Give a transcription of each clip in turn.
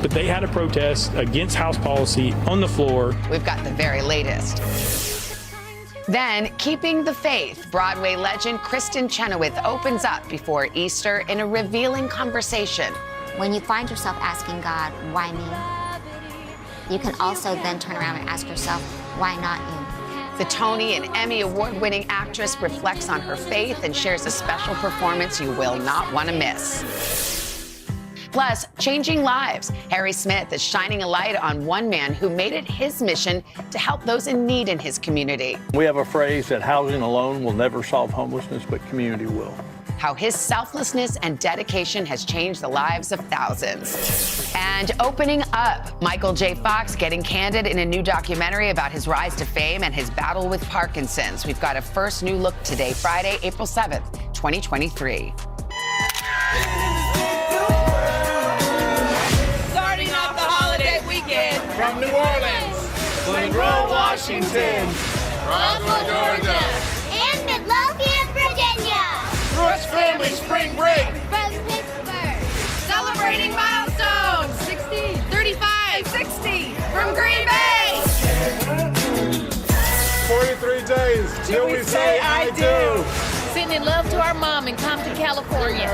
but they had a protest against House policy on the floor. We've got the very latest. Then, keeping the faith, Broadway legend Kristen Chenoweth opens up before Easter in a revealing conversation. When you find yourself asking God, why me? You can also then turn around and ask yourself, why not you? The Tony and Emmy award-winning actress reflects on her faith and shares a special performance you will not want to miss. Plus, changing lives. Harry Smith is shining a light on one man who made it his mission to help those in need in his community. We have a phrase that housing alone will never solve homelessness, but community will. How his selflessness and dedication has changed the lives of thousands. And opening up, Michael J. Fox getting candid in a new documentary about his rise to fame and his battle with Parkinson's. We've got a first new look today, Friday, April 7th, 2023. Starting off the holiday weekend from New Orleans, Glen Grove, Washington, Roswell, Georgia, and Midlothian, Virginia. Rush Family Spring Break From Pittsburgh. Celebrating milestones 60, 35, 60 from Green Bay. 43 days till we say I do. Sending love to our mom in Compton, California.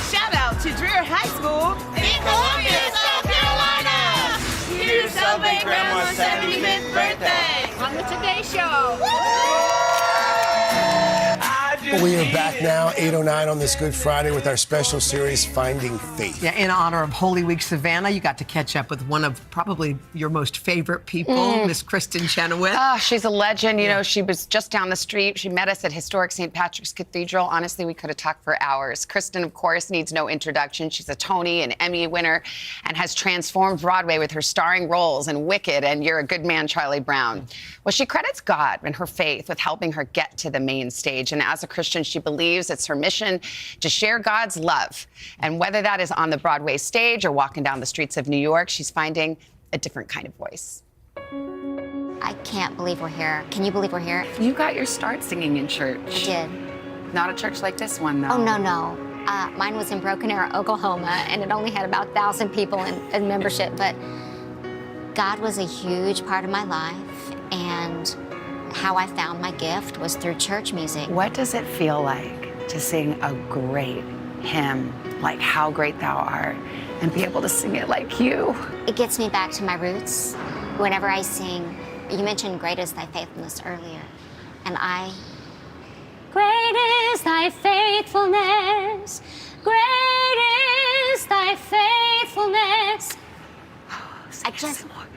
Shout out to Dreher High School In Columbia, South Carolina. here to celebrate Grandma's 75th birthday on the Today Show. We are back now, 8:09 on this Good Friday with our special series, Finding Faith. Yeah, in honor of Holy Week Savannah, you got to catch up with one of probably your most favorite people, Miss Kristen Chenoweth. Oh, she's a legend. You know, she was just down the street. She met us at historic St. Patrick's Cathedral. Honestly, we could have talked for hours. Kristen, of course, needs no introduction. She's a Tony and Emmy winner and has transformed Broadway with her starring roles in Wicked and You're a Good Man, Charlie Brown. Well, she credits God and her faith with helping her get to the main stage. And as a Christian, she believes it's her mission to share God's love. And whether that is on the Broadway stage or walking down the streets of New York, she's finding a different kind of voice. I can't believe we're here. Can you believe we're here? You got your start singing in church. I did. Not a church like this one, though. Oh, no. Mine was in Broken Arrow, Oklahoma, and it only had about 1,000 people in membership. But God was a huge part of my life, and how I found my gift was through church music. What does it feel like to sing a great hymn like How Great Thou Art and be able to sing it like you? It gets me back to my roots. Whenever I sing, you mentioned great is thy faithfulness earlier, and great is thy faithfulness, great is thy faithfulness.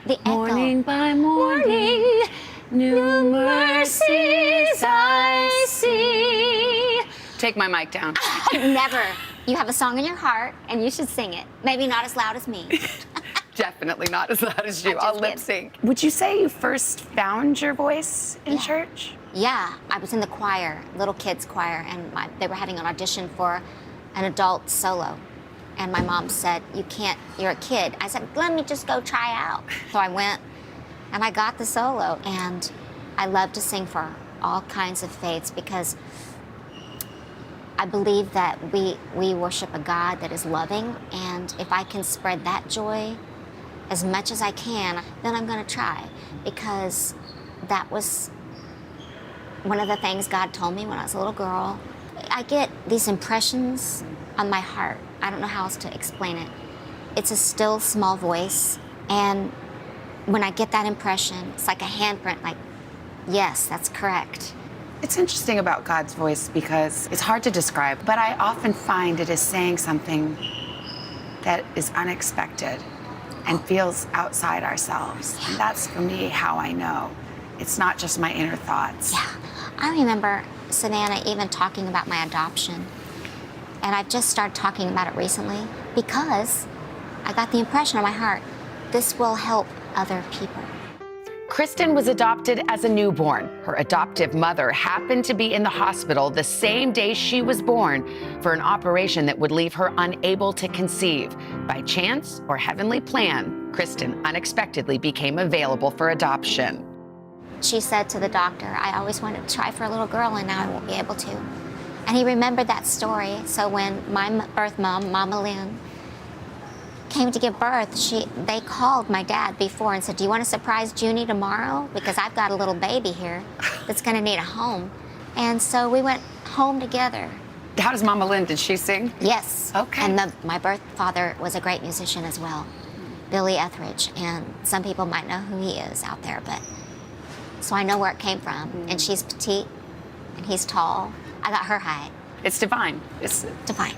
The echo. Morning by morning, new mercies I see. Take my mic down. Never. You have a song in your heart, and you should sing it. Maybe not as loud as me. Definitely not as loud as you. I I'll just lip did. sync. Would you say you first found your voice in church? Yeah, I was in the choir, little kids choir, and they were having an audition for an adult solo. And my mom said, you can't, you're a kid. I said, let me just go try out. So I went, and I got the solo. And I love to sing for all kinds of faiths because I believe that we worship a God that is loving. And if I can spread that joy as much as I can, then I'm going to try. Because that was one of the things God told me when I was a little girl. I get these impressions on my heart. I don't know how else to explain it. It's a still, small voice, and when I get that impression, it's like a handprint, like, yes, that's correct. It's interesting about God's voice because it's hard to describe, but I often find it is saying something that is unexpected and feels outside ourselves. And that's, for me, how I know. It's not just my inner thoughts. Yeah, I remember Savannah even talking about my adoption. And I've just started talking about it recently because I got the impression in my heart, this will help other people. Kristen was adopted as a newborn. Her adoptive mother happened to be in the hospital the same day she was born for an operation that would leave her unable to conceive. By chance or heavenly plan, Kristen unexpectedly became available for adoption. She said to the doctor, I always wanted to try for a little girl and now I won't be able to. And he remembered that story. So when my birth mom, Mama Lynn, came to give birth, they called my dad before and said, do you want to surprise Junie tomorrow? Because I've got a little baby here that's going to need a home. And so we went home together. How does Mama Lynn, did she sing? Yes. Okay. And my birth father was a great musician as well, Billy Etheridge. And some people might know who he is out there, but so I know where it came from. And she's petite, and he's tall. I got her height. It's divine. It's Divine.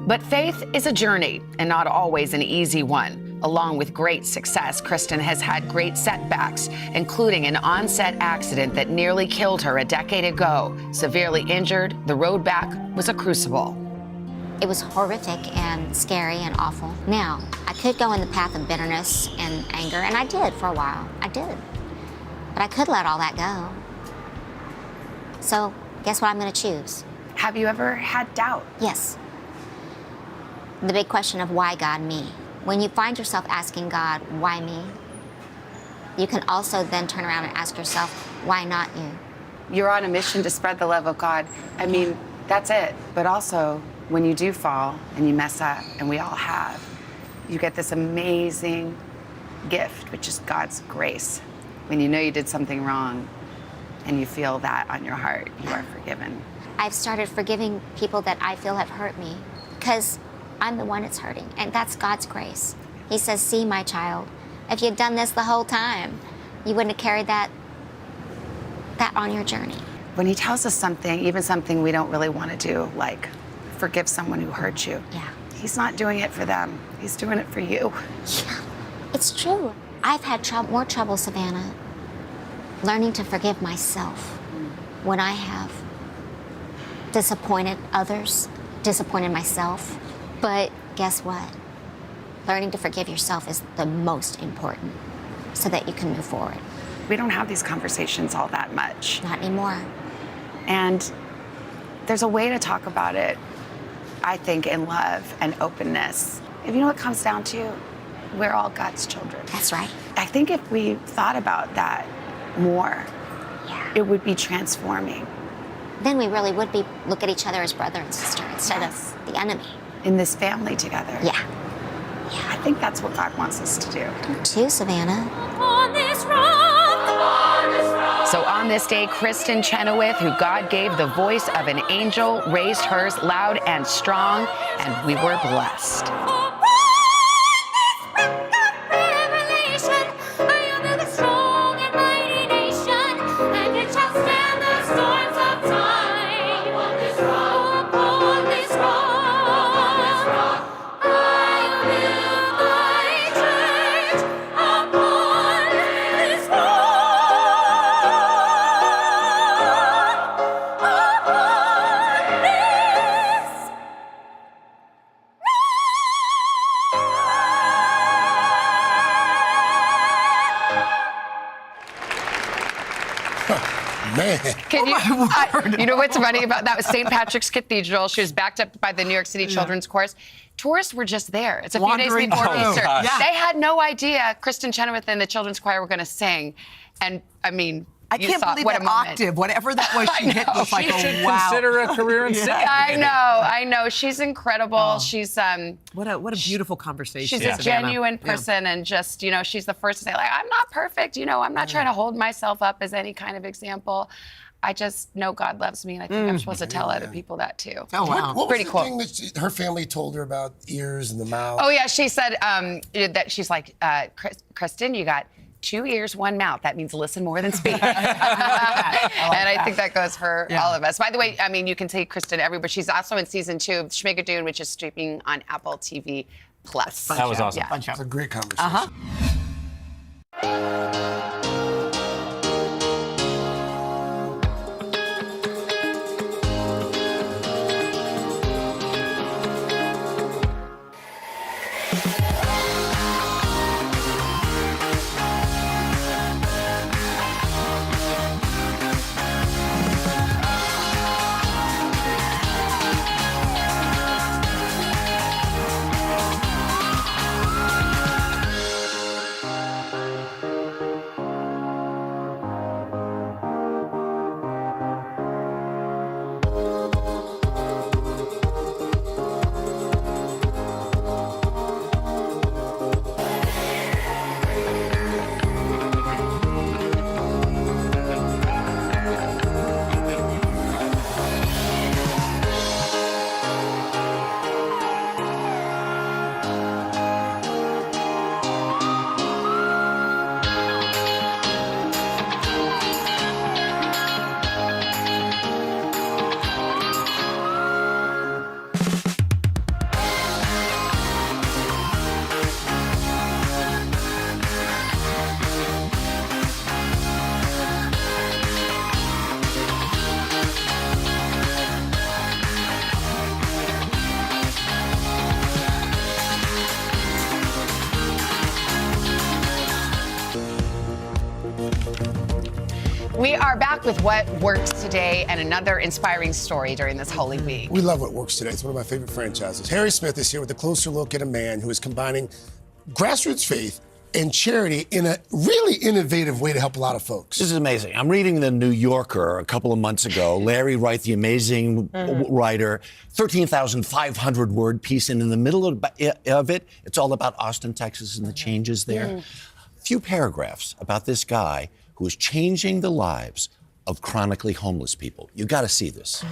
But faith is a journey and not always an easy one. Along with great success, Kristen has had great setbacks, including an on-set accident that nearly killed her a decade ago. Severely injured, the road back was a crucible. It was horrific and scary and awful. Now, I could go in the path of bitterness and anger, and I did for a while. I did. But I could let all that go. So, guess what I'm going to choose? Have you ever had doubt? Yes. The big question of why God me? When you find yourself asking God, why me? You can also then turn around and ask yourself, why not you? You're on a mission to spread the love of God. I mean, that's it. But also, when you do fall and you mess up, and we all have, you get this amazing gift, which is God's grace. When you know you did something wrong and you feel that on your heart, you are forgiven. I've started forgiving people that I feel have hurt me because I'm the one that's hurting, and that's God's grace. He says, see, my child, if you'd done this the whole time, you wouldn't have carried that on your journey. When he tells us something, even something we don't really want to do, like forgive someone who hurt you, Yeah. he's not doing it for them. He's doing it for you. Yeah, it's true. I've had more trouble, Savannah, learning to forgive myself when I have disappointed others, disappointed myself. But guess what? Learning to forgive yourself is the most important so that you can move forward. We don't have these conversations all that much. Not anymore. And there's a way to talk about it, I think, in love and openness. If you know what it comes down to, we're all God's children. That's right. I think if we thought about that more, Yeah. it would be transforming. Then we really would look at each other as brother and sister instead Yes. of the enemy. In this family together. Yeah. I think that's what God wants us to do. Too, Savannah. So on this day, Kristen Chenoweth, who God gave the voice of an angel, raised hers loud and strong, and we were blessed. Man. Can you know what's funny about that was St. Patrick's Cathedral. She was backed up by the New York City Children's Chorus. Tourists were just there. It's a few days Wandering before through. Easter. Yeah. They had no idea Kristen Chenoweth and the Children's Choir were going to sing. And I mean, I you can't saw believe what that a moment. octave, whatever that was she hit was like, She should oh, wow. consider a career in singing. I know. She's incredible. She's What a beautiful conversation. she's a Savannah. genuine Yeah. person, and just, she's the first to say, like, I'm not perfect. I'm not trying to hold myself up as any kind of example. I just know God loves me, and I think I'm supposed to tell other people that too. Oh, wow. What was Pretty the cool. thing that her family told her about ears and the mouth? Oh yeah, she said that she's like, Kristen, you got 2 ears, 1 mouth. That means listen more than speak. And I think that goes for all of us. By the way, I mean, you can see Kristen everywhere. She's also in season 2 of Schmigadoon, which is streaming on Apple TV+. That was awesome. Yeah. It's a great conversation. We are back with what works today and another inspiring story during this Holy Week. We love What Works Today. It's one of my favorite franchises. Harry Smith is here with a closer look at a man who is combining grassroots faith and charity in a really innovative way to help a lot of folks. This is amazing. I'm reading The New Yorker a couple of months ago. Larry Wright, the amazing writer, 13,500 word piece, and in the middle of it, it's all about Austin, Texas, and the changes there. Few paragraphs about this guy who is changing the lives of chronically homeless people. You got to see this.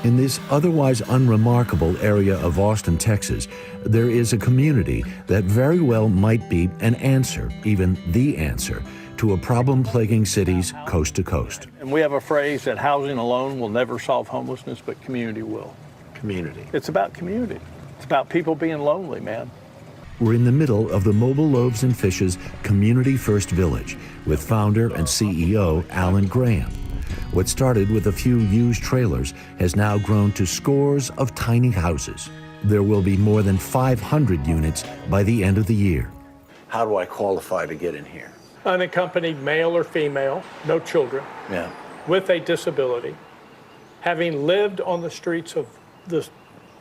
In this otherwise unremarkable area of Austin, Texas, there is a community that very well might be an answer, even the answer, to a problem plaguing cities coast to coast. And we have a phrase that housing alone will never solve homelessness, but community will. Community. It's about community. It's about people being lonely, man. We're in the middle of the Mobile Loaves and Fishes Community First Village with founder and CEO Alan Graham. What started with a few used trailers has now grown to scores of tiny houses. There will be more than 500 units by the end of the year. How do I qualify to get in here? Unaccompanied male or female, no children, Yeah. with a disability, having lived on the streets of the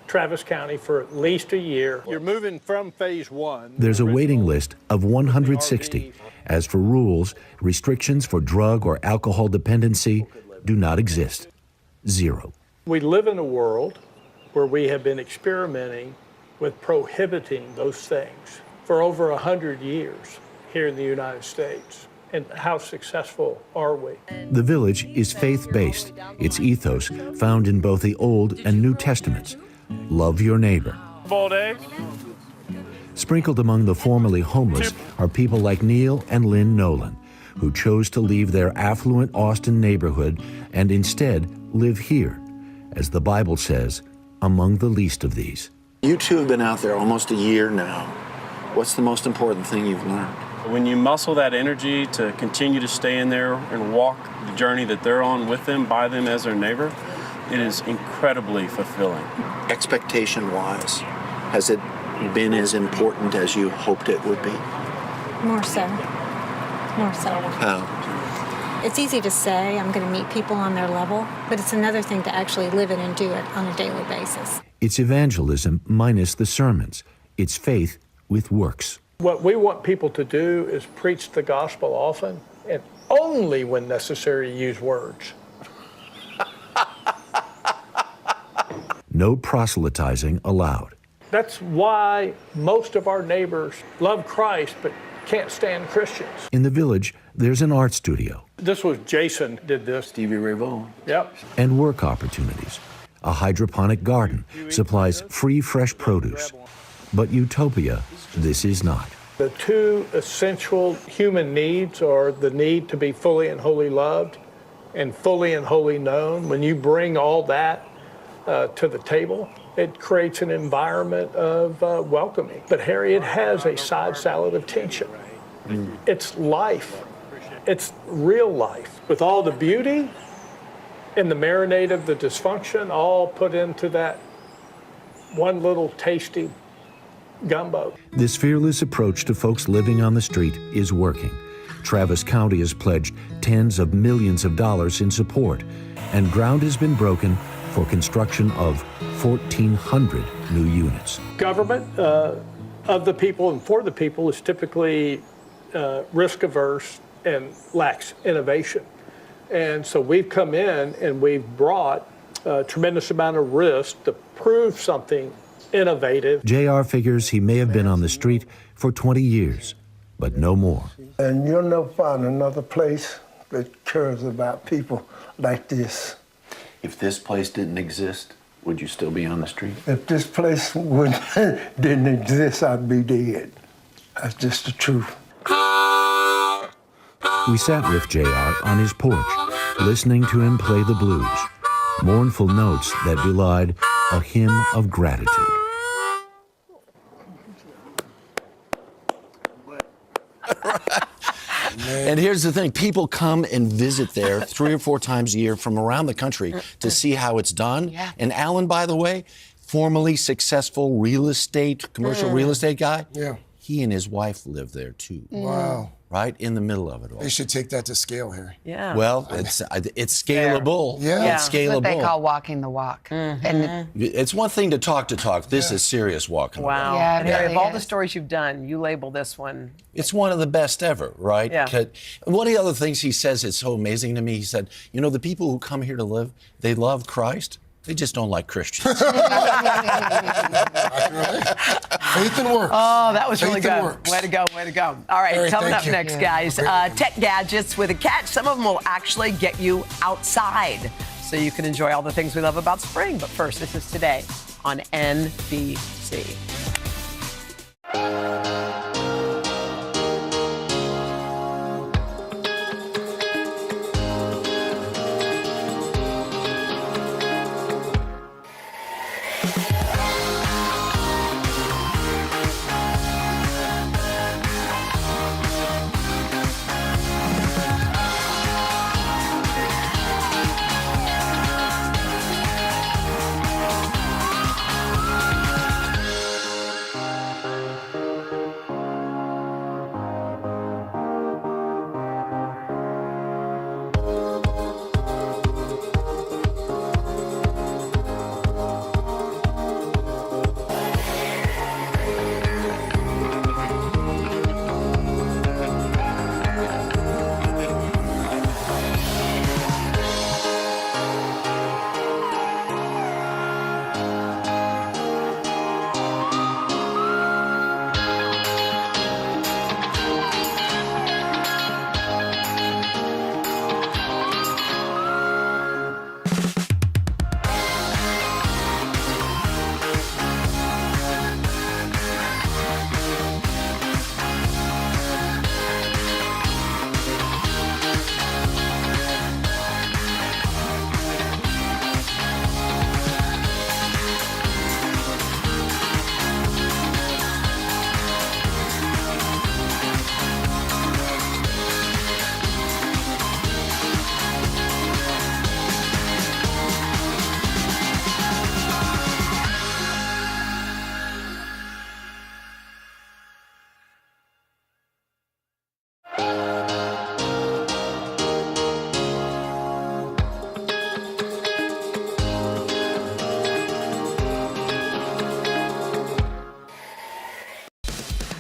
Travis County for at least a year. You're moving from phase one. There's a waiting list of 160. As for rules, restrictions for drug or alcohol dependency do not exist. Zero. We live in a world where we have been experimenting with prohibiting those things for over 100 years here in the United States. And how successful are we? The village is faith-based. Its ethos found in both the Old and New Testaments. Love your neighbor. Boiled egg? Sprinkled among the formerly homeless are people like Neil and Lynn Nolan, who chose to leave their affluent Austin neighborhood and instead live here, as the Bible says, among the least of these. You two have been out there almost a year now. What's the most important thing you've learned? When you muscle that energy to continue to stay in there and walk the journey that they're on with them, by them as their neighbor, it is incredibly fulfilling. Expectation-wise, has it been as important as you hoped it would be? More so. More so. How? It's easy to say I'm going to meet people on their level, but it's another thing to actually live it and do it on a daily basis. It's evangelism minus the sermons. It's faith with works. What we want people to do is preach the gospel often and only when necessary use words. No proselytizing allowed. That's why most of our neighbors love Christ but can't stand Christians. In the village, there's an art studio. This was Jason did this. Stevie Ray Vaughan. Yep. And work opportunities. A hydroponic garden supplies free fresh produce. But utopia, this is not. The two essential human needs are the need to be fully and wholly loved and fully and wholly known. When you bring all that to the table, it creates an environment of welcoming. But Harry, it has a side salad of tension. It's life. It's real life with all the beauty and the marinade of the dysfunction all put into that one little tasty gumbo. This fearless approach to folks living on the street is working. Travis County has pledged tens of millions of dollars in support, and ground has been broken for construction of 1,400 new units. Government of the people and for the people is typically risk averse and lacks innovation. And so we've come in and we've brought a tremendous amount of risk to prove something innovative. JR figures he may have been on the street for 20 years, but no more. And you'll never find another place that cares about people like this. If this place didn't exist, would you still be on the street? If this place didn't exist, I'd be dead. That's just the truth. We sat with JR on his porch, listening to him play the blues, mournful notes that belied a hymn of gratitude. And here's the thing, people come and visit there 3 or 4 times a year from around the country to see how it's done. Yeah. And Alan, by the way, formerly successful commercial real estate guy, Yeah. he and his wife live there too. Wow. right in the middle of it all. They should take that to scale, Harry. Yeah. Well, it's scalable. Yeah. It's That's scalable. what they call walking the walk. And It's one thing to talk. This is serious walking. the walk. Wow. Yeah, it And Harry, really of all the is. stories you've done, you label this one. It's one of the best ever, right? Yeah. 'Cause one of the other things he says is so amazing to me. He said, you know, the people who come here to live, they love Christ. They just don't like Christians. Faith and works. Oh, that was really Faith and good. works. Way to go, way to go. All right, Harry, coming thank up you. next, guys, tech gadgets with a catch. Some of them will actually get you outside so you can enjoy all the things we love about spring. But first, this is Today on NBC.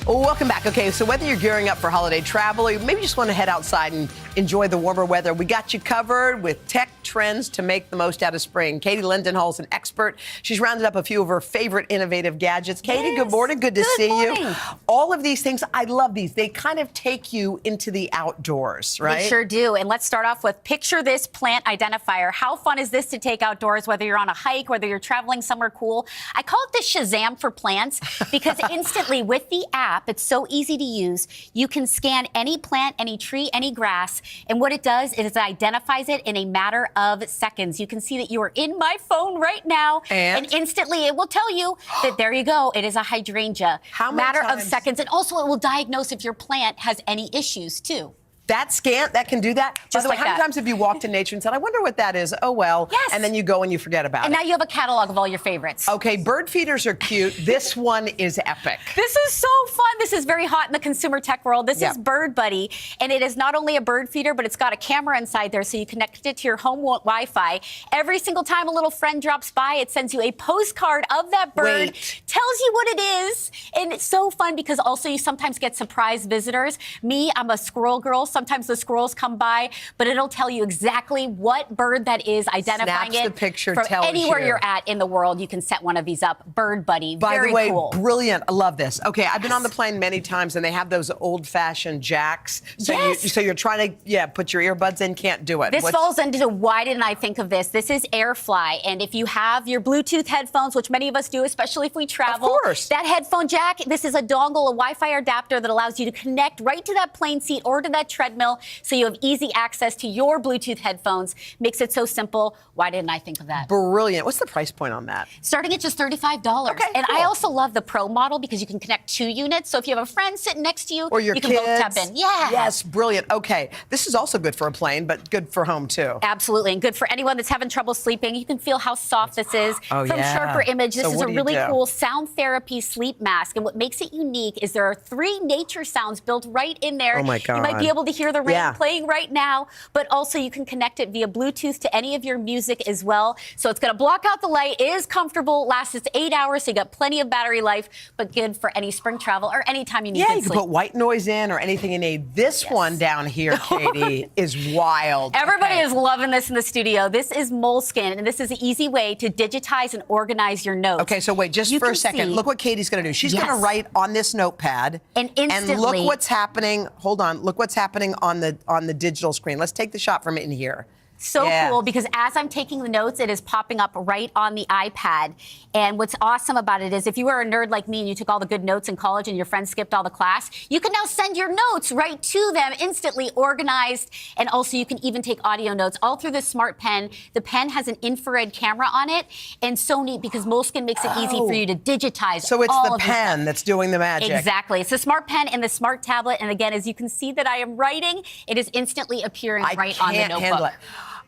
Welcome back. Okay, so whether you're gearing up for holiday travel or you maybe just want to head outside and enjoy the warmer weather, we got you covered with tech trends to make the most out of spring. Katie Lindenhall's an expert. She's rounded up a few of her favorite innovative gadgets. Katie, good morning. Good to see you. All of these things, I love these. They kind of take you into the outdoors, right? They sure do. And let's start off with picture this plant identifier. How fun is this to take outdoors, whether you're on a hike, whether you're traveling somewhere cool? I call it the Shazam for plants because instantly with the app, it's so easy to use. You can scan any plant, any tree, any grass, and what it does is it identifies it in a matter of seconds. You can see that you are in my phone right now, and instantly it will tell you that there you go, it is a hydrangea. How many matter times? of seconds, and also it will diagnose if your plant has any issues too. That can do that? Just By the way, like how many that. times have you walked in nature and said, I wonder what that is? Oh, well. Yes. And then you go and you forget about And it. now you have a catalog of all your favorites. Okay, bird feeders are cute. This one is epic. This is so fun. This is very hot in the consumer tech world. This is Bird Buddy, and it is not only a bird feeder, but it's got a camera inside there, so you connect it to your home Wi-Fi. Every single time a little friend drops by, it sends you a postcard of that bird, tells you what it is, and it's so fun because also you sometimes get surprise visitors. Me, I'm a squirrel girl. Sometimes the squirrels come by, but it'll tell you exactly what bird that is, identifying Snaps it the picture, from tells anywhere you. you're at in the world. You can set one of these up. Bird Buddy, By very the way, cool. brilliant. I love this. Okay, I've been on the plane many times, and they have those old-fashioned jacks. So you're trying to, put your earbuds in, can't do it. This falls into why didn't I think of this? This is AirFly, and if you have your Bluetooth headphones, which many of us do, especially if we travel, of course. That headphone jack, this is a dongle, a Wi-Fi adapter that allows you to connect right to that plane seat or to that treadmill, so you have easy access to your Bluetooth headphones. Makes it so simple. Why didn't I think of that? Brilliant. What's the price point on that? Starting at just $35. Okay, and cool. I also love the Pro model because you can connect 2 units. So if you have a friend sitting next to you, Or your you kids. can both tap in. Yeah. Yes, brilliant. Okay, this is also good for a plane, but good for home too. Absolutely, and good for anyone that's having trouble sleeping. You can feel how soft this is. Oh, From yeah. Sharper Image, this So is what a do you really do? cool sound therapy sleep mask. And what makes it unique is there are 3 nature sounds built right in there. Oh, my You might God. be able to hear the rain Yeah. playing right now, but also you can connect it via Bluetooth to any of your music as well. So it's going to block out the light, is comfortable, lasts 8 hours, so you got plenty of battery life, but good for any spring travel or anytime you need Yeah, good you can sleep. put white noise in or anything you need. This one down here, Katie, is wild. Everybody Okay. is loving this in the studio. This is Moleskin, and this is an easy way to digitize and organize your notes. Okay, so wait, just You for a can second. see- Look what Katie's going to do. She's going to Yes. write on this notepad. And instantly- look what's happening. Hold on. Look what's happening on the digital screen. Let's take the shot from in here. So Yeah. cool, because as I'm taking the notes, it is popping up right on the iPad. And what's awesome about it is if you were a nerd like me and you took all the good notes in college and your friends skipped all the class, you can now send your notes right to them, instantly organized. And also you can even take audio notes all through this smart pen. The pen has an infrared camera on it, and so neat because Moleskin makes it easy for you to digitize So it's all the of your pen stuff. that's doing the magic. Exactly. It's the smart pen and the smart tablet. And again, as you can see that I am writing, it is instantly appearing right on the can't notebook. handle it.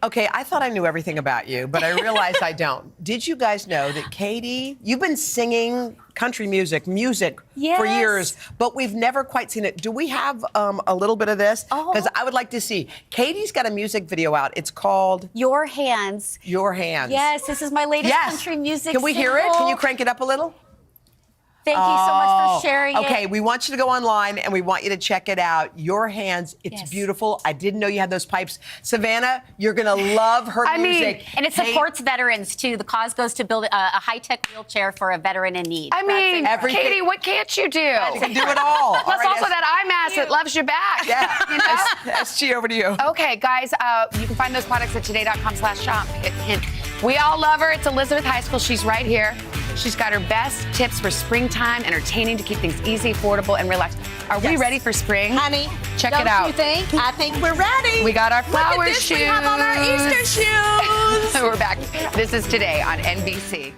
Okay, I thought I knew everything about you, but I realized I don't. Did you guys know that Katie, you've been singing country music for Yes. years, but we've never quite seen it. Do we have a little bit of this? Because I would like to see. Katie's got a music video out. It's called Your Hands. Your Hands. Yes, this is my latest Yes. country music. Can we hear it? single. Can you crank it up a little? Thank you so much for sharing it. Okay, we want you to go online and we want you to check it out. Your Hands, it's beautiful. I didn't know you had those pipes. Savannah, you're going to love her music. And it supports veterans too. The cause goes to build a high-tech wheelchair for a veteran in need. I mean, everything. Katie, what can't you do? You can do it all. Plus All right, also that eye mask that loves you back. Yeah. You know? SG, over to you. Okay, guys, you can find those products at today.com/shop. Hint. We all love her. It's Elizabeth High School. She's right here. She's got her best tips for springtime, entertaining to keep things easy, affordable, and relaxed. Are we ready for spring? Honey, check don't it out. you think? I think we're ready. We got our Look flower at this, shoes. we have on our Easter shoes. We're back. This is Today on NBC.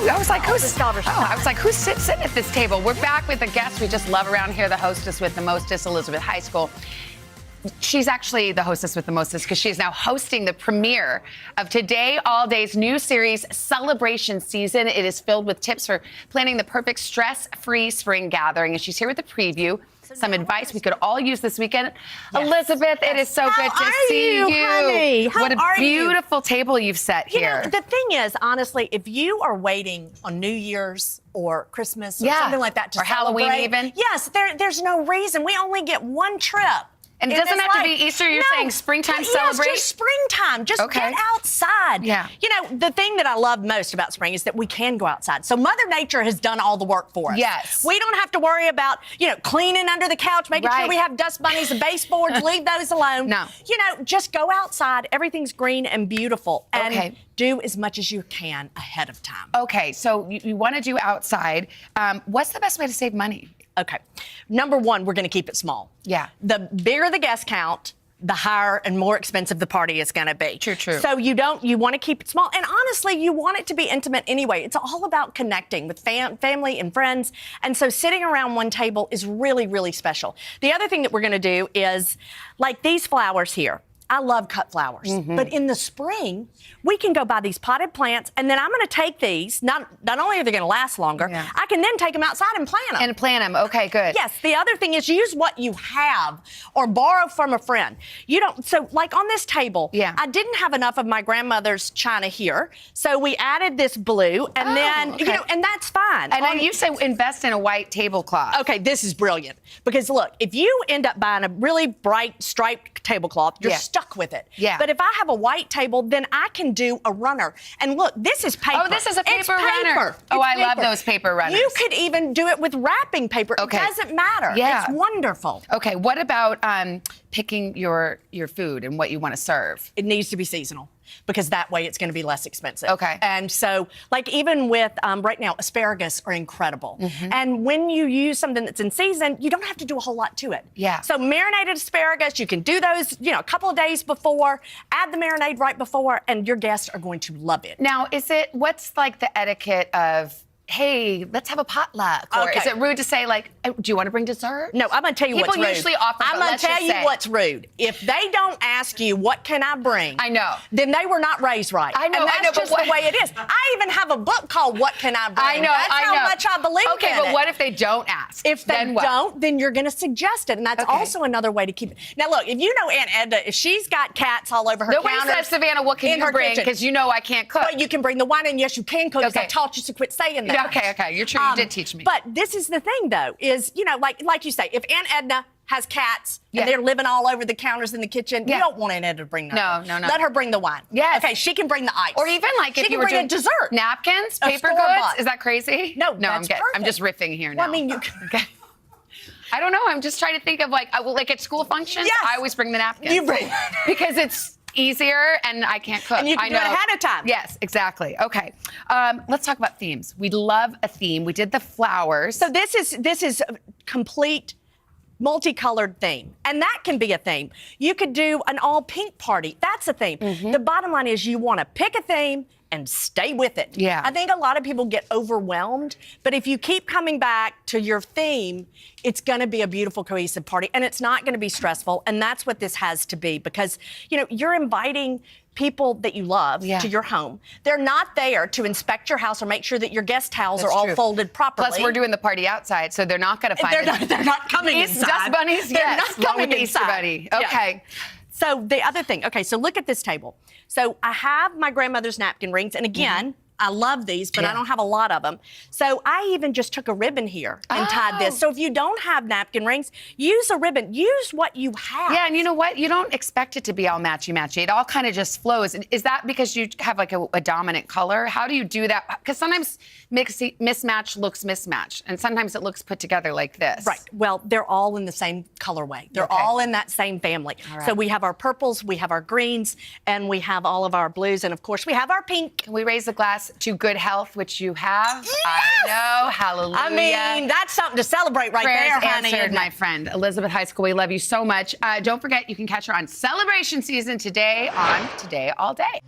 I was like, who's sitting at this table? We're back with a guest we just love around here, the hostess with the mostest, Elizabeth High School. She's actually the hostess with the mostest because she is now hosting the premiere of Today All Day's new series, Celebration Season. It is filled with tips for planning the perfect stress-free spring gathering. And she's here with a preview, some advice we could all use this weekend. Yes. Elizabeth, it is so good to see you. Honey? What a beautiful table you've set here. You know, the thing is, honestly, if you are waiting on New Year's or Christmas or something like that to or Halloween celebrate, even. Yes, there's no reason. We only get one trip And it in doesn't this have to life. be Easter. You're saying springtime Yes, celebrate? just springtime. Just get outside. Yeah. You know, the thing that I love most about spring is that we can go outside. So Mother Nature has done all the work for us. Yes. We don't have to worry about, cleaning under the couch, making sure we have dust bunnies and baseboards. Leave those alone. No. Just go outside. Everything's green and beautiful. And do as much as you can ahead of time. Okay, so you want to do outside. What's the best way to save money? Okay. Number one, we're going to keep it small. Yeah. The bigger the guest count, the higher and more expensive the party is going to be. True. So you want to keep it small. And honestly, you want it to be intimate anyway. It's all about connecting with family and friends. And so sitting around one table is really, really special. The other thing that we're going to do is like these flowers here. I love cut flowers. But in the spring, we can go buy these potted plants, and then I'm going to take these. Not only are they going to last longer, I can then take them outside and plant them. Okay, good. Yes. The other thing is use what you have or borrow from a friend. So like on this table, I didn't have enough of my grandmother's china here, so we added this blue, and and that's fine. And then you say invest in a white tablecloth. Okay, this is brilliant because look, if you end up buying a really bright striped tablecloth, you're stuck with it. Yeah. But if I have a white table, then I can do a runner. And look, this is paper. Oh, this is a It's paper runner. It's I love paper. those paper runners. You could even do it with wrapping paper. Okay. It doesn't matter. Yeah. It's wonderful. Okay, what about picking your food and what you want to serve? It needs to be seasonal because that way it's going to be less expensive. Okay. And so, like even with right now, asparagus are incredible. And when you use something that's in season, you don't have to do a whole lot to it. Yeah. So marinated asparagus, you can do those, a couple of days before, add the marinade right before, and your guests are going to love it. Now, what's like the etiquette of, hey, let's have a potluck? Or is it rude to say, like, do you want to bring dessert? No, I'm going to tell you what's rude. People usually offer, I'm going to tell you what's rude. If they don't ask you, what can I bring? I know. Then they were not raised right. I know, and that's just the way it is. I even have a book called What Can I Bring? I know, That's how much I believe in Okay, but what if they don't ask? If they don't, then you're going to suggest it. And that's also another way to keep it. Now, look, if you know Aunt Edna, if she's got cats all over her Nobody counters. says, Savannah, what can you bring? Because you know I can't cook. But you can bring the wine, and yes, you can cook. Because I taught you to quit saying that. Okay, you're true. You did teach me. But this is the thing, though, is, like you say, if Aunt Edna has cats and they're living all over the counters in the kitchen, you don't want Aunt Edna to bring nothing. No. Let her bring the wine. Yes. Okay, she can bring the ice. Or even like if you were doing dessert. Napkins, A paper store-bought. goods. Is that crazy? No, I'm that's I'm just riffing here now. Well, I mean, Okay. I don't know. I'm just trying to think of like at school functions, I always bring the napkins. You bring because it's easier and I can't cook. And you can do it ahead of time. Yes, exactly. Okay. Let's talk about themes. We love a theme. We did the flowers. So this is a complete multicolored theme, and that can be a theme. You could do an all pink party. That's a theme. The bottom line is you want to pick a theme and stay with it. Yeah. I think a lot of people get overwhelmed, but if you keep coming back to your theme, it's going to be a beautiful, cohesive party, and it's not going to be stressful, and that's what this has to be because, you're inviting people that you love to your home. They're not there to inspect your house or make sure that your guest towels are all folded properly. Plus, we're doing the party outside, so they're not going to find They're not coming inside. Dust bunnies, They're yes. not coming with the Easter inside. Bunny. Yeah. Okay. So the other thing, so look at this table. So I have my grandmother's napkin rings, and again, I love these, but I don't have a lot of them. So I even just took a ribbon here and tied this. So if you don't have napkin rings, use a ribbon. Use what you have. Yeah, and you know what? You don't expect it to be all matchy-matchy. It all kind of just flows. Is that because you have like a dominant color? How do you do that? Because sometimes mismatch looks mismatched, and sometimes it looks put together like this. Right. Well, they're all in the same colorway. They're all in that same family. right. So we have our purples, we have our greens, and we have all of our blues, and of course we have our pink. Can we raise a glass to good health, which you have? Yes! I know. Hallelujah. I mean, that's something to celebrate right Prayers there, honey. answered, my friend. Elizabeth High School, we love you so much. Don't forget, you can catch her on Celebration Season today on Today All Day.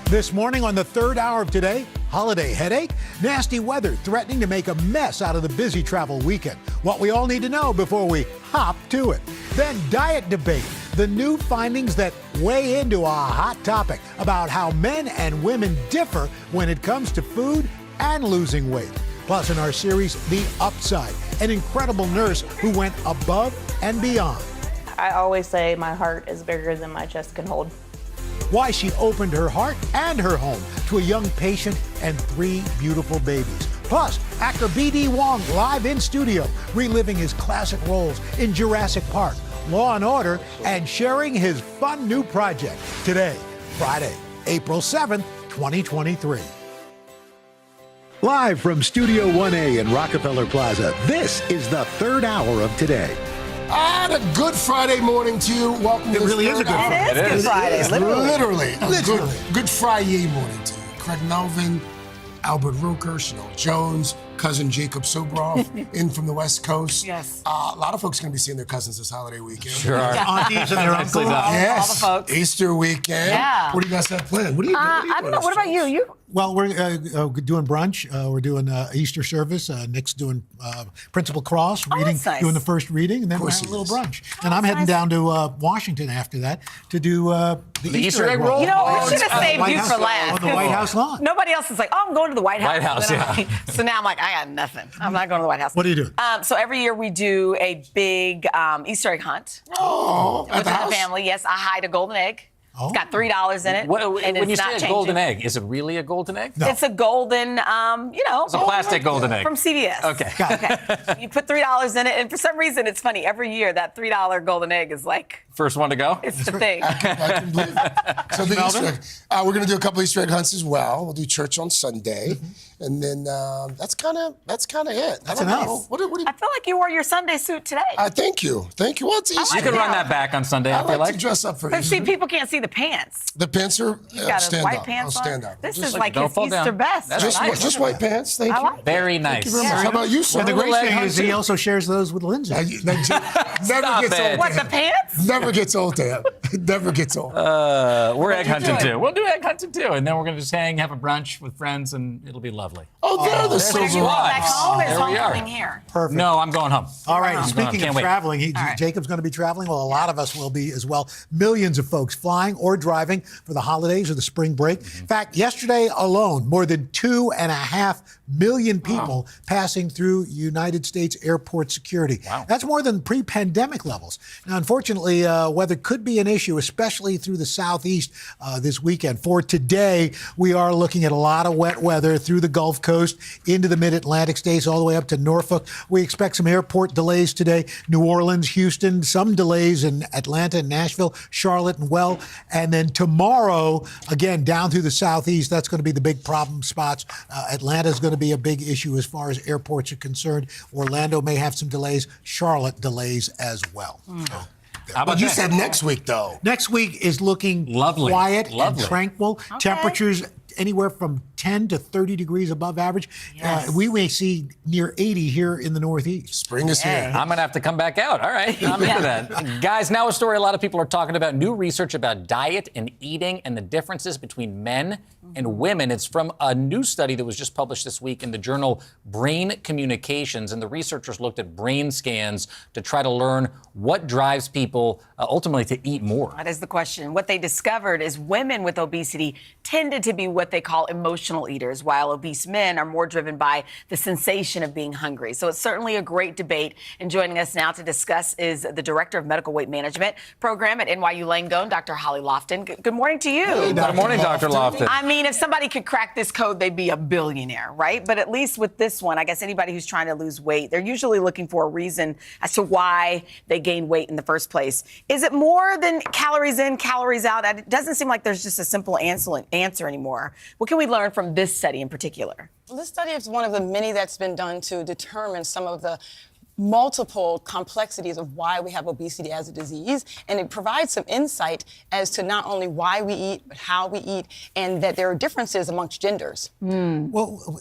This morning on the third hour of Today, holiday headache, nasty weather threatening to make a mess out of the busy travel weekend. What we all need to know before we hop to it. Then diet debate, the new findings that weigh into a hot topic about how men and women differ when it comes to food and losing weight. Plus in our series, The Upside, an incredible nurse who went above and beyond. I always say my heart is bigger than my chest can hold. why she opened her heart and her home to a young patient and 3 beautiful babies. Plus, actor BD Wong live in studio, reliving his classic roles in Jurassic Park, Law & Order, and sharing his fun new project today, Friday, April 7th, 2023. Live from Studio 1A in Rockefeller Plaza, this is the third hour of Today. And a good Friday morning to you. Welcome to this really is a good third Friday. hour. It is Good Friday, Literally. A good Friday morning to you. Craig Melvin, Albert Roker, Chanel Jones, cousin Jacob Sobroff, in from the West Coast. Yes. A lot of folks are going to be seeing their cousins this holiday weekend. Sure are. Aunties and their uncles. Yes. All the folks. Easter weekend. Yeah. What do you guys have planned? What do you do? I don't know. What about you? Well, we're doing brunch. We're doing Easter service. Nick's doing Principal Cross, reading, that's nice. doing the first reading, and then we're course having a he little is. brunch. And I'm heading down to Washington after that to do the Easter egg roll. You know, I should on have saved White you House- for last. on the White House lawn. Nobody else is like, oh, I'm going to the White House. White House, And then yeah. so now I'm like, I got nothing. I'm not going to the White House. What are you doing? So every year we do a big Easter egg hunt. Oh, at With the the house? family. Yes, I hide a golden egg. It's got $3 in it. and When you it's say not a changing. golden egg, is it really a golden egg? No. It's a golden, It's a plastic golden egg. from CVS. Okay. Okay. You put $3 in it, and for some reason, it's funny. Every year, that $3 golden egg is like, First one to go? it's the thing. I can believe it. So the Easter egg. We're going to do a couple Easter egg hunts as well. We'll do church on Sunday, and then that's kind of it. That's I don't enough. know. What do you? I feel like you wore your Sunday suit today. Thank you. Well, it's Easter. You can run that back on Sunday, I I feel like to like. dress up for But Easter. see, people can't see the pants. The pants are He's got his stand white up. pants I'll on. stand up. This Just is like don't his fall Easter down. best. That's nice. just white pants. Thank I you. like it. Very nice. Thank you very much. How about you, sir? And the great Little thing egg is he hunter. also shares those with Lindsay. Never Stop gets it. old. What, the pants? Never gets old to him. Never gets old. We're egg hunting doing? too. We'll do egg hunting too. And then we're going to just have a brunch with friends, and it'll be lovely. Oh, there the there's silver your You going Right. back home? Is There we are. homecoming here? Perfect. No, I'm going home. All right. I'm going Speaking home. of Can't wait. traveling, right. Jacob's going to be traveling. Well, a lot of us will be as well. Millions of folks flying or driving for the holidays or the spring break. In fact, yesterday alone, more than 2.5 million people passing through United States airport security. Wow. That's more than pre-pandemic levels. Now, unfortunately, weather could be an issue, especially through the southeast this weekend. For today, we are looking at a lot of wet weather through the Gulf Coast, into the mid-Atlantic states, all the way up to Norfolk. We expect some airport delays today. New Orleans, Houston, some delays in Atlanta, Nashville, Charlotte, and and then tomorrow, again, down through the southeast, that's going to be the big problem spots. Atlanta is going to be a big issue as far as airports are concerned. Orlando may have some delays. Charlotte delays as well. So, How about You that? said next week, though. next week is looking Lovely. quiet Lovely. and tranquil. Temperatures anywhere from 10 to 30 degrees above average. We may see near 80 here in the Northeast. Spring is here. I'm going to have to come back out. All right. I'm into that. Guys, now a story a lot of people are talking about. New research about diet and eating and the differences between men and women. It's from a new study that was just published this week in the journal Brain Communications. And the researchers looked at brain scans to try to learn what drives people ultimately to eat more. That is the question. What they discovered is women with obesity tended to be what they call emotional eaters, while obese men are more driven by the sensation of being hungry. So it's certainly a great debate. And joining us now to discuss is the Director of Medical Weight Management Program at NYU Langone, Dr. Holly Lofton. Good morning to you. Hey, Good morning, Dr. Lofton. I mean, if somebody could crack this code, they'd be a billionaire, right? But at least with this one, I guess anybody who's trying to lose weight, they're usually looking for a reason as to why they gain weight in the first place. Is it more than calories in, calories out? It doesn't seem like there's just a simple answer anymore. What can we learn from this study in particular? Well, this study is one of the many that's been done to determine some of the multiple complexities of why we have obesity as a disease, and it provides some insight as to not only why we eat, but how we eat, and that there are differences amongst genders. Well,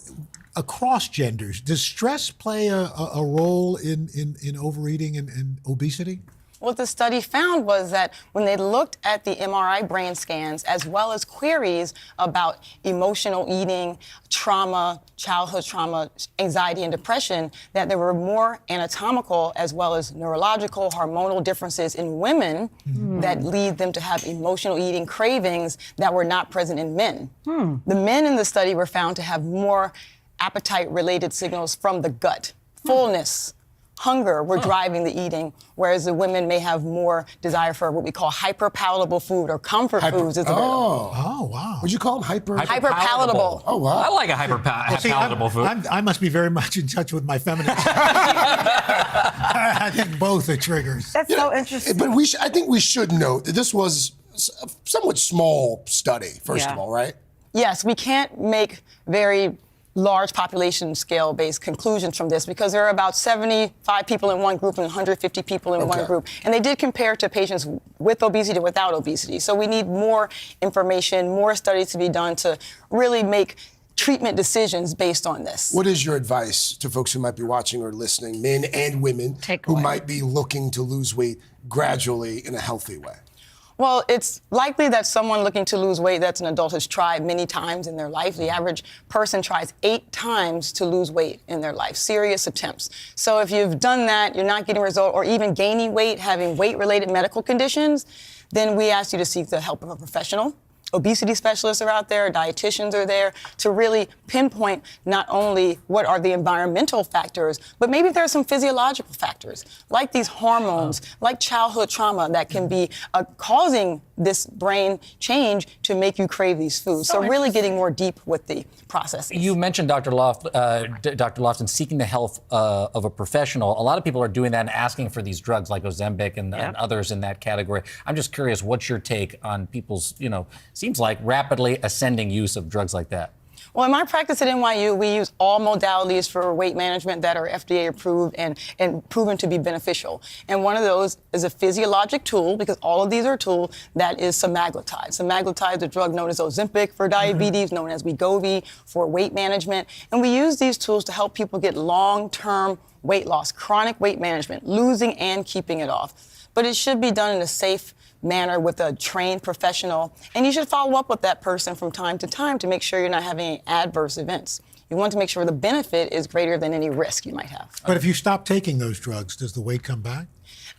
across genders, does stress play a role in overeating and obesity? What the study found was that when they looked at the MRI brain scans, as well as queries about emotional eating, trauma, childhood trauma, anxiety, and depression, that there were more anatomical as well as neurological, hormonal differences in women that lead them to have emotional eating cravings that were not present in men. The men in the study were found to have more appetite-related signals from the gut, fullness, hunger, we're driving the eating, whereas the women may have more desire for what we call hyper-palatable food or comfort foods. Oh, wow. Would you call them hyper-palatable? Oh, wow. I like a palatable food. I must be very much in touch with my feminine. I think both are triggers. That's so interesting. But I think we should note that this was a somewhat small study, first of all, right? Yes, we can't make very large population scale based conclusions from this because there are about 75 people in one group and 150 people in one group. And they did compare to patients with obesity and without obesity. So we need more information, more studies to be done to really make treatment decisions based on this. What is your advice to folks who might be watching or listening, men and women, who might be looking to lose weight gradually in a healthy way? Well, it's likely that someone looking to lose weight that's an adult has tried many times in their life. The average person tries 8 times to lose weight in their life, serious attempts. So if you've done that, you're not getting a result, or even gaining weight, having weight-related medical conditions, then we ask you to seek the help of a professional. Obesity specialists are out there, dietitians are there to really pinpoint not only what are the environmental factors, but maybe there are some physiological factors, like these hormones, like childhood trauma that can be causing this brain change to make you crave these foods. So really getting more deep with the process. You mentioned, Dr. Lofton, seeking the help of a professional. A lot of people are doing that and asking for these drugs like Ozempic and others in that category. I'm just curious, what's your take on people's, seems like rapidly ascending use of drugs like that? Well, in my practice at NYU, we use all modalities for weight management that are FDA approved and proven to be beneficial. And one of those is a physiologic tool, because all of these are tools, that is semaglutide. Semaglutide is a drug known as Ozempic for diabetes, known as Wegovy for weight management. And we use these tools to help people get long-term weight loss, chronic weight management, losing and keeping it off. But it should be done in a safe manner with a trained professional, and you should follow up with that person from time to time to make sure you're not having any adverse events. You want to make sure the benefit is greater than any risk you might have. But if you stop taking those drugs, does the weight come back?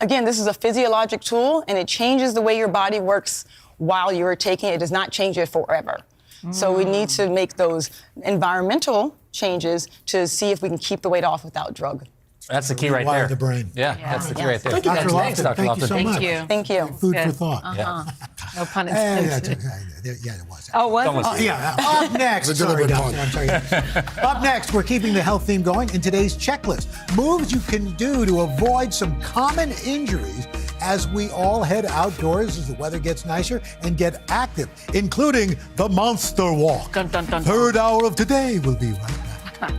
Again, this is a physiologic tool, and it changes the way your body works while you're taking it. It does not change it forever. So we need to make those environmental changes to see if we can keep the weight off without drug. That's the key right there. The brain. Yeah, that's the key right there. Thank you, Dr. Thanks, Lofton. Dr. Thank you so Lofton. much. Thank you. Food for thought. No pun Yeah, intended. it was. Oh, was it? Oh, yeah. Up next. It's a deliberate Sorry, pun. Doctor. Up next, we're keeping the health theme going in today's checklist. Moves you can do to avoid some common injuries as we all head outdoors as the weather gets nicer and get active, including the Monster Walk. Dun, dun, dun, dun. Third hour of today. We'll be right back.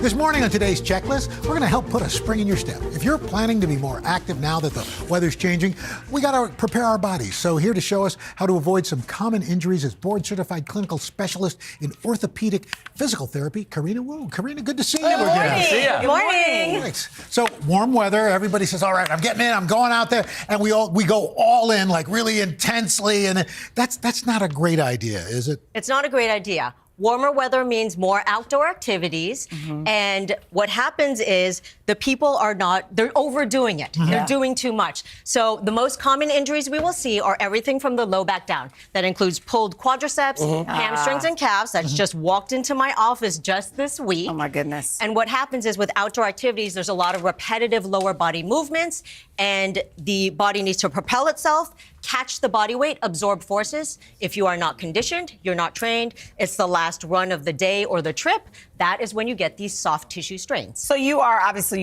This morning on today's checklist, we're going to help put a spring in your step. If you're planning to be more active now that the weather's changing, we got to prepare our bodies. So here to show us how to avoid some common injuries is board-certified clinical specialist in orthopedic physical therapy, Karina Wu. Karina, good to see you again. See ya. Good morning. Right. So warm weather, everybody says, all right, I'm getting in, I'm going out there, and we go all in, like really intensely, and that's not a great idea, is it? It's not a great idea. Warmer weather means more outdoor activities. And what happens is the people they're overdoing it. They're doing too much. So the most common injuries we will see are everything from the low back down. That includes pulled quadriceps, hamstrings, and calves. That's just walked into my office just this week. Oh, my goodness. And what happens is with outdoor activities, there's a lot of repetitive lower body movements, and the body needs to propel itself catch the body weight, absorb forces. If you are not conditioned, you're not trained, it's the last run of the day or the trip, that is when you get these soft tissue strains. So you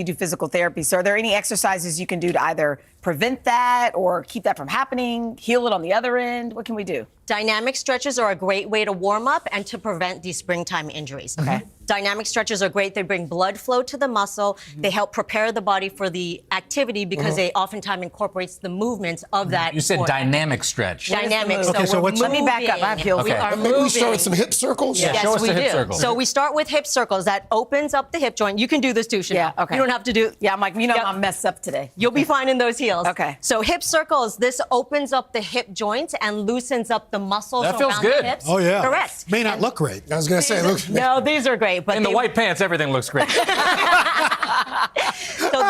do physical therapy. So are there any exercises you can do to either prevent that or keep that from happening, heal it on the other end? What can we do? Dynamic stretches are a great way to warm up and to prevent these springtime injuries. Okay. Dynamic stretches are great. They bring blood flow to the muscle. They help prepare the body for the activity because they oftentimes incorporates the movements of that. You said sport. dynamic stretch. Dynamic. Okay, so we're what's- Let me back up. I have heels. We Okay. are Maybe we start moving. with some hip circles. Yeah, Yes, show us we the hip do. circle. So we start with hip circles. That opens up the hip joint. You can do this too, Chanel. Yeah, okay. You don't have to do. Yeah, I'm like, Yep. I'm messed up today. You'll be fine in those heels. Okay. So hip circles, this opens up the hip joints and loosens up the muscles That feels around good. the hips. Oh, yeah. Correct. May not look great. I was going to say, look. No, these are great. But In the they- white pants, everything looks great. So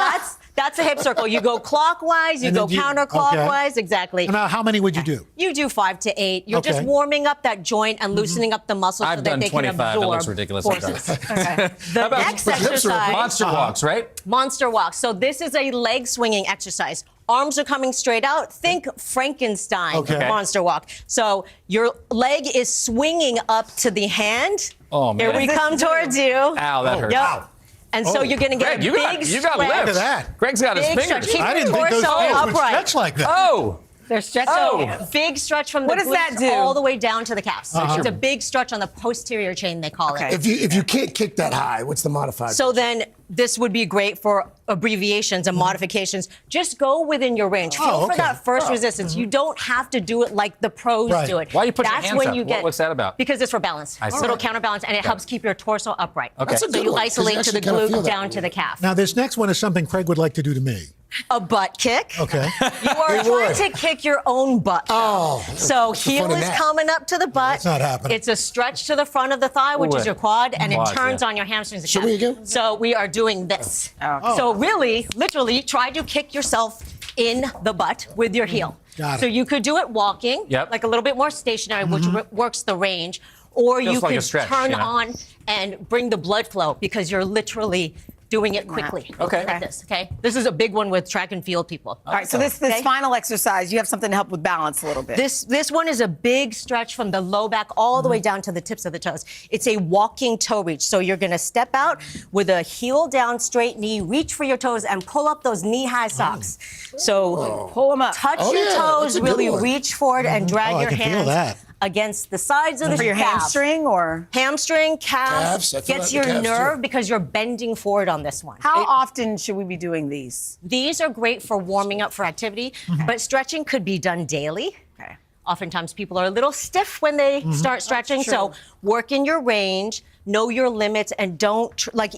that's a hip circle. You go clockwise, you And go then counterclockwise. okay. Exactly. And now, how many would you do? You do 5 to 8. You're just Okay. warming up that joint and loosening up the muscles so I've that done they 25. can It absorb looks ridiculous forces. sometimes. The How about next hip circle? exercise, Monster walks, right? monster walk. So this is a leg swinging exercise. Arms are coming straight out. Think Frankenstein Okay. monster walk. So your leg is swinging up to the hand. Oh, man. Here we come towards you. Ow, that hurts. Yep. And so Oh. you're going to get Greg, a you got big lift. stretch. Look at that. Greg's got his Big fingers. stretch. Keep I your didn't think those torso hands would upright. stretch like that. Oh! They're stretching. Oh. Big stretch from the What does that glutes do? all the way down to the calves. Uh-huh. It's a big stretch on the posterior chain, they call Okay. it. If you can't kick that high, what's the modified? So then this would be great for abbreviations and modifications. Just go within your range. Feel Oh, for okay. that first resistance. You don't have to do it like the pros Right. do it. Why you put your That's hands when up? you get What's that about? Because it's for balance. I see. Little counterbalance, and it helps keep your torso upright. Okay. That's a So good you one, 'cause you isolate to the actually kinda feel glute that down one. to the calf. Now, this next one is something Craig would like to do to me. A butt kick. Okay. You are trying to kick your own butt. Oh, So what's the heel fun in is that? coming up to the butt. That's not happening. It's a stretch to the front of the thigh, which Ooh, is your quad, and it quads, turns yeah. on your hamstrings. and Show calves. me again. So we are doing this. Oh. So really, literally, try to kick yourself in the butt with your heel. Got it. So you could do it walking, Yep. like a little bit more stationary, which works the range, or Feels you like a could stretch, turn you know? on and bring the blood flow because you're literally doing it quickly. Okay. Like this, okay? This is a big one with track and field people. All right, so this Okay. final exercise, you have something to help with balance a little bit. This one is a big stretch from the low back all the way down to the tips of the toes. It's a walking toe reach. So you're going to step out with a heel down, straight knee, reach for your toes, and pull up those knee-high socks. So pull them up. touch Oh, your yeah, that's toes, a good really one. reach forward, and drag Oh, I your can feel hands that. against the sides of the For your calf. hamstring or? Hamstring, Calves, calves, I feel gets that your in the calves, nerve too. because you're bending forward on this one. How often should we be doing these? These are great for warming up for activity, but stretching could be done daily. Okay. Oftentimes people are a little stiff when they start stretching, That's so true. work in your range, know your limits, and don't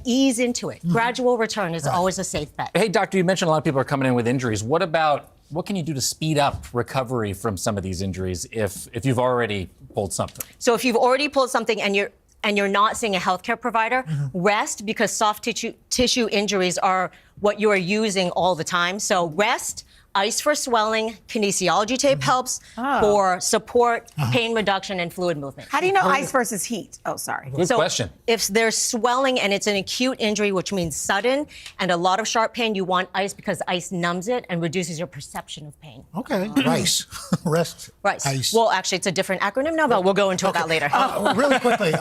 ease into it. Gradual return is always a safe bet. Hey, doctor, you mentioned a lot of people are coming in with injuries. What can you do to speed up recovery from some of these injuries if you've already pulled something? So if you've already pulled something and you're not seeing a healthcare provider, rest, because soft tissue injuries are what you are using all the time. So rest, ice for swelling, kinesiology tape helps for support, pain reduction, and fluid movement. How do you know ice versus heat? Oh, sorry. Good question. If there's swelling and it's an acute injury, which means sudden and a lot of sharp pain, you want ice because ice numbs it and reduces your perception of pain. Okay. Rice. Rest. Right. Ice. Well, actually, it's a different acronym now, but we'll go into that later. Really quickly,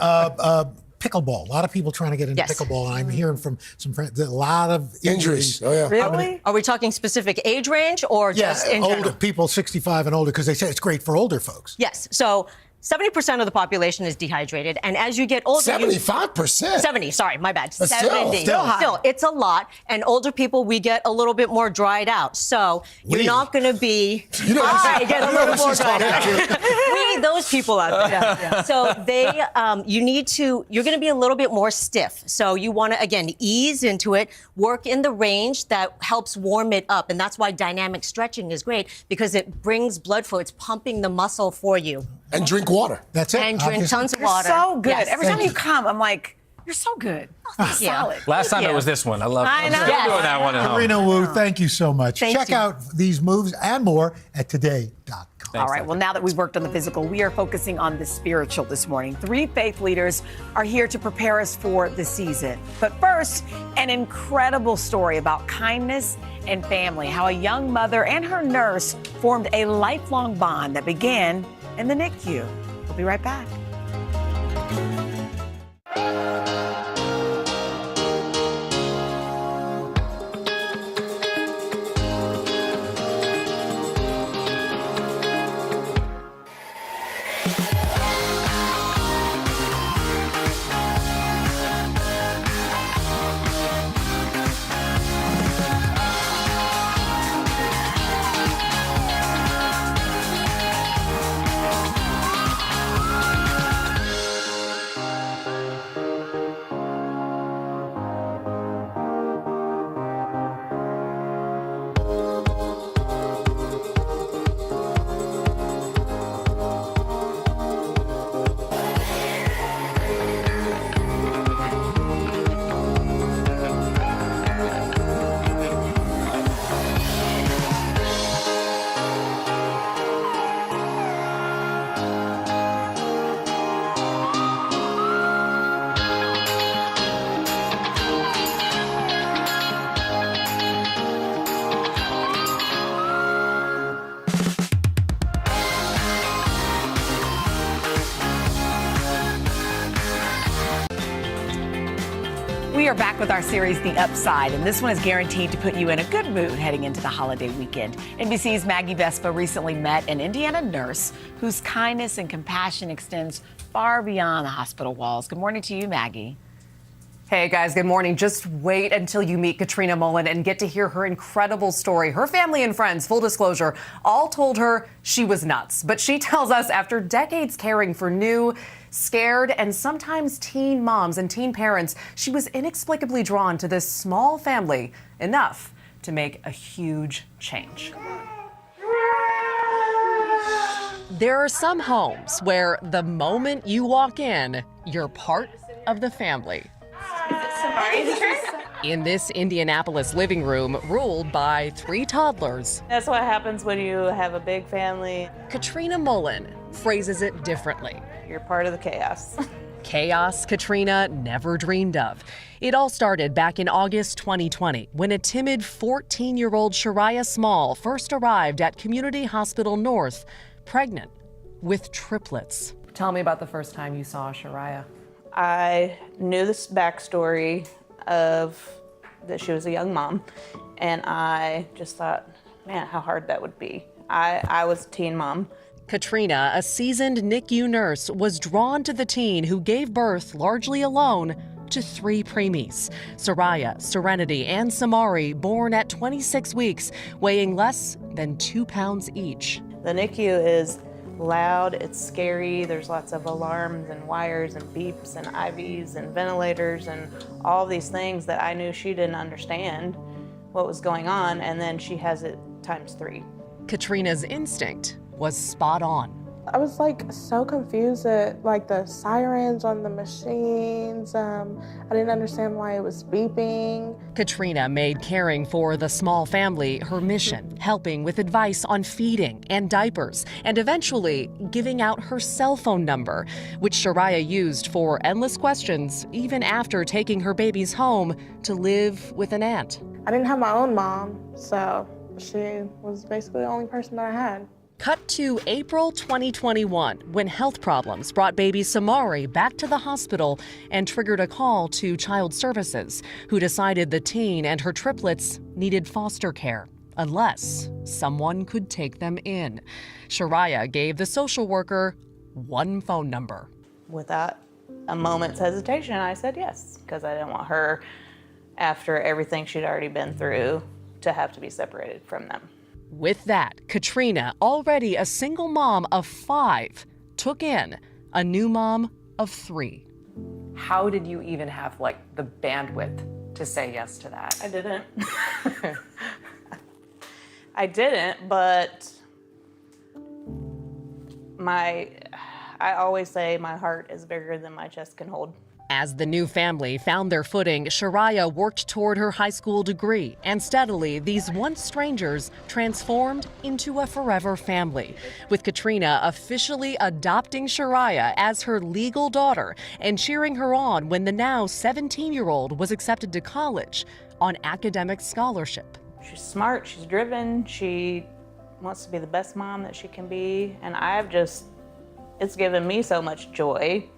pickleball. A lot of people trying to get into Yes. pickleball, and I'm hearing from some friends that a lot of Injuries. Oh, yeah. Really? Are we talking specific age range or just in older general? people, 65 and older, because they say it's great for older folks. Yes. So 70% of the population is dehydrated, and as you get older, 75%. 70. Sorry, my bad. But still, 70. still high. Still, it's a lot. And older people, we get a little bit more dried out. So you're We. not going to be. You know what I get a little more she's dried talking out. We need those people out there. So you're going to be a little bit more stiff. So you want to, again, ease into it, work in the range that helps warm it up. And that's why dynamic stretching is great, because it brings blood flow. It's pumping the muscle for you. And drink water. That's it. And drink obviously. tons of You're water. so good. Yes. Every time you come, I'm like, you're so good. Thank you. Solid. Last time you. it was this one. I love I I'm know. still Yes. doing that one at home. Karina Wu, thank you so much. Thank Check you. out these moves and more at today.com. All right, well, now that we've worked on the physical, we are focusing on the spiritual this morning. 3 faith leaders are here to prepare us for the season. But first, an incredible story about kindness and family, how a young mother and her nurse formed a lifelong bond that began in the NICU. We'll be right back. We are back with our series, The Upside, and this one is guaranteed to put you in a good mood heading into the holiday weekend. NBC's Maggie Vespa recently met an Indiana nurse whose kindness and compassion extends far beyond the hospital walls. Good morning to you, Maggie. Hey guys, good morning. Just wait until you meet Katrina Mullen and get to hear her incredible story. Her family and friends, full disclosure, all told her she was nuts. But she tells us after decades caring for new, scared, and sometimes teen moms and teen parents, she was inexplicably drawn to this small family enough to make a huge change. There are some homes where the moment you walk in, you're part of the family. In this Indianapolis living room ruled by 3 toddlers. That's what happens when you have a big family. Katrina Mullen phrases it differently. You're part of the chaos. Chaos Katrina never dreamed of. It all started back in August 2020 when a timid 14-year-old Shariah Small first arrived at Community Hospital North, pregnant with triplets. Tell me about the first time you saw Shariah. I knew this backstory of that she was a young mom, and I just thought, man, how hard that would be. I was a teen mom. Katrina, a seasoned NICU nurse, was drawn to the teen who gave birth largely alone to 3 preemies. Soraya, Serenity, and Samari, born at 26 weeks, weighing less than 2 pounds each. The NICU is loud, it's scary, there's lots of alarms and wires and beeps and IVs and ventilators and all these things that I knew she didn't understand what was going on, and then she has it times 3. Katrina's instinct was spot on. I was so confused at the sirens on the machines. I didn't understand why it was beeping. Katrina made caring for the small family her mission, helping with advice on feeding and diapers, and eventually giving out her cell phone number, which Shariah used for endless questions even after taking her babies home to live with an aunt. I didn't have my own mom, so she was basically the only person that I had. Cut to April 2021, when health problems brought baby Samari back to the hospital and triggered a call to Child Services, who decided the teen and her triplets needed foster care, unless someone could take them in. Shariah gave the social worker one phone number. Without a moment's hesitation, I said yes, because I didn't want her, after everything she'd already been through, to have to be separated from them. With that, Katrina, already a single mom of 5, took in a new mom of 3. How did you even have the bandwidth to say yes to that? I didn't. I didn't, but I always say my heart is bigger than my chest can hold. As the new family found their footing, Shariah worked toward her high school degree, and steadily, these once strangers transformed into a forever family, with Katrina officially adopting Shariah as her legal daughter and cheering her on when the now 17-year-old was accepted to college on academic scholarship. She's smart, she's driven, she wants to be the best mom that she can be, and it's given me so much joy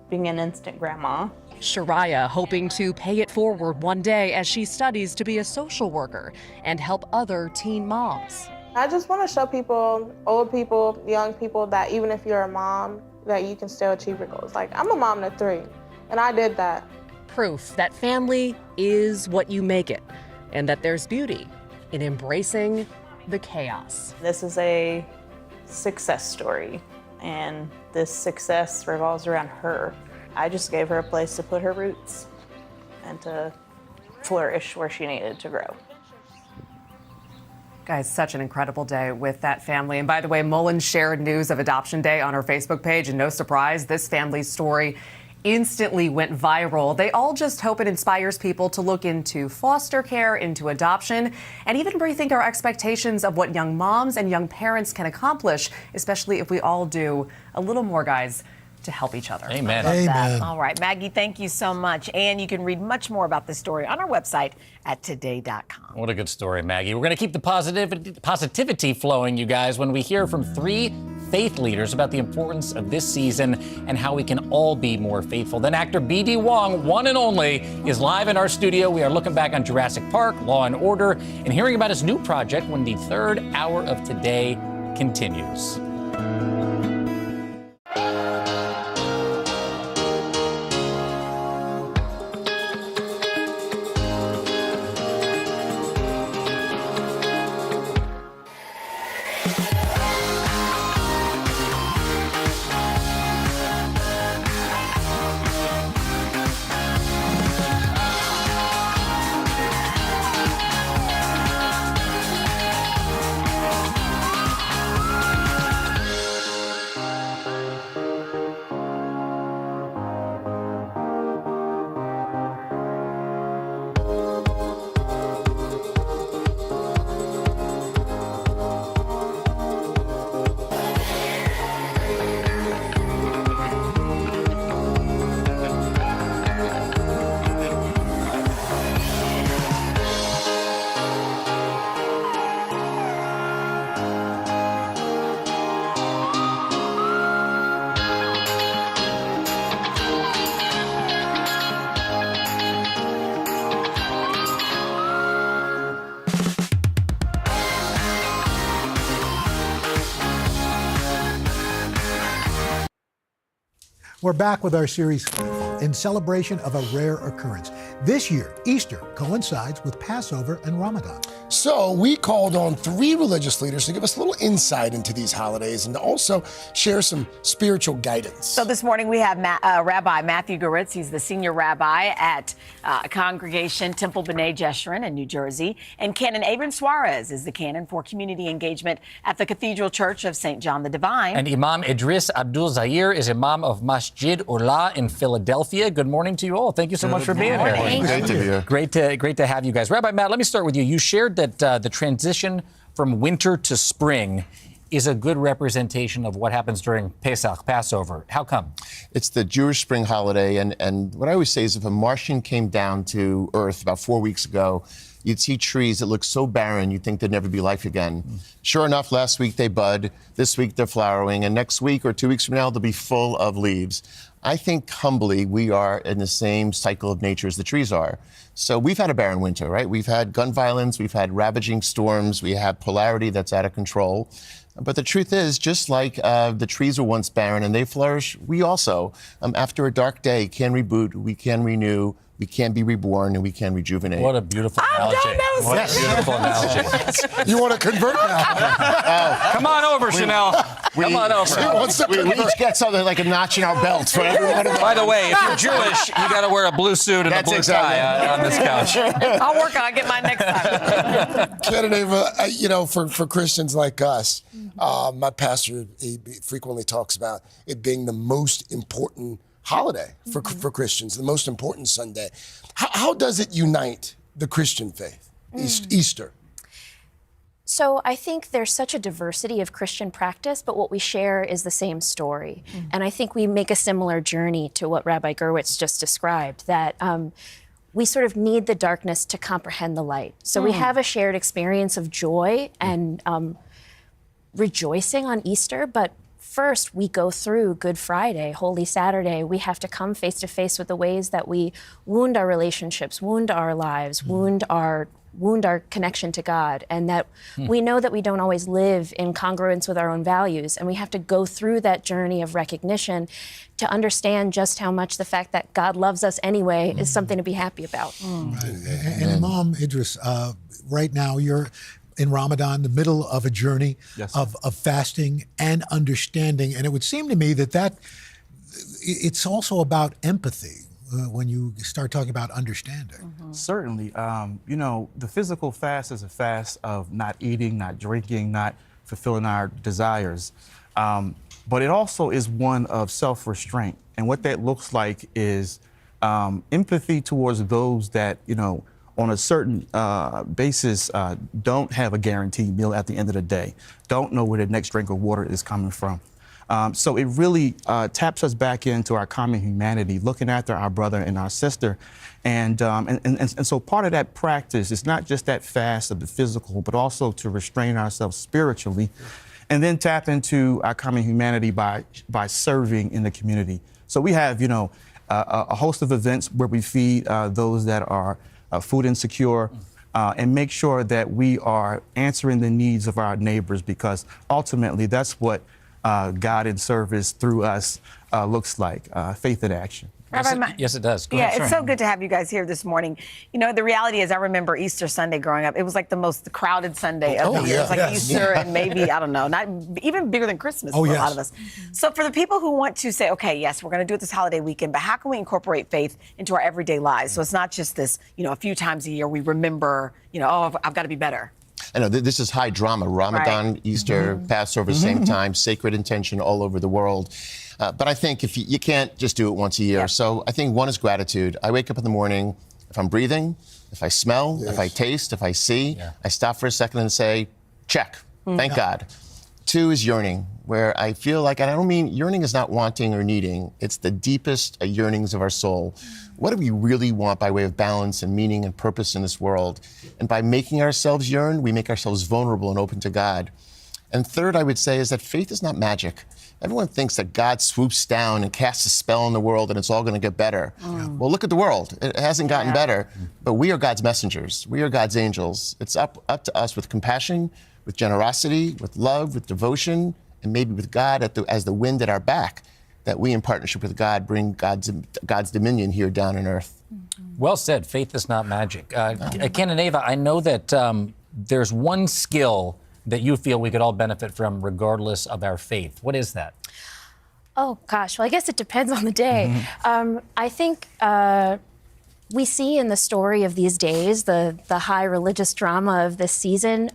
being an instant grandma. Shariah hoping to pay it forward one day as she studies to be a social worker and help other teen moms. I just want to show people, old people, young people, that even if you're a mom, that you can still achieve your goals. Like, I'm a mom to 3, and I did that. Proof that family is what you make it, and that there's beauty in embracing the chaos. This is a success story, and this success revolves around her. I just gave her a place to put her roots and to flourish where she needed to grow. Guys, such an incredible day with that family. And by the way, Mullen shared news of Adoption Day on her Facebook page, and no surprise, this family's story instantly went viral. They all just hope it inspires people to look into foster care, into adoption, and even rethink our expectations of what young moms and young parents can accomplish, especially if we all do a little more, guys, to help each other. Amen. Love that. All right, Maggie, thank you so much. And you can read much more about this story on our website at today.com. What a good story, Maggie. We're going to keep the positivity flowing, you guys, when we hear from 3 faith leaders about the importance of this season and how we can all be more faithful. Then actor BD Wong, one and only, is live in our studio. We are looking back on Jurassic Park, Law and Order, and hearing about his new project when the 3rd hour of Today continues. We're back with our series in celebration of a rare occurrence. This year, Easter coincides with Passover and Ramadan. So we called on 3 religious leaders to give us a little insight into these holidays and to also share some spiritual guidance. So this morning we have Rabbi Matthew Goritz. He's the senior rabbi at Congregation Temple B'nai Jeshurun in New Jersey. And Canon Aaron Suarez is the canon for community engagement at the Cathedral Church of St. John the Divine. And Imam Idris Abdul Zahir is Imam of Masjid Ula in Philadelphia. Good morning to you all. Thank you so much for being here. Great to be here. Great to have you guys. Rabbi Matt, let me start with you. You shared that the transition from winter to spring is a good representation of what happens during Pesach, Passover. How come? It's the Jewish spring holiday, and what I always say is if a Martian came down to Earth about 4 weeks ago, you'd see trees that look so barren you'd think there'd never be life again. Sure enough, last week they bud, this week they're flowering, and next week or 2 weeks from now they'll be full of leaves. I think humbly we are in the same cycle of nature as the trees are. So we've had a barren winter, right? We've had gun violence, we've had ravaging storms, we have polarity that's out of control. But the truth is, just like the trees were once barren and they flourish, we also, after a dark day, can reboot, we can renew, we can be reborn, and we can rejuvenate. What a beautiful analogy. What a beautiful analogy. You want to convert now? Come on over, Chanel. Come on over. We each get something like a notch in our belt for everyone. By the way, if you're Jewish, you got to wear a blue suit and a blue tie on this couch. I'll work on it. I'll get mine next time. Canon Ava, you know, for Christians like us, my pastor he frequently talks about it being the most important holiday for Christians, the most important Sunday. How does it unite the Christian faith, Easter? So I think there's such a diversity of Christian practice, but what we share is the same story. And I think we make a similar journey to what Rabbi Gerwitz just described, that we sort of need the darkness to comprehend the light. So we have a shared experience of joy and rejoicing on Easter, but first we go through Good Friday, Holy Saturday. We have to come face to face with the ways that we wound our relationships, wound our lives, wound our connection to God, and that we know that we don't always live in congruence with our own values, and we have to go through that journey of recognition to understand just how much the fact that God loves us anyway is something to be happy about. And Mom Idris, right now you're in Ramadan, the middle of a journey of fasting and understanding, and it would seem to me that it's also about empathy. When you start talking about understanding. Certainly. The physical fast is a fast of not eating, not drinking, not fulfilling our desires. But it also is one of self-restraint. And what that looks like is empathy towards those that, on a certain basis, don't have a guaranteed meal at the end of the day, don't know where the next drink of water is coming from. So it really taps us back into our common humanity, looking after our brother and our sister. And so part of that practice is not just that fast of the physical, but also to restrain ourselves spiritually, and then tap into our common humanity by serving in the community. So we have, a host of events where we feed those that are food insecure, and make sure that we are answering the needs of our neighbors, because ultimately that's what God in service through us looks like, faith in action. Yes, it does. Go Yeah, ahead. it's so good to have you guys here this morning. The reality is I remember Easter Sunday growing up. It was like the most crowded Sunday of the year. It was like Easter and maybe, I don't know, not even bigger than Christmas for a lot of us. So for the people who want to say, okay, yes, we're going to do it this holiday weekend, but how can we incorporate faith into our everyday lives? So it's not just this, a few times a year we remember, I've got to be better. I know this is high drama. Ramadan, Easter, Passover, same time, sacred intention all over the world. But I think if you can't just do it once a year. So I think one is gratitude. I wake up in the morning, if I'm breathing, if I smell, if I taste, if I see, I stop for a second and say, check, thank God. Two is yearning, where I feel like, and I don't mean, yearning is not wanting or needing, it's the deepest yearnings of our soul. What do we really want by way of balance and meaning and purpose in this world? And by making ourselves yearn, we make ourselves vulnerable and open to God. And third, I would say, is that faith is not magic. Everyone thinks that God swoops down and casts a spell in the world and it's all going to get better. Well, look at the world. It hasn't gotten better, but we are God's messengers. We are God's angels. It's up to us with compassion, with generosity, with love, with devotion, and maybe with God as the wind at our back, that we, in partnership with God, bring God's dominion here down on earth. Well said. Faith is not magic. Ken and Ava, I know that there's one skill that you feel we could all benefit from regardless of our faith. What is that? Oh, gosh. Well, I guess it depends on the day. I think we see in the story of these days, the high religious drama of this season,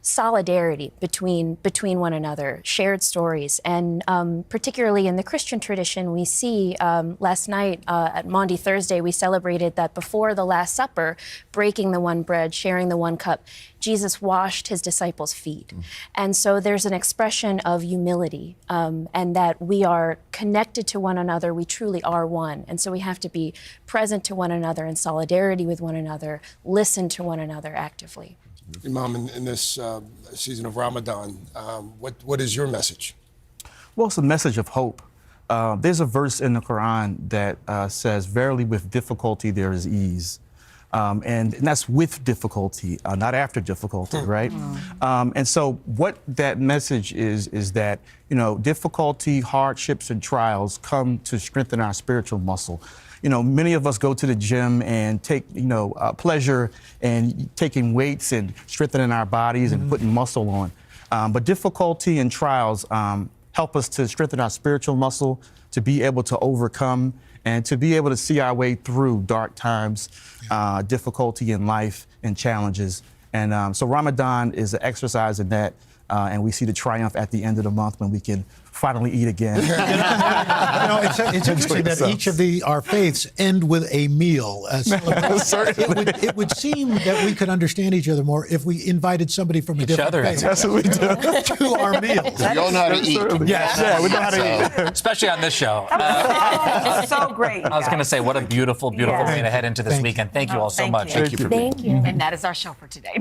solidarity between one another, shared stories. And particularly in the Christian tradition, we see last night at Maundy Thursday, we celebrated that before the Last Supper, breaking the one bread, sharing the one cup, Jesus washed his disciples' feet. And so there's an expression of humility and that we are connected to one another. We truly are one. And so we have to be present to one another in solidarity with one another, listen to one another actively. Imam, in this season of Ramadan, what is your message? Well, it's a message of hope. There's a verse in the Quran that says, verily with difficulty there is ease. And that's with difficulty, not after difficulty, right? And so what that message is that, difficulty, hardships, and trials come to strengthen our spiritual muscle. Many of us go to the gym and take, pleasure in taking weights and strengthening our bodies and putting muscle on. But difficulty and trials help us to strengthen our spiritual muscle, to be able to overcome and to be able to see our way through dark times, difficulty in life and challenges. And so Ramadan is an exercise in that. And we see the triumph at the end of the month when we can finally eat again. It's interesting that each of our faiths end with a meal. It would seem that we could understand each other more if we invited somebody from a different faith That's what we do. to our meals. We all know how to eat. Yeah, we know how to eat. Especially on this show. It's so great. I was going to say, what a beautiful, beautiful way to head into this Thank weekend. Thank you all so much. Thank you for being Thank you. And that is our show for today.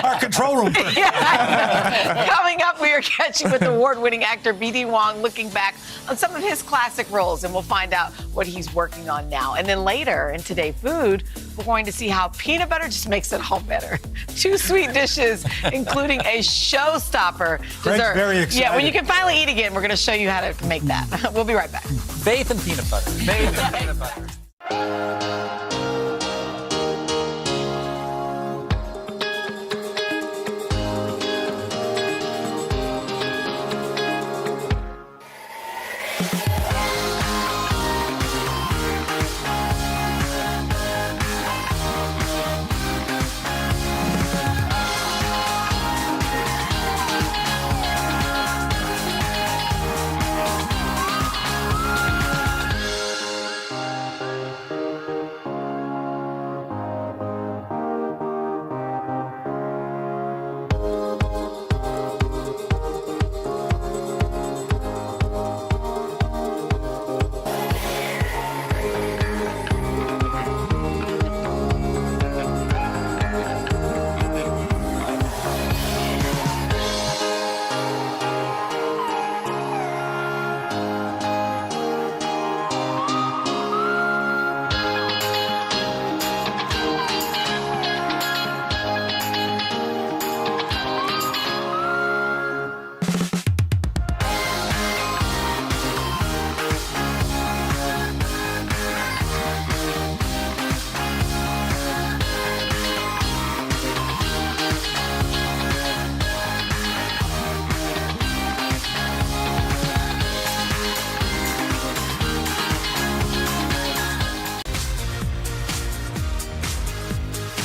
Our control room. Coming up, we are catching with award-winning actor BD Wong, looking back on some of his classic roles, and we'll find out what he's working on now. And then later in Today Food, we're going to see how peanut butter just makes it all better. 2 sweet dishes, including a showstopper dessert. Very excited. Yeah, when you can finally eat again, we're going to show you how to make that. We'll be right back. Faith and peanut butter. Faith and peanut butter.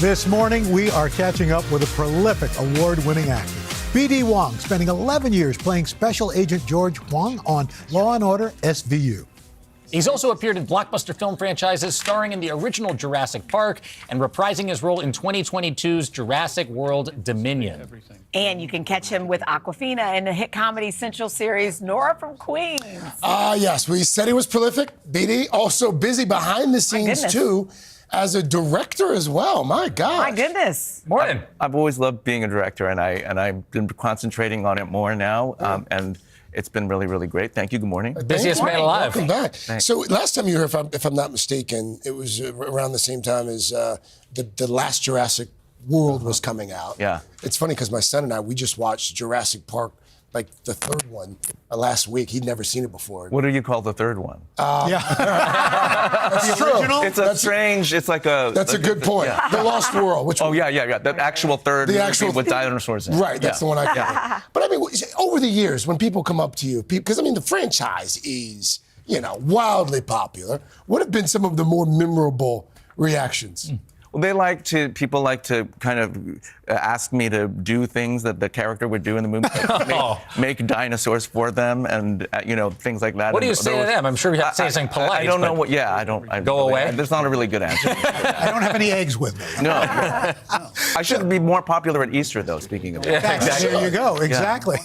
This morning, we are catching up with a prolific award-winning actor. BD Wong, spending 11 years playing Special Agent George Huang on Law & Order SVU. He's also appeared in blockbuster film franchises, starring in the original Jurassic Park and reprising his role in 2022's Jurassic World Dominion. And you can catch him with Awkwafina in the hit Comedy Central series Nora from Queens. Yes, we said he was prolific. BD, also busy behind the scenes, too, as a director as well. My God. My goodness. Morning. I've always loved being a director, and I've been concentrating on it more now, and it's been really, really great. Thank you. Good morning. Busiest man alive. Welcome back. Thanks. So last time you were here, if I'm not mistaken, it was around the same time as the last Jurassic World was coming out. Yeah. It's funny because my son and I, we just watched Jurassic Park, like the third one, last week. He'd never seen it before. What do you call the third one? That's true. It's strange. It's like a. That's a good point. Yeah. The Lost World. Which yeah. The actual third movie with dinosaurs in it. Right, that's the one I got. But I mean, over the years, when people come up to you, because I mean, the franchise is, wildly popular. What have been some of the more memorable reactions? Well, people like to kind of ask me to do things that the character would do in the movie, like make dinosaurs for them, and things like that. What do you say to them? I'm sure you have to say something polite. I don't know what. Yeah, I don't. Go away. There's not a really good answer. I don't have any eggs with me. No. I should be more popular at Easter, though. Speaking of There you go. Exactly.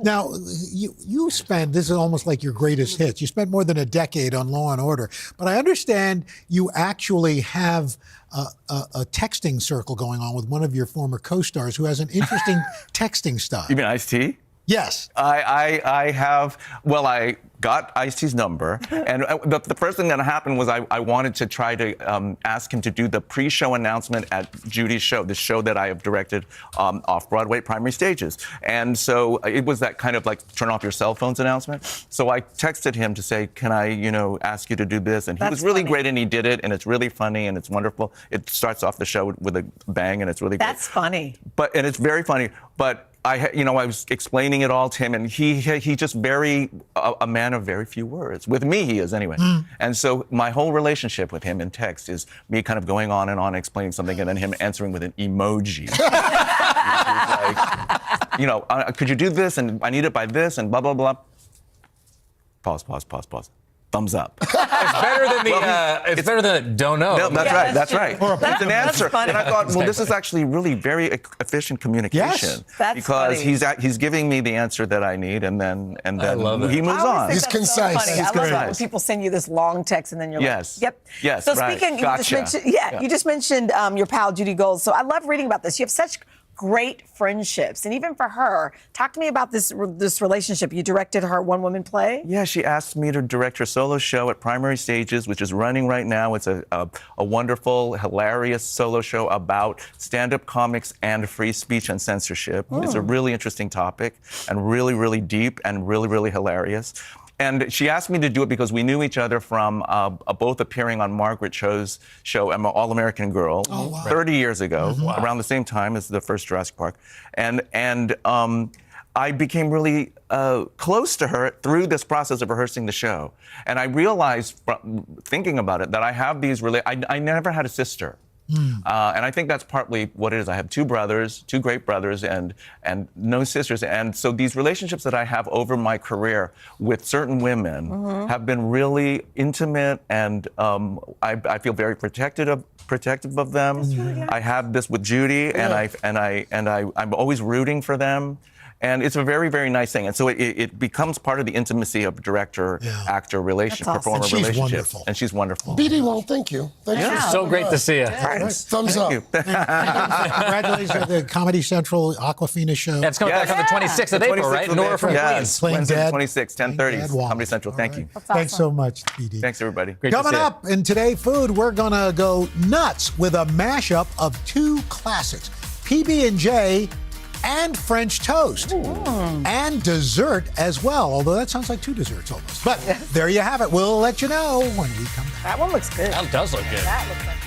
Now, you spent, this is almost like your greatest hits. You spent more than a decade on Law & Order, but I understand you actually have a texting circle going on with one of your former co-stars who has an interesting texting style. You mean Ice-T? Yes. I have. Well, I got Ice-T's number, and the first thing that happened was I wanted to try to ask him to do the pre-show announcement at Judy's show, the show that I have directed off-Broadway primary stages. And so it was that kind of like turn off your cell phones announcement. So I texted him to say, can I, ask you to do this? And he was really great, and he did it, and it's really funny, and it's wonderful. It starts off the show with a bang, and it's really That's funny. And it's very funny, but I was explaining it all to him, and he just a man of very few words. With me, he is anyway. And so my whole relationship with him in text is me kind of going on and on explaining something, and then him answering with an emoji. could you do this? And I need it by this, and blah, blah, blah. Pause. Thumbs up. It's better than it's better than don't know. No, that's right. It's an answer. funny. And I thought, well, this is actually really very efficient communication. Yes, that's because funny. he's giving me the answer that I need, and then love it. he moves I always on. think that's so funny. He's I love it when concise. people send you this long text and then you're Yes. like, yep. Yes, So right. speaking, Gotcha. you just mentioned your pal Judy Gold. So I love reading about this. You have such great friendships, and even for her, talk to me about this relationship. You directed her one-woman play. Yeah, she asked me to direct her solo show at Primary Stages, which is running right now. It's a wonderful, hilarious solo show about stand-up comics and free speech and censorship. It's a really interesting topic and really, really deep and really, really hilarious. And she asked me to do it because we knew each other from both appearing on Margaret Cho's show, All-American Girl, 30 years ago, around the same time as the first Jurassic Park. And I became really close to her through this process of rehearsing the show. And I realized, thinking about it, that I have these I never had a sister. And I think that's partly what it is. I have two great brothers, and no sisters. And so these relationships that I have over my career with certain women have been really intimate, and I feel very protective of them. Really nice. I have this with Judy, and I'm always rooting for them. And it's a very, very nice thing. And so it becomes part of the intimacy of director-actor relationship, performer relationship. Wonderful. And she's wonderful. BD Wong, thank you. Thank you. So great to see you. Thanks. Thumbs up. Congratulations on the Comedy Central Aquafina show. That's coming back on the 26th of April, right? Nora from Queens. Playing Wednesday, Dad. 26, 10:30, Comedy Central. Thank you. Thanks so much, BD. Thanks, everybody. Coming up in Today Food, we're going to go nuts with a mashup of two classics, PB&J and French toast. And dessert as well, although that sounds like two desserts almost. But there you have it. We'll let you know when we come back. That one looks good. That does look good. That looks like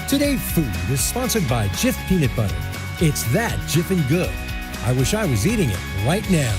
Today Food is sponsored by Jif Peanut Butter. It's that Jiffin' good. I wish I was eating it right now.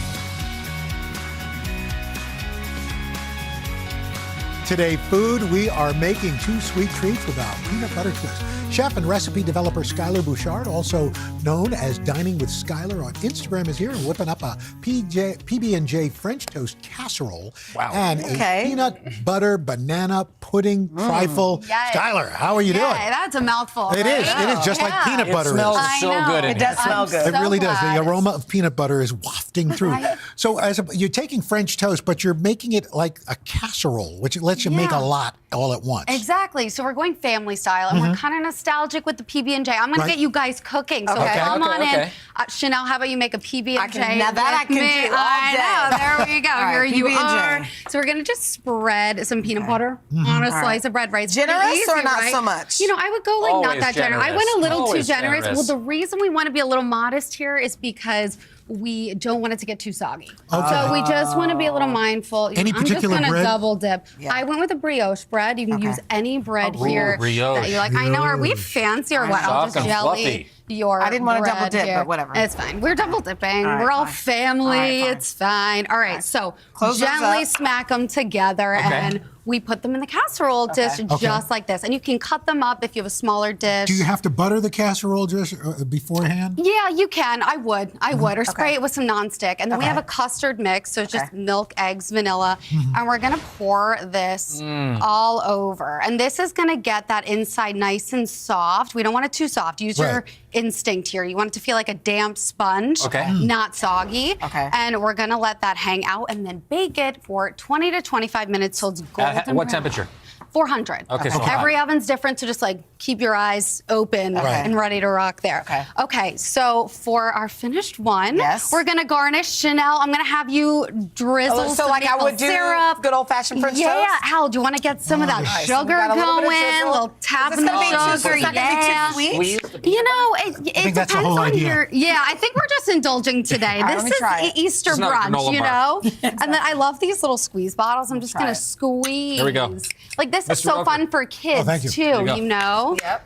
Today Food, we are making two sweet treats with our peanut butter twist. Chef and recipe developer Skylar Bouchard, also known as Dining with Skylar on Instagram, is here and whipping up a PB&J French toast casserole and a peanut butter banana pudding trifle. Yes. Skylar, how are you doing? Yeah, that's a mouthful. It is. It is just like peanut butter smells is. so good. It does smell good. It really does. glad. The aroma of peanut butter is wafting through. So you're taking French toast, but you're making it like a casserole, which lets you make a lot all at once. Exactly. So we're going family style, and we're kind of nostalgic with the PB&J. I'm going to get you guys cooking. So come on in. Chanel, how about you make a PB&J? Now that I can do all day. I know. There we go. All Here right, you PB&J. are. So we're going to just spread some peanut butter on a slice of bread. Right? It's pretty Generous easy, or not right? so much? You know, I would go like Always not that generous. I generous. went a little Always too generous. generous. Well, the reason we want to be a little modest here is because we don't want it to get too soggy. So we just want to be a little mindful. Any I'm just particular going to bread? double dip. I went with a brioche bread. You can use any bread here brioche. that you like. I know, are we fancy or what? I'll Soft just and jelly fluffy. your I didn't want to bread double dip, here. but whatever. It's fine. We're double dipping. All right, We're all fine. family. All right, fine. It's fine. All right, so Close those gently up. smack them together and we put them in the casserole dish just like this. And you can cut them up if you have a smaller dish. Do you have to butter the casserole dish beforehand? Yeah, you can. I would. Or spray it with some nonstick. And then we have a custard mix, so it's just milk, eggs, vanilla. And we're gonna pour this all over. And this is gonna get that inside nice and soft. We don't want it too soft. Use your instinct here. You want it to feel like a damp sponge, not soggy. And we're gonna let that hang out and then bake it for 20 to 25 minutes till it's golden At what temperature? 400. Okay, so Every oven's different, so just like keep your eyes open and ready to rock there. Okay, so for our finished one, we're gonna garnish. Chanel, I'm gonna have you drizzle so some like I maple would do syrup. good old-fashioned French toast? Yeah, Al, do you want to get some of that sugar going? A little tap of sugar, You know, it depends on your. Yeah, I think we're just indulging today. This is Easter brunch, you know. And then I love these little squeeze bottles. I'm just gonna squeeze. Here we go. Like this is so fun for kids too, you know. Yep.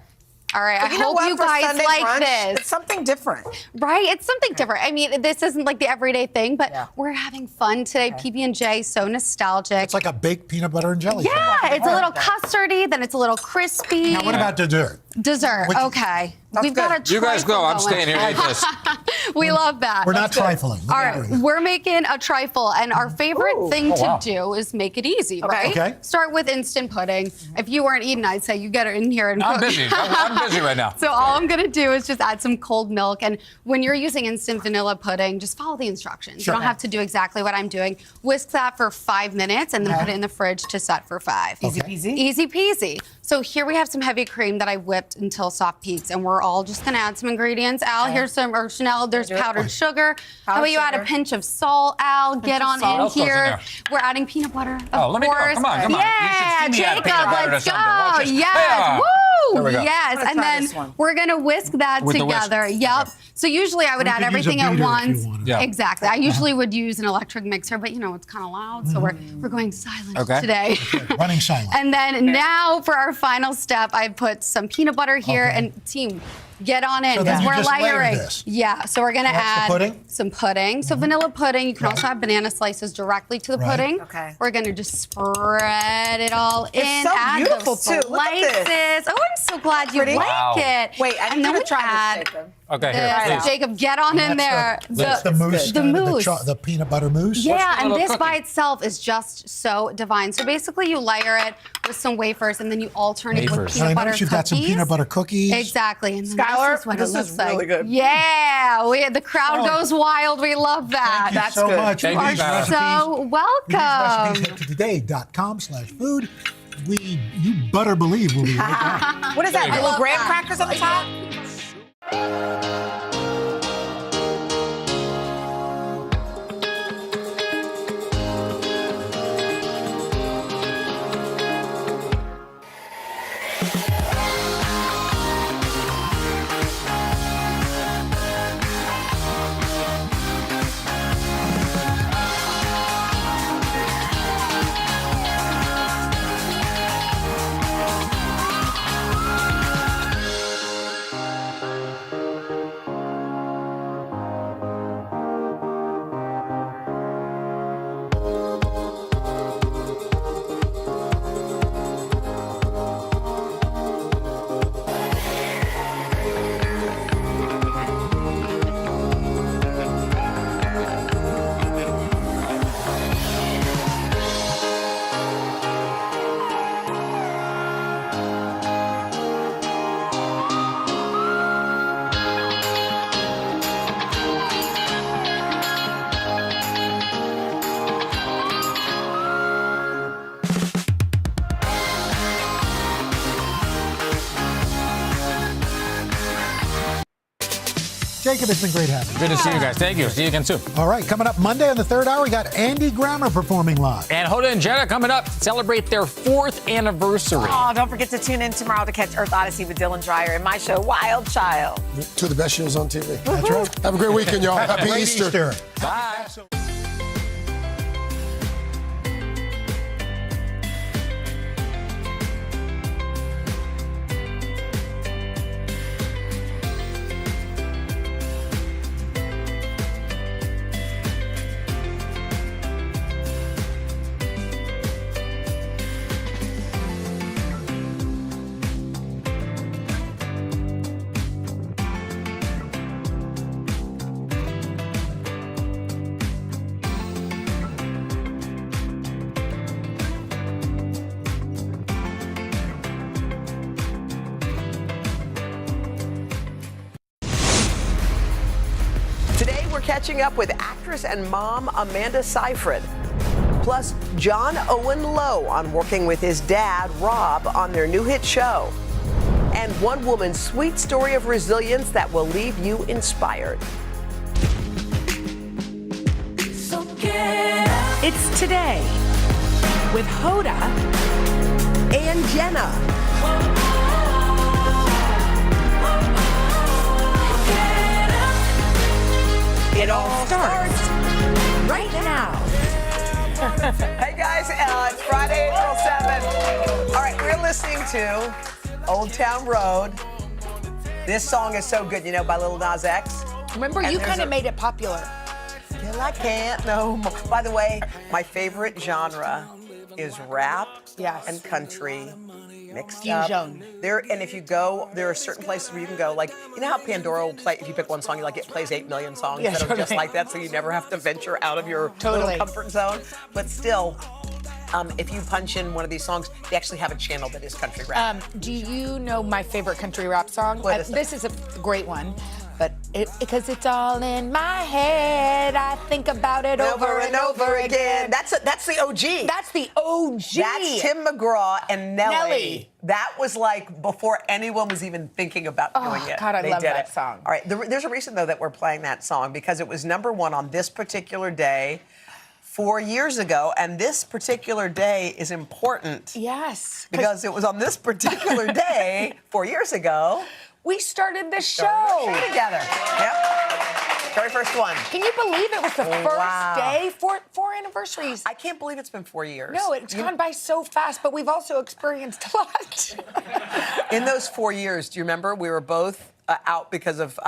All right, But I hope you For guys Sunday like brunch, this. It's something different. Right, it's something different. I mean, this isn't like the everyday thing, but we're having fun today. PB&J, so nostalgic. It's like a baked peanut butter and jelly. Yeah, it's a little custardy, then it's a little crispy. Now, what about dessert? Dessert, okay. We've got a You guys go. I'm trifle staying here and eat this. We love that. We're not trifling. All right, we're making a trifle, and our favorite thing to do is make it easy, right? Okay. Start with instant pudding. If you weren't eating, I'd say you get it in here and I'm cook. busy. I'm busy right now. So all I'm gonna do is just add some cold milk, and when you're using instant vanilla pudding, just follow the instructions. Sure. You don't have to do exactly what I'm doing. Whisk that for 5 minutes, and then put it in the fridge to set for 5. Easy peasy? Easy peasy. So here we have some heavy cream that I whipped until soft peaks, and we're all just gonna add some ingredients. Al, here's some, or Chanel, there's powdered sugar. How about you add a pinch of salt, Al? Get on in here. We're adding peanut butter, of let me go. course. Come on. Yeah, You should see me add Jacob, peanut butter to let's something. Watch go. this. Yes, There we woo! go. Yes, and then we're gonna whisk that With the whisk. together. Yep. So usually I would add could use a everything at beater if once. you wanted. Yeah. Exactly. I usually would use an electric mixer, but you know it's kind of loud, so we're going silent today. Running silent. And then now for our final step, I put some peanut butter here, and team, get on in So then because you we're just layer layering. this. Yeah, so we're gonna That's the add pudding? some pudding. So vanilla pudding. You can also have banana slices directly to the Right. pudding. Okay. We're gonna just spread it all in. so add beautiful, those too. Look at this. slices. Oh, I'm so glad you Pretty? like Wow. it. Wait, I and need then to we try add this, Jacob. Okay, here, this. please. Jacob, get on in there. That's the mousse, the mousse. the peanut butter mousse. Yeah, and little this cookie? by itself is just so divine. So basically, you layer it with some wafers, and then you alternate with Wafers. peanut And I butter noticed you've got some cookies. peanut butter cookies. Exactly. And then Skylar, this is what this it looks is like. really good. Yeah, the crowd goes wild. We love that. Thank you so good. much. Thank For you, these Skylar. recipes. So For these welcome. recipes, head to today.com/food. You better believe we'll be right back. What is that? I Little love graham that. crackers on the top? Jacob, it's been great having you. Good to see you guys. Thank you. See you again soon. All right, coming up Monday on the third hour, we got Andy Grammer performing live. And Hoda and Jenna coming up to celebrate their 4th anniversary. Oh, don't forget to tune in tomorrow to catch Earth Odyssey with Dylan Dreyer and my show, Wild Child. Two of the best shows on TV. That's right. Have a great weekend, y'all. Happy Great Easter. Bye. catching up with actress and mom Amanda Seyfried. Plus, John Owen Lowe on working with his dad, Rob, on their new hit show. And one woman's sweet story of resilience that will leave you inspired. It's Today with Hoda and Jenna. It all starts right now. Hey guys, it's Friday, April 7th. All right, we're listening to Old Town Road. This song is so good, you know, by Lil Nas X. Remember, And you there's kind of a- made it popular. Till I can't no more. By the way, my favorite genre is rap and country mixed Fusion. up. And if you go, there are certain places where you can go, like, you know how Pandora will play, if you pick one song, it plays 8 million songs Yeah, that are just totally. like that, so you never have to venture out of your Totally. little comfort zone. But still, if you punch in one of these songs, they actually have a channel that is country rap. Do you know my favorite country rap song? What is it? This is a great one, but because it's all in my head, I think about it over and over again. That's the OG. That's the OG. That's Tim McGraw and Nelly. Nelly. That was like before anyone was even thinking about doing it. God, I They love did that it. song. All right, there's a reason though that we're playing that song because it was #1 on this particular day 4 years ago, and this particular day is important. Yes. Because it was on this particular day 4 years ago. We started the show. Together. Yep. Very first one. Can you believe it was the first Wow. day? Four anniversaries. I can't believe it's been 4 years. No, it's gone by so fast, but we've also experienced a lot. In those 4 years, do you remember we were both out because of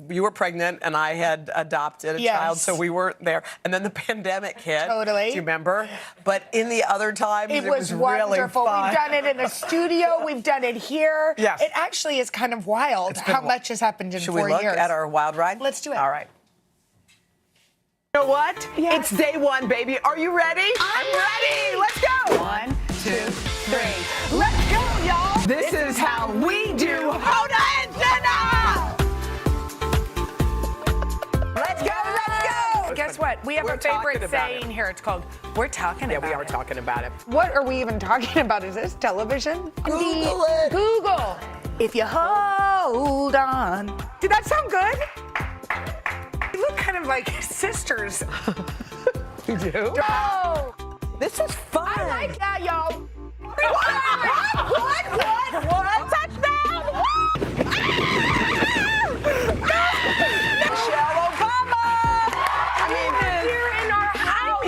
you were pregnant and I had adopted a child, so we weren't there. And then the pandemic hit. Totally. Do you remember? But in the other times, it was wonderful. really fun. We've done it in the studio. We've done it here. Yes. It actually is kind of wild It's been how much has happened in Should 4 we look years. at our wild ride? Let's do it. All right. You know what? Yes. It's day one, baby. Are you ready? I'm ready. Let's go. 1, 2, 3. Let's go, y'all. This is how we do Hoda and Jenna. Let's go. Let's go. Guess what? We have We're a favorite talking about it. saying here. It's called, we're talking about it. Yeah, we are talking about it. What are we even talking about? Is this television? Google it. Google. If you hold on. Did that sound good? You look kind of like sisters. You do? No. This is fun. I like that, y'all. What? Touchdown! Michelle Obama! I mean, You're in our house.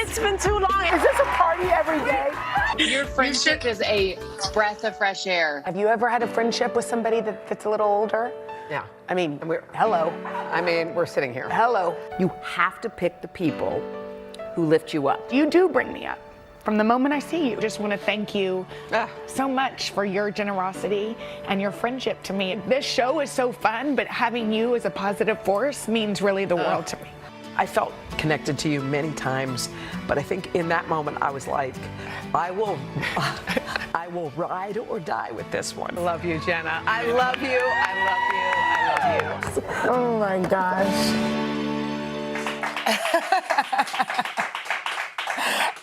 it's been too long. Is this a party every day? Your friendship is a breath of fresh air. Have you ever had a friendship with somebody that's a little older? Yeah. I mean, hello. I mean, we're sitting here. Hello. You have to pick the people who lift you up. You do bring me up. From the moment I see you, just want to thank you so much for your generosity and your friendship to me. This show is so fun, but having you as a positive force means really the world to me. I felt connected to you many times, but I think in that moment I was like, I will ride or die with this one. Love you, Jenna. I love you. I love you. I love you. Oh my gosh.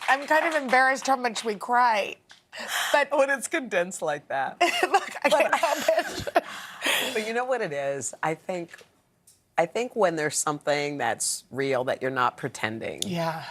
I'm kind of embarrassed how much we cry. But when it's condensed like that. Look, I can't help it. But you know what it is? I think when there's something that's real that you're not pretending. Yeah.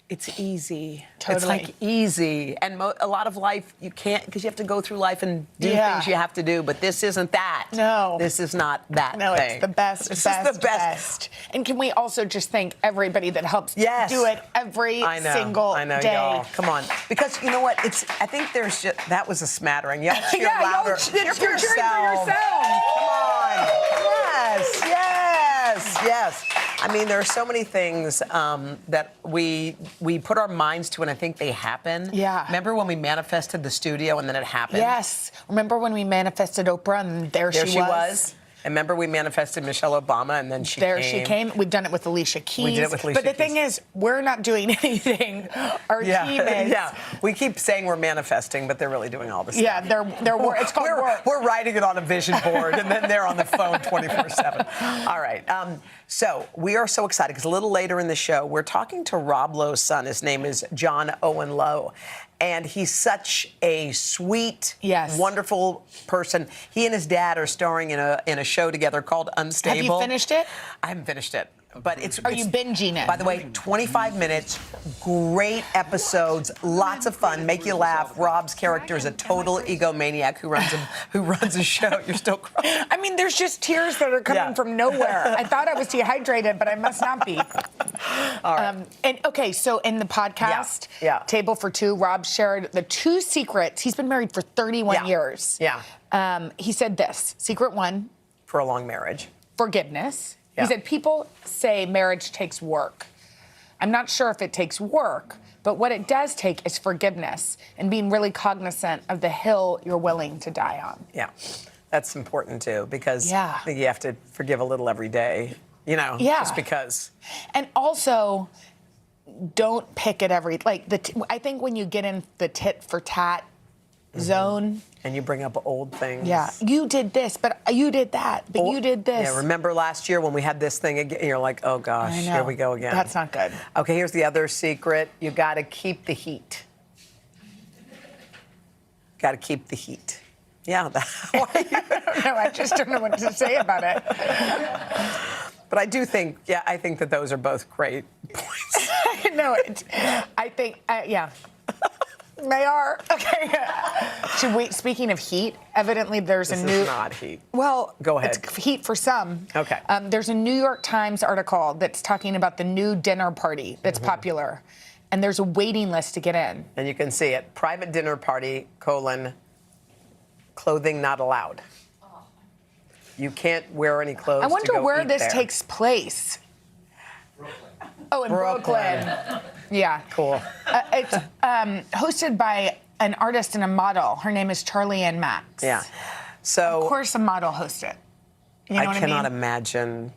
It's easy. Totally. It's like easy. And a lot of life, you can't, because you have to go through life and do things you have to do. But this isn't that. No. This is not that No, thing. it's the best, This best, is the best. And can we also just thank everybody that helps do it every single I know, day? y'all. Come on. Because you know what? I think there's just, that was a smattering. Y'all cheer louder. You're cheering for yourself. Come on. Yes. I mean, there are so many things that we put our minds to, and I think they happen. Yeah. Remember when we manifested the studio and then it happened? Yes. Remember when we manifested Oprah and there she was? And remember, we manifested Michelle Obama, and then she came. We've done it with Alicia Keys. We did it with Alicia But the Keys. thing is, we're not doing anything. Our team is. Yeah, we keep saying we're manifesting, but they're really doing all this stuff. Yeah, it's called work. We're writing it on a vision board, and then they're on the phone 24/7. All right. So we are so excited because a little later in the show, we're talking to Rob Lowe's son. His name is John Owen Lowe. And he's such a sweet, wonderful person. He and his dad are starring in a show together called Unstable. Have you finished it? I haven't finished it. But Are you binging it? By the way, 25 minutes, great episodes, lots of fun, make you laugh. Rob's character is a total egomaniac who runs a show. You're still crying. I mean, there's just tears that are coming from nowhere. I thought I was dehydrated, but I must not be. All right. So in the podcast, Table for Two, Rob shared the 2 secrets. He's been married for 31 years. Yeah. He said this, secret 1. For a long marriage. Forgiveness. Yeah. He said, people say marriage takes work. I'm not sure if it takes work, but what it does take is forgiveness and being really cognizant of the hill you're willing to die on. Yeah, that's important too, because I think you have to forgive a little every day, just because. And also, don't pick at every, I think when you get in the tit for tat zone. And you bring up old things. Yeah, you did this, but you did that, but you did this. Yeah, remember last year when we had this thing again? You're like, oh gosh, I know. here we go again. That's not good. Okay, here's the other secret. You got to keep the heat. Got to keep the heat. Yeah. No, I just don't know what to say about it. But I do think, I think that those are both great points. No, I think, They are. Okay. Should we, speaking of heat, evidently there's this a new... is not heat. Well, go ahead. It's heat for some. Okay. There's a New York Times article that's talking about the new dinner party that's popular. And there's a waiting list to get in. And you can see it. Private dinner party, clothing not allowed. You can't wear any clothes. I wonder to go where eat this there. takes place. Oh, in Brooklyn. Yeah. Cool. It's hosted by an artist and a model. Her name is Charlie Ann Max. Yeah. So of course, a model hosts it. You know I what cannot I mean? imagine.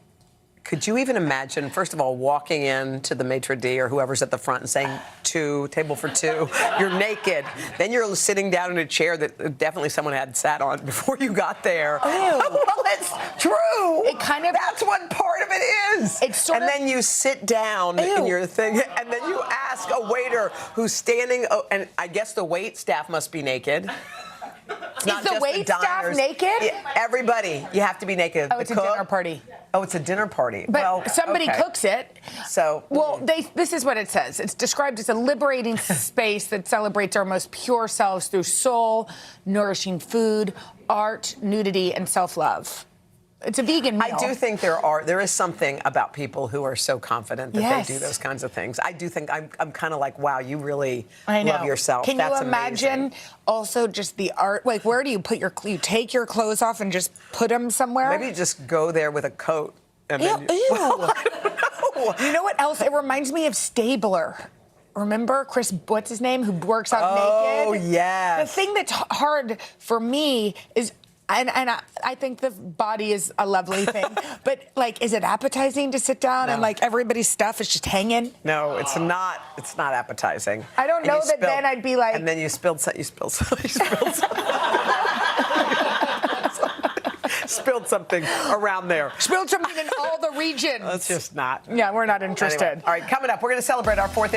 Could you even imagine, first of all, walking in to the maitre d' or whoever's at the front and saying, table for 2, you're naked. Then you're sitting down in a chair that definitely someone had sat on before you got there. Oh. Well, it's true. It kind of... That's what part of it is. It's sort and then you sit down in your thing, and then you ask a waiter who's standing, and I guess the wait staff must be naked. It's not Is the just wait staff diners. naked? Yeah, everybody. You have to be naked. Oh, it's a dinner party. Oh, it's a dinner party. But well, somebody okay. cooks it. So. Well, this is what it says. It's described as a liberating space that celebrates our most pure selves through soul, nourishing food, art, nudity, and self-love. It's a vegan meal. I do think there is something about people who are so confident that they do those kinds of things. I do think I'm kind of like, wow, you really love yourself. Can That's you imagine amazing. also just the art? Like, where do you put you take your clothes off and just put them somewhere? Maybe just go there with a coat. And Ew. then You know what else? It reminds me of Stabler. Remember Chris, what's his name, who works out naked? Oh, yes. The thing that's hard for me is, and I think the body is a lovely thing, but like, is it appetizing to sit down and like everybody's stuff is just hanging? No, it's not. It's not appetizing. I don't know that then I'd be like. And then you spilled something. Spilled something around there. Spilled something in all the regions. That's just not. Yeah, we're not interested. Anyway, all right, coming up, we're going to celebrate our 4th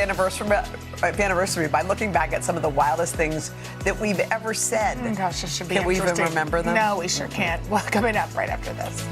anniversary by looking back at some of the wildest things that we've ever said. Oh gosh, this should be Can we even interesting. remember them? No, we sure can't. Well, coming up right after this.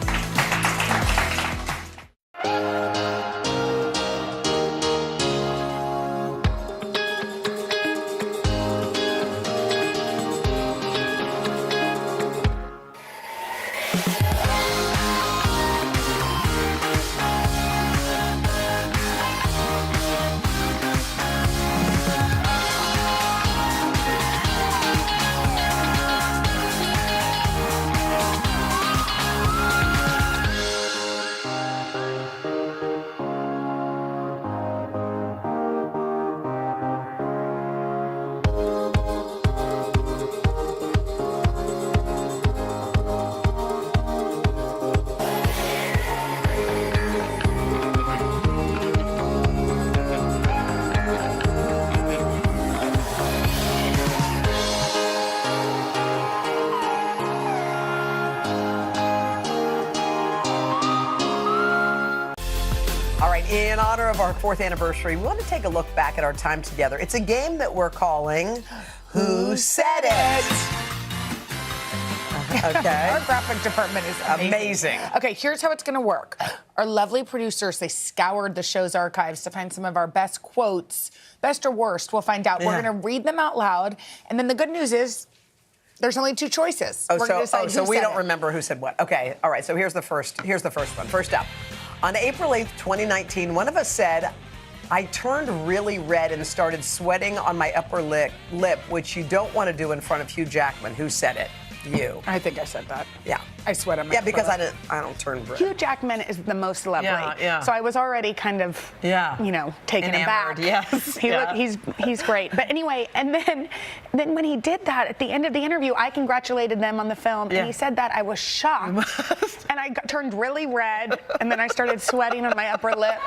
in honor of our 4th anniversary, we want to take a look back at our time together. It's a game that we're calling Who Said It? Okay. Our graphic department is amazing. Okay, here's how it's going to work. Our lovely producers, they scoured the show's archives to find some of our best quotes, best or worst. We'll find out. Yeah. We're going to read them out loud. And then the good news is there's only 2 choices. We're gonna decide so who we said don't it. remember who said what. Okay, all right, so here's the first one. First up, on April 8th, 2019, one of us said, I turned really red and started sweating on my upper lip, which you don't want to do in front of Hugh Jackman. Who said it? You. I think I said that. Yeah. I sweat on my Yeah, because upper lip. I don't turn red. Hugh Jackman is the most lovely. Yeah. So I was already kind of, taken aback. Yes. He's great. But anyway, and then when he did that at the end of the interview, I congratulated them on the film, and he said that, I was shocked, and I turned really red, and then I started sweating on my upper lip.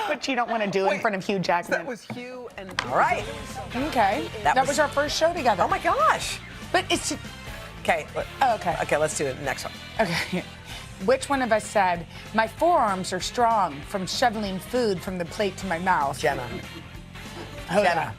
Which you don't want to do in front of Hugh Jackman. That was Hugh and. All right. Okay. That was our first show together. Oh my gosh. But it's. Okay. Okay. Okay, let's do it. Next one. Okay. Which one of us said, my forearms are strong from shoveling food from the plate to my mouth? Jenna. Jenna.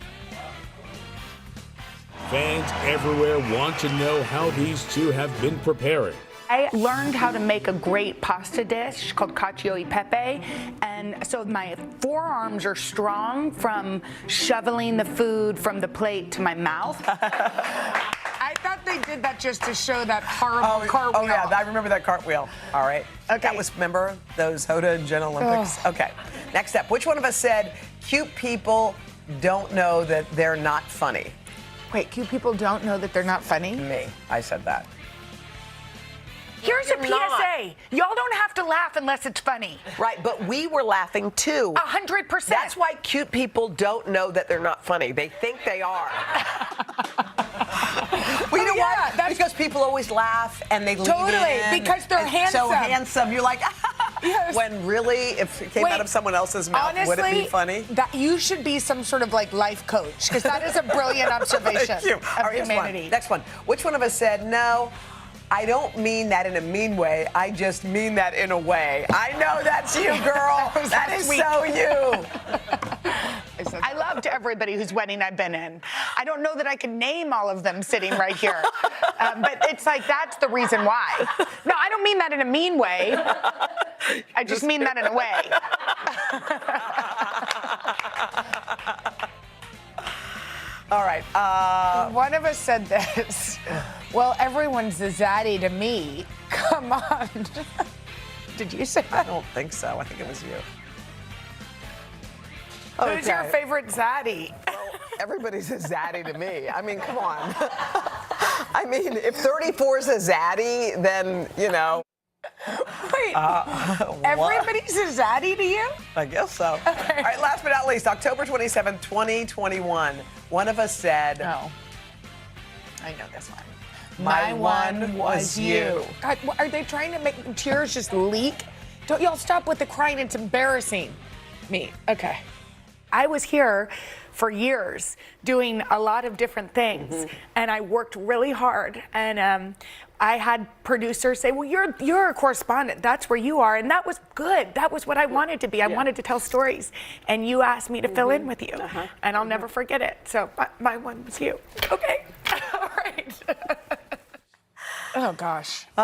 Fans everywhere want to know how these two have been preparing. I learned how to make a great pasta dish called cacio e pepe, and so my forearms are strong from shoveling the food from the plate to my mouth. I thought they did that just to show that horrible cartwheel. Oh, yeah, I remember that cartwheel. All right. Okay. That was, remember, those Hoda and Jen Olympics? Okay. Next up, which one of us said, cute people don't know that they're not funny? Wait, cute people don't know that they're not funny? Me. I said that. Here's a PSA. Y'all don't have to laugh unless it's funny. Right, but we were laughing too. 100%. That's why cute people don't know that they're not funny. They think they are. Well, you know why? Because people always laugh and they lean in. Because they're and handsome. So handsome. You're like, Yes. When really, if it came out of someone else's mouth, honestly, would it be funny? That you should be some sort of like life coach, because that is a brilliant observation Thank you. of All right, humanity. Next one. Which one of us said, no, I don't mean that in a mean way. I just mean that in a way. I know that's you, girl. That is so you. I loved everybody whose wedding I've been in. I don't know that I can name all of them sitting right here, but it's like that's the reason why. No, I don't mean that in a mean way. I just mean that in a way. All right. One of us said this. Well, everyone's a zaddy to me. Come on. Did you say that? I don't think so. I think it was you. Who's your favorite zaddy? Well, everybody's a zaddy to me. I mean, come on. I mean, if 34 is a zaddy, then, you know. Wait, everybody's a zaddy to you? I guess so. Okay. All right, last but not least, October 27, 2021, one of us said, I know this one. My one was you. God, are they trying to make tears just leak? Don't y'all stop with the crying. It's embarrassing me. Okay. I was here for years doing a lot of different things, and I worked really hard. And I had producers say, well, you're a correspondent. That's where you are. And that was good. That was what I wanted to be. I wanted to tell stories. And you asked me to fill in with you. And I'll never forget it. So my one was you. Okay. All right. Oh, gosh. Oh.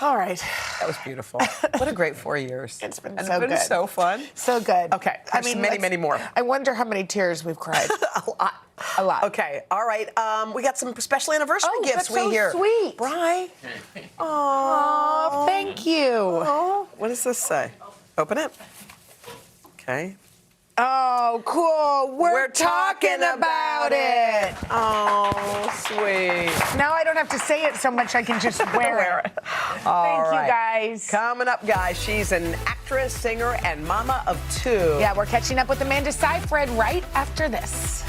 All right. That was beautiful. What a great 4 years. It's been and so it's been good. so fun. So good. Okay. There's many more. I wonder how many tears we've cried. A lot. Okay. All right. We got some special anniversary gifts. That's so hear. sweet. Bri. Oh, thank you. Oh, what does this say? Open it. Okay. Oh, cool. We're talking about it. Oh, sweet. Now I don't have to say it so much. I can just wear it. All Thank right. you, guys. Coming up, guys, she's an actress, singer, and mama of 2. Yeah, we're catching up with Amanda Seyfried right after this.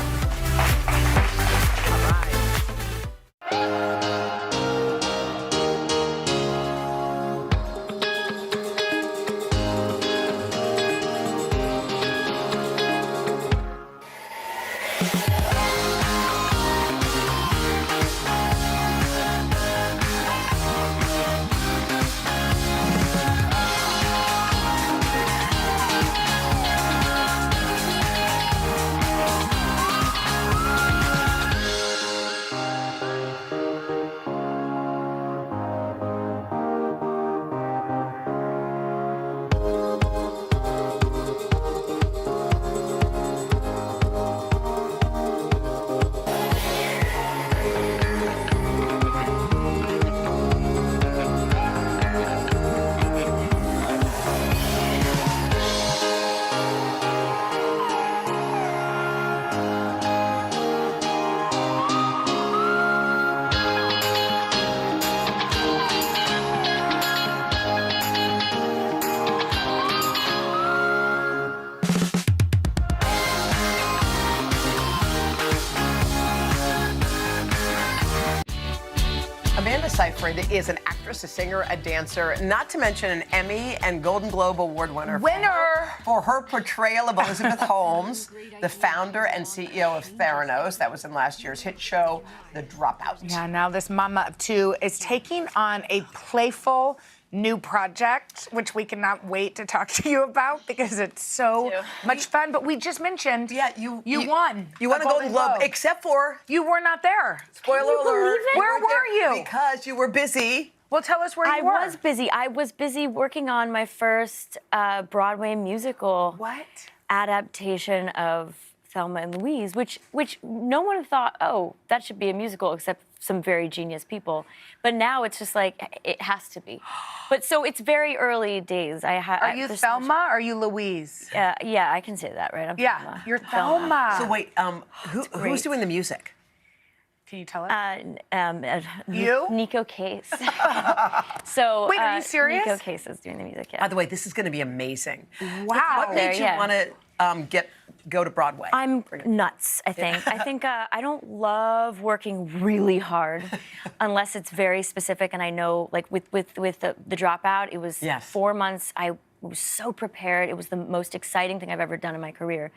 Amanda Seyfried is an actress, a singer, a dancer, not to mention an Emmy and Golden Globe Award winner. For her portrayal of Elizabeth Holmes, the founder and CEO of Theranos. That was in last year's hit show, The Dropout. Yeah, now this mama of two is taking on a playful new project, which we cannot wait to talk to you about because it's so much fun. But we just mentioned, you won. You won a Golden Globe, except for you were not there. Spoiler alert. Where were you? Because you were busy. Well, tell us where you were. I was busy. I was busy working on my first Broadway musical adaptation of Thelma and Louise, which no one thought, oh, that should be a musical, except some very genius people. But now it's just like, it has to be. But so it's very early days. Are you Thelma or are you Louise? Yeah, I can say that, right? I'm Thelma. You're Thelma. So wait, who's doing the music? Can you tell us? You? Nico Case. So Wait, are you serious? Nico Case is doing the music, yeah. By the way, this is going to be amazing. Wow. What made you want to go to Broadway? I'm nuts, I think. I don't love working really hard unless it's very specific. And I know, like with the Dropout, it was 4 months. I was so prepared. It was the most exciting thing I've ever done in my career.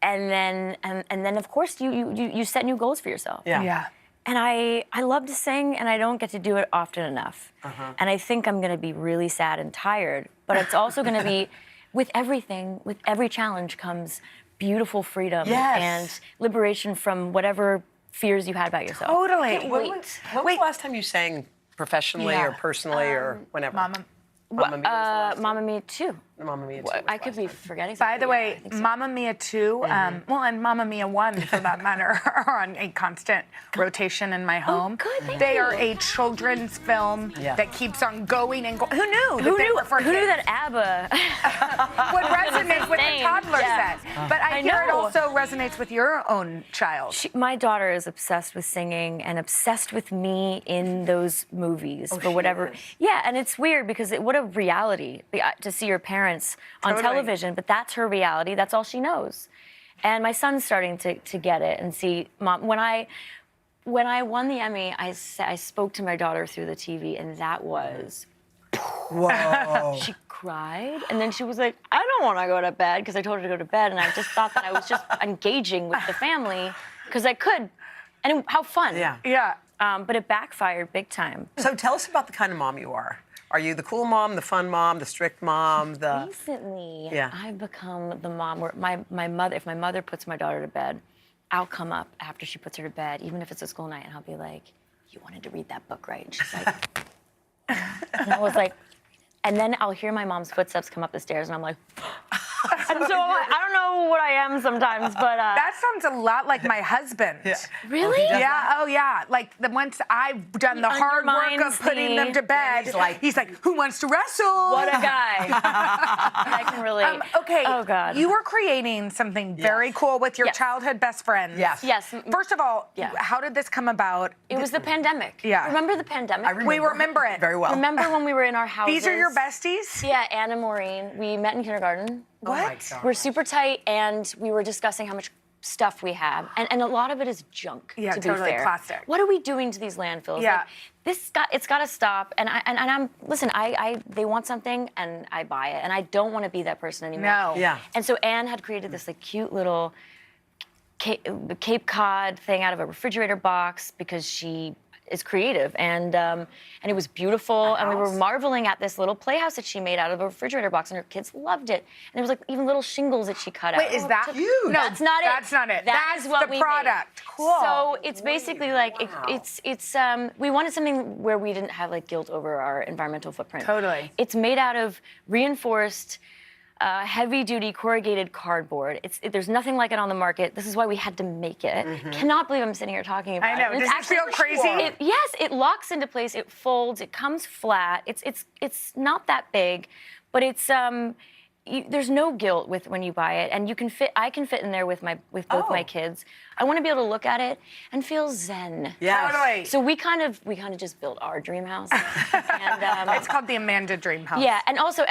And then of course you set new goals for yourself. Yeah. And I love to sing, and I don't get to do it often enough. And I think I'm going to be really sad and tired. But it's also going to be, with everything, with every challenge comes beautiful freedom and liberation from whatever fears you had about yourself. Totally. When was the last time you sang professionally or personally or whenever? Mamma Mia 2. Mamma Mia 2. I could be forgetting. By the way, Mamma Mia 2, and Mamma Mia 1, for that matter, are on a constant rotation in my home. They are a children's film that keeps on going and going. Who knew? Who knew that ABBA would resonate with the toddler set? But I hear it know. also resonates with your own child. My daughter is obsessed with singing and obsessed with me in those movies for whatever. Yeah, and it's weird because what a reality to see your parents on television, but that's her reality. That's all she knows. And my son's starting to get it and see, Mom, when I won the Emmy, I spoke to my daughter through the TV, and that was, whoa. She cried, and then she was like, I don't want to go to bed, because I told her to go to bed, and I just thought that I was just engaging with the family, because I could, and how fun. Yeah. But it backfired big time. So tell us about the kind of mom you are. Are you the cool mom, the fun mom, the strict mom, the... Recently, I've become the mom where my mother, if my mother puts my daughter to bed, I'll come up after she puts her to bed, even if it's a school night, and I'll be like, you wanted to read that book, right? And she's like... and I was like... And then I'll hear my mom's footsteps come up the stairs, and I'm like... And so I don't know what I am sometimes, but... That sounds a lot like my husband. Really? Oh, yeah. Like, once I've done the hard work of putting them to bed, he's like, who wants to wrestle? What a guy. I can relate. Okay. Oh, God. You were creating something very cool with your childhood best friends. Yes. First of all, how did this come about? It was the pandemic. Yeah. Remember the pandemic? We remember it. Very well. Remember when we were in our houses? These are your besties? Yeah, Anne and Maureen. We met in kindergarten. What? We're super tight, and we were discussing how much stuff we have, and a lot of it is junk. Yeah, to be totally fair. plastic. What are we doing to these landfills? Yeah. Like, it's got to stop. And I'm listen. They want something, and I buy it, and I don't want to be that person anymore. No. Yeah. And so Anne had created this like cute little Cape Cod thing out of a refrigerator box because she is creative, and it was beautiful, and we were marveling at this little playhouse that she made out of a refrigerator box, and her kids loved it. And there was like even little shingles that she cut out. Wait, is that huge? No, that's not it. That's not it. That's what the we product. Made. Cool. So it's basically like it's we wanted something where we didn't have like guilt over our environmental footprint. Totally. It's made out of reinforced heavy-duty corrugated cardboard. There's nothing like it on the market. This is why we had to make it. Cannot believe I'm sitting here talking about it. I know. Does it feel crazy? Yes, it locks into place. It folds. It comes flat. It's not that big, but it's there's no guilt with when you buy it, and you can fit. I can fit in there with both my kids. I want to be able to look at it and feel zen. Yeah, totally. So we kind of just built our dream house. And, it's called the Amanda Dream House. Yeah, and also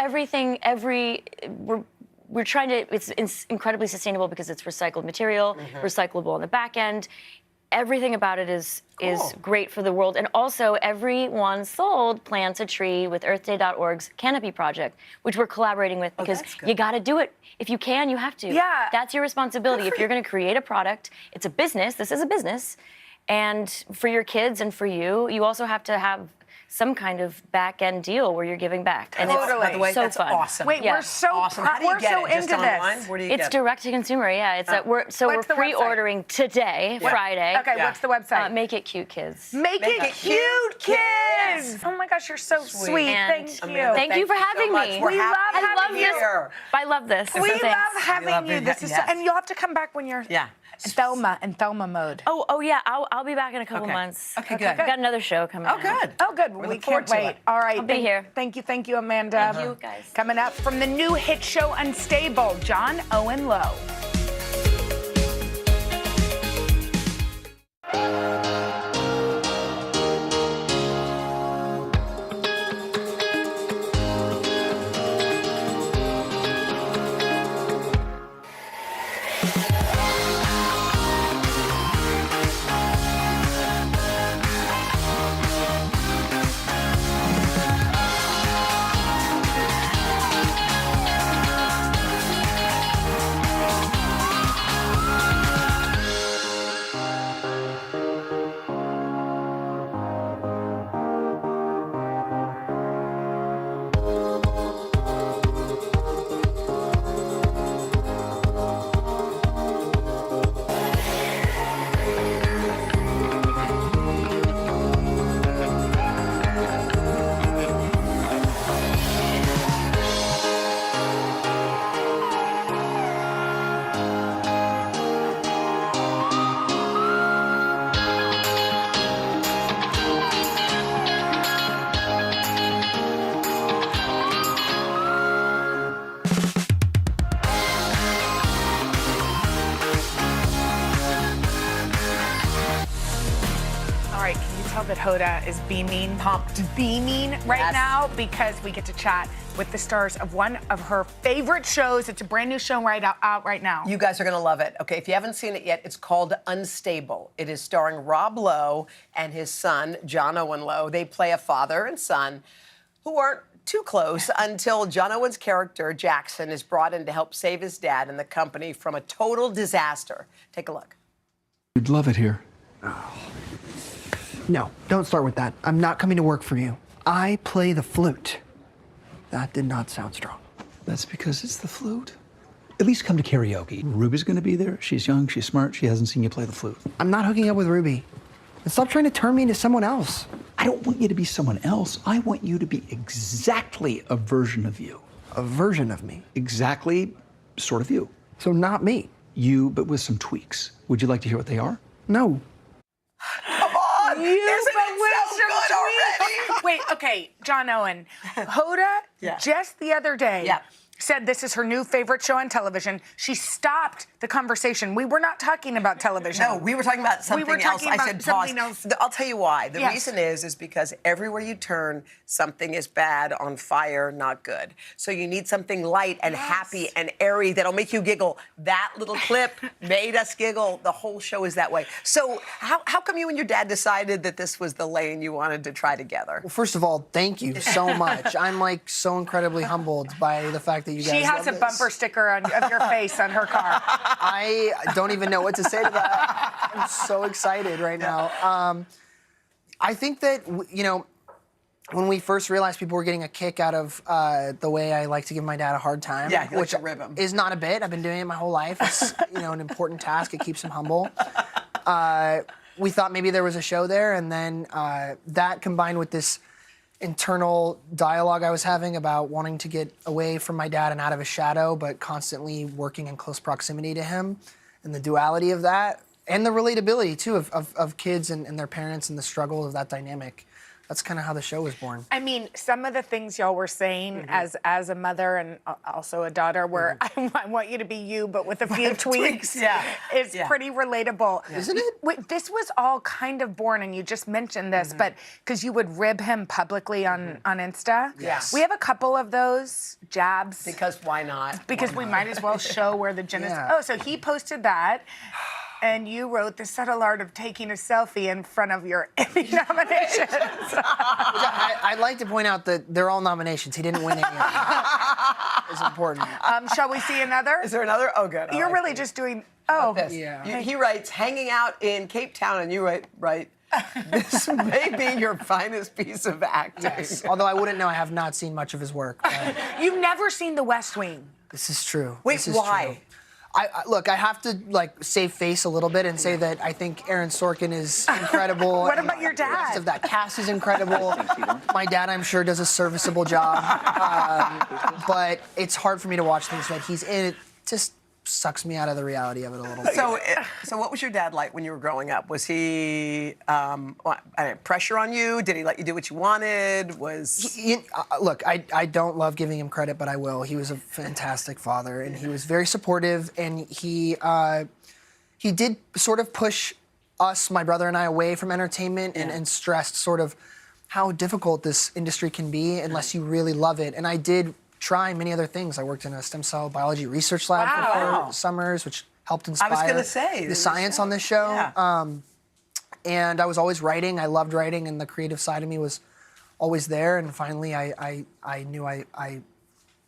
we're trying to. It's incredibly sustainable because it's recycled material, recyclable on the back end. everything about it is great for the world. And also, everyone sold plants a tree with EarthDay.org's Canopy Project, which we're collaborating with because you got to do it. If you can, you have to. Yeah. That's your responsibility. If you're going to create a product, it's a business. This is a business. And for your kids and for you, you also have to have some kind of back-end deal where you're giving back. And Totally. it's By the way, so that's fun. awesome. Wait, we're so Awesome. How do you we're get so it? Just into online? this. Where do you It's get it? direct to consumer, yeah. It's What's we're the website? pre-ordering today, Friday. Okay, what's the website? Make It Cute Kids. Make it cute, kids! Oh my gosh, you're so sweet. And Thank you. Thank you for having me. We love I love having this. you. I love this. We Thanks. love having you. This is so, and you'll have to come back when you're in Thelma mode. Oh yeah, I'll be back in a couple months. Okay, good. I've got another show coming up. Oh, good. We can't wait. All right. I'll be here. Thank you, Amanda. Thank you, guys. Coming up from the new hit show Unstable, John Owen Lowe. That Hoda is pumped, beaming right now because we get to chat with the stars of one of her favorite shows. It's a brand new show out right now. You guys are going to love it. Okay, if you haven't seen it yet, it's called Unstable. It is starring Rob Lowe and his son, John Owen Lowe. They play a father and son who aren't too close until John Owen's character, Jackson, is brought in to help save his dad and the company from a total disaster. Take a look. You'd love it here. No, don't start with that. I'm not coming to work for you. I play the flute. That did not sound strong. That's because it's the flute. At least come to karaoke. Ruby's gonna be there. She's young, she's smart, she hasn't seen you play the flute. I'm not hooking up with Ruby. And stop trying to turn me into someone else. I don't want you to be someone else. I want you to be exactly a version of you. A version of me? Exactly sort of you. So not me? You, but with some tweaks. Would you like to hear what they are? No. Come on! Isn't it so good already? Wait, okay, John Owen. Hoda, just the other day, said this is her new favorite show on television. She stopped the conversation. We were not talking about television. No, we were talking about something else. I said pause. Else. I'll tell you why. The reason is because everywhere you turn, something is bad, on fire, not good. So you need something light and happy and airy that'll make you giggle. That little clip made us giggle. The whole show is that way. So how come you and your dad decided that this was the lane you wanted to try together? Well, first of all, thank you so much. I'm like so incredibly humbled by the fact that you guys She has a bumper sticker of your face on her car. I don't even know what to say to that. I'm so excited right now. I think that, you know, when we first realized people were getting a kick out of the way I like to give my dad a hard time, which rib him. is not a bit. I've been doing it my whole life. It's, you know, an important task. It keeps him humble. We thought maybe there was a show there, and then that combined with this internal dialogue I was having about wanting to get away from my dad and out of his shadow, but constantly working in close proximity to him, and the duality of that, and the relatability too of kids and their parents and the struggle of that dynamic. That's kind of how the show was born. I mean, some of the things y'all were saying as a mother and also a daughter were, I want you to be you, but with a few tweaks. It's pretty relatable. Isn't it? Wait, this was all kind of born, and you just mentioned this, but because you would rib him publicly on Insta. Yes. We have a couple of those jabs. Because why not? Because we might as well show where the gin is. Oh, so he posted that. And you wrote The Subtle Art of Taking a Selfie in front of your Emmy nominations. I'd like to point out that they're all nominations. He didn't win any of them. It's important. Shall we see another? Is there another? Oh, good. You're really just doing. Oh, yeah. He writes, hanging out in Cape Town, and you write, this may be your finest piece of acting. Yes. Although I wouldn't know, I have not seen much of his work. You've never seen The West Wing. This is true. Wait, this is why? True. Look, I have to save face a little bit and say that I think Aaron Sorkin is incredible. What about your dad? The rest of that cast is incredible. My dad, I'm sure, does a serviceable job. But it's hard for me to watch things that he's in. It just sucks me out of the reality of it a little bit. So what was your dad like when you were growing up? Was he pressure on you? Did he let you do what you wanted? Look, I don't love giving him credit, but I will. He was a fantastic father, and he was very supportive, and he did sort of push us, my brother and I, away from entertainment and stressed sort of how difficult this industry can be unless you really love it. And I did try many other things. I worked in a stem cell biology research lab for 4 summers, which helped inspire the science on this show. Yeah. And I was always writing. I loved writing, and the creative side of me was always there. And finally, I knew I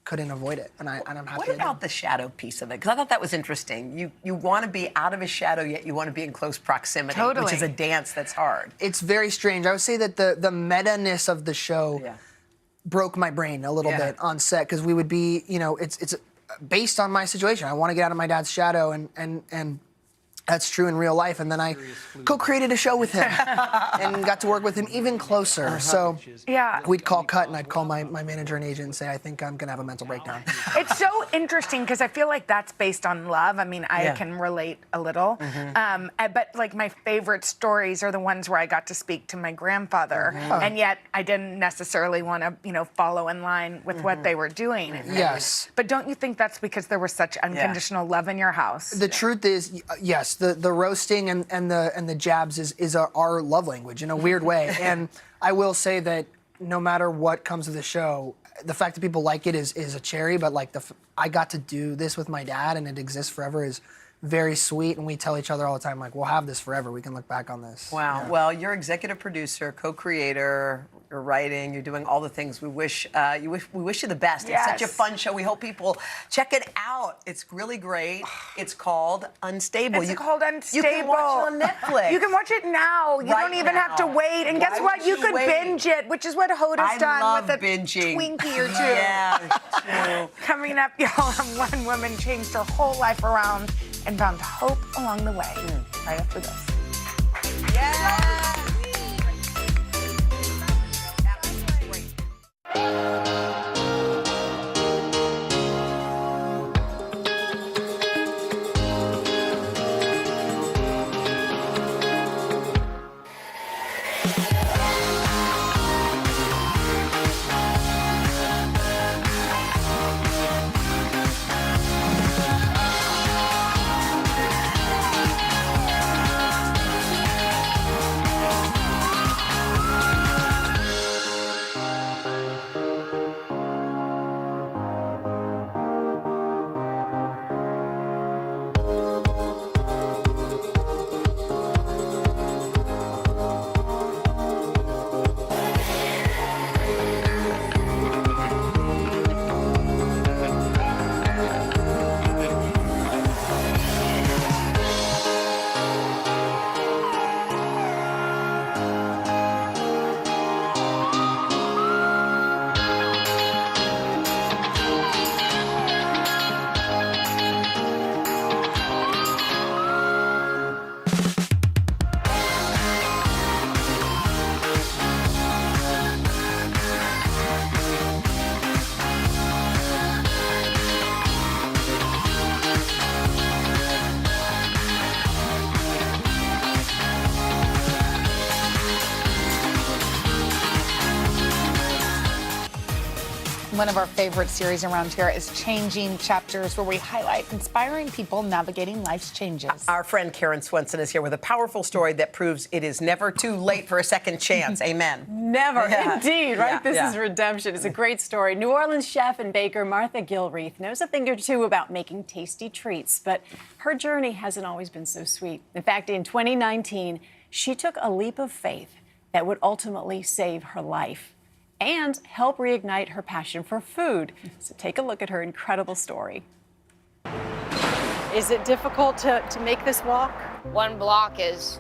couldn't avoid it, and I'm happy. What about the shadow piece of it? Because I thought that was interesting. You want to be out of his shadow, yet you want to be in close proximity, which is a dance that's hard. It's very strange. I would say that the meta-ness of the show broke my brain a little bit on set, because we would be, it's based on my situation. I want to get out of my dad's shadow, and that's true in real life. And then I co-created a show with him and got to work with him even closer. So we'd call cut, and I'd call my manager and agent and say, I think I'm going to have a mental breakdown. It's so interesting because I feel like that's based on love. I mean, I can relate a little. But like my favorite stories are the ones where I got to speak to my grandfather, and yet I didn't necessarily want to, follow in line with what they were doing. Yes. But don't you think that's because there was such unconditional love in your house? The truth is, yes. The roasting and the jabs is our love language in a weird way. And I will say that no matter what comes of the show, the fact that people like it is a cherry. But I got to do this with my dad, and it exists forever, is very sweet. And we tell each other all the time, we'll have this forever. We can look back on this. Wow. Yeah. Well, you're executive producer, co-creator. You're writing, you're doing all the things. We wish you the best. Yes. It's such a fun show. We hope people check it out. It's really great. It's called Unstable. It's called Unstable. You can watch it on Netflix. You can watch it now. You don't even have to wait. And guess what? You could binge it, which is what Hoda's done with a Twinkie or two. Yeah, true. Coming up, y'all, one woman changed her whole life around and found hope along the way. Right after this. Yeah. One of our favorite series around here is Changing Chapters, where we highlight inspiring people navigating life's changes. Our friend Karen Swenson is here with a powerful story that proves it is never too late for a second chance. Amen. Never, indeed, right? Yeah, This yeah. is redemption. It's a great story. New Orleans chef and baker Martha Gilreath knows a thing or two about making tasty treats, but her journey hasn't always been so sweet. In fact, in 2019, she took a leap of faith that would ultimately save her life and help reignite her passion for food. So take a look at her incredible story. Is it difficult to make this walk? One block is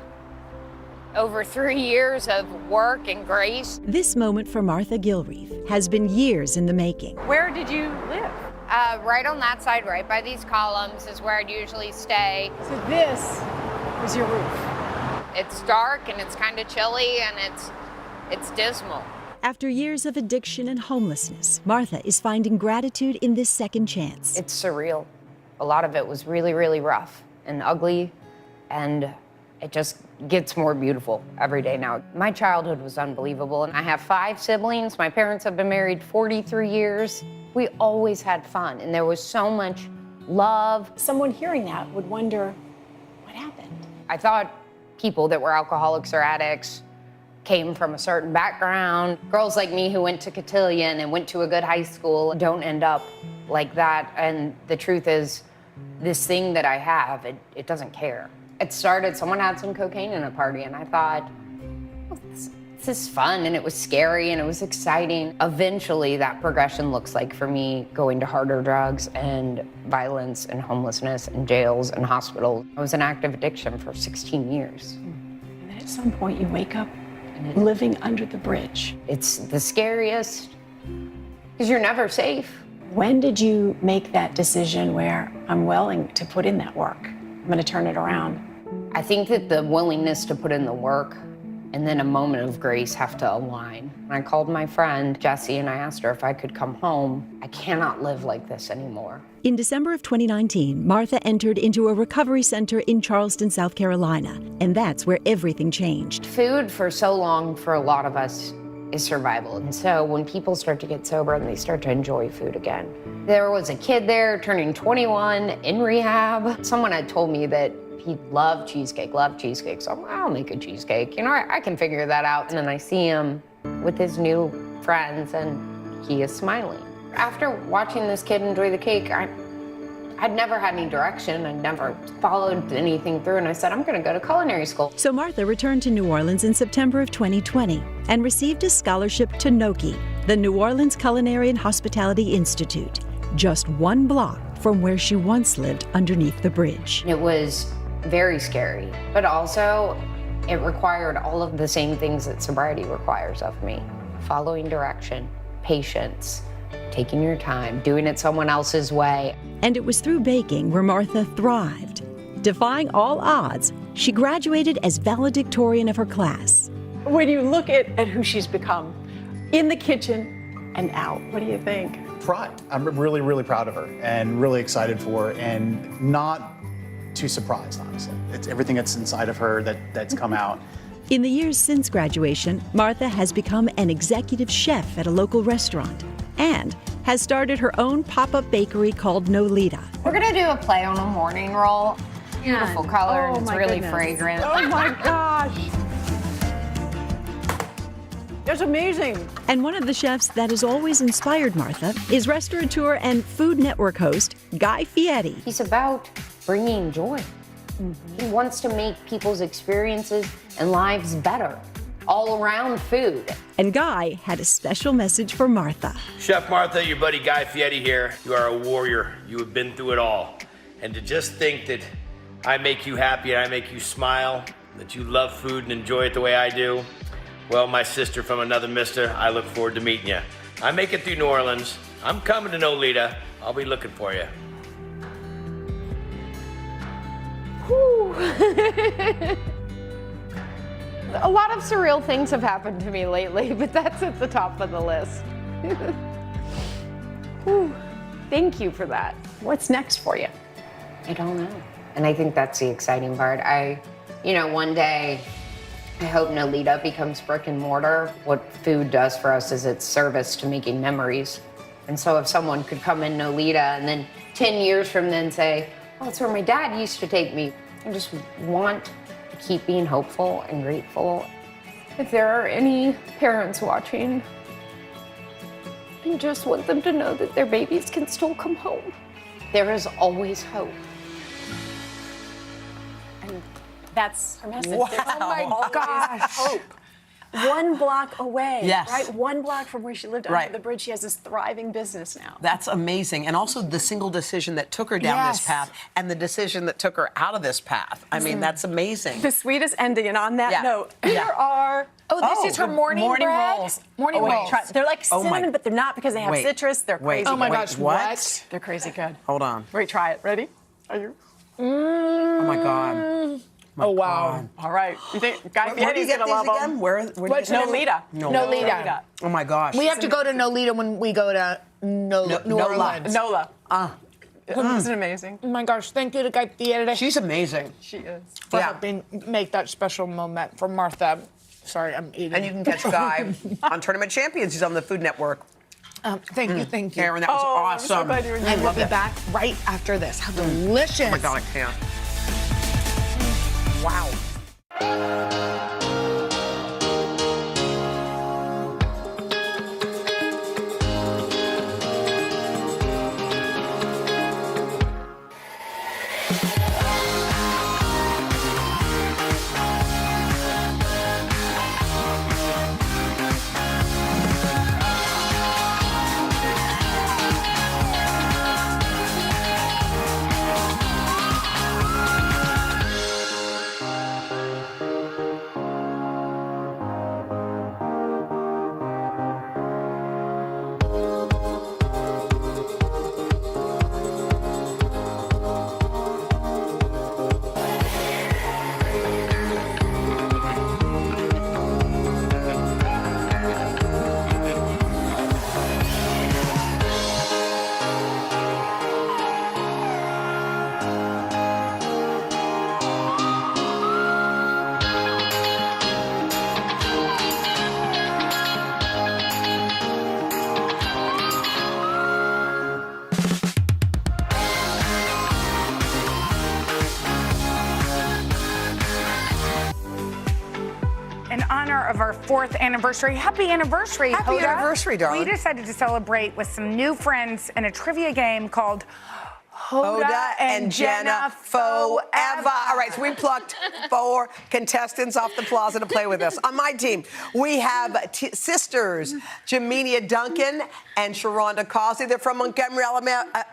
over 3 years of work and grace. This moment for Martha Gilreath has been years in the making. Where did you live? Right on that side, right by these columns, is where I'd usually stay. So this is your roof. It's dark and it's kind of chilly and it's dismal. After years of addiction and homelessness, Martha is finding gratitude in this second chance. It's surreal. A lot of it was really, really rough and ugly, and it just gets more beautiful every day now. My childhood was unbelievable, and I have 5 siblings. My parents have been married 43 years. We always had fun, and there was so much love. Someone hearing that would wonder, what happened? I thought people that were alcoholics or addicts came from a certain background. Girls like me who went to Cotillion and went to a good high school don't end up like that. And the truth is, this thing that I have, it doesn't care. It started, someone had some cocaine in a party, and I thought, oh, this is fun, and it was scary, and it was exciting. Eventually, that progression looks like for me going to harder drugs and violence and homelessness and jails and hospitals. I was in active addiction for 16 years. And then at some point you wake up living under the bridge. It's the scariest, because you're never safe. When did you make that decision where I'm willing to put in that work? I'm going to turn it around. I think that the willingness to put in the work and then a moment of grace have to align. I called my friend Jessie and I asked her if I could come home. I cannot live like this anymore. In December of 2019, Martha entered into a recovery center in Charleston, South Carolina, and that's where everything changed. Food for so long for a lot of us is survival. And so when people start to get sober and they start to enjoy food again. There was a kid there turning 21 in rehab. Someone had told me that he loved cheesecake. So I'm like, I'll make a cheesecake. You know, I can figure that out. And then I see him with his new friends and he is smiling. After watching this kid enjoy the cake, I'd never had any direction. I'd never followed anything through. And I said, I'm going to go to culinary school. So Martha returned to New Orleans in September of 2020 and received a scholarship to NOCI, the New Orleans Culinary and Hospitality Institute, just 1 block from where she once lived underneath the bridge. It was very scary, but also it required all of the same things that sobriety requires of me. Following direction, patience, taking your time, doing it someone else's way. And it was through baking where Martha thrived. Defying all odds, she graduated as valedictorian of her class. When you look at who she's become, in the kitchen and out, what do you think? Pride. I'm really, really proud of her and really excited for her and not too surprised, honestly. It's everything that's inside of her that's come out. In the years since graduation, Martha has become an executive chef at a local restaurant and has started her own pop-up bakery called Nolita. We're gonna do a play on a morning roll. Beautiful color, and it's really fragrant. Oh my gosh. That's amazing. And one of the chefs that has always inspired Martha is restaurateur and Food Network host Guy Fieri. He's about bringing joy. He wants to make people's experiences and lives better, all around food. And Guy had a special message for Martha. Chef Martha, your buddy Guy Fieri here. You are a warrior. You have been through it all. And to just think that I make you happy and I make you smile, that you love food and enjoy it the way I do, well, my sister from another mister, I look forward to meeting you. I make it through New Orleans. I'm coming to Nolita. I'll be looking for you. A lot of surreal things have happened to me lately, but that's at the top of the list. Whew. Thank you for that. What's next for you? I don't know. And I think that's the exciting part. One day, I hope Nolita becomes brick and mortar. What food does for us is its service to making memories And so if someone could come in Nolita and then 10 years from then say, oh, that's where my dad used to take me. I just want to keep being hopeful and grateful. If there are any parents watching, I just want them to know that their babies can still come home. There is always hope. And that's her message. Wow. There's Oh always gosh. hope. 1 block away, Yes. right? 1 block from where she lived Right. under the bridge. She has this thriving business now. That's amazing. And also the single decision that took her down this Yes. path and the decision that took her out of this path. I mean, that's amazing. The sweetest ending. And on that Yeah. note, Yeah. here are this is her the morning bread? rolls. Morning wait, rolls. They're like Oh my- cinnamon, but they're not because they have Wait. citrus. They're Wait. crazy. Oh my good. gosh, what? They're crazy good. Hold on. Wait, try it. Ready? Are you? Oh my God. Oh, wow. All right. You think Guy Where do you Fieri's get going to these love again? them? Where do you What's get them? Nolita? Nolita. Oh my gosh. We have to go to Nolita when we go to New Orleans. Nola. Isn't it amazing? Oh my gosh, thank you to Guy Fieri. She's amazing. She is. For helping make that special moment for Martha. Sorry, I'm eating. And you can catch Guy on Tournament Champions. He's on the Food Network. Thank you, thank you. Karen, that was I'm so awesome. glad you enjoyed And we'll it. be back right after this. How delicious. Oh my God, I can't. Wow. In honor of our 4th anniversary, happy anniversary, Happy Hoda. anniversary, darling. We decided to celebrate with some new friends in a trivia game called Hoda and Jenna Forever. All right, so we plucked 4 contestants off the plaza to play with us. On my team, we have sisters Jaminia Duncan and Sharonda Causey. They're from Montgomery,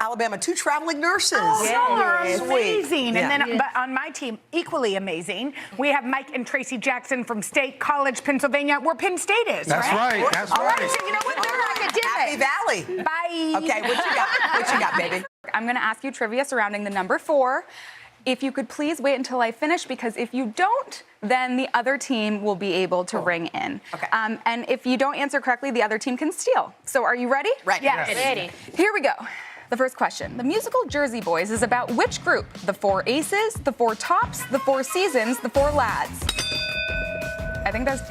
Alabama. 2 traveling nurses. Oh, Sweet. amazing. Yeah. And then but on my team, equally amazing, we have Mike and Tracy Jackson from State College, Pennsylvania, where Penn State is, That's right, that's All right. So you know what? They're academic. Happy Valley. Bye. Okay, what you got? What you got, baby? I'm going to ask you trivia surrounding the number 4. If you could please wait until I finish, because if you don't, then the other team will be able to ring in. Okay. And if you don't answer correctly, the other team can steal. So are you ready? Ready. Yes. Yes. Ready. Here we go. The first question. The musical Jersey Boys is about which group? The 4 Aces, the 4 Tops, the 4 Seasons, the 4 Lads? I think that's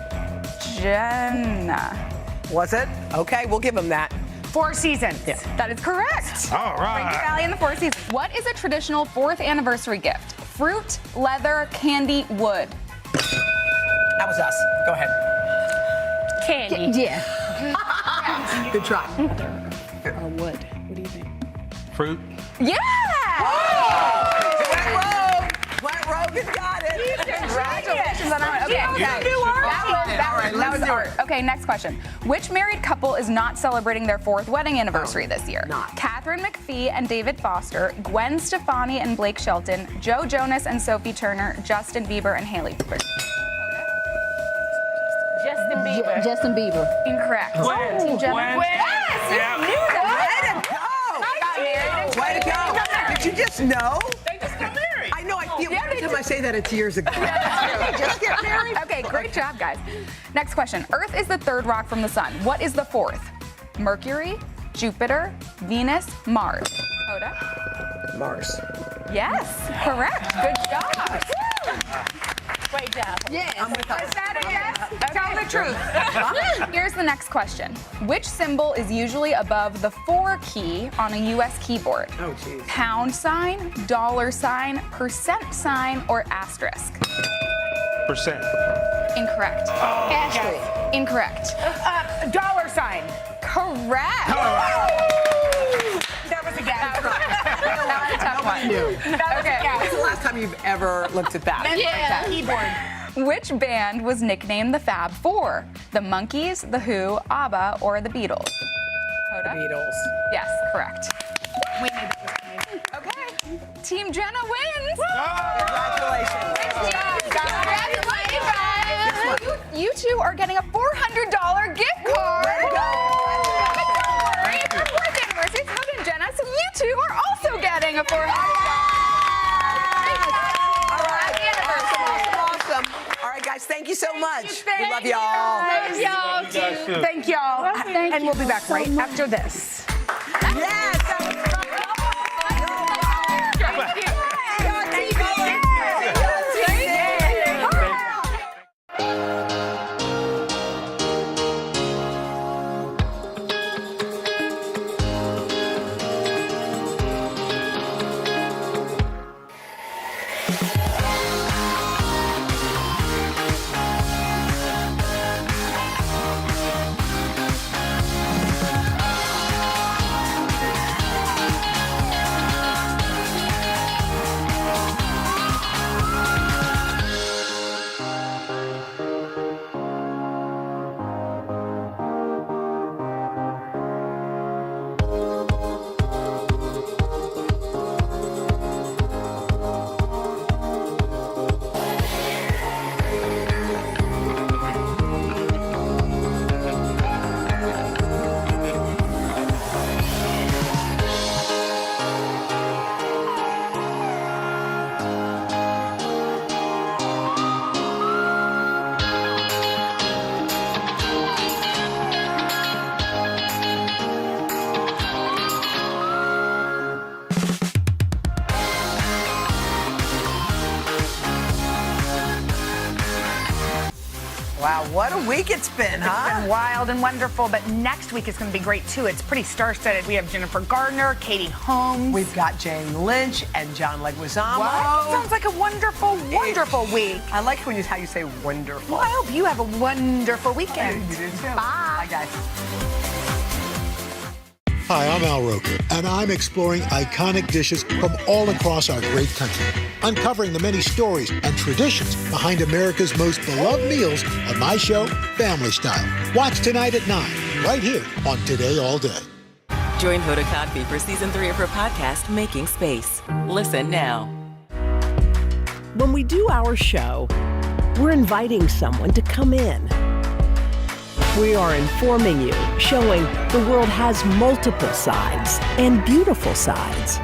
Jenna. Was it? Okay, we'll give them that. 4 Seasons. Yeah. That is correct. All right. Frankie Valli and the 4 Seasons. What is a traditional 4th anniversary gift? Fruit, leather, candy, wood. That was us. Go ahead. Candy. Yeah. Good try. Or wood. What do you think? Fruit. Yeah! Went rogue and got it. Congratulations on our. Okay, Yeah. okay. That was art. Okay, next question. Which married couple is not celebrating their 4th wedding anniversary this year? Not. Catherine McPhee and David Foster, Gwen Stefani and Blake Shelton, Joe Jonas and Sophie Turner, Justin Bieber and Hailey Bieber. Justin Bieber. Justin Bieber. Incorrect. Gwen. Team Jenna. Gwen. Yes, you Yeah. knew that. Way to go. They got married in Way to 2019. go. Did you just know? They just got married. I know. I feel Yeah, every they time I say that, it's years ago. They just get married. Okay, great job, guys. Next question. Earth is the 3rd rock from the sun. What is the 4th? Mercury, Jupiter, Venus, Mars. Hoda? Mars. Yes, correct. Good job. Great job. Yes. I'm with us. Is that a yes? Tell the Truth. Here's the next question. Which symbol is usually above the 4 key on a U.S. keyboard? Oh, geez. Pound sign, dollar sign, percent sign, or asterisk? Percent. Incorrect. Ashley. Incorrect. Dollar sign. Correct. That was a guess. That was a tough one. Okay. When's the last time you've ever looked at that? Yeah. Keyboard. Which band was nicknamed the Fab Four? The Monkees, The Who, ABBA, or the Beatles? Hoda? Beatles. Yes, correct. We knew that was coming. Okay. Team Jenna wins. Congratulations. Congratulations. You two are getting a $400 gift card. Way to go. For birthday anniversaries, Hoda and Jenna, so you two are also getting a $400. Awesome. All right, guys, thank you so much. We love y'all. Thank y'all. Thank y'all. And we'll be back right after this. Yes. Wow, what a week it's been, huh? It's been wild and wonderful, but next week is going to be great too. It's pretty star-studded. We have Jennifer Gardner, Katie Holmes. We've got Jane Lynch and John Leguizamo. Wow. Sounds like a wonderful, wonderful week. I like how you say wonderful. Well, I hope you have a wonderful weekend. You do too. Bye. Bye, guys. Hi, I'm Al Roker, and I'm exploring iconic dishes from all across our great country, uncovering the many stories and traditions behind America's most beloved meals on my show, Family Style. Watch tonight at 9, right here on Today All Day. Join Hoda Kotb for Season 3 of her podcast, Making Space. Listen now. When we do our show, we're inviting someone to come in. We are informing you, showing the world has multiple sides and beautiful sides.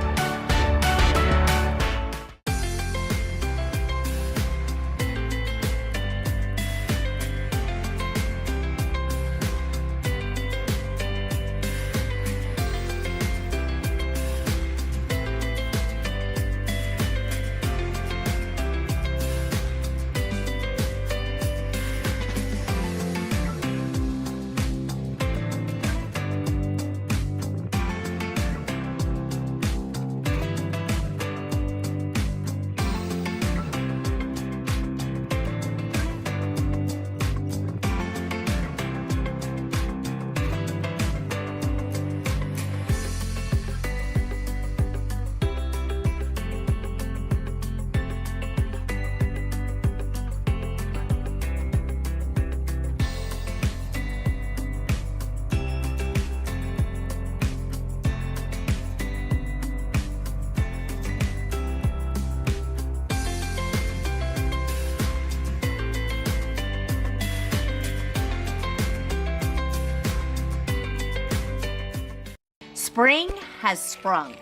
Spring has sprung.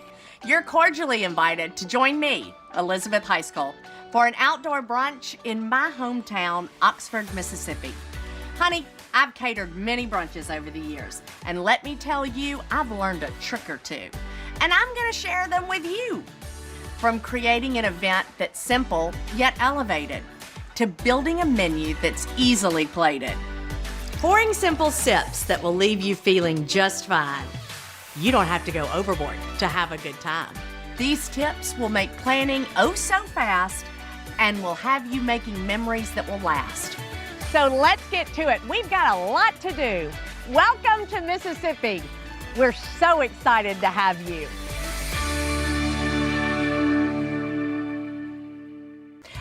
You're cordially invited to join me, Elizabeth Heiskell, for an outdoor brunch in my hometown, Oxford, Mississippi. Honey, I've catered many brunches over the years, and let me tell you, I've learned a trick or two, and I'm gonna share them with you. From creating an event that's simple yet elevated, to building a menu that's easily plated. pouring simple sips that will leave you feeling just fine. You don't have to go overboard to have a good time. These tips will make planning oh so fast and will have you making memories that will last. So let's get to it. We've got a lot to do. Welcome to Mississippi. We're so excited to have you.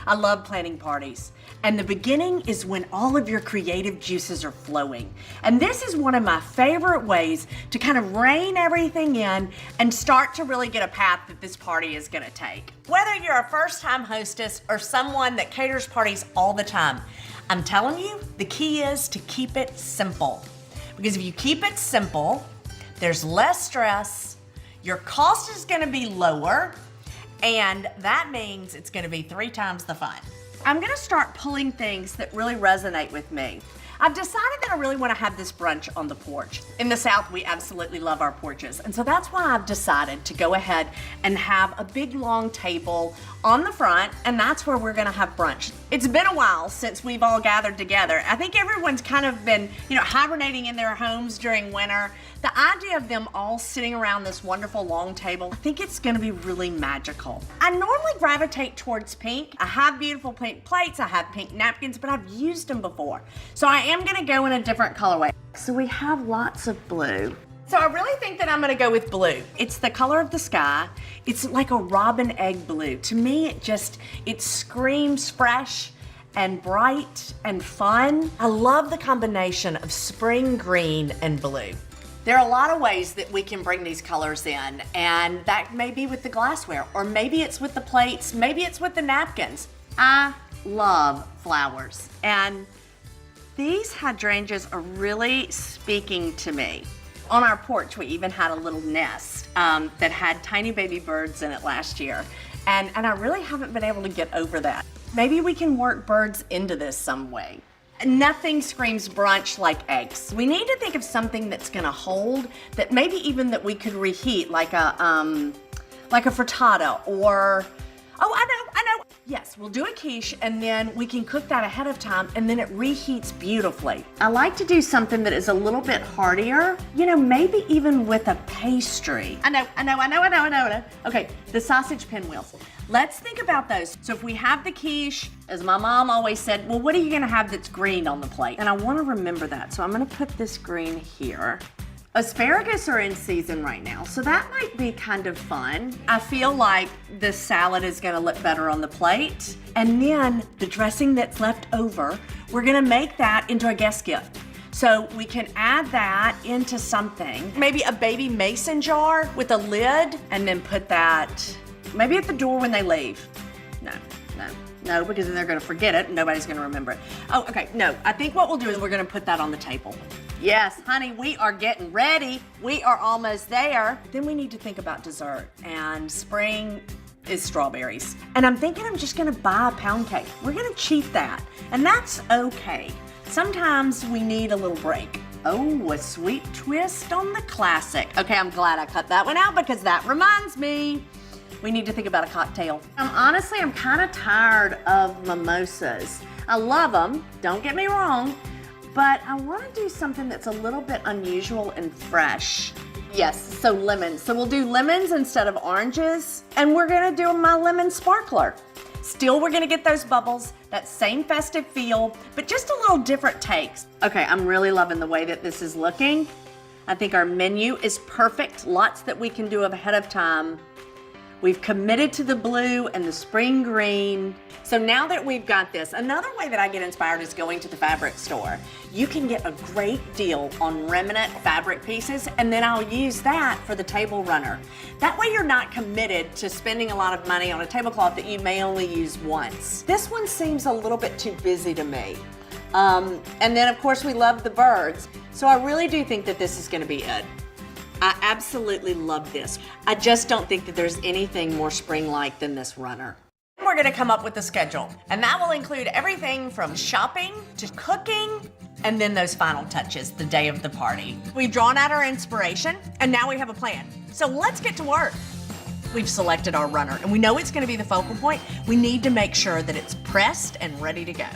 I love planning parties. And the beginning is when all of your creative juices are flowing. And this is one of my favorite ways to kind of rein everything in and start to really get a path that this party is gonna take. Whether you're a first-time hostess or someone that caters parties all the time, I'm telling you, the key is to keep it simple. Because if you keep it simple, there's less stress, your cost is gonna be lower, and that means it's gonna be 3 times the fun. I'm gonna start pulling things that really resonate with me. I've decided that I really wanna have this brunch on the porch. In the South, we absolutely love our porches. And so that's why I've decided to go ahead and have a big long table on the front, and that's where we're gonna have brunch. It's been a while since we've all gathered together. I think everyone's kind of been, hibernating in their homes during winter. The idea of them all sitting around this wonderful long table, I think it's gonna be really magical. I normally gravitate towards pink. I have beautiful pink plates, I have pink napkins, but I've used them before. So I am gonna go in a different colorway. So we have lots of blue. So I really think that I'm gonna go with blue. It's the color of the sky. It's like a robin egg blue. To me, it screams fresh and bright and fun. I love the combination of spring green and blue. There are a lot of ways that we can bring these colors in, and that may be with the glassware, or maybe it's with the plates, maybe it's with the napkins. I love flowers, and these hydrangeas are really speaking to me. On our porch, we even had a little nest that had tiny baby birds in it last year, and I really haven't been able to get over that. Maybe we can work birds into this some way. Nothing screams brunch like eggs. We need to think of something that's gonna hold, that maybe even that we could reheat, like a frittata, or, oh, I know. Yes, we'll do a quiche, and then we can cook that ahead of time, and then it reheats beautifully. I like to do something that is a little bit heartier, maybe even with a pastry. I know. Okay, the sausage pinwheels. Let's think about those. So if we have the quiche, as my mom always said, well, what are you gonna have that's green on the plate? And I wanna remember that, so I'm gonna put this green here. Asparagus are in season right now, so that might be kind of fun. I feel like the salad is gonna look better on the plate. And then the dressing that's left over, we're gonna make that into a guest gift. So we can add that into something. Maybe a baby mason jar with a lid, and then put that maybe at the door when they leave. No, because then they're gonna forget it and nobody's gonna remember it. Oh, okay, no, I think what we'll do is we're gonna put that on the table. Yes, honey, we are getting ready. We are almost there. Then we need to think about dessert, and spring is strawberries. And I'm thinking I'm just gonna buy a pound cake. We're gonna cheat that, and that's okay. Sometimes we need a little break. Oh, a sweet twist on the classic. Okay, I'm glad I cut that one out because that reminds me. We need to think about a cocktail. Honestly, I'm kind of tired of mimosas. I love them, don't get me wrong, but I want to do something that's a little bit unusual and fresh. Yes, so lemons. So we'll do lemons instead of oranges, and we're gonna do my lemon sparkler. Still, we're gonna get those bubbles, that same festive feel, but just a little different takes. Okay, I'm really loving the way that this is looking. I think our menu is perfect. Lots that we can do ahead of time. We've committed to the blue and the spring green. So now that we've got this, another way that I get inspired is going to the fabric store. You can get a great deal on remnant fabric pieces, and then I'll use that for the table runner. That way you're not committed to spending a lot of money on a tablecloth that you may only use once. This one seems a little bit too busy to me. And then of course we love the birds. So I really do think that this is gonna be it. I absolutely love this. I just don't think that there's anything more spring-like than this runner. We're gonna come up with a schedule, and that will include everything from shopping to cooking, and then those final touches, the day of the party. We've drawn out our inspiration, and now we have a plan. So let's get to work. We've selected our runner, and we know it's gonna be the focal point. We need to make sure that it's pressed and ready to go.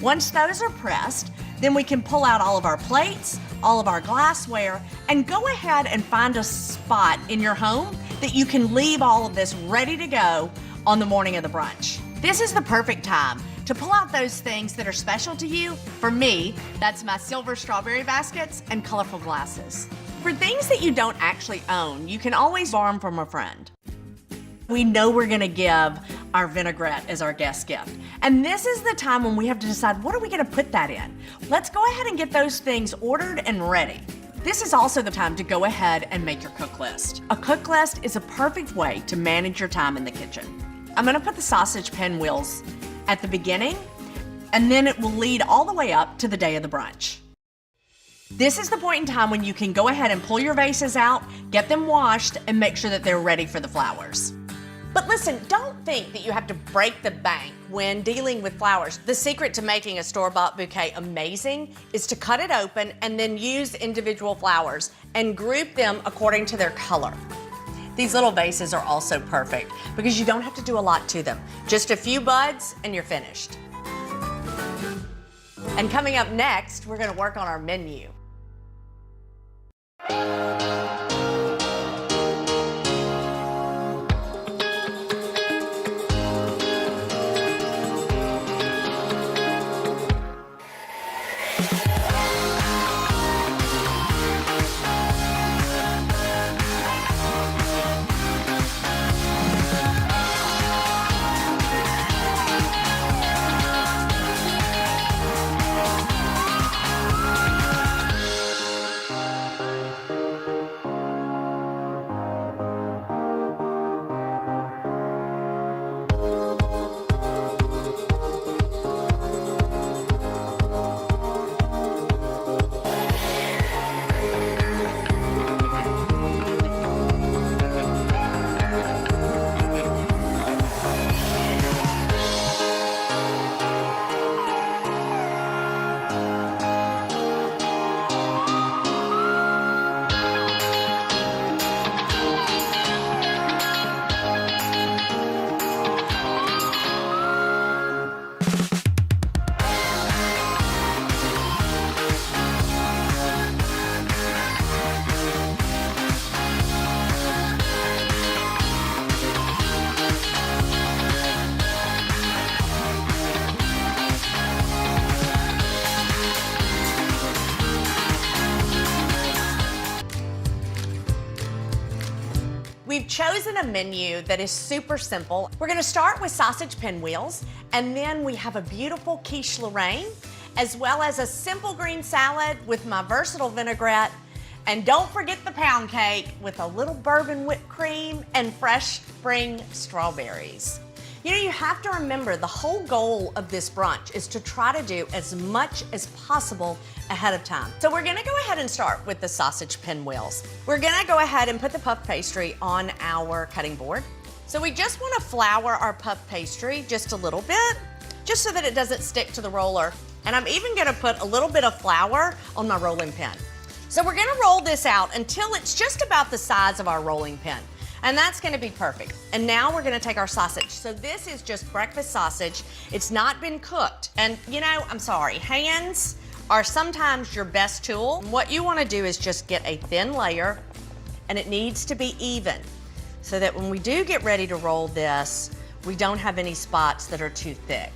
Once those are pressed, Then we can pull out all of our plates, all of our glassware, and go ahead and find a spot in your home that you can leave all of this ready to go on the morning of the brunch. This is the perfect time to pull out those things that are special to you. For me, that's my silver strawberry baskets and colorful glasses. For things that you don't actually own, you can always borrow them from a friend. We know we're gonna give our vinaigrette as our guest gift. And this is the time when we have to decide, what are we gonna put that in? Let's go ahead and get those things ordered and ready. This is also the time to go ahead and make your cook list. A cook list is a perfect way to manage your time in the kitchen. I'm gonna put the sausage pinwheels at the beginning, and then it will lead all the way up to the day of the brunch. This is the point in time when you can go ahead and pull your vases out, get them washed, and make sure that they're ready for the flowers. But listen, don't think that you have to break the bank when dealing with flowers. The secret to making a store-bought bouquet amazing is to cut it open and then use individual flowers and group them according to their color. These little vases are also perfect because you don't have to do a lot to them. Just a few buds and you're finished. And coming up next, we're gonna work on our menu. We've chosen a menu that is super simple. We're gonna start with sausage pinwheels, and then we have a beautiful quiche Lorraine, as well as a simple green salad with my versatile vinaigrette. And don't forget the pound cake with a little bourbon whipped cream and fresh spring strawberries. You know, you have to remember the whole goal of this brunch is to try to do as much as possible ahead of time. So we're gonna go ahead and start with the sausage pinwheels. We're gonna go ahead and put the puff pastry on our cutting board. So we just wanna flour our puff pastry just a little bit, just so that it doesn't stick to the roller. And I'm even gonna put a little bit of flour on my rolling pin. So we're gonna roll this out until it's just about the size of our rolling pin. And that's gonna be perfect. And now we're gonna take our sausage. So this is just breakfast sausage. It's not been cooked. And you know, I'm sorry, hands are sometimes your best tool. What you wanna do is just get a thin layer, and it needs to be even, so that when we do get ready to roll this, we don't have any spots that are too thick.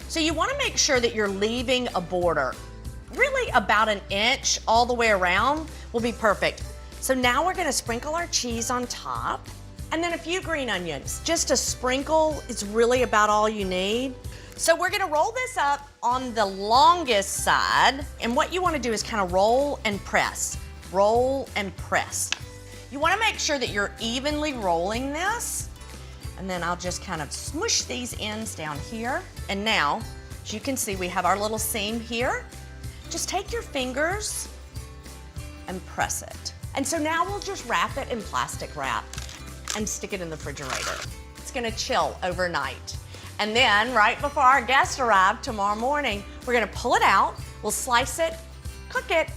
So you wanna make sure that you're leaving a border. Really about an inch all the way around will be perfect. So now we're gonna sprinkle our cheese on top, and then a few green onions. Just a sprinkle is really about all you need. So we're gonna roll this up on the longest side, and what you wanna do is kind of roll and press. Roll and press. You wanna make sure that you're evenly rolling this, and then I'll just kind of smush these ends down here. And now, as you can see, we have our little seam here. Just take your fingers and press it. And so now we'll just wrap it in plastic wrap and stick it in the refrigerator. It's gonna chill overnight. And then right before our guests arrive tomorrow morning, we're gonna pull it out, we'll slice it, cook it,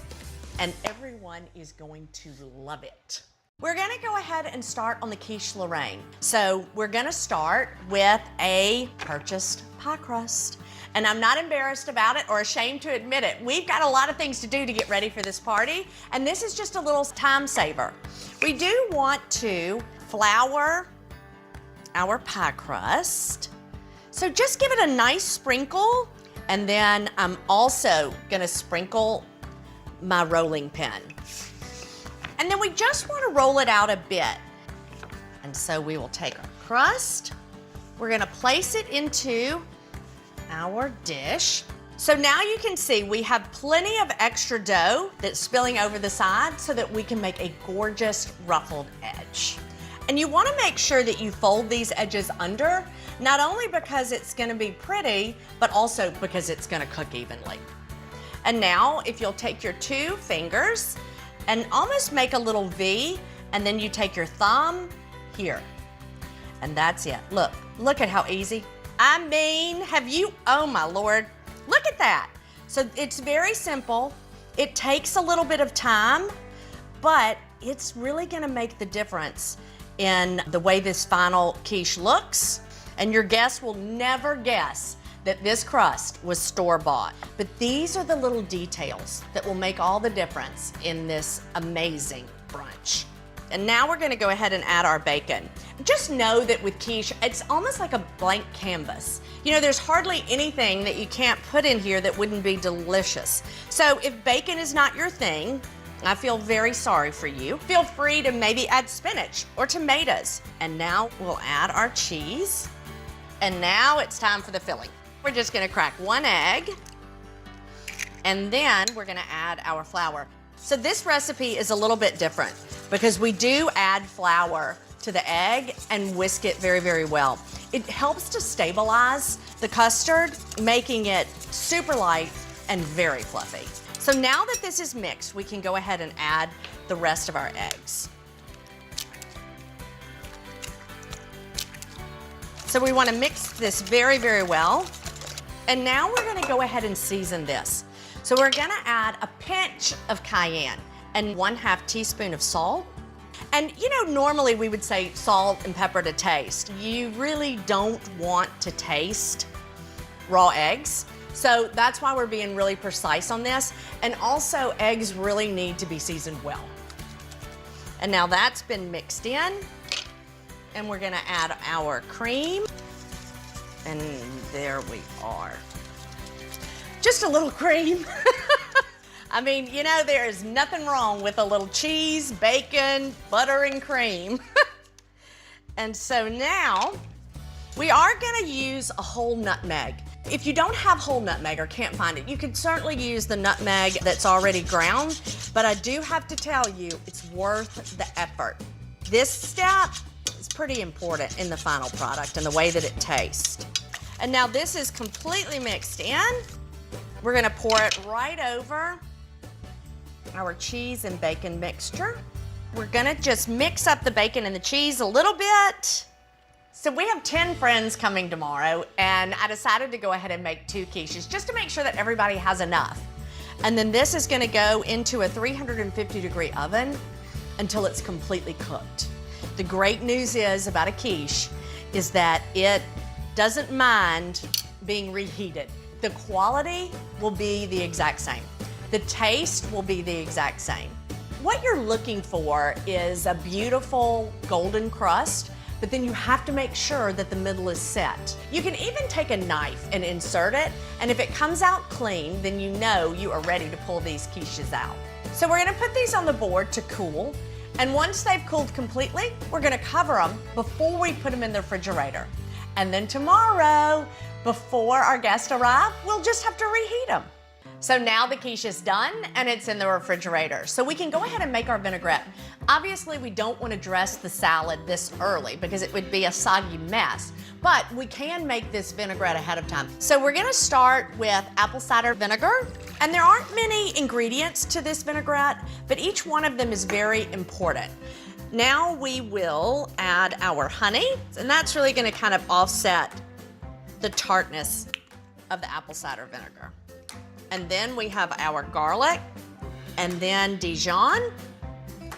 and everyone is going to love it. We're gonna go ahead and start on the quiche Lorraine. So we're gonna start with a purchased pie crust. And I'm not embarrassed about it or ashamed to admit it. We've got a lot of things to do to get ready for this party, and this is just a little time saver. We do want to flour our pie crust. So just give it a nice sprinkle, and then I'm also gonna sprinkle my rolling pin. And then we just wanna roll it out a bit. And so we will take our crust, we're gonna place it into our dish. So now you can see we have plenty of extra dough that's spilling over the side so that we can make a gorgeous ruffled edge. And you wanna make sure that you fold these edges under, not only because it's gonna be pretty, but also because it's gonna cook evenly. And now if you'll take your 2 fingers and almost make a little V, and then you take your thumb here. And that's it. Look at how easy. I mean, oh my Lord, look at that. So it's very simple. It takes a little bit of time, but it's really gonna make the difference in the way this final quiche looks. And your guests will never guess that this crust was store-bought. But these are the little details that will make all the difference in this amazing brunch. And now we're gonna go ahead and add our bacon. Just know that with quiche, it's almost like a blank canvas. You know, there's hardly anything that you can't put in here that wouldn't be delicious. So if bacon is not your thing, I feel very sorry for you. Feel free to maybe add spinach or tomatoes. And now we'll add our cheese. And now it's time for the filling. We're just gonna crack 1 egg, and then we're gonna add our flour. So this recipe is a little bit different because we do add flour to the egg and whisk it very, very well. It helps to stabilize the custard, making it super light and very fluffy. So now that this is mixed, we can go ahead and add the rest of our eggs. So we want to mix this very, very well. And now we're going to go ahead and season this. So we're gonna add a pinch of cayenne and 1/2 teaspoon of salt. And you know, normally we would say salt and pepper to taste. You really don't want to taste raw eggs. So that's why we're being really precise on this. And also eggs really need to be seasoned well. And now that's been mixed in. And we're gonna add our cream. And there we are. Just a little cream. I mean, you know, there is nothing wrong with a little cheese, bacon, butter, and cream. And so now, we are gonna use a whole nutmeg. If you don't have whole nutmeg or can't find it, you can certainly use the nutmeg that's already ground, but I do have to tell you, it's worth the effort. This step is pretty important in the final product and the way that it tastes. And now this is completely mixed in. We're gonna pour it right over our cheese and bacon mixture. We're gonna just mix up the bacon and the cheese a little bit. So we have 10 friends coming tomorrow, and I decided to go ahead and make 2 quiches just to make sure that everybody has enough. And then this is gonna go into a 350-degree oven until it's completely cooked. The great news is about a quiche is that it doesn't mind being reheated. The quality will be the exact same. The taste will be the exact same. What you're looking for is a beautiful golden crust, but then you have to make sure that the middle is set. You can even take a knife and insert it, and if it comes out clean, then you know you are ready to pull these quiches out. So we're gonna put these on the board to cool, and once they've cooled completely, we're gonna cover them before we put them in the refrigerator. And then tomorrow, before our guests arrive, we'll just have to reheat them. So now the quiche is done and it's in the refrigerator. So we can go ahead and make our vinaigrette. Obviously, we don't want to dress the salad this early because it would be a soggy mess, but we can make this vinaigrette ahead of time. So we're gonna start with apple cider vinegar, and there aren't many ingredients to this vinaigrette, but each one of them is very important. Now we will add our honey, and that's really gonna kind of offset the tartness of the apple cider vinegar. And then we have our garlic, and then Dijon,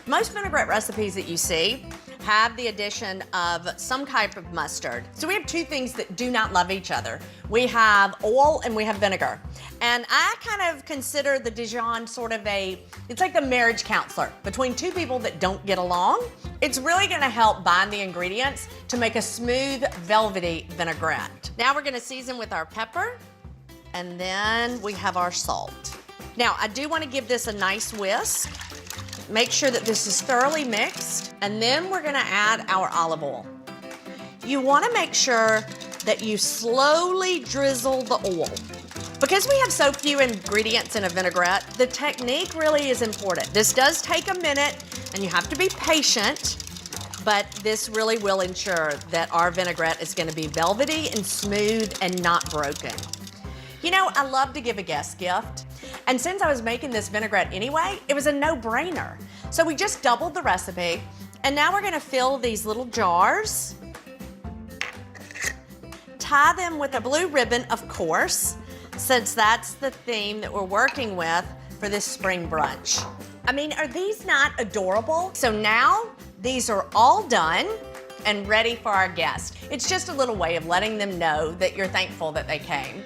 Most vinaigrette recipes that you see have the addition of some type of mustard. So we have two things that do not love each other. We have oil and we have vinegar. And I kind of consider the Dijon sort of it's like the marriage counselor between two people that don't get along. It's really gonna help bind the ingredients to make a smooth, velvety vinaigrette. Now we're gonna season with our pepper, and then we have our salt. Now, I do wanna give this a nice whisk. Make sure that this is thoroughly mixed, and then we're gonna add our olive oil. You wanna make sure that you slowly drizzle the oil. Because we have so few ingredients in a vinaigrette, the technique really is important. This does take a minute, and you have to be patient, but this really will ensure that our vinaigrette is gonna be velvety and smooth and not broken. You know, I love to give a guest gift. And since I was making this vinaigrette anyway, it was a no-brainer. So we just doubled the recipe, and now we're gonna fill these little jars, tie them with a blue ribbon, of course, since that's the theme that we're working with for this spring brunch. I mean, are these not adorable? So now these are all done and ready for our guests. It's just a little way of letting them know that you're thankful that they came.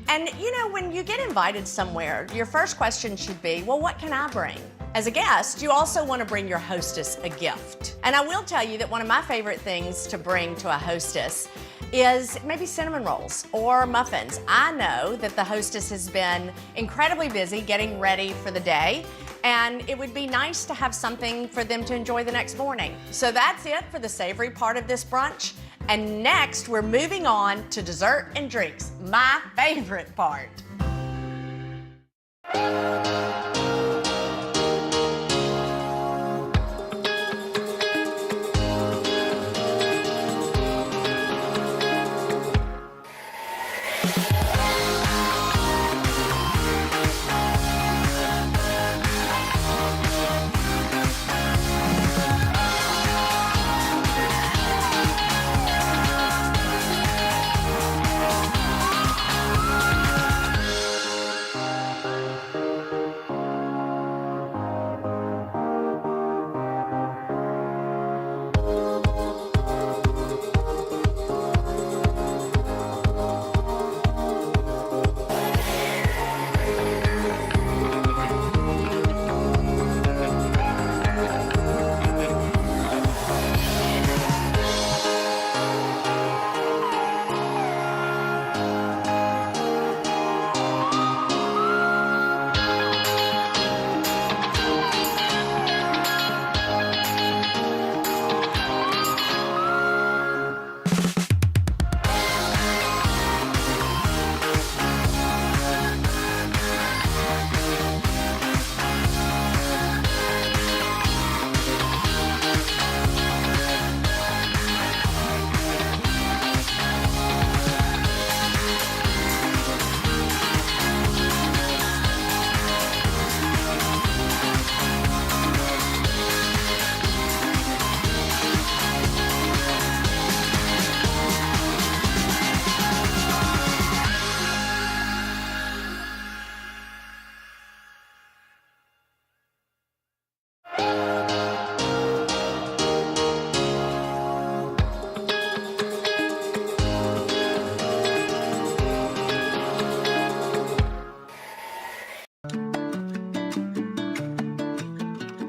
And you know, when you get invited somewhere, your first question should be, well, what can I bring? As a guest, you also want to bring your hostess a gift. And I will tell you that one of my favorite things to bring to a hostess is maybe cinnamon rolls or muffins. I know that the hostess has been incredibly busy getting ready for the day, and it would be nice to have something for them to enjoy the next morning. So that's it for the savory part of this brunch. And next, we're moving on to dessert and drinks, my favorite part.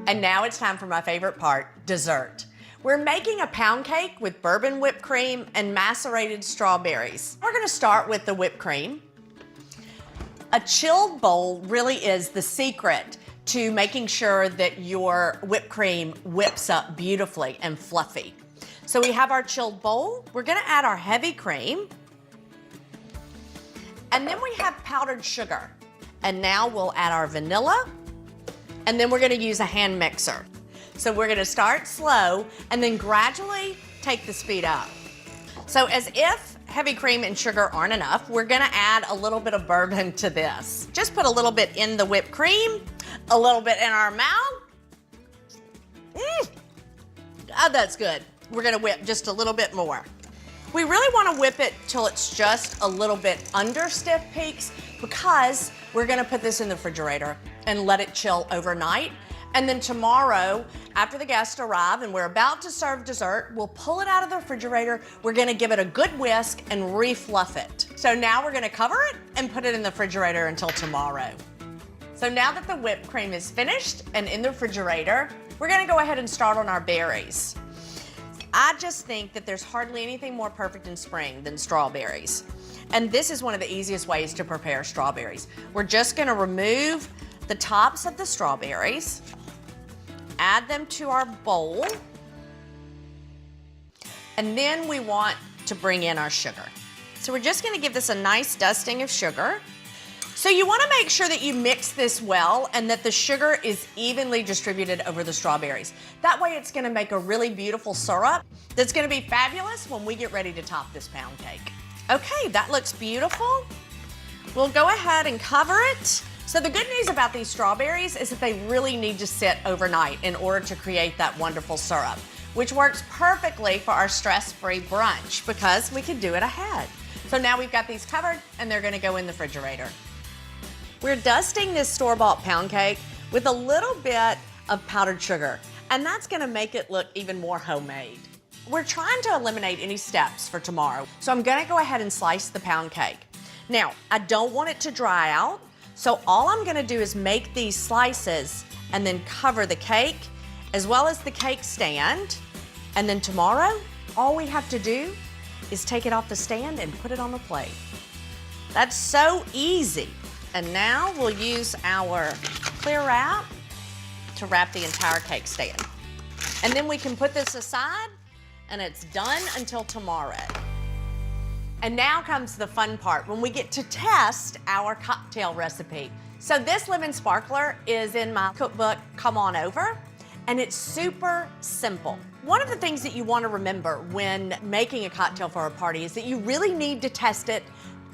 And now it's time for my favorite part, dessert. We're making a pound cake with bourbon whipped cream and macerated strawberries. We're gonna start with the whipped cream. A chilled bowl really is the secret to making sure that your whipped cream whips up beautifully and fluffy. So we have our chilled bowl. We're gonna add our heavy cream. And then we have powdered sugar. And now we'll add our vanilla. And then we're gonna use a hand mixer. So we're gonna start slow and then gradually take the speed up. So as if heavy cream and sugar aren't enough, we're gonna add a little bit of bourbon to this. Just put a little bit in the whipped cream, a little bit in our mouth. Oh, that's good. We're gonna whip just a little bit more. We really wanna whip it till it's just a little bit under stiff peaks because we're gonna put this in the refrigerator and let it chill overnight. And then tomorrow, after the guests arrive and we're about to serve dessert, we'll pull it out of the refrigerator. We're gonna give it a good whisk and re-fluff it. So now we're gonna cover it and put it in the refrigerator until tomorrow. So now that the whipped cream is finished and in the refrigerator, we're gonna go ahead and start on our berries. I just think that there's hardly anything more perfect in spring than strawberries. And this is one of the easiest ways to prepare strawberries. We're just gonna remove the tops of the strawberries, add them to our bowl, and then we want to bring in our sugar. So we're just gonna give this a nice dusting of sugar. So you wanna make sure that you mix this well and that the sugar is evenly distributed over the strawberries. That way it's gonna make a really beautiful syrup that's gonna be fabulous when we get ready to top this pound cake. Okay, that looks beautiful. We'll go ahead and cover it. So the good news about these strawberries is that they really need to sit overnight in order to create that wonderful syrup, which works perfectly for our stress-free brunch because we can do it ahead. So now we've got these covered and they're gonna go in the refrigerator. We're dusting this store-bought pound cake with a little bit of powdered sugar, and that's gonna make it look even more homemade. We're trying to eliminate any steps for tomorrow, so I'm gonna go ahead and slice the pound cake. Now, I don't want it to dry out, so all I'm gonna do is make these slices and then cover the cake as well as the cake stand. And then tomorrow, all we have to do is take it off the stand and put it on the plate. That's so easy. And now we'll use our clear wrap to wrap the entire cake stand. And then we can put this aside and it's done until tomorrow. And now comes the fun part when we get to test our cocktail recipe. So this lemon sparkler is in my cookbook, Come On Over, and it's super simple. One of the things that you want to remember when making a cocktail for a party is that you really need to test it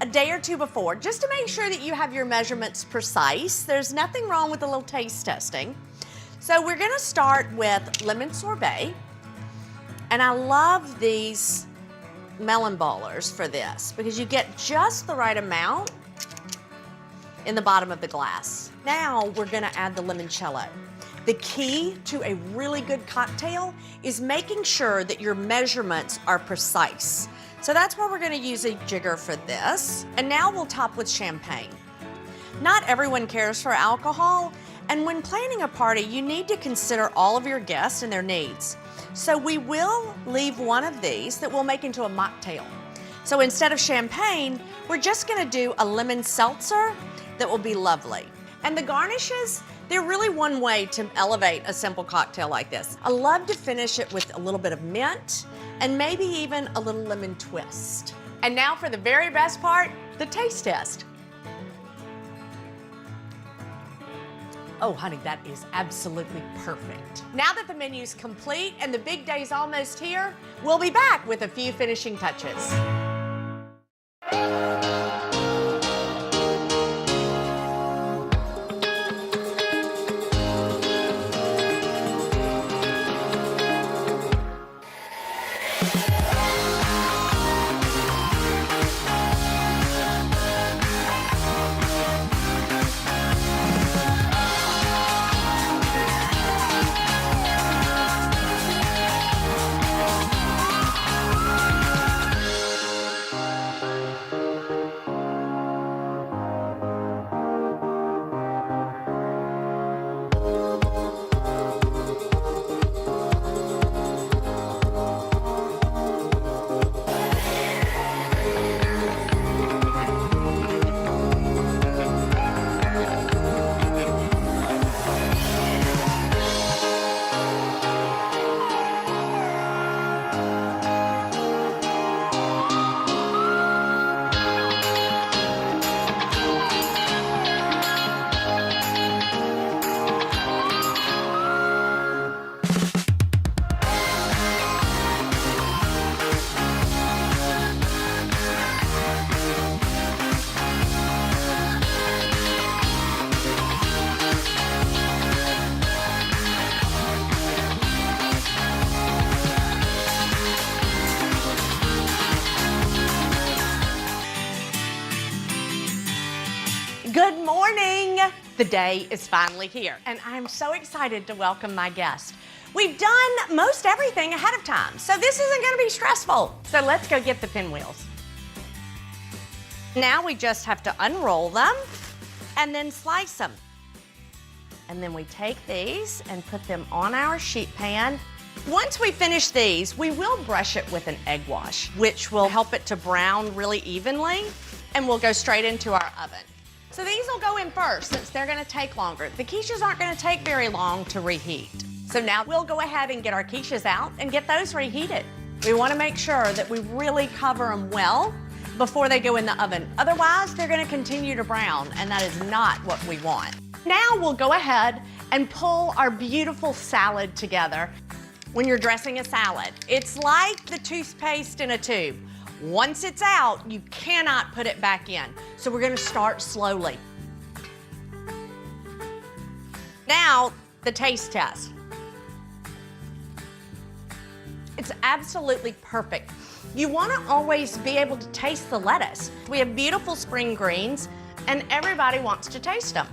a day or two before, just to make sure that you have your measurements precise. There's nothing wrong with a little taste testing. So we're gonna start with lemon sorbet, and I love these melon ballers for this because you get just the right amount in the bottom of the glass. Now we're gonna add the limoncello. The key to a really good cocktail is making sure that your measurements are precise. So that's why we're gonna use a jigger for this. And now we'll top with champagne. Not everyone cares for alcohol, and when planning a party, you need to consider all of your guests and their needs. So we will leave one of these that we'll make into a mocktail. So instead of champagne, we're just gonna do a lemon seltzer that will be lovely. And the garnishes, they're really one way to elevate a simple cocktail like this. I love to finish it with a little bit of mint and maybe even a little lemon twist. And now for the very best part, the taste test. Oh, honey, that is absolutely perfect. Now that the menu's complete and the big day's almost here, we'll be back with a few finishing touches. The day is finally here, and I'm so excited to welcome my guest. We've done most everything ahead of time, so this isn't gonna be stressful. So let's go get the pinwheels. Now we just have to unroll them and then slice them. And then we take these and put them on our sheet pan. Once we finish these, we will brush it with an egg wash, which will help it to brown really evenly, and we'll go straight into our oven. So these will go in first since they're gonna take longer. The quiches aren't gonna take very long to reheat. So now we'll go ahead and get our quiches out and get those reheated. We wanna make sure that we really cover them well before they go in the oven. Otherwise, they're gonna continue to brown, and that is not what we want. Now we'll go ahead and pull our beautiful salad together. When you're dressing a salad, it's like the toothpaste in a tube. Once it's out, you cannot put it back in. So we're gonna start slowly. Now, the taste test. It's absolutely perfect. You wanna always be able to taste the lettuce. We have beautiful spring greens, and everybody wants to taste them.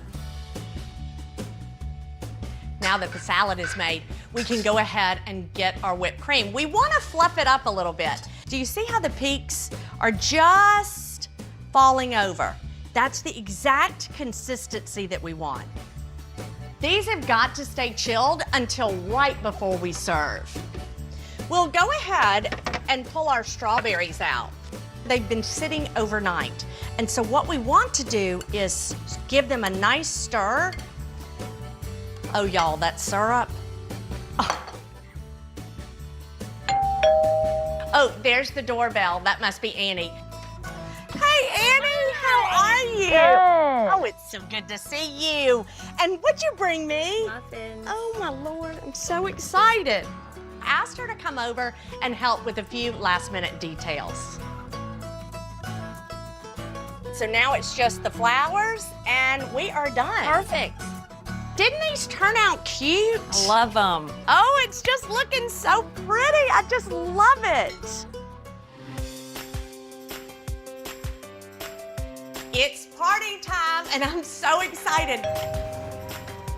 Now that the salad is made, we can go ahead and get our whipped cream. We wanna fluff it up a little bit. Do you see how the peaks are just falling over? That's the exact consistency that we want. These have got to stay chilled until right before we serve. We'll go ahead and pull our strawberries out. They've been sitting overnight. And so what we want to do is give them a nice stir. Oh, y'all, that syrup. Oh, there's the doorbell. That must be Annie. Hey, Annie, how are you? Good. Oh, it's so good to see you. And what'd you bring me? Nothing. Oh, my Lord, I'm so excited. I asked her to come over and help with a few last-minute details. So now it's just the flowers, and we are done. Perfect. Didn't these turn out cute? I love them. Oh, it's just looking so pretty. I just love it. It's party time, and I'm so excited.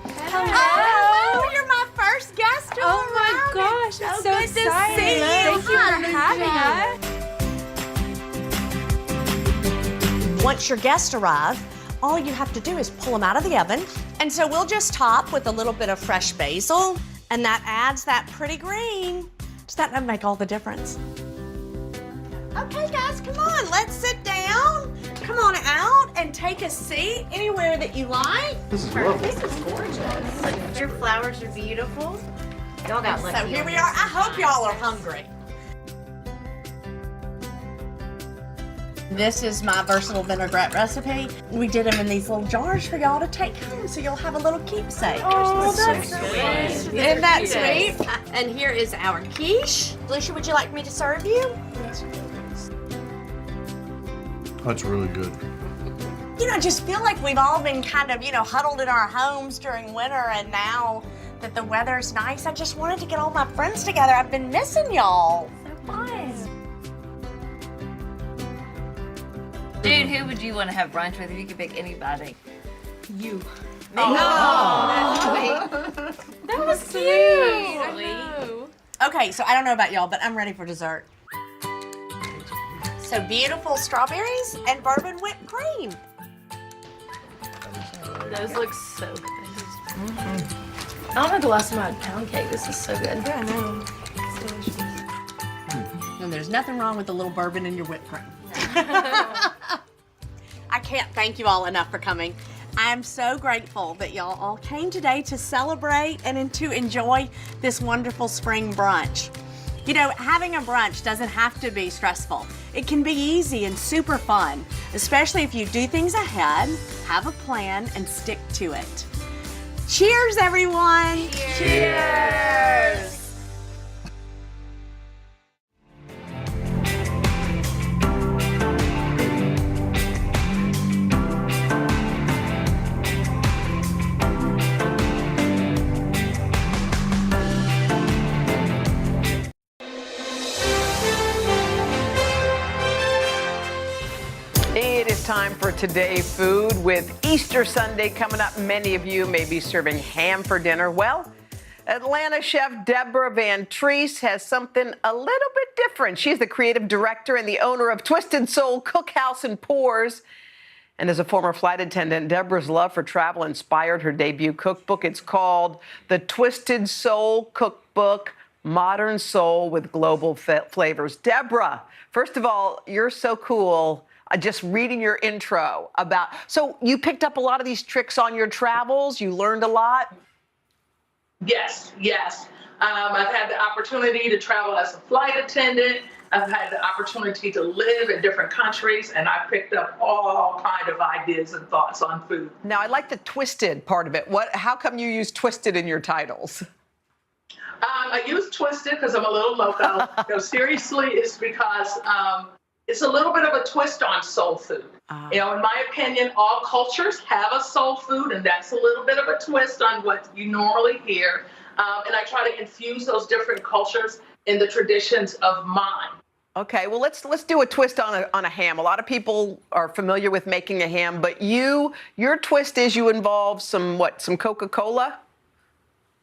Hello. Oh, you're my first guest. Oh my gosh, it's so good exciting. to see you. Thank you for having us. Once your guests arrive, all you have to do is pull them out of the oven. And so we'll just top with a little bit of fresh basil, and that adds that pretty green. Does that not make all the difference? Okay, guys, come on, let's sit down. Come on out and take a seat anywhere that you like. This is lovely. This is gorgeous. Look, your flowers are beautiful. Y'all got lucky. So here we are. I hope y'all are hungry. This is my versatile vinaigrette recipe. We did them in these little jars for y'all to take home, so you'll have a little keepsake. Oh, that's so sweet. Isn't that sweet? And here is our quiche. Lucia, would you like me to serve you? Yes, please. That's really good. You know, I just feel like we've all been kind of, huddled in our homes during winter, and now that the weather's nice, I just wanted to get all my friends together. I've been missing y'all. So fun. Dude, who would you want to have brunch with if you could pick anybody? You. Me? Oh. That was cute. I know. Okay, so I don't know about y'all, but I'm ready for dessert. So beautiful strawberries and bourbon whipped cream. Those look so good. I don't know the last time I had pound cake. This is so good. Yeah, I know. It's delicious. And there's nothing wrong with a little bourbon in your whipped cream. I can't thank you all enough for coming. I am so grateful that y'all all came today to celebrate and to enjoy this wonderful spring brunch. You know, having a brunch doesn't have to be stressful. It can be easy and super fun, especially if you do things ahead, have a plan, and stick to it. Cheers, everyone! Cheers! time for Today Food. With Easter Sunday coming up, many of you may be serving ham for dinner. Well, Atlanta chef Deborah Van Treese has something a little bit different. She's the creative director and the owner of Twisted Soul Cookhouse and Pours. And as a former flight attendant, Deborah's love for travel inspired her debut cookbook. It's called The Twisted Soul Cookbook, Modern Soul with Global Flavors. Deborah, first of all, you're so cool. Just reading your intro about, so you picked up a lot of these tricks on your travels. You learned a lot. Yes. I've had the opportunity to travel as a flight attendant. I've had the opportunity to live in different countries, and I've picked up all kind of ideas and thoughts on food. Now, I like the twisted part of it. How come you use twisted in your titles? I use twisted because I'm a little loco. No, seriously, it's because it's a little bit of a twist on soul food. In my opinion, all cultures have a soul food, and that's a little bit of a twist on what you normally hear. And I try to infuse those different cultures in the traditions of mine. Okay, well, let's do a twist on a ham. A lot of people are familiar with making a ham, but your twist is you involve some Coca-Cola?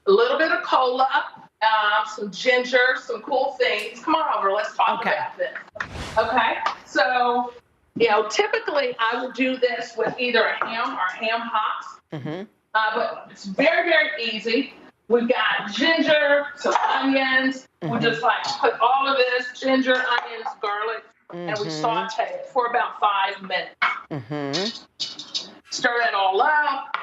A little bit of cola, some ginger, some cool things. Come on over, let's talk about this. Okay, so, typically I would do this with either a ham or ham hocks, but it's very, very easy. We've got ginger, some onions. We just put all of this, ginger, onions, garlic, and we saute it for about 5 minutes. Stir it all up.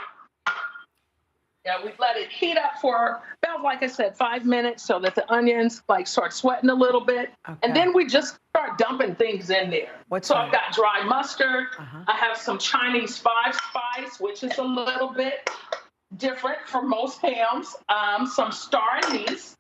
We've let it heat up for about, like I said, 5 minutes so that the onions start sweating a little bit. And then we just start dumping things in there. I've got dry mustard. I have some Chinese 5-spice, which is a little bit different from most hams. Some star anise.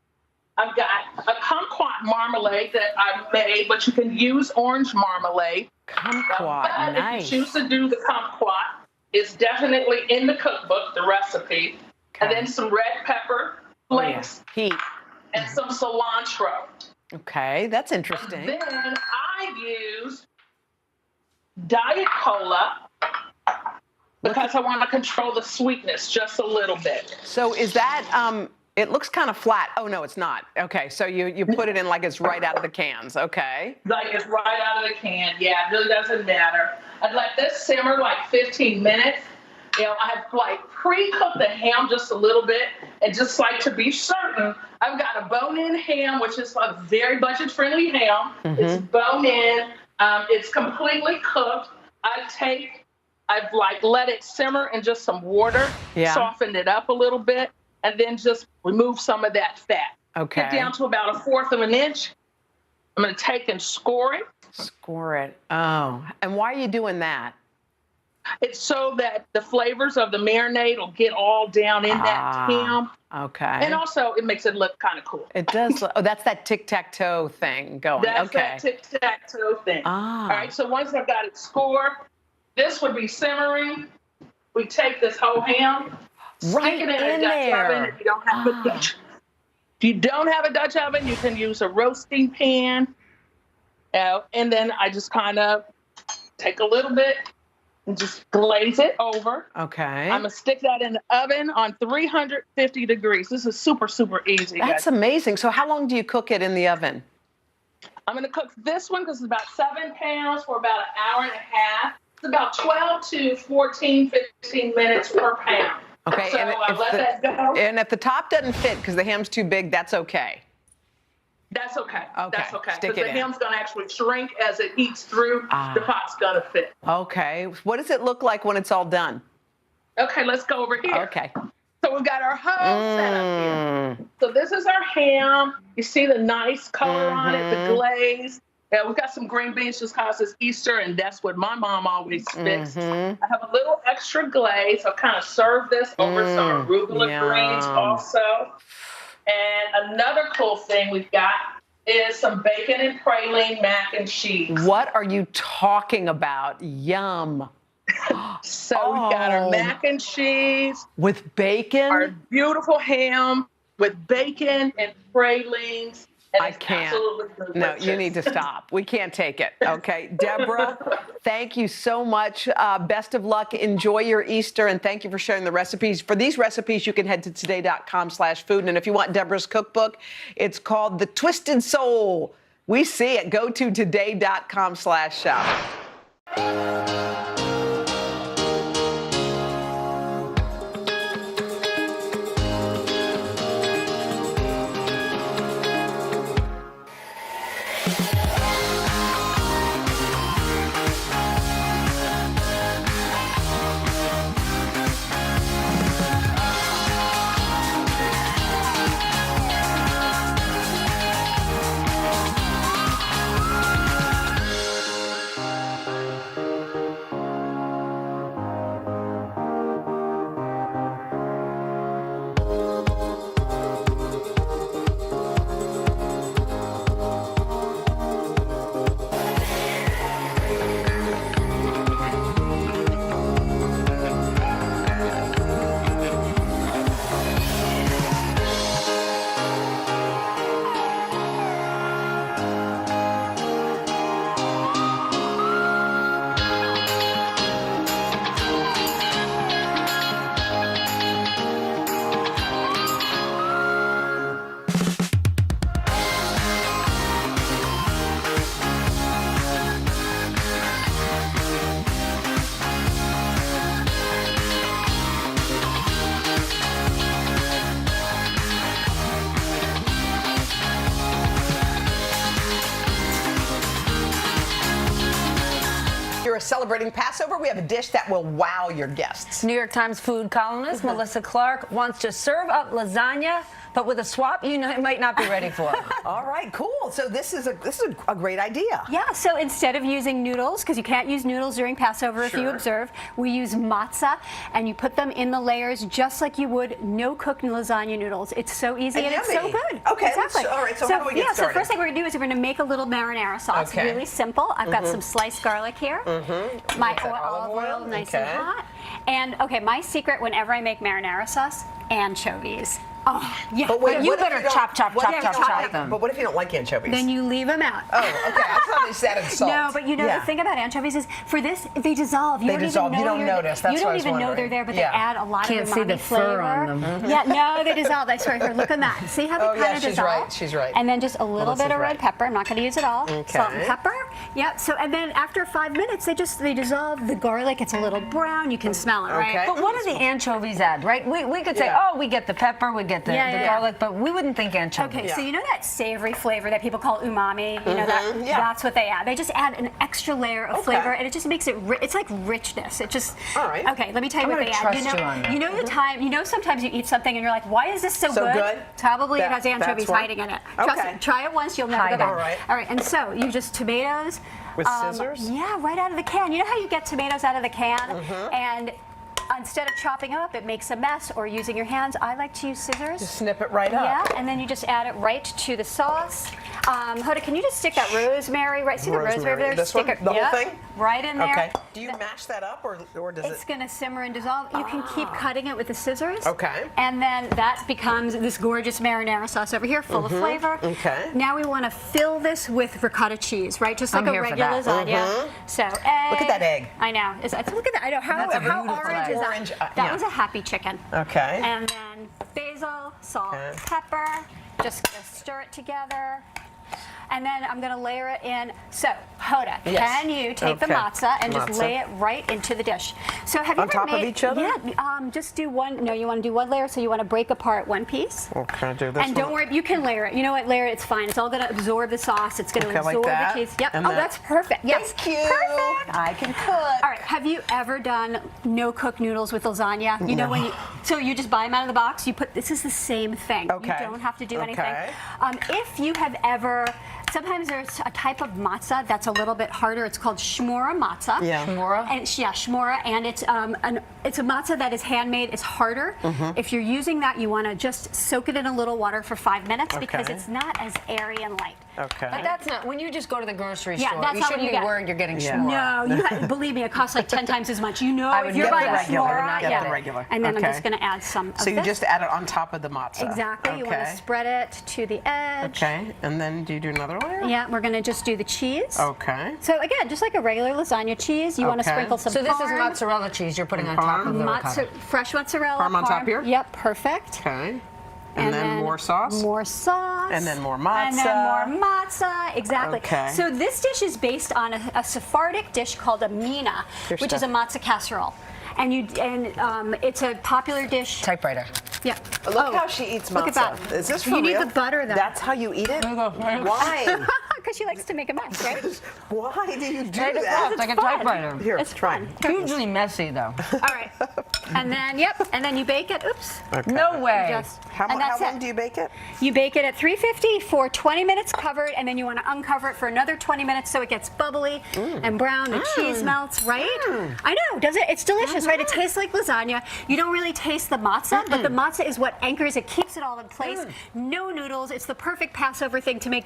I've got a kumquat marmalade that I made, but you can use orange marmalade. Kumquat, nice. If you choose to do the kumquat, it's definitely in the cookbook, the recipe. And then some red pepper flakes. Heat. And some cilantro. Okay, that's interesting. And then I use Diet Cola because I want to control the sweetness just a little bit. So is that, it looks kind of flat. Oh, no, it's not. Okay, so you put it in like it's right out of the cans. Okay. Like it's right out of the can. Yeah, it really doesn't matter. I'd let this simmer 15 minutes. I have pre-cooked the ham just a little bit, and just to be certain, I've got a bone-in ham, which is a very budget-friendly ham. It's bone-in. It's completely cooked. I've let it simmer in just some water, softened it up a little bit, and then just remove some of that fat. Okay. Get down to about 1/4 of an inch. I'm going to take and score it. Score it. Oh, and why are you doing that? It's so that the flavors of the marinade will get all down in that ham. Okay. And also, it makes it look kind of cool. It does. That's that tic-tac-toe thing going. That's that tic-tac-toe thing. All right, so once I've got it scored, this would be simmering. We take this whole ham, stick it in a Dutch oven if you don't have a Dutch. If you don't have a Dutch oven, you can use a roasting pan. And then I just kind of take a little bit and just glaze it over. Okay. I'm going to stick that in the oven on 350 degrees. This is super, super easy. That's amazing. So how long do you cook it in the oven? I'm going to cook this one because it's about 7 pounds for about 1.5 hours. It's about 12 to 14, 15 minutes per pound. Okay. So I'll let that go. And if the top doesn't fit because the ham's too big, that's okay. That's okay. Okay. That's okay. Stick Because it the in. ham's going to actually shrink as it heats through. The pot's going to fit. Okay. What does it look like when it's all done? Okay, let's go over here. Okay. So we've got our whole setup here. So this is our ham. You see the nice color on it, the glaze. We've got some green beans just because it's Easter, and that's what my mom always fixed. I have a little extra glaze. I'll kind of serve this over some arugula greens also. And another cool thing we've got is some bacon and praline mac and cheese. What are you talking about? Yum. So we've got our mac and cheese. With bacon? Our beautiful ham with bacon and pralines. I can't. No, you need to stop. We can't take it. Okay, Deborah, thank you so much. Best of luck. Enjoy your Easter, and thank you for sharing the recipes. For these recipes, you can head to today.com/food. And if you want Deborah's cookbook, it's called The Twisted Soul. We see it. Go to today.com/shop. Celebrating Passover, we have a dish that will wow your guests. New York Times food columnist Melissa Clark wants to serve up lasagna, but with a swap you might not be ready for. All right, cool. So this is a great idea. Yeah, so instead of using noodles, because you can't use noodles during Passover if you observe, we use matzah, and you put them in the layers just like you would no-cooked lasagna noodles. It's so easy and it's so good. Okay, exactly. all right, so how do we get started? So first thing we're going to do is we're going to make a little marinara sauce. Okay. Really simple. I've got some sliced garlic here. My olive oil, nice and hot. And, okay, my secret whenever I make marinara sauce, anchovies. Oh, yeah. But wait, you better chop them. But what if you don't like anchovies? Then you leave them out. Oh, okay. I thought they said salt. No, but you know the thing about anchovies is for this they dissolve. You They dissolve. You don't notice. That's you don't what I was even know wondering. they're there, but they add a lot Can't of see umami the flavor. fur on them. Yeah, no, they dissolve. I swear. Here, look at that. See how they kind of dissolve? She's right. And then just a little bit of red pepper. I'm not going to use it all. Okay. Salt and pepper. Yep. So and then after 5 minutes, they dissolve. The garlic, it's a little brown. You can smell it, right? But what do the anchovies add, right? We could say, oh, we get the pepper, we get the garlic, but we wouldn't think anchovies. Okay, so you know that savory flavor that people call umami? You know that? That's what they add. They just add an extra layer of flavor, and it just makes it. It's like richness. It just. All right. Okay, let me tell you what they add. You know the time. You know sometimes you eat something and you're like, why is this so good? Probably it has anchovies hiding in it. Trust me. Try it once, you'll never go back. All right. And so you just tomatoes. With scissors? Yeah, right out of the can. You know how you get tomatoes out of the can and. Instead of chopping them up, it makes a mess, or using your hands. I like to use scissors. Just snip it right up. Yeah, and then you just add it right to the sauce. Hoda, can you just stick that rosemary right? See the rosemary over there? This stick one? it The whole thing? right in there. Okay. Do you mash that up, or does It's going to simmer and dissolve. You can keep cutting it with the scissors. Okay. And then that becomes this gorgeous marinara sauce over here, full of flavor. Okay. Now we want to fill this with ricotta cheese, right? Just like a regular lasagna. So egg. Look at that egg. I know. Look at that. I know. How orange is that? That was a happy chicken. Okay. And then basil, salt, pepper. Just gonna stir it together. And then I'm going to layer it in. So, Hoda, can you take the matzah and just lay it right into the dish? So have you on top of each other? Yeah, just do one. No, you want to do one layer, so you want to break apart one piece. Okay, do this And don't worry, you can layer it. You know what, layer it, it's fine. It's all going to absorb the sauce. It's going to absorb the cheese. Yep, and that's perfect. Yes, thank you. Perfect. I can cook. All right, have you ever done no-cook noodles with lasagna? You know when so you just buy them out of the box, you put, this is the same thing. Okay. You don't have to do anything. If you have ever, sometimes there's a type of matzah that's a little bit harder. It's called shmura matzah. Yeah. Shmura? And shmura, and it's a matzah that is handmade. It's harder. If you're using that, you want to just soak it in a little water for 5 minutes because it's not as airy and light. Okay. But that's not, when you just go to the grocery Yeah, store, that's you not shouldn't what be you get. worried you're getting Yeah. s'more. No, believe me, it costs like 10 times as much. You know, I would if you're get the buying a regular, s'more, not yeah. the regular. And then Okay. I'm just going to add some of So you this. just add it on top of the matzah. Exactly. You want to spread it to the edge. Okay, and then do you do another layer? Yeah, we're going to just do the cheese. Okay. So again, just like a regular lasagna cheese, you want to Okay. sprinkle some So this is parm. mozzarella cheese you're putting on top of the ricotta. Fresh mozzarella. Parm on top here? Yep, perfect. Okay. And then more sauce? More sauce. And then more matzah. And then more matzah, exactly. Okay. So this dish is based on a Sephardic dish called a mina, Here's which is a matzah casserole. And it's a popular dish. Typewriter. Yeah. Look how she eats matzah. Look at that. Is this for You real? need the butter, though. That's how you eat it? Why? Because she likes to make a mess, right? Why do you do Take it that? off, like a typewriter. Here, It's try. fun. Hugely messy, though. All right. And then, and then you bake it. Oops. Okay. No way. How long do you bake it? You bake it at 350 for 20 minutes covered, and then you want to uncover it for another 20 minutes so it gets bubbly and brown. The cheese melts, right? I know, does it? It's delicious, right? It tastes like lasagna. You don't really taste the matzah, but the matzah is what anchors it, keeps it all in place. No noodles. It's the perfect Passover thing to make,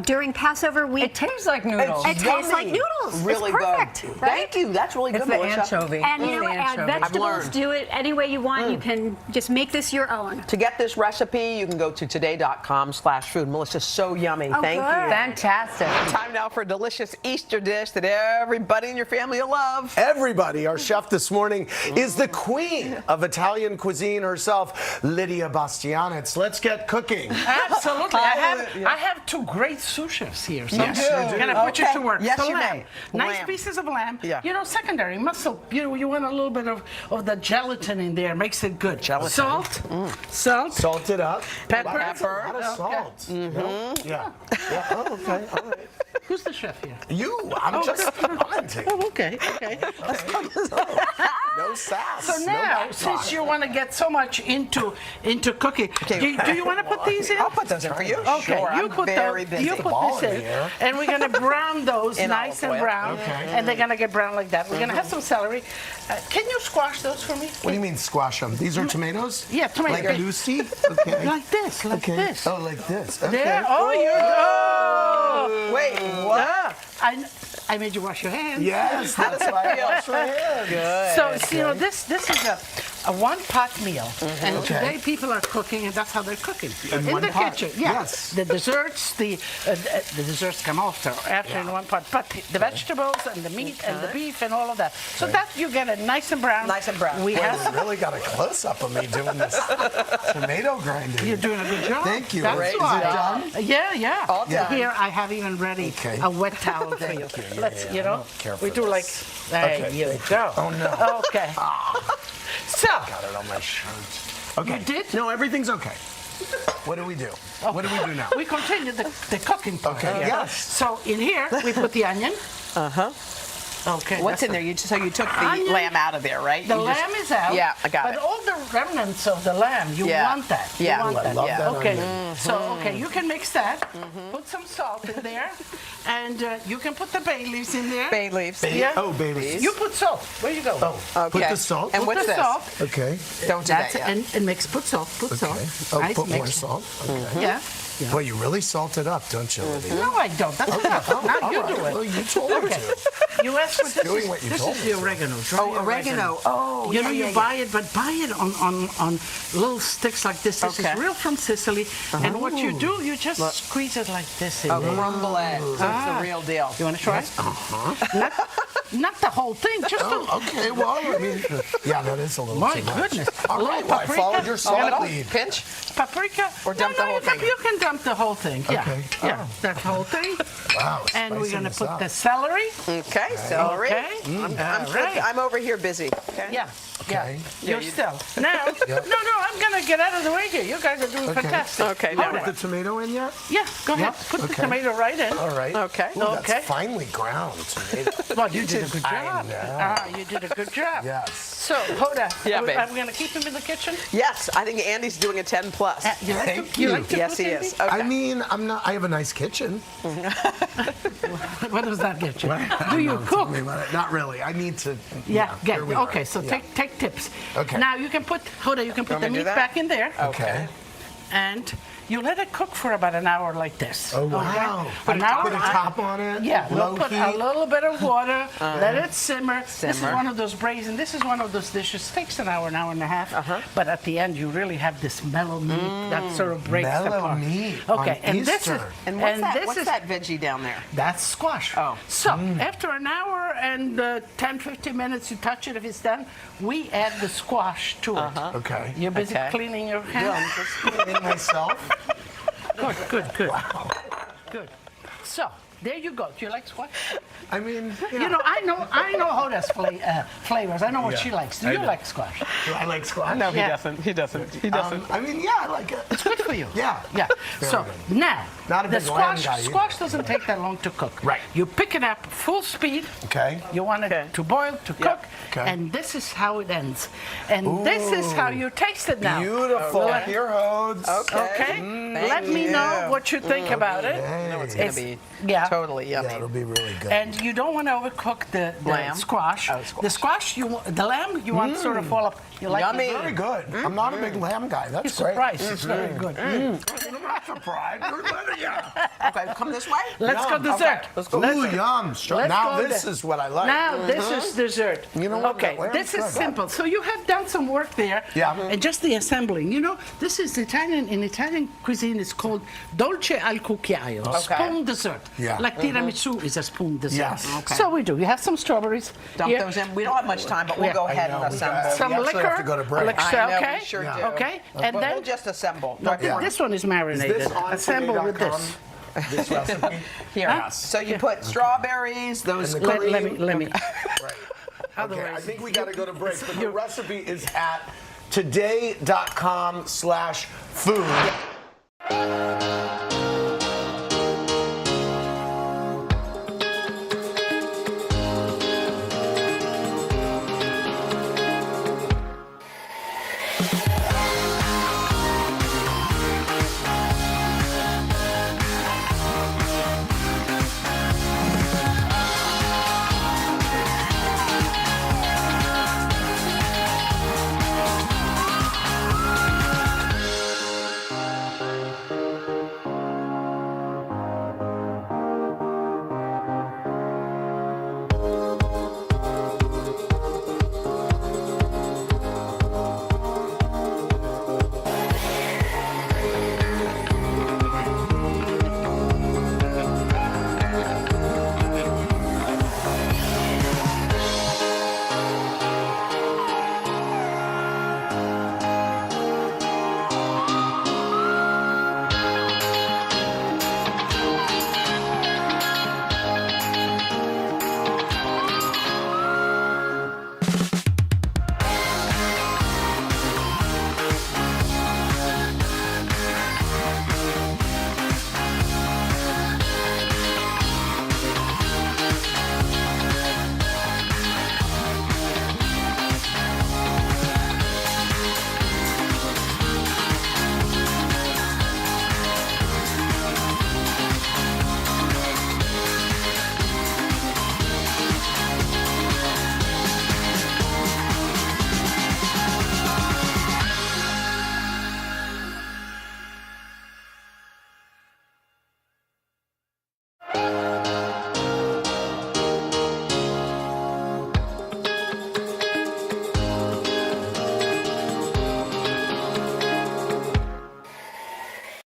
during Passover week. It tastes like noodles. It tastes like noodles. Really it's perfect, good. right? Thank you. That's really good, It's the Melissa. anchovy. And you It's know the what? Add anchovy. vegetables. Do it any way you want. You can just make this your own. To get this recipe, you can go to today.com/food. Melissa's so yummy. Oh, Thank good. you. Fantastic. Time now for a delicious Easter dish that everybody in your family will love. Everybody, our chef this morning is the queen of Italian cuisine herself, Lydia Bastianitz. Let's get cooking. Absolutely. I have two great sous chefs here. So Yes, you do. Can I put you to work? Yes, So you lamb. may. Nice Lamb. pieces of lamb. Yeah. Secondary muscle. You want a little bit of the gelatin in there. Makes it good. Gelatin. Salt. Salt. Salt it up. Pepper. That's a lot of salt. No? Yeah. Oh, okay. All right. Who's the chef here? You. I'm just commenting. Oh, okay. No sass. So no now, backtalk. since you want to get so much into cooking, do you want to put these in? I'll put those in for you. Okay, Sure, you I'm put very those, busy. you put this in, and we're gonna brown those In nice olive and oil. brown, and they're gonna get brown like that. We're gonna have some celery. Can you squash those for me? What do you mean squash them? These are tomatoes? Yeah, tomatoes. Like Lucy? Okay. Like this, this. Oh, like this. Okay. There. Oh, you're. Wait, what? Yeah. I made you wash your hands. Yes, that's why I wash my hands. Good. So this is a one-pot meal, and Okay. today people are cooking, and that's how they're cooking In in one the pot. kitchen. Yeah. Yes. The desserts, the desserts come after in one pot, but the vegetables and the meat and the beef and all of that. So that you get it nice and brown. Nice and brown. We Boy, have. they really got a close-up of me doing this tomato grinding. You're doing a good job. Thank you. That's Is it why. done? Yeah. All done. Here I have even ready Okay. a wet towel for you. Thank you. Let's, Yeah, careful we do with like. this. There Okay. you go. Oh, no. Okay. So. Got it on my shirt. Okay. You did? No, everything's okay. What do we do? What do we do now? We continue the cooking part. Okay, Yeah. yes. So in here we put the onion. Okay. What's in there? So you took the Onion. lamb out of there, right? The You just- lamb is out. Yeah, I got but it. all the remnants of the lamb, you Yeah. want that. Yeah. You want I that. love that Okay. onion. So you can mix that. Put some salt in there, and you can put the bay leaves in there. Bay leaves. Yeah. Oh, baby. You put salt. Where you go? Oh, put Okay. the salt. And Put what's the this? salt. Okay. Don't do That's that it. yet. And mix. Put salt. Put salt. Okay. Oh, Nice put more mix. salt. Okay. Yeah. Boy, you really salt it up, don't you, Lydia? No, I don't. That's enough. Now you do it. Well, you told me Okay. to. You asked for this. Doing what you This told is me the to. oregano. Dry Oh, oregano. Oh, You yeah, know, yeah, you yeah. buy it, but buy it on little sticks like this. This Okay. is real from Sicily. And what you do, you just Look. squeeze it like this in Oh, there. crumble it. So it's the real deal. You want to try? Not the whole thing, just Oh, okay. Well, I mean, yeah, that is a little My too much. goodness. All A little right, well, I paprika. followed your salt Oh, lead. pinch? paprika. Or dump the whole thing? You can dump the whole thing. Yeah. Okay. Yeah, Oh. that whole thing. Wow, And we're spicing going to this put up. the celery. Okay, celery. Okay. I'm right. I'm over here busy. Okay. Yeah. Okay. You're you- still. Now, no, I'm going to get out of the way here. You guys are doing Okay. fantastic. Okay, Hold now Put it. the tomato in yet? Yeah, go ahead. Yep, Put the okay. tomato right in. All right. Okay. Ooh, Okay. that's finely ground tomato. Well, you did a good I job. know. You did a good job. Yes. So, Hoda, Yeah, babe. I'm going to keep him in the kitchen. Yes, I think Andy's doing a 10 plus. You like Thank to, you you. like to Yes, cook, he Andy? is. Okay. I mean, I have a nice kitchen. What does that get you? Do you cook? Not really. I need to. Yeah, here get. we are. Okay, so Yeah. take tips. Okay. Now you can put, Hoda, you can put want the me to do meat that? back in there. Okay. and you let it cook for about an hour like this. Oh, wow. Okay? Put a top on it? Yeah, Low we'll put heat? a little bit of water, let it simmer. This is Simmer. one of those braised, this is one of those dishes. Takes an hour and a half, but at the end you really have this mellow meat that sort of breaks Mellow apart. meat Okay, on and this is Easter. And what's that veggie down there? that's squash. Oh. So after an hour and 10-15 minutes, you touch it. If it's done, we add the squash to it. Okay. You're busy cleaning your hands. Yeah, I'm just cleaning myself. Good. Wow. Good. So there you go. Do you like squash? I mean, you know, I know Hoda's flavors. I know what she likes. Do you like squash? Do I like squash? No, he doesn't. He doesn't. I mean, yeah, I like it. It's good for you. Yeah. So good. now, Not a the big lamb squash, guy either. squash doesn't take that long to cook. Right. You pick it up full speed. Okay. You want it to boil, to cook, Okay. and this is how it ends. And this is how you taste it now. Beautiful. Okay. Here, Hodes. Okay. Let me know what you think about it. No, it's going to be totally yummy. Yeah, it'll be really good. And you don't want to overcook the Lamb? squash. The squash, the lamb, you want sort of fall up. You like Yummy. it? Very good. I'm not a big lamb guy. That's You're great. surprised. It's very good. I'm not surprised. Okay, come this way. Let's go Yum. dessert. Okay. Let's go. Ooh, yum. Now this is what I like. Now this is dessert. You know what? Okay, That this is lamb's good. simple. So you have done some work there. Yeah. And just the assembling. You know, this is Italian. In Italian cuisine, it's called dolce al cucchiaio. Okay. Spoon dessert. Yeah. Like tiramisu is a spoon dessert. Yes. Okay. So we do. You have some strawberries. Dump here. those in. We don't have much time, but we'll go ahead and assemble. Some We actually liquor. have to go to break. Liquor, I know, okay. we sure do. Okay. And But then we'll just assemble. no, this one is marinated. Is this on Assemble with today.com? this. This recipe? Here. Huh? So you put strawberries, those And the cream. Let me. Right. Okay, I think we got to go to break, but the recipe is at today.com/food.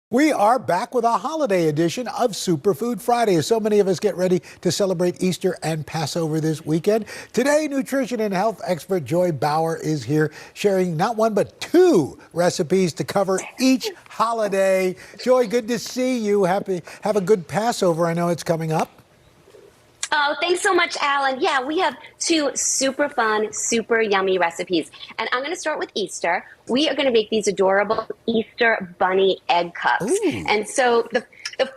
We are back with a holiday edition of Superfood Friday. As so many of us get ready to celebrate Easter and Passover this weekend, today nutrition and health expert Joy Bauer is here sharing not one but two recipes to cover each holiday. Joy, good to see you. Have a good Passover. I know it's coming up. Oh, thanks so much, Alan. Yeah, we have two super fun, super yummy recipes. And I'm going to start with Easter. We are going to make these adorable Easter bunny egg cups. Ooh. And so the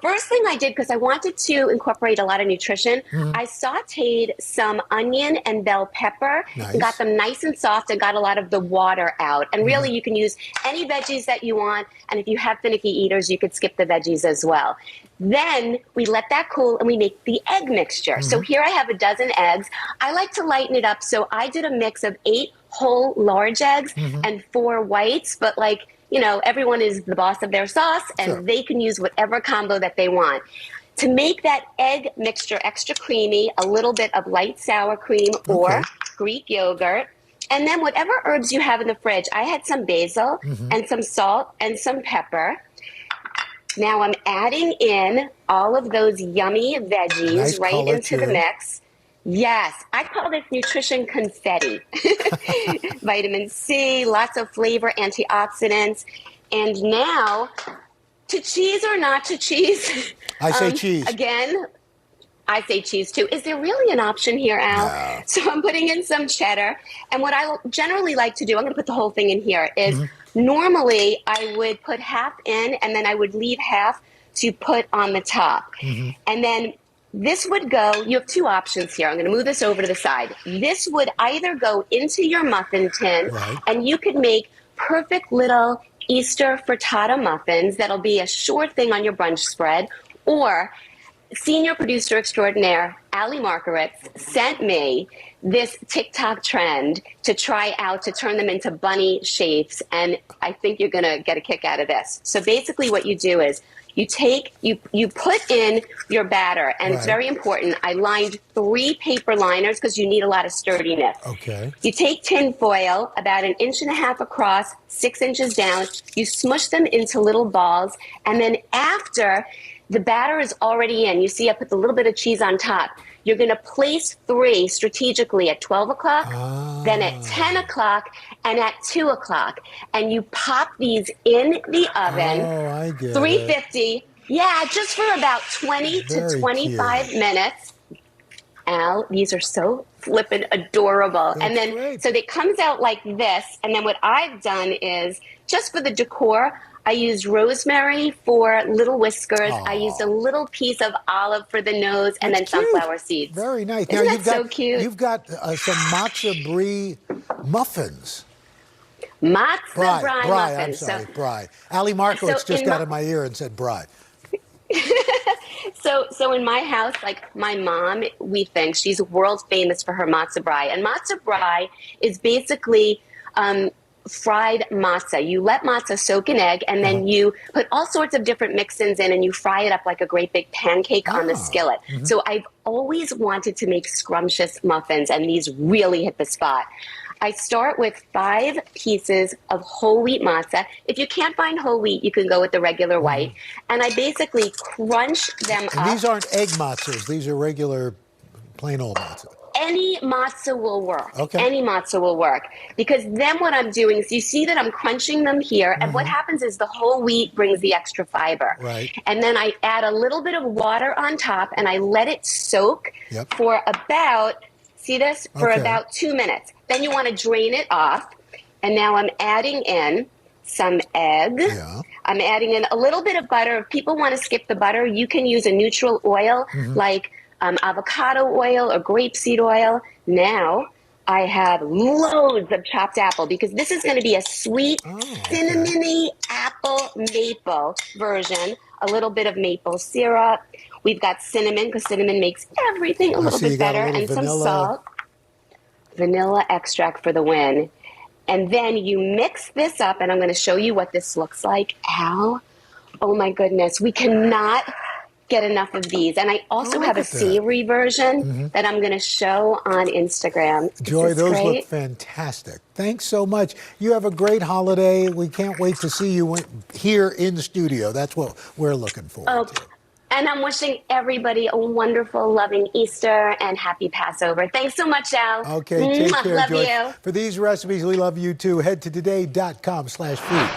first thing I did, because I wanted to incorporate a lot of nutrition, I sauteed some onion and bell pepper, and got them nice and soft and got a lot of the water out. And really, you can use any veggies that you want. And if you have finicky eaters, you could skip the veggies as well. Then we let that cool and we make the egg mixture. So here I have a dozen eggs. I like to lighten it up. So I did a mix of 8 whole large eggs and 4 whites, but like everyone is the boss of their sauce, and they can use whatever combo that they want. To make that egg mixture extra creamy, a little bit of light sour cream or Greek yogurt. And then whatever herbs you have in the fridge. I had some basil and some salt and some pepper. Now I'm adding in all of those yummy veggies right into the mix. Yes, I call this nutrition confetti. Vitamin C, lots of flavor, antioxidants. And now, to cheese or not to cheese? I say cheese. Again, I say cheese too. Is there really an option here, Al? No. So I'm putting in some cheddar. And what I generally like to do, I'm going to put the whole thing in here, is normally I would put half in and then I would leave half to put on the top. And then this would go, you have two options here. I'm going to move this over to the side. This would either go into your muffin tin and you could make perfect little Easter frittata muffins that'll be a sure thing on your brunch spread, or senior producer extraordinaire, Ali Markowitz, sent me this TikTok trend to try out to turn them into bunny shapes, and I think you're going to get a kick out of this. So basically what you do is you put in your batter, and it's very important. I lined 3 paper liners because you need a lot of sturdiness. Okay. You take tin foil about 1.5 inches across, 6 inches down. You smush them into little balls, and then after the batter is already in, you see I put a little bit of cheese on top. You're going to place 3 strategically at 12 o'clock, then at 10 o'clock, and at 2 o'clock. And you pop these in the oven, 350, just for about 20 to 25 minutes. Al, these are so flippin' adorable. And then, so it comes out like this. And then what I've done is, just for the decor, I used rosemary for little whiskers. I used a little piece of olive for the nose, and then sunflower seeds. Very nice. Isn't now, that so cute? You've got some matzo brie muffins. Matzo brie I'm muffins. sorry, brie. Ali Markowitz just got in my ear and said brie. So in my house, like my mom, we think she's world famous for her matzo brie. And matzo brie is basically fried matzah. You let matzah soak in egg, and then you put all sorts of different mix-ins in, and you fry it up like a great big pancake on the skillet. So I've always wanted to make scrumptious muffins, and these really hit the spot. I start with 5 pieces of whole wheat matzah. If you can't find whole wheat, you can go with the regular white. And I basically crunch them up. And these aren't egg matzahs. These are regular plain old matzah. Any matzah will work. Okay. Any matzah will work. Because then what I'm doing is, you see that I'm crunching them here, and what happens is the whole wheat brings the extra fiber. Right. And then I add a little bit of water on top, and I let it soak for about, see this? For about 2 minutes. Then you want to drain it off. And now I'm adding in some egg. I'm adding in a little bit of butter. If people want to skip the butter, you can use a neutral oil like avocado oil or grapeseed oil. Now I have loads of chopped apple, because this is going to be a sweet, cinnamony apple maple version. A little bit of maple syrup. We've got cinnamon, because cinnamon makes everything a little bit better, and some salt. Vanilla extract for the win. And then you mix this up, and I'm going to show you what this looks like. Al, oh my goodness, we cannot get enough of these. And I also have a savory version that I'm going to show on Instagram. Joy, those look fantastic. Thanks so much. You have a great holiday. We can't wait to see you here in the studio. That's what we're looking for. And I'm wishing everybody a wonderful, loving Easter and happy Passover. Thanks so much, Al. Okay, take care, love Joy. you. For these recipes, we love you too. Head to today.com/food.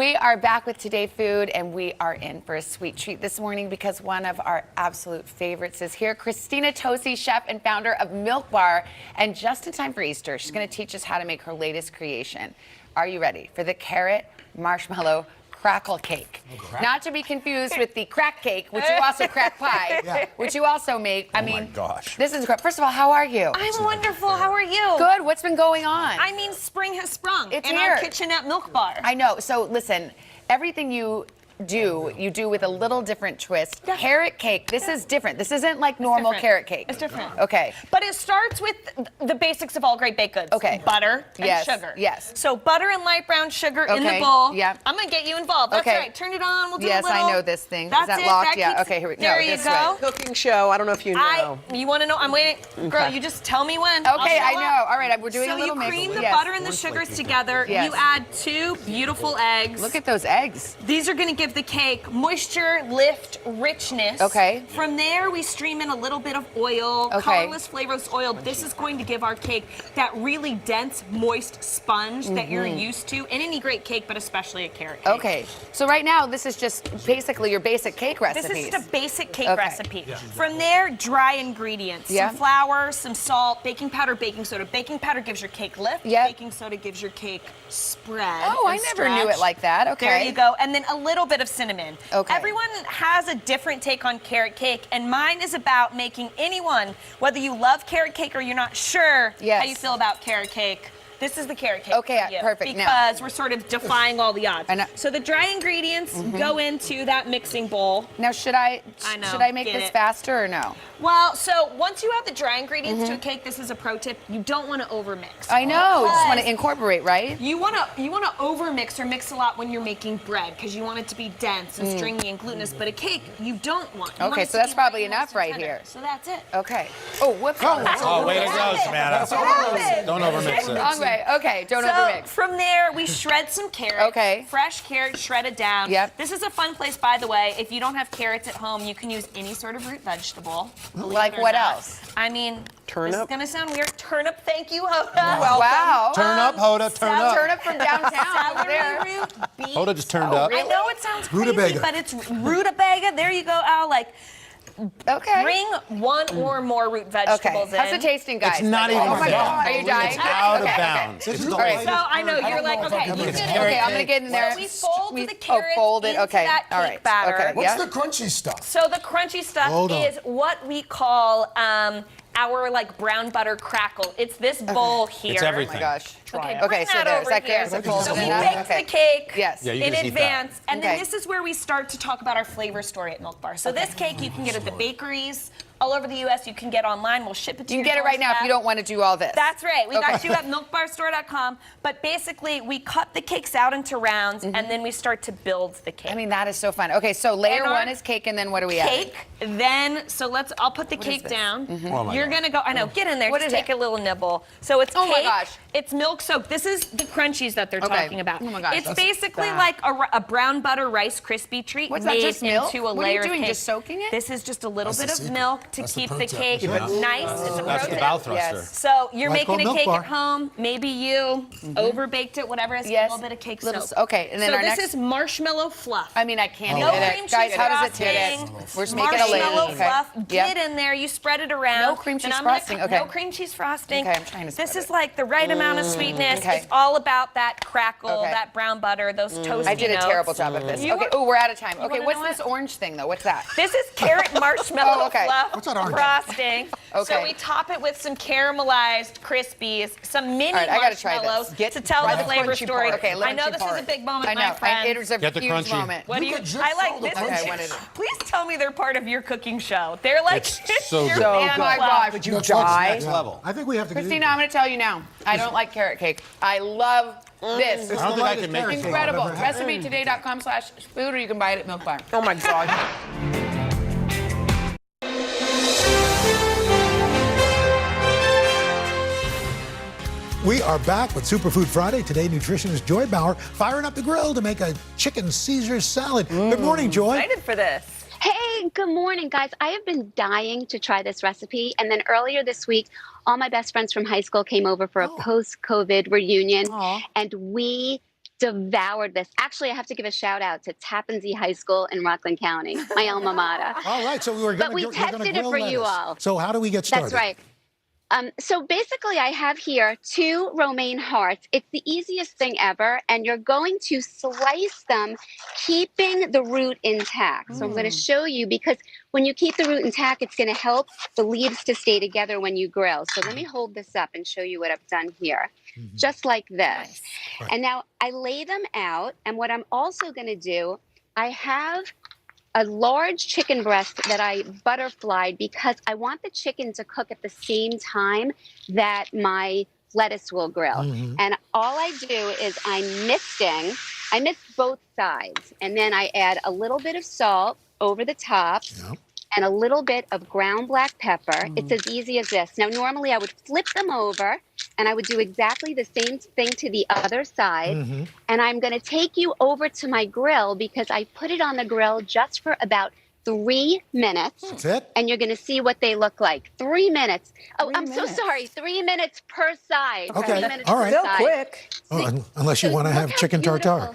We are back with Today Food, and we are in for a sweet treat this morning because one of our absolute favorites is here. Christina Tosi, chef and founder of Milk Bar, and just in time for Easter, she's going to teach us how to make her latest creation. Are you ready for the carrot marshmallow crackle cake? Not to be confused with the crack cake, which you also crack pie, which you also make. I mean, gosh. This is great. First of all, how are you? I'm wonderful. How are you? Good. What's been going on? I mean, spring has sprung. It's in here. our kitchenette Milk Bar. I know. So listen, everything you do with a little different twist. Yeah. Carrot cake, this is different. This isn't like normal carrot cake. It's different. Okay. But it starts with the basics of all great baked goods. Okay. Butter and Yes, sugar. yes. So butter and light brown sugar in the Okay, bowl. yep. I'm going to get you involved. That's Okay. right. Turn it on. We'll do Yes, a little. I know this thing. That's Is that it. locked? That Yeah, keeps- okay, here we go. There No, you this go. way. Cooking show. I don't know if you know. You want to know? I'm waiting. Girl, you just tell me when. I'll Okay, show I know. up. All right, we're doing so a little you mix. cream the Yes. butter and the sugars together. Yes. You add 2 beautiful eggs. Look at those eggs. These are going to give the cake moisture, lift, richness. Okay. From there, we stream in a little bit of oil, Okay. colorless, flavorless oil. This is going to give our cake that really dense, moist sponge that you're used to in any great cake, but especially a carrot cake. Okay. So right now, this is just basically your basic cake recipes. This is just a basic cake Okay. recipe. From there, dry ingredients. Yeah. Some flour, some salt, baking powder, baking soda. Baking powder gives your cake lift. Yeah. Baking soda gives your cake spread. Oh, I and never knew stretch. it like that. Okay. There you go. And then a little bit of cinnamon. Okay. Everyone has a different take on carrot cake, and mine is about making anyone, whether you love carrot cake or you're not sure how you feel about carrot cake, this is the carrot cake. Okay, for you, perfect. Now- Because we're sort of defying all the odds. I know. So the dry ingredients go into that mixing bowl. Now, should I make Get this it. faster or no? Well, so once you add the dry ingredients to a cake, this is a pro tip. You don't want to overmix. I know. You just want to Because incorporate, right? You want to overmix or mix a lot when you're making bread because you want it to be dense and stringy and glutinous. But a cake, you don't want. You want Okay, it so to that's be probably light, moist, enough and right tender. here. So that's it. Okay. Oh, whoops. Oh, way to go, Samantha. Don't overmix it. Wrong way. Okay, don't so overmix. From there, we shred some carrots. Okay. Fresh carrots shredded down. Yep. This is a fun place, by the way. If you don't have carrots at home, you can use any sort of root vegetable. Like Believe it or what not. else? I mean, this is Turnip? going to sound weird. Turnip, thank you, Hoda. Wow. Turn up, Hoda, turn up. Turnip from downtown over there. Celery root, beets. Hoda just turned up. I know it sounds crazy, Rutabaga. but it's rutabaga. There you go, Al. Like, Okay. bring one or more root vegetables in. How's it tasting, guys? It's not even Oh my fair. God. Are you dying? It's out of Okay, bounds. This is the All right. latest. So I know you're like, okay, you It's did it. carrot Okay, I'm gonna get in there. So we fold the carrots fold it. into Okay. that All cake right. batter. Okay. What's Yeah. the crunchy stuff? So the crunchy stuff Hold on. is what we call our like brown butter crackle. It's this bowl here. It's everything. Oh my gosh. Okay, Okay, bring so that there's over that here. carrot that folds So we in enough? baked Okay. the cake Yes. Yeah, you in can just eat that. advance, and Okay. then this is where we start to talk about our flavor story at Milk Bar. So this cake you can get at the bakeries all over the U.S. You can get online. We'll ship it to You your can get it right now if doorstep. you don't want to do all this. That's right. We got Okay. you at milkbarstore.com. But basically, we cut the cakes out into rounds, and then we start to build the cake. I mean, that is so fun. Okay, so layer And our one is cake, and then what do we add? Cake. Then, so I'll put the cake down. Oh my You're God. going to go, I know, get in there. What Just is take it? a little nibble. So it's Oh cake. my gosh. It's milk soaked. This is the crunchies that they're Okay. talking about. Oh my gosh. It's That's basically bad. like a brown butter Rice Krispie treat What's that, made just milk? into a What are you layer doing, of cake. just soaking it? This is just a little That's bit the of secret. milk to That's the keep pro the tip. cake Yeah. nice. It's a That's pro the tip. bow thruster. Yes. So you're Like making a Milk cake Bar. at home. Maybe you overbaked it, whatever. It's Yes. a little bit of cake Little soak. okay, and then so our this next. is marshmallow fluff. I mean, I can't No even cream cheese Guys, how does it frosting. taste? We're just making a layer. Marshmallow fluff. Okay. Get in there. You spread it around. No cream Then cheese I'm gonna frosting, cut- okay. No cream cheese frosting. Okay, I'm trying to This spread is like the right amount of sweetness. okay. It's all about that crackle, Okay. that brown butter, those toasty I did a notes. terrible job of this. You Okay. want- Oh, we're out of time. Okay. wanna What's know this orange thing though? What's that? This is carrot marshmallow Oh, okay. fluff What's that orange? frosting. Okay. So we top it with some caramelized Crispies, some mini All right, I gotta try this. marshmallows Get to tell try the the flavor crunchy story. part. Okay, let I me know see this part. is a big moment, I know. my friend. It was a Get the huge crunchy. moment. What do you? could just I like sell the this. crunchy. Okay, what is it? Please tell me they're part of your cooking show. They're like It's so your good. Oh fan my club. gosh, would you That's what's die? next level. I think we have to get Christina, I'm going to tell you now. I don't like carrot cake. I love this. I don't think I can make It's it. Incredible. I've ever had. Recipetoday.com/food, or you can buy it at Milk Bar. Oh my God. We are back with Superfood Friday. Today, nutritionist Joy Bauer firing up the grill to make a chicken Caesar salad. Good morning, Joy. Excited for this. Hey, good morning, guys. I have been dying to try this recipe. And then earlier this week, all my best friends from high school came over for a post-COVID reunion. And we devoured this. Actually, I have to give a shout out to Tappan Zee High School in Rockland County, my alma mater. All right, so But we tested it for you all. So how do we get started? That's right. So basically, I have here 2 romaine hearts. It's the easiest thing ever, and you're going to slice them, keeping the root intact. So I'm going to show you, because when you keep the root intact, it's going to help the leaves to stay together when you grill. So let me hold this up and show you what I've done here. Just like this. Nice. Right. And now I lay them out, and what I'm also going to do, I have a large chicken breast that I butterflied because I want the chicken to cook at the same time that my lettuce will grill. And all I do is I mist both sides, and then I add a little bit of salt over the top. And a little bit of ground black pepper. It's as easy as this. Now, normally I would flip them over, and I would do exactly the same thing to the other side. And I'm going to take you over to my grill, because I put it on the grill just for about 3 minutes. That's it? And you're going to see what they look like. 3 minutes. Oh, I'm so sorry. 3 minutes per side. Okay. 3 minutes All per right. side. Quick. Oh, unless you want to have chicken tartare.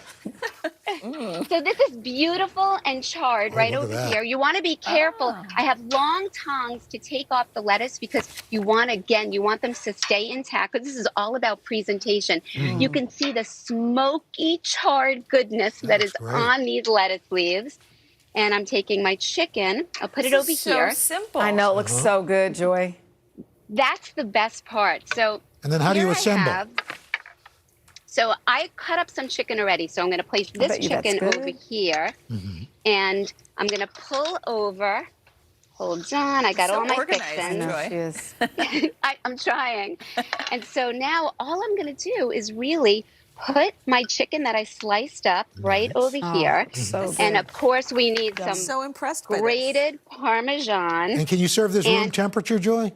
So this is beautiful and charred right over here. You want to be careful. I have long tongs to take off the lettuce, because you want them to stay intact, because this is all about presentation. You can see the smoky, charred goodness that is on these lettuce leaves. And I'm taking my chicken. I'll put it over here. So simple. I know, it looks so good, Joy. That's the best part. So and then how do you assemble? So I cut up some chicken already. So I'm going to place this chicken over here. And I'm going to pull over. Hold on. I got all my fixins. I'm trying. And so now all I'm going to do is really put my chicken that I sliced up right over here. And of course, we need some grated Parmesan. And can you serve this room temperature, Joy?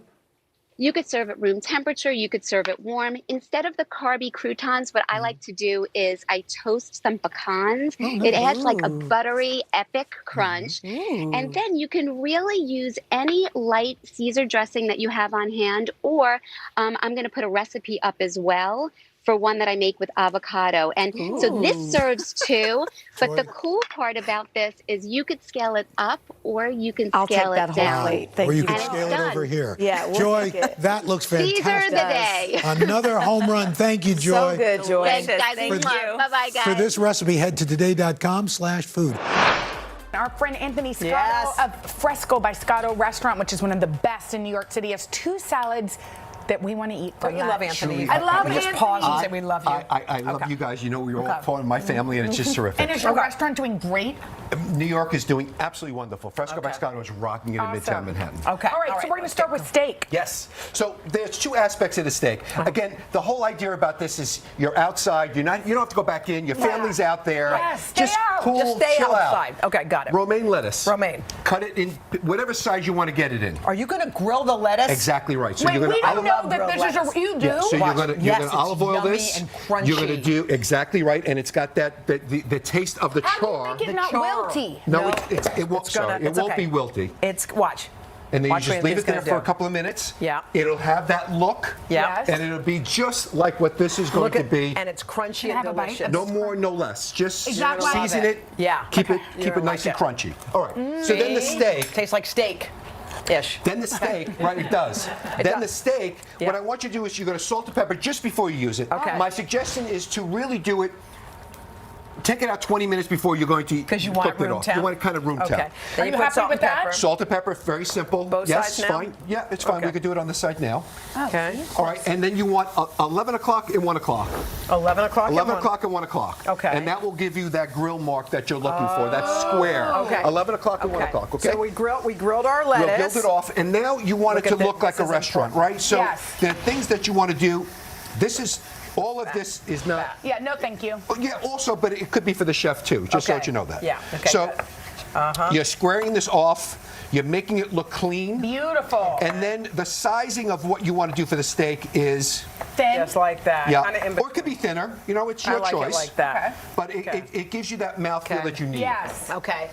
You could serve it room temperature. You could serve it warm. Instead of the carby croutons, what I like to do is I toast some pecans. It adds like a buttery, epic crunch. And then you can really use any light Caesar dressing that you have on hand, or I'm going to put a recipe up as well for one that I make with avocado. And so this serves 2, but the cool part about this is you could scale it up, or you can scale it down. Or you can scale it over here. Yeah, Joy, that looks fantastic. Caesar the day. Another home run. Thank you, Joy. So good, Joy. Thanks, guys. Bye-bye, guys. For this recipe, head to today.com/food. Our friend Anthony Scotto of Fresco by Scotto Restaurant, which is one of the best in New York City, has 2 salads that we want to eat. Don't you love Anthony? I love Anthony. Just pause and say we love you. I love you guys. You know, we're all part of my family, and it's just terrific. And is your restaurant doing great? New York is doing absolutely wonderful. Fresco by Scotto is rocking it in Midtown Manhattan. Okay. All right, so we're going to start with steak. Yes. So there's 2 aspects of the steak. Again, the whole idea about this is you're outside. You don't have to go back in. Your family's out there. Just cool. Just stay chill outside. Out. Okay, got it. Romaine lettuce. Romaine. Cut it in whatever size you want to get it in. Are you going to grill the lettuce? Exactly right. So Wait, you're going we don't know that this is a. You do. Yeah, so you're going to olive oil this. And crunchy. You're going to do exactly right, and it's got that the taste of the char. How do you make it not wilty? No, it won't. Sorry, it won't be wilty. Watch. And then you just leave it there for a couple of minutes. Yeah. It'll have that look. Yeah. And it'll be just like what this is going to be. And it's crunchy and delicious. No more, no less. Just Exactly. season it. Yeah. Keep it nice and crunchy. All right. So then the steak. Tastes like steak. Ish. Then the steak, right, it does. The steak, what I want you to do is you're going to salt and pepper just before you use it. Okay. My suggestion is to really do it. Take it out 20 minutes before you're going to because you want cook it off. You want it kind of room temp. Okay. Then you put salt and pepper. Salt and pepper, very simple. Both yes, sides now? fine. Yeah, it's fine. Okay. We could do it on the side now. Okay. All right, and then you want 11 o'clock and 1 o'clock. 11 o'clock. 11 o'clock and 1 o'clock. Okay. And that will give you that grill mark that you're looking for. That square. Okay. 11 o'clock and 1 o'clock. Okay. So we grilled our lettuce. We'll build it off, and now you want it to look like a restaurant, right? So the things that you want to do. This is. All of this is not. Yeah, no, thank you. Yeah, also, but it could be for the chef too, just to let you know that. Yeah. Okay. So you're squaring this off, you're making it look clean. Beautiful. And then the sizing of what you want to do for the steak is thin. Just like that. Yeah. Or it could be thinner. You know, it's your choice. It like that. But it gives you that mouthfeel that you need. Yes. Okay.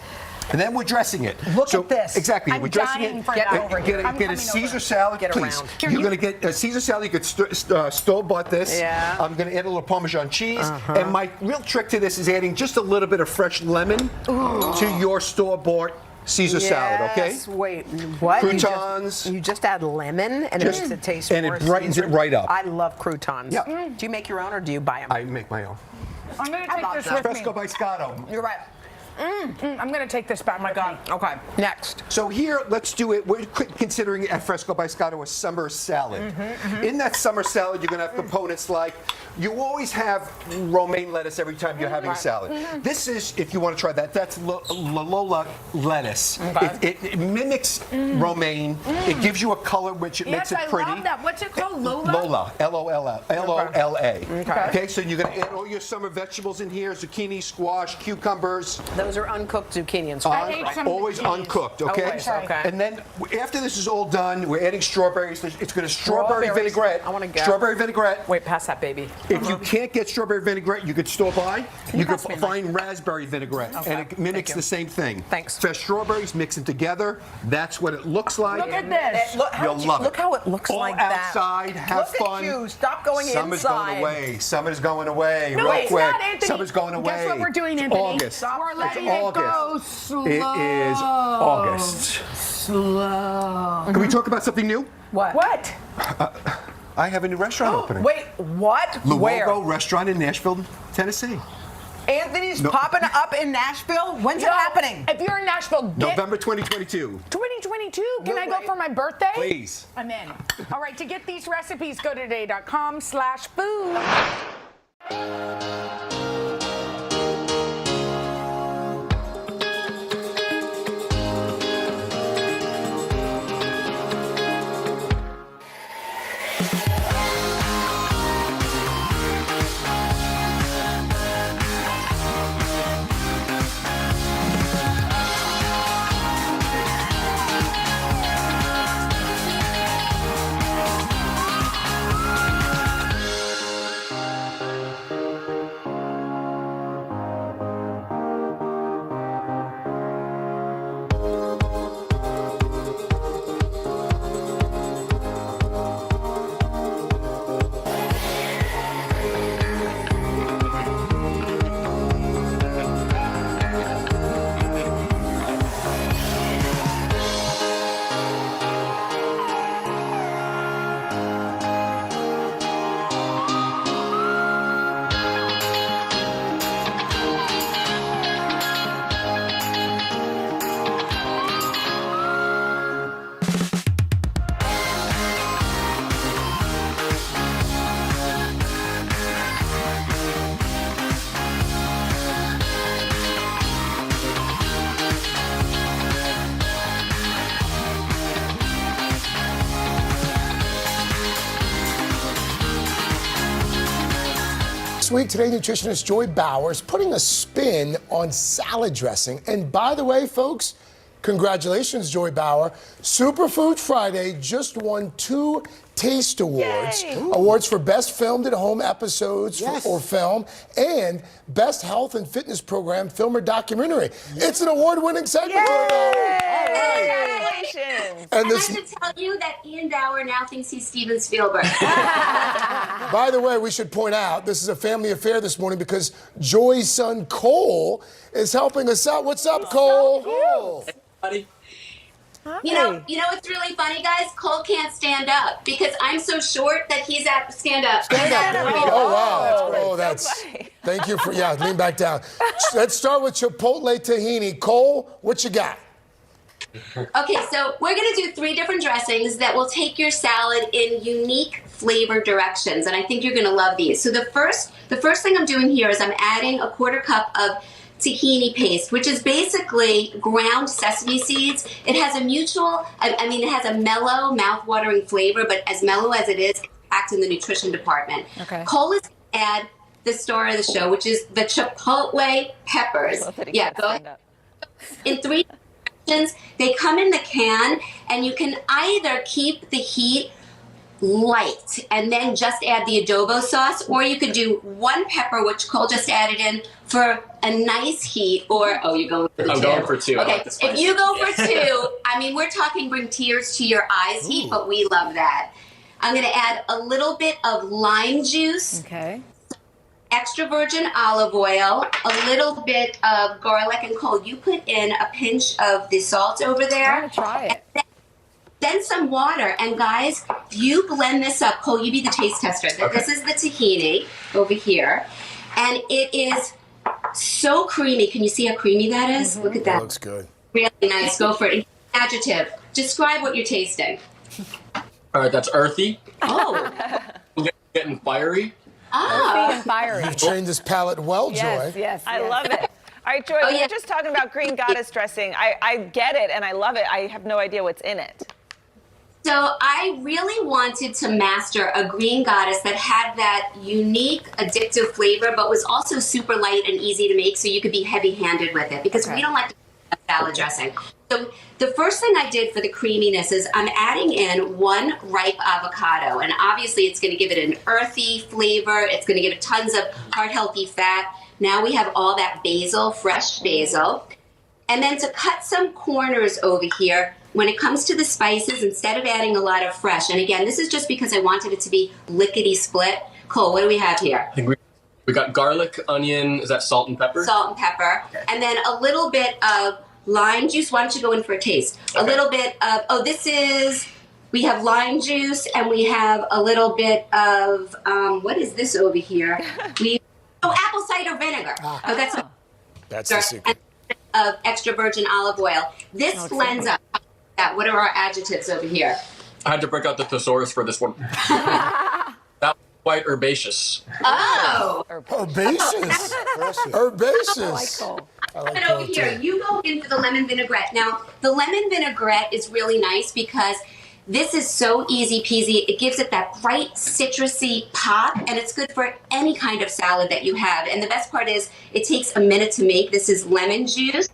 And then we're dressing it. Look at this. Exactly. I'm we're dressing dying it. for that over here. Get a Caesar salad, please. You're going to get a Caesar salad. You could store-bought this. Yeah. I'm going to add a little Parmesan cheese. And my real trick to this is adding just a little bit of fresh lemon to your store-bought Caesar salad, okay? Wait, what? Croutons. You just add lemon and it makes it taste and it brightens it right up. I love croutons. Yeah. Do you make your own or do you buy them? I make my own. I'm going to take this with Fresco me. by Scotto. You're right. I'm going to take this back. Oh my God. Okay. Next. So here, let's do it. We're considering al fresco by Scotto a summer salad. In that summer salad, you're going to have components like, you always have romaine lettuce every time you're having a salad. This is, if you want to try that, that's Lola lettuce. It mimics romaine. It gives you a color which it makes it pretty. I love that. What's it called? Lola? Lola. L-O-L-A. Okay. Okay, so you're going to add all your summer vegetables in here, zucchini, squash, cucumbers. Those are uncooked zucchini and squash. Always uncooked, okay? Always, okay. And then after this is all done, we're adding strawberries. It's going to strawberry vinaigrette. I want to go. Strawberry vinaigrette. Wait, pass that baby. If you can't get strawberry vinaigrette, you could store by. You could find raspberry vinaigrette, and it mimics the same thing. Thanks. Fresh strawberries, mix them together. That's what it looks like. Look at this. You'll love it. Look how it looks all like that. outside, have Look fun. At you. Stop going Summer's inside. going away. Summer's going away. No, real it's quick. not, Anthony. Summer's going away. Guess what we're doing, It's Anthony? August. We're letting It's it go August. slow. It is August. Slow. Can we talk about something new? What? What? I have a new restaurant opening. Wait, what? Where? Luogo Restaurant in Nashville, Tennessee. Anthony's popping up in Nashville? When's it happening? If you're in Nashville, November 2022. 2022? Can I go for my birthday? Please. I'm in. All right, to get these recipes, go to today.com/food. This week, Today nutritionist Joy Bauer is putting a spin on salad dressing. And by the way, folks, congratulations, Joy Bauer. Superfood Friday just won 2 Taste Awards. Awards for Best Filmed at Home Episodes or Film and Best Health and Fitness Program Film or Documentary. It's an award-winning segment. Congratulations. And I should tell you that Ian Bauer now thinks he's Steven Spielberg. By the way, we should point out, this is a family affair this morning because Joy's son, Cole, is helping us out. What's up, Cole? Hey, buddy. You know what's really funny, guys? Cole can't stand up because I'm so short that he's at stand up. Oh, wow. Thank you for, lean back down. Let's start with Chipotle Tahini. Cole, what you got? Okay, so we're going to do 3 different dressings that will take your salad in unique flavor directions, and I think you're going to love these. So the first thing I'm doing here is I'm adding a 1/4 cup of tahini paste, which is basically ground sesame seeds. It has a it has a mellow, mouth-watering flavor, but as mellow as it is, it's packed in the nutrition department. Okay. Cole is going to add the star of the show, which is the chipotle peppers. Yeah, go ahead. In 3 directions, they come in the can, and you can either keep the heat light, and then just add the adobo sauce, or you could do 1 pepper, which Cole just added in, for a nice heat, or, oh, you're going for the 2. I'm going for 2. Okay, I like the spice. if you go for 2, I mean, we're talking bring tears to your eyes heat, but we love that. I'm gonna add a little bit of lime juice. Okay. Extra virgin olive oil, a little bit of garlic, and Cole, you put in a pinch of the salt over there. I'm gonna try it. Then some water, and guys, you blend this up. Cole, you be the taste tester. Okay. This is the tahini over here, and it is so creamy. Can you see how creamy that is? Look at that. That looks good. Really nice. Go for it. Adjective. Describe what you're tasting. All right, that's earthy. Oh. Getting fiery. Ah. and fiery. You've trained this palate well, Yes, Joy. yes. I love it. All right, Joy, Oh, we yeah. were just talking about green goddess dressing. I get it, and I love it. I have no idea what's in it. So I really wanted to master a green goddess that had that unique, addictive flavor, but was also super light and easy to make, so you could be heavy-handed with it, because we don't like to have salad dressing. So the first thing I did for the creaminess is I'm adding in 1 ripe avocado, and obviously it's going to give it an earthy flavor. It's going to give it tons of heart healthy fat. Now we have all that basil, fresh basil. And then to cut some corners over here, when it comes to the spices, instead of adding a lot of fresh, and again, this is just because I wanted it to be lickety split. Cole, what do we have here? We got garlic, onion. Is that salt and pepper? Salt and pepper. Okay. And then a little bit of lime juice. Why don't you go in for a taste? Okay. A little bit of, we have lime juice, and we have a little bit of, what is this over here? Apple cider vinegar. Oh, That's the secret. Of extra virgin olive oil. This blends up. What are our adjectives over here? I had to break out the thesaurus for this one. That was quite herbaceous. Oh. Herbaceous. Herbaceous. I like over here, you go in for the lemon vinaigrette. Now, the lemon vinaigrette is really nice because this is so easy peasy. It gives it that bright citrusy pop, and it's good for any kind of salad that you have. And the best part is it takes a minute to make. This is lemon juice.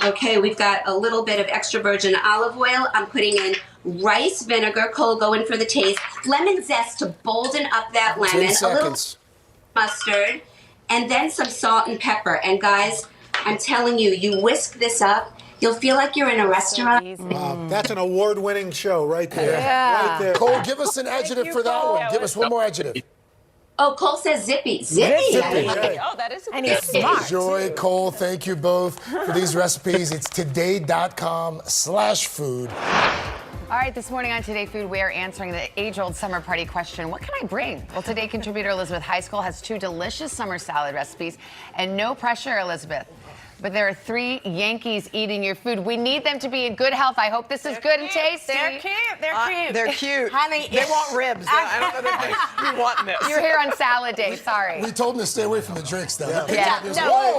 Okay, we've got a little bit of extra virgin olive oil. I'm putting in rice vinegar. Cole, go in for the taste. Lemon zest to bolden up that lemon. 10 seconds. A little mustard, and then some salt and pepper. And guys, I'm telling you, you whisk this up. You'll feel like you're in a restaurant. Wow, that's an award-winning show right there. Yeah. Right there. Cole, give us an adjective for that one. Give us one more adjective. Oh, Cole says zippy. Zippy. Oh, that is a And he's smart. Joy, Cole, thank you both for these recipes. It's today.com/food. All right, this morning on Today Food, we're answering the age-old summer party question, what can I bring? Well, Today contributor Elizabeth Heiskell has 2 delicious summer salad recipes, and no pressure, Elizabeth. But there are 3 Yankees eating your food. We need them to be in good health. I hope this is good and tasty. They're cute. They're cute. They're cute. Honey, They want ribs. I don't know that they want this. You're here on salad day. Sorry. We told him to stay away from the drinks, though. Yeah. Oh,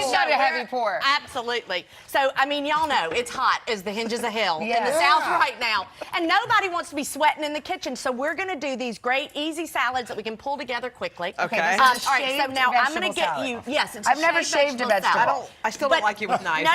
She's got a heavy pour. Absolutely. So, I mean, y'all know it's hot as the hinges of hell in the Yeah. South right now. And nobody wants to be sweating in the kitchen. So we're going to do these great, easy salads that we can pull together quickly. Okay. All right, so now I'm going to get you. Yes, it's I've never shaved a vegetable. I still don't like you with knives.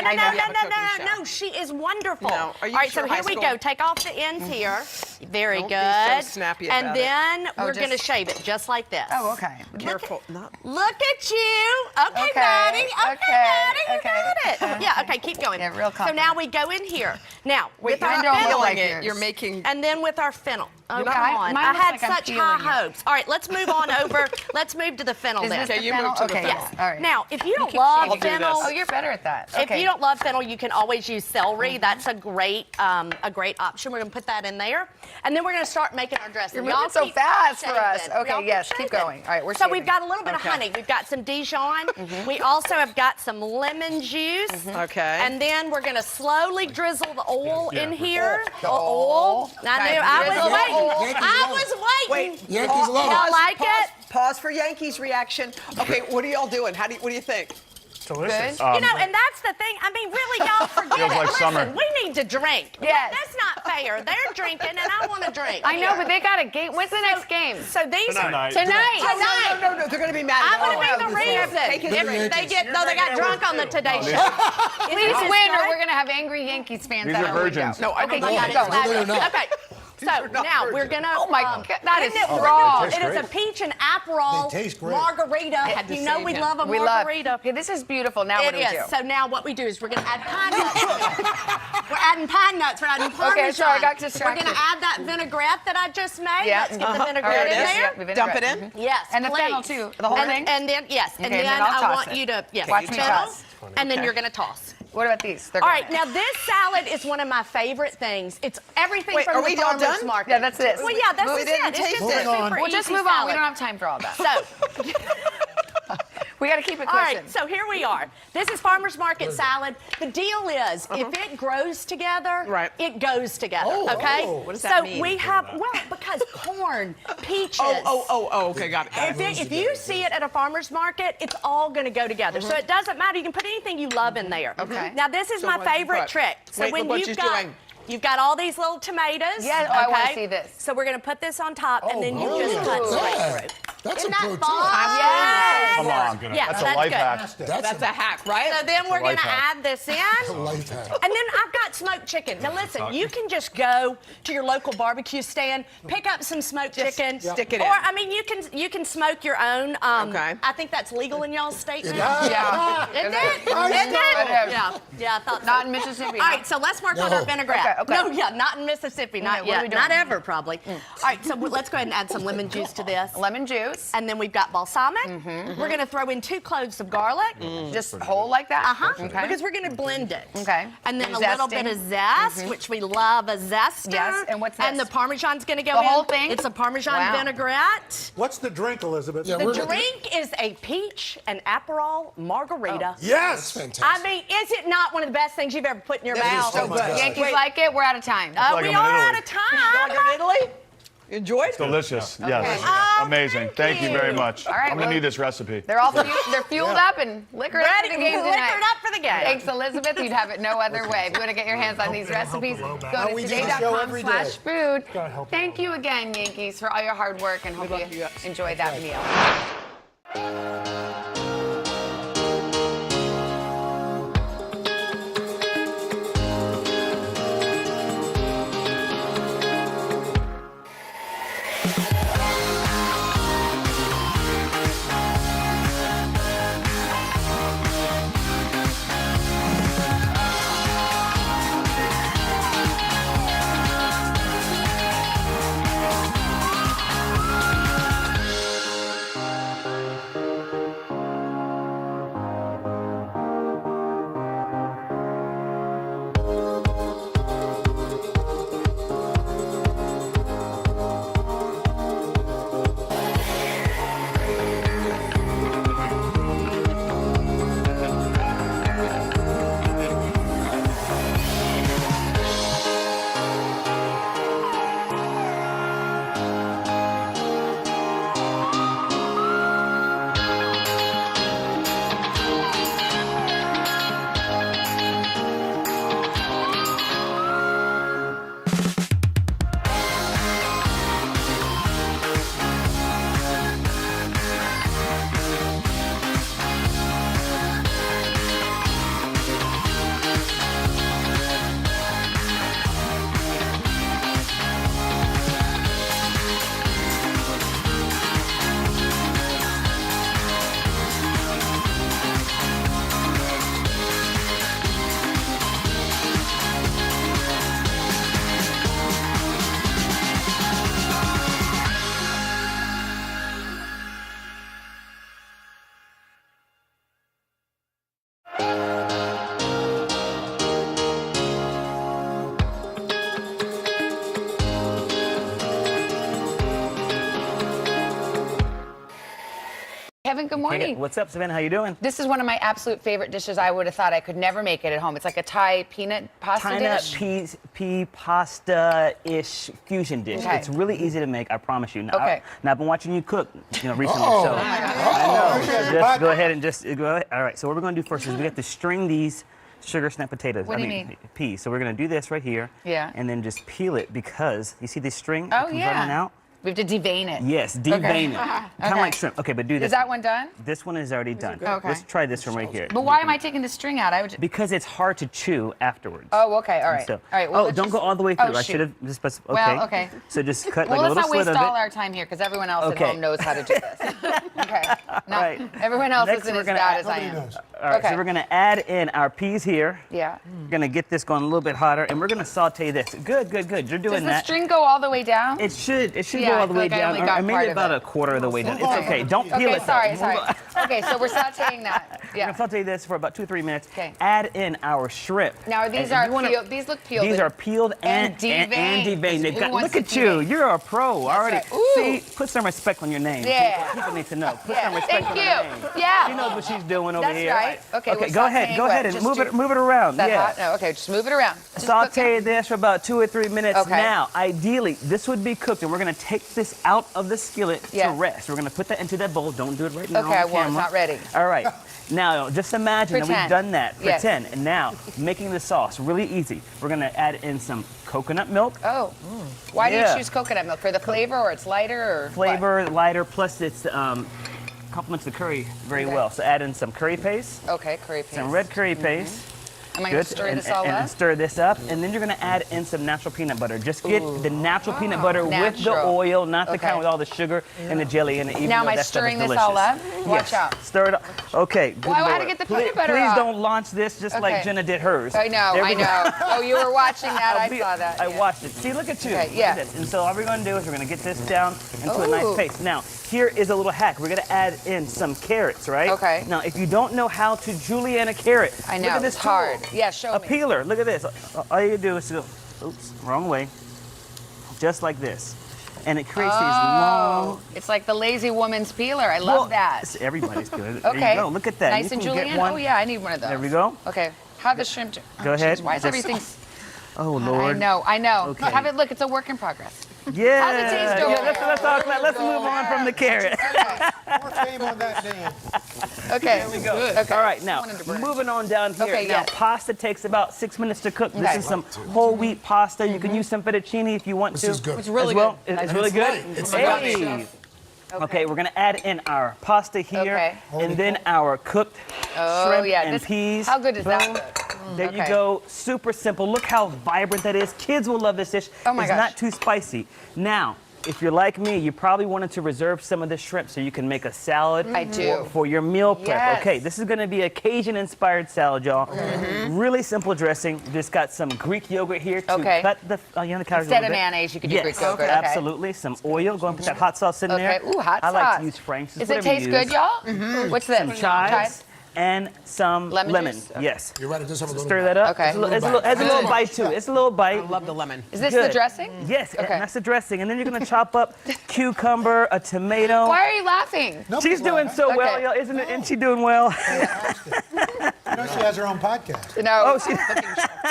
No, she is wonderful. No. Are you All right, sure so here we Heiskell? go. Take off the ends here. Very Don't good. be so snappy about and then it. we're going to shave it just like this. Oh, okay. Careful. Look at you. Okay, Maddie. Okay, Maddie. You got it. Yeah, okay, keep going. Yeah, real So now we go in here. Now, with our mine don't look fennel. like it. yours. You're making. And then with our fennel. Oh, You're come not- on. mine I looks had like I'm such peeling high it. hopes. All right, let's move on over. Let's move to the fennel Is then. this the Okay, you fennel? move to the Okay, fennel. yes. All right. Now, if you don't keep love shaving. fennel, Oh, you're better at that. if Okay. you don't love fennel, you can always use celery. That's a great option. We're gonna put that in there, and then we're gonna start making our dressing. You're moving Y'all so keep fast for shaving. us. Okay, Y'all yes, keep shaving. going. All right, we're So shaving. we've got a little bit Okay. of honey. We've got some Dijon. We also have got some lemon juice. Okay. And then we're gonna slowly drizzle the oil in here. The oil. I knew. I Drizzle was the waiting. oil. I was waiting. Wait, Yankees love it. Y'all like it? Pause for Yankees reaction. Okay, what are y'all doing? What do you think? Delicious. You know, and that's the thing. I mean, really, y'all forget Feels it. like Listen, summer. we need to drink. Yes. That's not fair. They're drinking, and I want to drink. I know, but they got a game. When's the next game? So these Tonight. Tonight. No, they're going to be mad. I'm going to be the Take reason. his If they get, no, they got drunk on the Today Show. Please win, or we're going to have angry Yankees fans. These out are the window. virgins. No, I Okay, don't keep want going. No, they're not. Okay. So now we're gonna. Oh my God, that is isn't it raw. wonderful? It is a peach and Aperol They taste great. margarita. You know we love a margarita. Okay, this is beautiful. Now what do we do? So now what we do is we're gonna add pine nuts. We're adding pine nuts. We're adding Parmesan. Okay, sorry, I got distracted. We're gonna add that vinaigrette that I just made. Yeah. Let's get the vinaigrette in there. Dump it in. Yes, And the please. fennel too. The whole thing. And then yes, and Okay, then and then I'll I toss want it. you to Watch me fennel, toss. and then Okay. you're gonna toss. What about these? They're All going right, now this salad is one of my favorite things. It's everything Wait, from are the we all farmer's done? market. Yeah, that's this. Well, yeah, that's We it. didn't It's taste just it. a super We'll just easy move on. salad. We don't have time for all that. So, We got to keep it all cushion. right, so here we are. This is farmer's market salad. The deal is, if it grows together, it goes together, okay? What does that mean? So we have, because corn, peaches. Okay, got it. If you see it at a farmer's market, it's all going to go together. So it doesn't matter. You can put anything you love in there. Okay. Now this is So my what do you favorite put? trick. So Wait, when look what you've she's got, doing. you've got all these little tomatoes. Yeah, okay? I want to see this. So we're going to put this on top, and then you just look cut at straight that. through. That's Isn't a that protein. fun? Yes. Come on. Yeah, That's so a life good. hack. That's a hack, right? So then we're going life to hack. add this in. A life hack. And then I've got smoked chicken. Now listen, you can just go to your local barbecue stand, pick up some smoked chicken, stick it in. or I mean, you can smoke your own. Okay. I think that's legal in y'all's state now. Yeah. Isn't it? I Isn't know. it? Yeah, I thought so. Not in Mississippi. All right, so let's work on our vinaigrette. Okay. No, yeah, not in Mississippi, not Okay, what are we yet, doing? not ever probably. All right, so let's go ahead and add some lemon juice to this. Lemon juice. And then we've got balsamic. We're going to throw in 2 cloves of garlic. Just whole like that? Okay. Because we're going to blend it. Okay. And then a little bit of zest, which we love a zester. Yes, and what's this? And the Parmesan's going to go The in. whole thing? It's a Parmesan Wow. vinaigrette. What's the drink, Elizabeth? Yeah, The we're- drink is a peach and Aperol margarita. Yes. Fantastic. I mean, is it not one of the best things you've ever put in your mouth? so good. Yankees like it? We're out of time. like We I'm in are Italy. out of time. You're in Italy? You enjoy it? Delicious. Yes. Oh, Amazing. Thank you very much. All right, I'm gonna well- need this recipe. They're they're fueled up and liquored up for the game tonight. Liquored up for the game. Thanks, Elizabeth. You'd have it no other way. If you want to get your hands on these recipes, go to we do the show every day. today.com/food. Thank you again, Yankees, for all your hard work, and hope you enjoy that meal. Kevin, good morning. What's up, Savannah? How you doing? This is one of my absolute favorite dishes. I would have thought I could never make it at home. It's like a Thai peanut pasta dish. Pea pasta-ish fusion dish. Okay. It's really easy to make, I promise you. Now, Okay. Now, I've been watching you cook, recently. Oh. So Oh my I know. God. Just go ahead and go ahead. All right. So what we're gonna do first is we have to string these sugar snap potatoes. What do you mean? Peas. So we're gonna do this right here. Yeah. And then just peel it because you see this string? Oh, It comes yeah. right on out. We have to devein it. Yes, devein it. Kind of like shrimp. Okay, but do this. Is that one done? This one is already done. Okay. Let's try this one right here. But why am I taking the string out? I would. Because it's hard to chew afterwards. Oh, okay. All right. So, All right. Well, let's don't just- go all the way through. Oh, I shoot. should have just. Okay. Well, okay. So just cut Well, like a let's little not slit waste of all it. our time here because everyone else Okay. at home knows how to do this. Okay. No, Right. everyone else Next, isn't we're as gonna bad add- as I am. All right, Okay. so we're gonna add in our peas here. Yeah. We're gonna get this going a little bit hotter, and we're gonna saute this. Good, good, good. You're doing Does the that. string go all the way down? It should Yeah, go I all the feel way like I down, only or got maybe part of about it. a quarter of the way down. It's okay. Don't peel Okay, it. sorry, though. sorry. Move on. Okay, so we're sauteing that. We're Yeah. gonna saute this for about 2-3 minutes. Okay. Add in our shrimp. Now these And are you wanna- peeled. These look peeled. These are peeled and deveined. deveined. They've Who got. wants Look to at you. devein? You're a pro already. right. Ooh. See, put some respect on your name. Yeah. People need to know. Put Yeah. some respect Thank on you. your name. Yeah. She knows what she's doing over That's here. right. Okay. Okay. we're Go ahead. sauteing Go what? ahead and Just move it around. That Yeah. hot? No. Okay. Just move it around. Just Saute this for about 2 or 3 minutes. Okay. Now, ideally, this would be cooked, and we're gonna take this out of the skillet Yeah. to rest. We're gonna put that into that bowl. Don't do it right now. Okay, on I won't. It's camera. not ready. All right. Now, just imagine that we've Pretend. done that. Yes. Pretend. And now, making the sauce really easy. We're gonna add in some coconut milk. Oh. Why do Yeah. you choose coconut milk? For the flavor, or it's lighter, or Flavor, lighter, plus it's complements the curry very Okay. well. So add in some curry paste. what? Okay, curry paste. Some red curry paste. Am I gonna Good. stir and, this all and up? stir this up, and then you're gonna add in some natural peanut butter. Just get the natural peanut butter with the Natural. oil, not the Okay. kind with all the sugar and the jelly in it. Even Now, though am I that stuff is stirring this all delicious. up? Watch Yes. out. Stir it up. Okay. Good Why would I Lord. get the Please- peanut butter Please off? don't launch this just like Okay. Jenna did hers. I know, There we I go. know. Oh, you were watching that. I saw that. I yeah. watched it. See, look at you. Okay, Look yeah. at this. And so all we're going to do is we're going to get this down into a Ooh. nice paste. Now, here is a little hack. We're going to add in some carrots, right? Okay. Now, if you don't know how to julienne a carrot, I know, look at this it's hard. tool. Yeah, show a me. peeler. Look at this. All you do is go, oops, wrong way. Just like this. And it creates these long. It's like the lazy woman's peeler. I love that. It's everybody's good. Okay. There you go. Look at that. Nice You and can get julienne. one. Oh yeah, I need one of those. There we go. Okay. How the shrimp? Go ahead. Why is Just- everything? Oh, Lord. I know. Okay. Have it look. It's a work in progress. Yeah. How's it taste over Yeah, let's move on from the carrot. More fame on that name. Okay. There we go. Okay. All right, now, moving on down here. Okay, now, yes. pasta takes about 6 minutes to cook. Okay. This is some whole wheat pasta. You can use some fettuccine if you want to. This is good. It's really as well. good. It's really good. light. It's Hey. light. Okay, we're gonna add in our pasta here, Okay. and then our cooked Oh shrimp yeah. and This, peas. how good is that? Boom. look? There you Okay. go. Super simple. Look how vibrant that is. Kids will love this dish. Oh my it's gosh. not too spicy. Now, if you're like me, you probably wanted to reserve some of this shrimp so you can make a salad I do. for your meal prep. Yes. Okay, this is going to be a Cajun-inspired salad, y'all. Really simple dressing. Just got some Greek yogurt here to Okay. cut the onion the Instead of mayonnaise, you could do yes, Greek yogurt. Okay. absolutely. Some oil. Go and put that hot sauce in there. Okay. Ooh, hot I like sauce. to use Frank's. Does it taste good, y'all? What's this? Some chives and some Lemon lemon. juice? Okay. Yes. You're right. It does have a little. Stir that up. Okay. It's a little bite too. It's a little bite. I love the lemon. Is this the Good. dressing? Yes, Okay. and that's the dressing. And then you're gonna chop up cucumber, a tomato. Why are you laughing? She's doing so well, Okay. y'all, isn't it? Isn't she doing well? You know she has her own podcast. No. Oh, she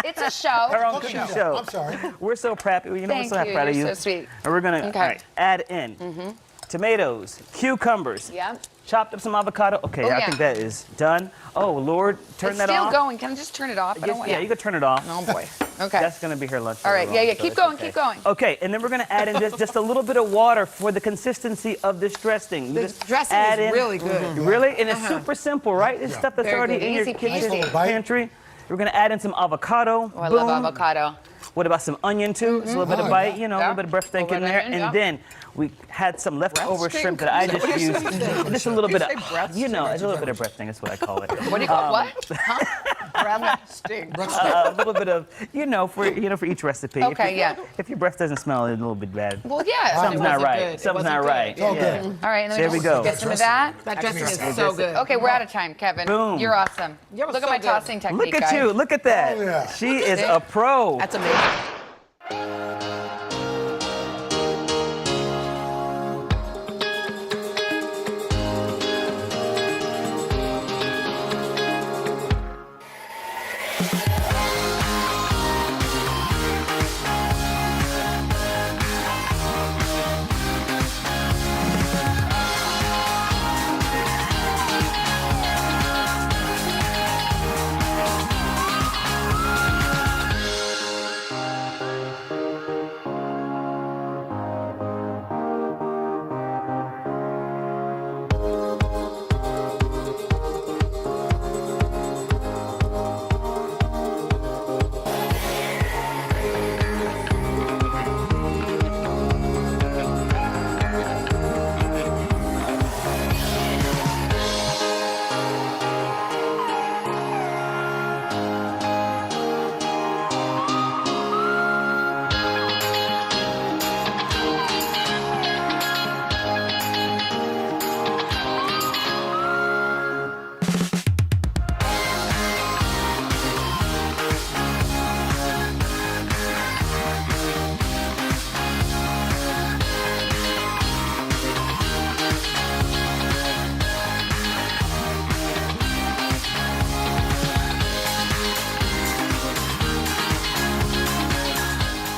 It's a show. her own cooking show. I'm sorry. We're so proud. You know, Thank we're so you. proud of You're you. so sweet. And we're gonna Okay. all right, add in tomatoes, cucumbers, Yeah. chopped up some avocado. Okay, Oh, I yeah. think that is done. Oh Lord, turn It's that still off. going. Can I just turn it off? I don't Yes, want yeah, you can turn it off. Oh boy. Okay. That's gonna be her lunch. All right. later Yeah, on, yeah. so Keep it's going. okay. Keep going. Okay, and then we're gonna add in just a little bit of water for the consistency of this dressing. You The just dressing add is in, really good. Really, and it's super simple, right? It's stuff that's Very already good. in your Easy kitchen peasy. pantry. We're gonna add in some avocado. Oh, I Boom. love avocado. What about some onion too? It's a little bit of bite, you know, a Yeah. little bit of breath stink in Little there. onion, And yeah. then we had some leftover shrimp that I just used. Just a little bit of, you know, it's a little bit of breath stink. That's what I call it. What do you call what? Huh? Breath stink. A little bit of, for each recipe. Okay, yeah. If your breath doesn't smell, it's a little bit bad. Well, yeah. Something's not right. Something's not right. Oh, good. All right, and then There we we just go. get some of that. That dressing is so good. Okay, we're out of time, Kevin. Boom. You're awesome. Look at my tossing technique, Look at guys. you. Look at that. Oh, yeah. She is a pro. That's amazing.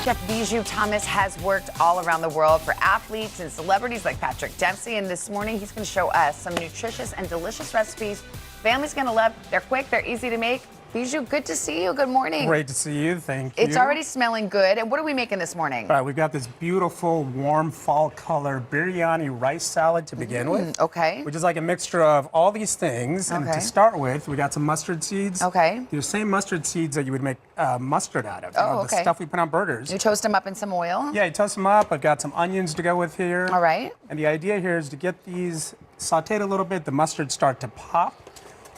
Chef Bijou Thomas has worked all around the world for athletes and celebrities like Patrick Dempsey, and this morning he's going to show us some nutritious and delicious recipes family's going to love. They're quick, they're easy to make. Bijou, good to see you. Good morning. Great to see you. Thank you. It's already smelling good. And what are we making this morning? All right, we've got this beautiful, warm, fall color biryani rice salad to begin with. Okay. Which is like a mixture of all these things. And to start with, we got some mustard seeds. Okay. The same mustard seeds that you would make mustard out of. Oh, okay. The stuff we put on burgers. You toast them up in some oil? Yeah, you toast them up. I've got some onions to go with here. All right. And the idea here is to get these sauteed a little bit, the mustard start to pop.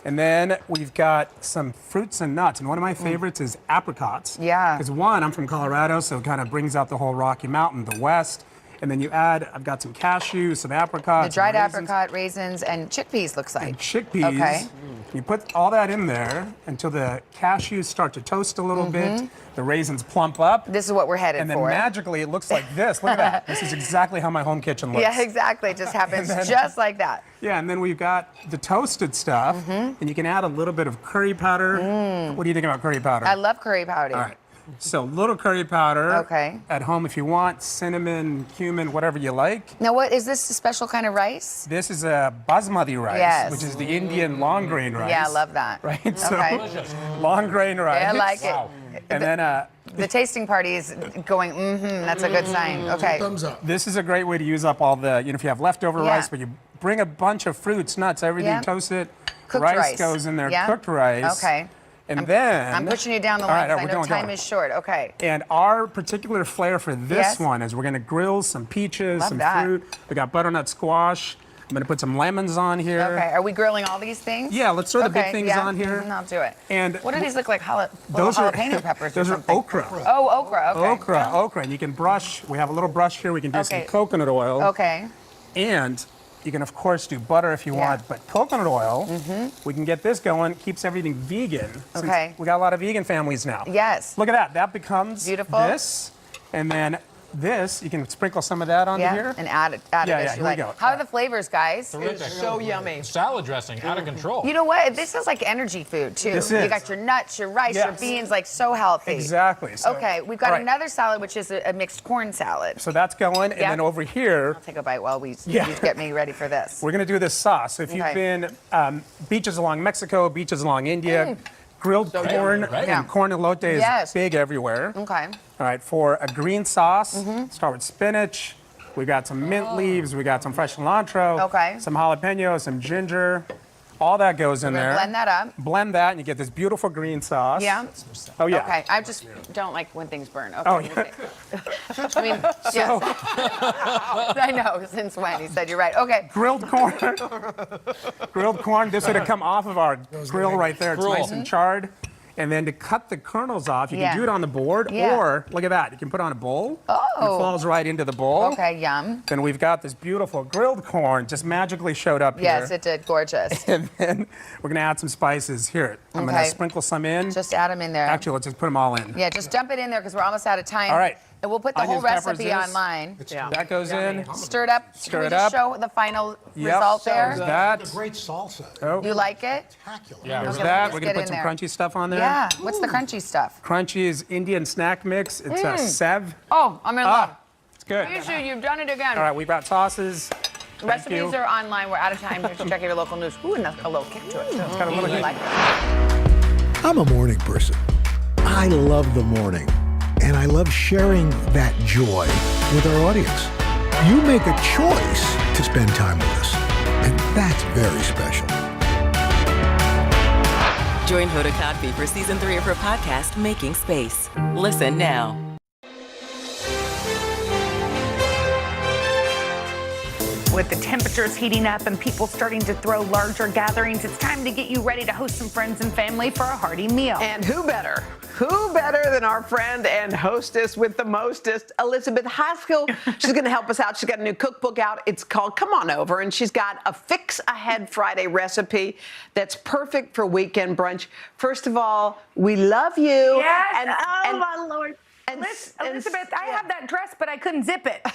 And then we've got some fruits and nuts. And one of my favorites is apricots. Yeah. Because one, I'm from Colorado, so it kind of brings out the whole Rocky Mountain, the West. And then you add, I've got some cashews, some apricots. The dried apricot, raisins, and chickpeas looks like. And chickpeas. Okay. You put all that in there until the cashews start to toast a little bit. The raisins plump up. This is what we're headed for. And then magically it looks like this. Look at that. This is exactly how my home kitchen looks. Yeah, exactly. It just happens then, just like that. Yeah, and then we've got the toasted stuff. And you can add a little bit of curry powder. What do you think about curry powder? I love curry powder. All right. So little curry powder. Okay. At home if you want, cinnamon, cumin, whatever you like. Now, what is this a special kind of rice? This is a basmati rice, Yes. which is the Indian long grain rice. Yeah, I love that. Right? Okay. So, long grain rice. Yeah, I like it. And then the tasting party is going, that's a good sign. Okay. Thumbs up. This is a great way to use up all the, if you have leftover rice, but you bring a bunch of fruits, nuts, everything, toast it. Cooked rice goes in there, cooked rice. Okay. And then I'm pushing you down the all line right, because I know time is short. Okay. And our particular flair for this one is we're going to grill some peaches, Love some that. fruit. We got butternut squash. I'm going to put some lemons on here. Okay. Are we grilling all these things? Yeah, let's throw the big things on here. I'll do it. And what do these look like? Those are jalapeno peppers. Those or are something? okra. Oh, okra. Okay. Okra. And you can brush. We have a little brush here. We can do some coconut oil. Okay. And you can, of course, do butter if you want, but coconut oil, we can get this going, keeps everything vegan. Okay. We got a lot of vegan families now. Yes. Look at that. That becomes beautiful. This. And then this, you can sprinkle some of that onto here. And add it as you like. Here we go. How are the flavors, guys? It's so yummy. Salad dressing, out of control. You know what? This is like energy food, too. This You is. got your nuts, your rice, your beans, like so healthy. Exactly. So, okay, we've got another salad, which is a mixed corn salad. So that's going. And then over here. I'll take a bite while you get me ready for this. We're going to do this sauce. So if you've been beaches along Mexico, beaches along India, grilled corn and corn elote is big everywhere. Okay. All right, for a green sauce, start with spinach. We got some mint leaves. We got some fresh cilantro. Okay. Some jalapenos, some ginger. All that goes in there. Blend that up. Blend that, and you get this beautiful green sauce. Yeah. Oh yeah. Okay. I just don't like when things burn. Okay. Oh yeah. I mean, yes. I know. Since when? He said you're right. Okay. Grilled corn. Grilled corn. This would have come off of our grill right there. It's nice and charred. And then to cut the kernels off, you can do it on the board, or look at that, you can put on a bowl. Oh. And it falls right into the bowl. Okay, yum. Then we've got this beautiful grilled corn, just magically showed up here. Yes, it did. Gorgeous. And then we're gonna add some spices here. I'm gonna sprinkle some in. Just add them in there. Actually, let's just put them all in. Yeah, just dump it in there because we're almost out of time. All right. And we'll put the whole Onions, peppers, recipe online. That goes in. Stir it up. Stir Can we it just up. show the final Yep. result there? There's that. It's a great salsa. Oh. You like it? Yeah, there's Okay, that. let's We're gonna get put in some there. crunchy stuff on there. Yeah. What's the crunchy stuff? Crunchy is Indian snack mix. It's a Sev. Oh, I'm in love. It's good. Bijou, you've done it again. All right, we've got sauces. Recipes are online. We're out of time. Just check your local news. Ooh, and a little kick to it, too. It's got a little You kick. like it. I'm a morning person. I love the morning, and I love sharing that joy with our audience. You make a choice to spend time with us, and that's very special. Join Hoda Kotb for season 3 of her podcast, Making Space. Listen now. With the temperatures heating up and people starting to throw larger gatherings, it's time to get you ready to host some friends and family for a hearty meal. And who better? Who better than our friend and hostess with the mostest, Elizabeth Haskell? She's going to help us out. She's got a new cookbook out. It's called Come On Over, and she's got a Fix Ahead Friday recipe that's perfect for weekend brunch. First of all, we love you. Yes. And, my Lord. Elizabeth, I have that dress, but I couldn't zip it.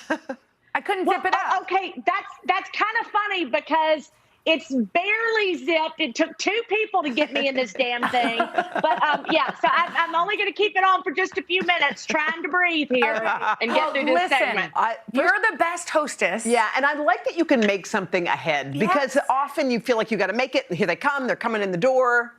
I couldn't zip it up. Okay, that's kind of funny because It's barely zipped. It took 2 people to get me in this damn thing. But yeah, so I'm only going to keep it on for just a few minutes, trying to breathe here and get through this segment. You're the best hostess. Yeah, and I like that you can make something ahead because often you feel like you got to make it. Here they come. They're coming in the door.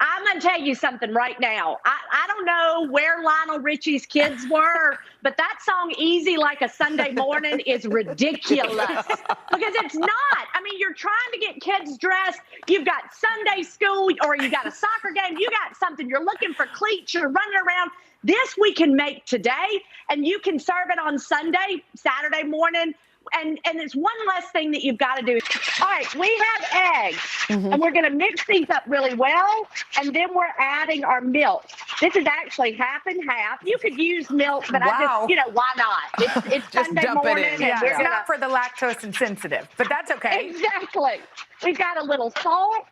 I'm going to tell you something right now. I don't know where Lionel Richie's kids were, but that song Easy Like a Sunday Morning is ridiculous because it's not. I mean, you're trying to get kids dressed. You've got Sunday school or you got a soccer game. You got something. You're looking for cleats. You're running around. This we can make today, and you can serve it on Sunday, Saturday morning. And it's one less thing that you've got to do. All right, we have eggs, and we're going to mix these up really well, and then we're adding our milk. This is actually half and half. You could use milk, but I just, why not? It's Just Sunday dump morning. it in. And It's not for the lactose insensitive, but that's okay. Exactly. We've got a little salt.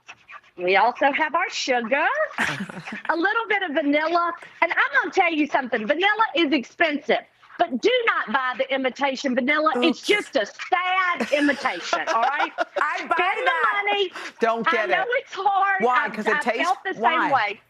We also have our sugar, a little bit of vanilla, and I'm going to tell you something. Vanilla is expensive. But do not buy the imitation vanilla. It's just a sad imitation, all right? I buy Spend the money. Don't get it. I know it's hard. Why? Because it tastes. I felt the same way.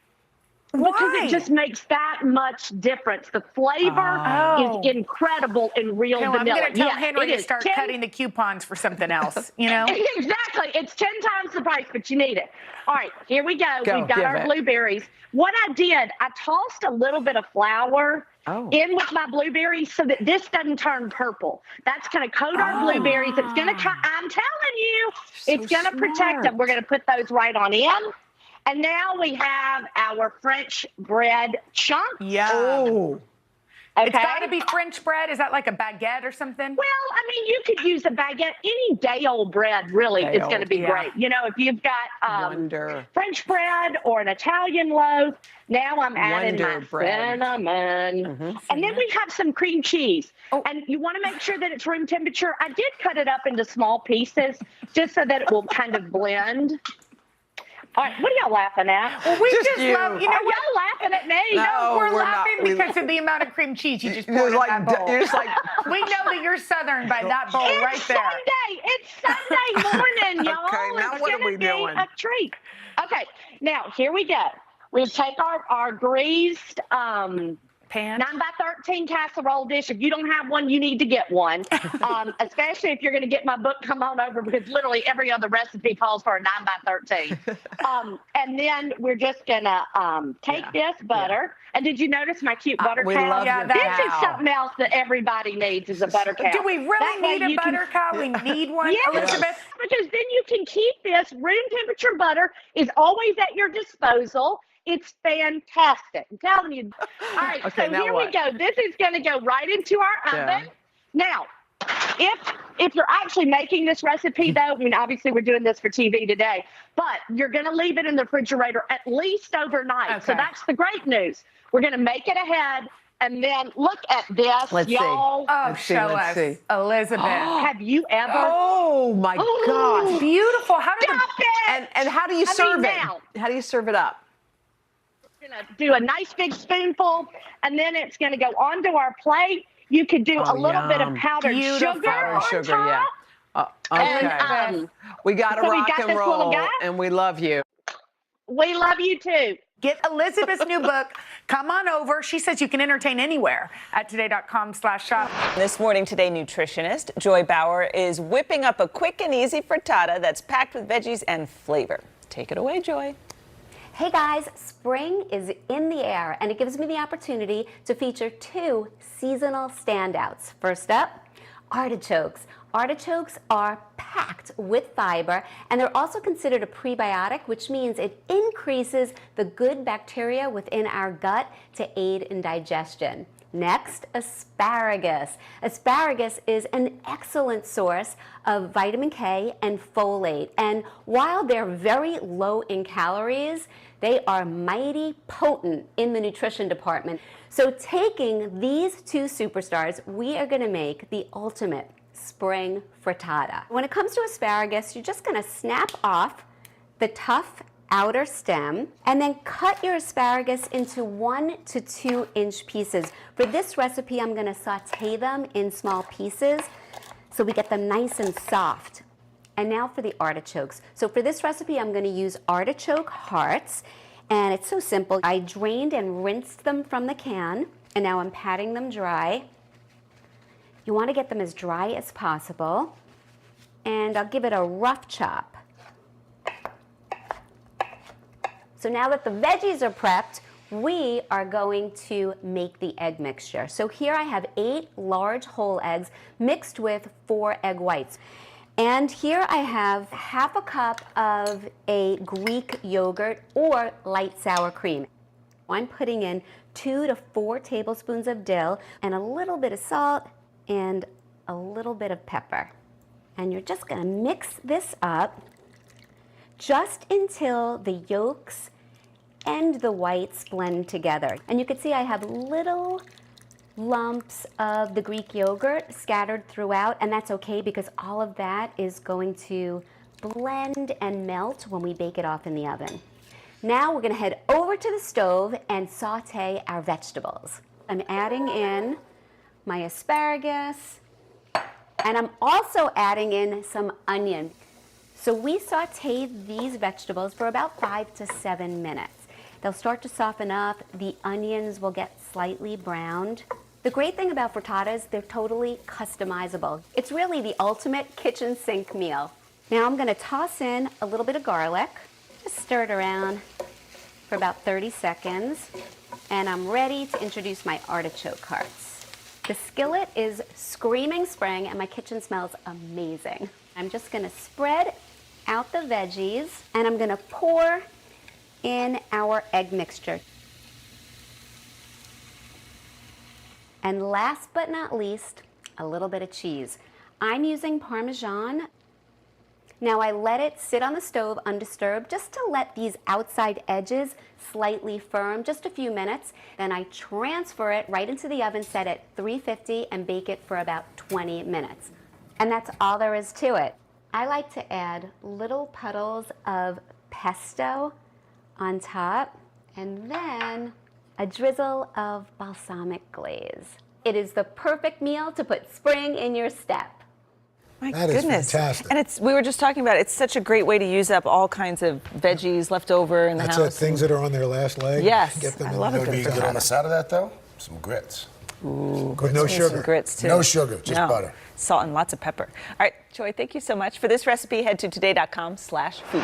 Because it just makes that much difference. The flavor is incredible in real vanilla. I'm going to tell Henry it to is start 10 cutting the coupons for something else, you know? Exactly. It's 10 times the price, but you need it. All right, here we go. We've got our it. blueberries. What I did, I tossed a little bit of flour in with my blueberries so that this doesn't turn purple. That's going to coat our blueberries. It's going to, I'm telling you, it's going to protect them. We're going to put those right on in. And now we have our French bread chunks. Yeah. Oh. Okay. It's got to be French bread. Is that like a baguette or something? Well, I mean, you could use a baguette. Any day-old bread really is going to be great. You know, if you've got French bread or an Italian loaf. Now I'm adding my cinnamon. And then we have some cream cheese. And you want to make sure that it's room temperature. I did cut it up into small pieces just so that it will kind of blend. All right, what are y'all laughing at? Well, we just love, you know, are y'all laughing at me? No, we're laughing not. because of the amount of cream cheese you just poured in that bowl. You're just like, we know that you're Southern by that bowl right there. It's Sunday morning, y'all. Okay, now what are we doing? A treat. Okay, now here we go. We take our greased pan 9x13 casserole dish. If you don't have one, you need to get one. Especially if you're going to get my book, come on over, because literally every other recipe calls for a 9x13. And then we're just going to take this butter. And did you notice my cute butter cow? This is something else that everybody needs is a butter cow. Do we really need a butter cow? We need one, Elizabeth? Because then you can keep this. Room temperature butter is always at your disposal. It's fantastic. I'm telling you. All right, so here we go. This is going to go right into our oven. Now, if you're actually making this recipe, though, I mean, obviously we're doing this for TV today, but you're going to leave it in the refrigerator at least overnight. So that's the great news. We're going to make it ahead. And then look at this, y'all. Oh, show us, Elizabeth. Have you ever? Oh my God! Beautiful. How did and how do you serve it? How do you serve it up? We're gonna do a nice big spoonful, and then it's gonna go onto our plate. You could do a little bit of powdered sugar on top. Okay. We got to rock and roll, and we love you. We love you too. Get Elizabeth's new book. Come on over. She says you can entertain anywhere at today.com/shop. This morning, Today nutritionist Joy Bauer is whipping up a quick and easy frittata that's packed with veggies and flavor. Take it away, Joy. Hey guys, spring is in the air and it gives me the opportunity to feature 2 seasonal standouts. First up, artichokes. Artichokes are packed with fiber, and they're also considered a prebiotic, which means it increases the good bacteria within our gut to aid in digestion. Next, asparagus. Asparagus is an excellent source of vitamin K and folate, and while they're very low in calories, they are mighty potent in the nutrition department. So taking these 2 superstars, we are going to make the ultimate spring frittata. When it comes to asparagus, you're just going to snap off the tough outer stem and then cut your asparagus into 1 to 2 inch pieces. For this recipe, I'm going to saute them in small pieces so we get them nice and soft. And now for the artichokes. So for this recipe, I'm going to use artichoke hearts. And it's so simple. I drained and rinsed them from the can, and now I'm patting them dry. You want to get them as dry as possible. And I'll give it a rough chop. So now that the veggies are prepped, we are going to make the egg mixture. So here I have 8 large whole eggs mixed with 4 egg whites. And here I have half a cup of a Greek yogurt or light sour cream. I'm putting in 2 to 4 tablespoons of dill and a little bit of salt and a little bit of pepper. And you're just gonna mix this up just until the yolks and the whites blend together. And you can see I have little lumps of the Greek yogurt scattered throughout, and that's okay because all of that is going to blend and melt when we bake it off in the oven. Now we're gonna head over to the stove and saute our vegetables. I'm adding in my asparagus, and I'm also adding in some onion. So we saute these vegetables for about 5 to 7 minutes. They'll start to soften up, the onions will get slightly browned. The great thing about frittatas, they're totally customizable. It's really the ultimate kitchen sink meal. Now I'm gonna toss in a little bit of garlic, just stir it around for about 30 seconds, and I'm ready to introduce my artichoke hearts. The skillet is screaming spring and my kitchen smells amazing. I'm just gonna spread out the veggies and I'm gonna pour in our egg mixture. And last but not least, a little bit of cheese. I'm using Parmesan. Now I let it sit on the stove undisturbed just to let these outside edges slightly firm, just a few minutes. Then I transfer it right into the oven set at 350 and bake it for about 20 minutes. And that's all there is to it. I like to add little puddles of pesto on top, and then a drizzle of balsamic glaze. It is the perfect meal to put spring in your step. My That is goodness. fantastic. And we were just talking about it's such a great way to use up all kinds of veggies left over in the That's house. things that are on their last leg. Yes, Get them I in love there. a good You get on the side of that though? Some grits. Ooh, With no maybe sugar. Some grits too. No sugar, just No. butter. Salt and lots of pepper. All right, Joy, thank you so much. For this recipe, head to today.com/food.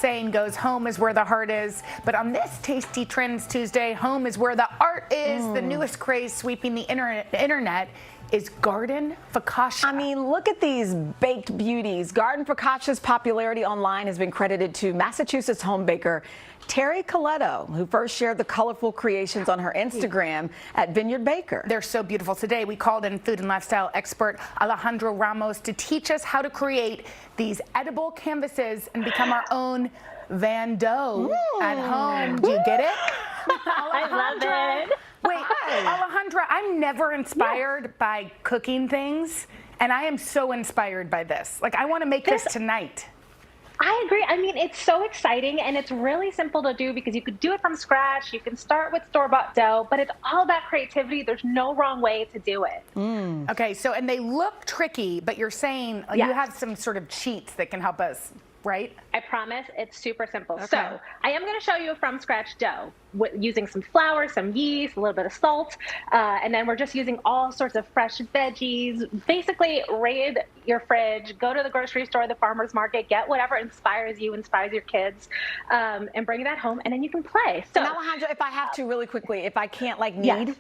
Saying goes, home is where the heart is. But on this Tasty Trends Tuesday, home is where the art is. The newest craze sweeping the internet is garden focaccia. I mean, look at these baked beauties. Garden focaccia's popularity online has been credited to Massachusetts home baker Terry Coletto, who first shared the colorful creations on her Instagram at Vineyard Baker. They're so beautiful. Today, we called in food and lifestyle expert Alejandro Ramos to teach us how to create these edible canvases and become our own Van Gogh at home. Do you get it? I love it. Wait, Alejandra, I'm never inspired by cooking things And I am so inspired by this. Like, I want to make this tonight. I agree. I mean, it's so exciting and it's really simple to do because you could do it from scratch. You can start with store-bought dough, but it's all about creativity. There's no wrong way to do it. Okay, so, and they look tricky, but you're saying you have some sort of cheats that can help us, right? I promise it's super simple. Okay. So I am going to show you a from scratch dough using some flour, some yeast, a little bit of salt, and then we're just using all sorts of fresh veggies. Basically, raid your fridge, go to the grocery store, the farmer's market, get whatever inspires you, inspires your kids, and bring that home, and then you can play. So, and Alejandra, if I have to really quickly, if I can't knead,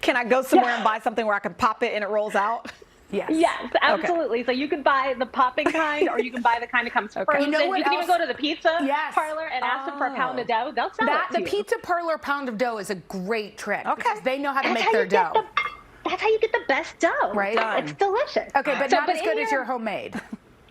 can I go somewhere and buy something where I can pop it and it rolls out? Yes, absolutely. Okay. So you can buy the popping kind, or you can buy the kind that comes frozen. You can even go to the pizza parlor and ask them for a pound of dough. They'll sell it to The you. pizza parlor pound of dough is a great trick because they know how to make their dough. That's how you get the best dough. Right. It's delicious. Okay, but not as good as your homemade.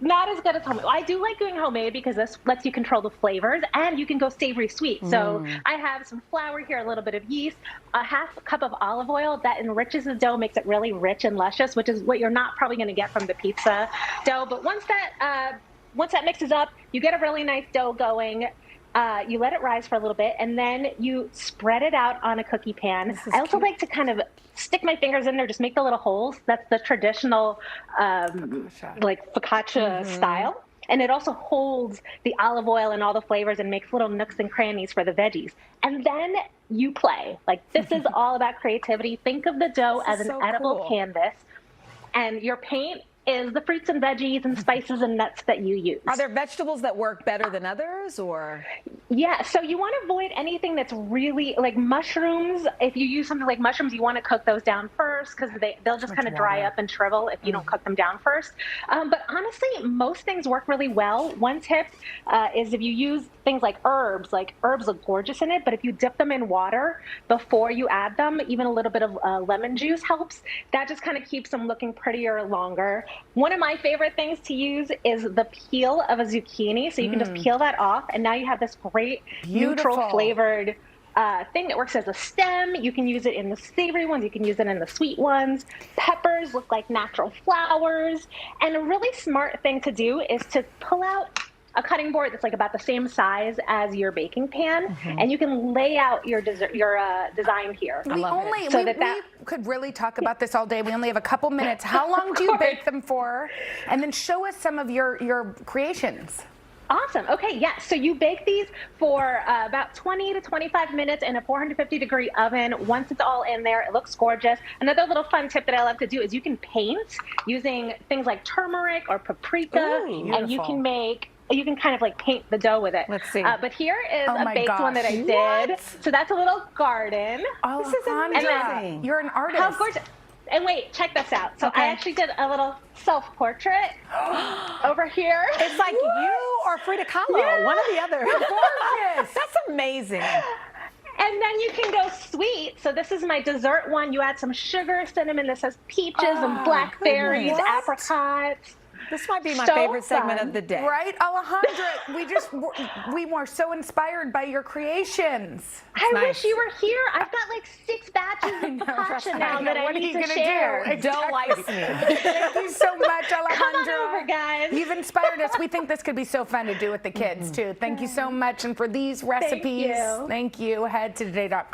Not as good as homemade. I do like doing homemade because this lets you control the flavors, and you can go savory sweet. So I have some flour here, a little bit of yeast, a half cup of olive oil that enriches the dough, makes it really rich and luscious, which is what you're not probably going to get from the pizza dough. But once that mixes up, you get a really nice dough going. You let it rise for a little bit, and then you spread it out on a cookie pan. I also like to kind of stick my fingers in there, just make the little holes. That's the traditional, like focaccia style. And it also holds the olive oil and all the flavors and makes little nooks and crannies for the veggies. And then you play. Like, this is all about creativity. Think of the dough as an edible canvas, and your paint is the fruits and veggies and spices and nuts that you use. Are there vegetables that work better than others, or? Yeah, so you want to avoid anything that's really, like mushrooms. If you use something like mushrooms, you want to cook those down first because they'll just kind of dry up and shrivel if you don't cook them down first. But honestly, most things work really well. One tip is if you use things like herbs look gorgeous in it, but if you dip them in water before you add them, even a little bit of lemon juice helps. That just kind of keeps them looking prettier longer. One of my favorite things to use is the peel of a zucchini. So you can just peel that off, and now you have this great neutral flavored thing that works as a stem. You can use it in the savory ones. You can use it in the sweet ones. Peppers look like natural flowers. And a really smart thing to do is to pull out a cutting board that's like about the same size as your baking pan, and you can lay out your design here. We could really talk about this all day. We only have a couple minutes. How long do you bake them for? And then show us some of your creations. Awesome. Okay, yeah. So you bake these for about 20 to 25 minutes in a 450-degree oven. Once it's all in there, it looks gorgeous. Another little fun tip that I love to do is you can paint using things like turmeric or paprika, and you can kind of like paint the dough with it. Let's see. But here is a baked one that I did. So that's a little garden. Oh, this is amazing. You're an artist. How gorgeous. And wait, check this out. So I actually did a little self-portrait over here. It's like you or Frida Kahlo, one or the other. Gorgeous. That's amazing. And then you can go sweet. So this is my dessert one. You add some sugar, cinnamon. This has peaches and blackberries, apricots. This might be my favorite segment of the day. Right, Alejandra? we were so inspired by your creations. I wish you were here. I've got like 6 batches of focaccia now that I need to share. Dough likes me. Thank you so much, Alejandra. Come on over, guys. You've inspired us. We think this could be so fun to do with the kids, too. Thank you so much. And for these recipes, thank you. Head to today.com/food.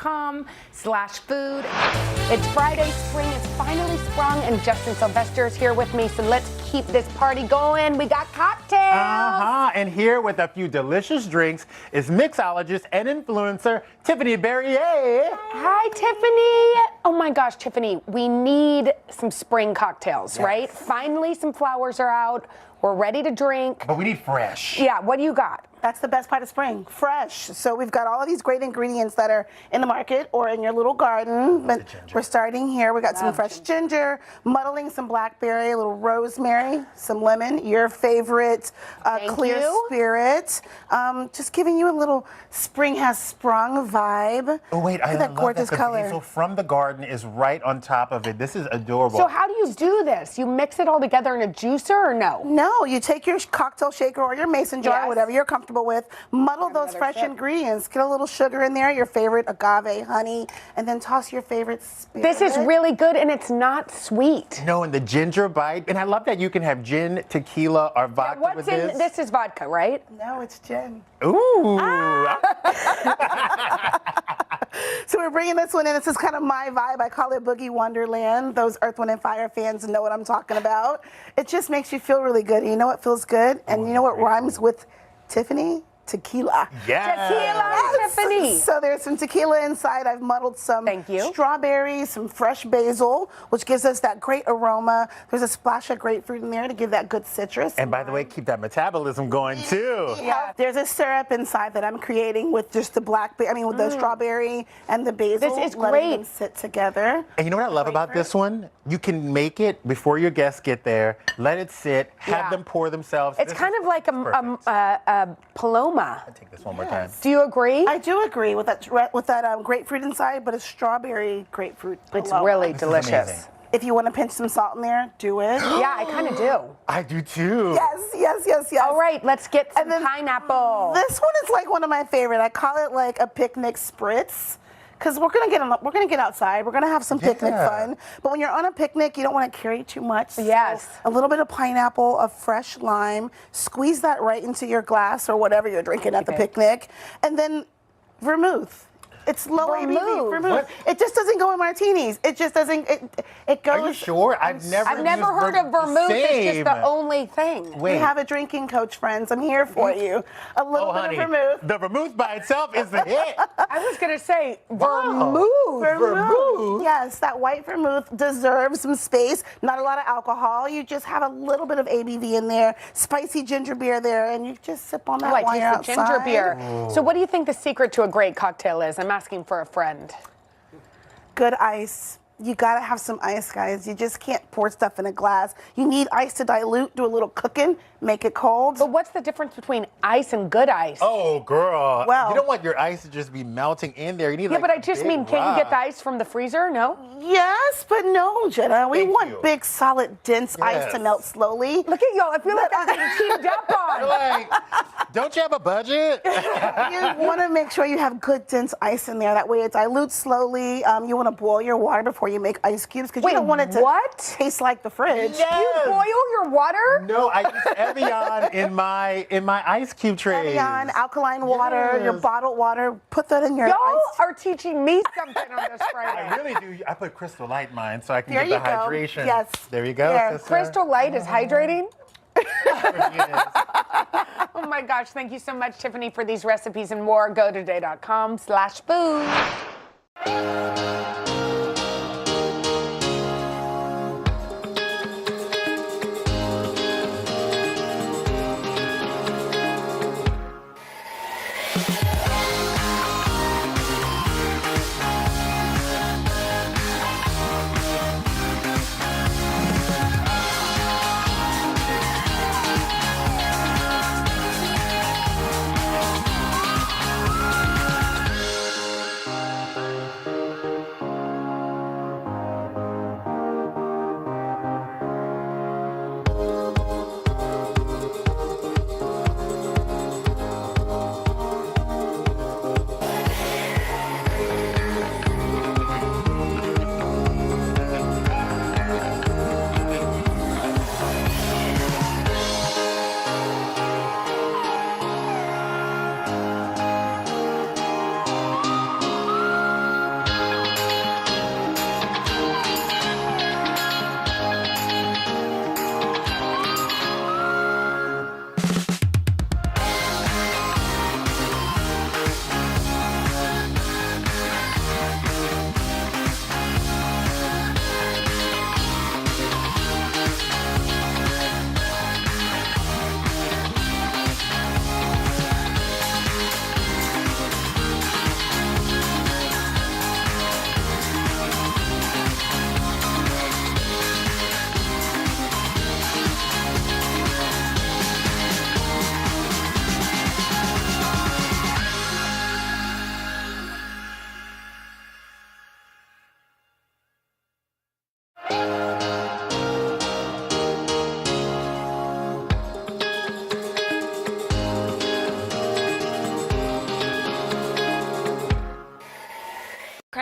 It's Friday. Spring is finally sprung, and Justin Sylvester is here with me. So let's keep this party going. We got cocktails. And here with a few delicious drinks is mixologist and influencer Tiffany Barrier. Hi, Tiffany. Oh my gosh, Tiffany, we need some spring cocktails, right? Finally, some flowers are out. We're ready to drink. But we need fresh. Yeah, what do you got? That's the best part of spring, fresh. So we've got all of these great ingredients that are in the market or in your little garden. But we're starting here. We got some fresh ginger, muddling some blackberry, a little rosemary, some lemon, your favorite clear spirit. Just giving you a little spring has sprung vibe. Oh wait, I love that gorgeous that. color. Basil from the garden is right on top of it. This is adorable. So how do you do this? You mix it all together in a juicer or no? No, you take your cocktail shaker or your mason jar, whatever you're comfortable comfortable with. Muddle those fresh ingredients. Get a little sugar in there, your favorite agave, honey, and then toss your favorite spirit. This is really good, and it's not sweet. No, and the ginger bite. And I love that you can have gin, tequila, or vodka with What's in this? Is vodka, right? No, it's gin. Ooh. So we're bringing this one in. This is kind of my vibe. I call it Boogie Wonderland. Those Earth, Wind, and Fire fans know what I'm talking about. It just makes you feel really good. And you know what feels good? And you know what rhymes with Tiffany? Tequila. Yes. Tequila, Tiffany. So there's some tequila inside. I've muddled some strawberries, some fresh basil, which gives us that great aroma. There's a splash of grapefruit in there to give that good citrus. And by the way, keep that metabolism going too. Yeah. There's a syrup inside that I'm creating with just the with the strawberry and the basil. This is letting great. them sit together. And you know what I love about this one? You can make it before your guests get there, let it sit, have them pour themselves. It's kind of like a paloma. Take this one more time. Do you agree? I do agree with that grapefruit inside, but a strawberry grapefruit. It's paloma. really delicious. If you want to pinch some salt in there, do it. Yeah, I kind of do. I do too. Yes. All right, let's get some pineapple. This one is like one of my favorite. I call it like a picnic spritz. Because we're gonna get outside. We're gonna have some picnic fun. But when you're on a picnic, you don't want to carry too much. Yes. So a little bit of pineapple, a fresh lime. Squeeze that right into your glass or whatever you're drinking at the picnic, and then vermouth. It's low ABV vermouth. It just doesn't go in martinis. It just doesn't. It goes. Are you sure? I've never heard of vermouth. It's just the only thing. We have a drinking coach, friends. I'm here for you. A little bit of vermouth. The vermouth by itself is the hit. I was gonna say vermouth. Vermouth. Yes, that white vermouth deserves some space. Not a lot of alcohol. You just have a little bit of ABV in there. Spicy ginger beer there, and you just sip on that I while you're taste the ginger outside. beer. So what do you think the secret to a great cocktail is? I'm asking for a friend. Good ice. You gotta have some ice, guys. You just can't pour stuff in a glass. You need ice to dilute, do a little cooking, make it cold. But what's the difference between ice and good ice? Oh, girl. Well- you don't want your ice to just be melting in there. You need Yeah, but I just mean, can you get the ice from the freezer? No? Yes, but no, Jenna. We Thank want you. big, solid, dense ice to Yes. melt slowly. Look at y'all. I feel like I'm getting teamed up on. Like, don't you have a budget? You want to make sure you have good, dense ice in there. That way it dilutes slowly. You want to boil your water before you make ice cubes because you don't want it to taste like the fridge. Yes. You boil your water? No, I use Evian in my ice cube trays. Evian, alkaline water, your bottled water. Put that in your Y'all ice. are teaching me something on this Friday. I really do. I put Crystal Light in mine so I can There get the you go. hydration. Yes. There you go, There. sister. Crystal Light is hydrating? Yes. Oh my gosh, thank you so much, Tiffany, for these recipes and more. Go to today.com/food.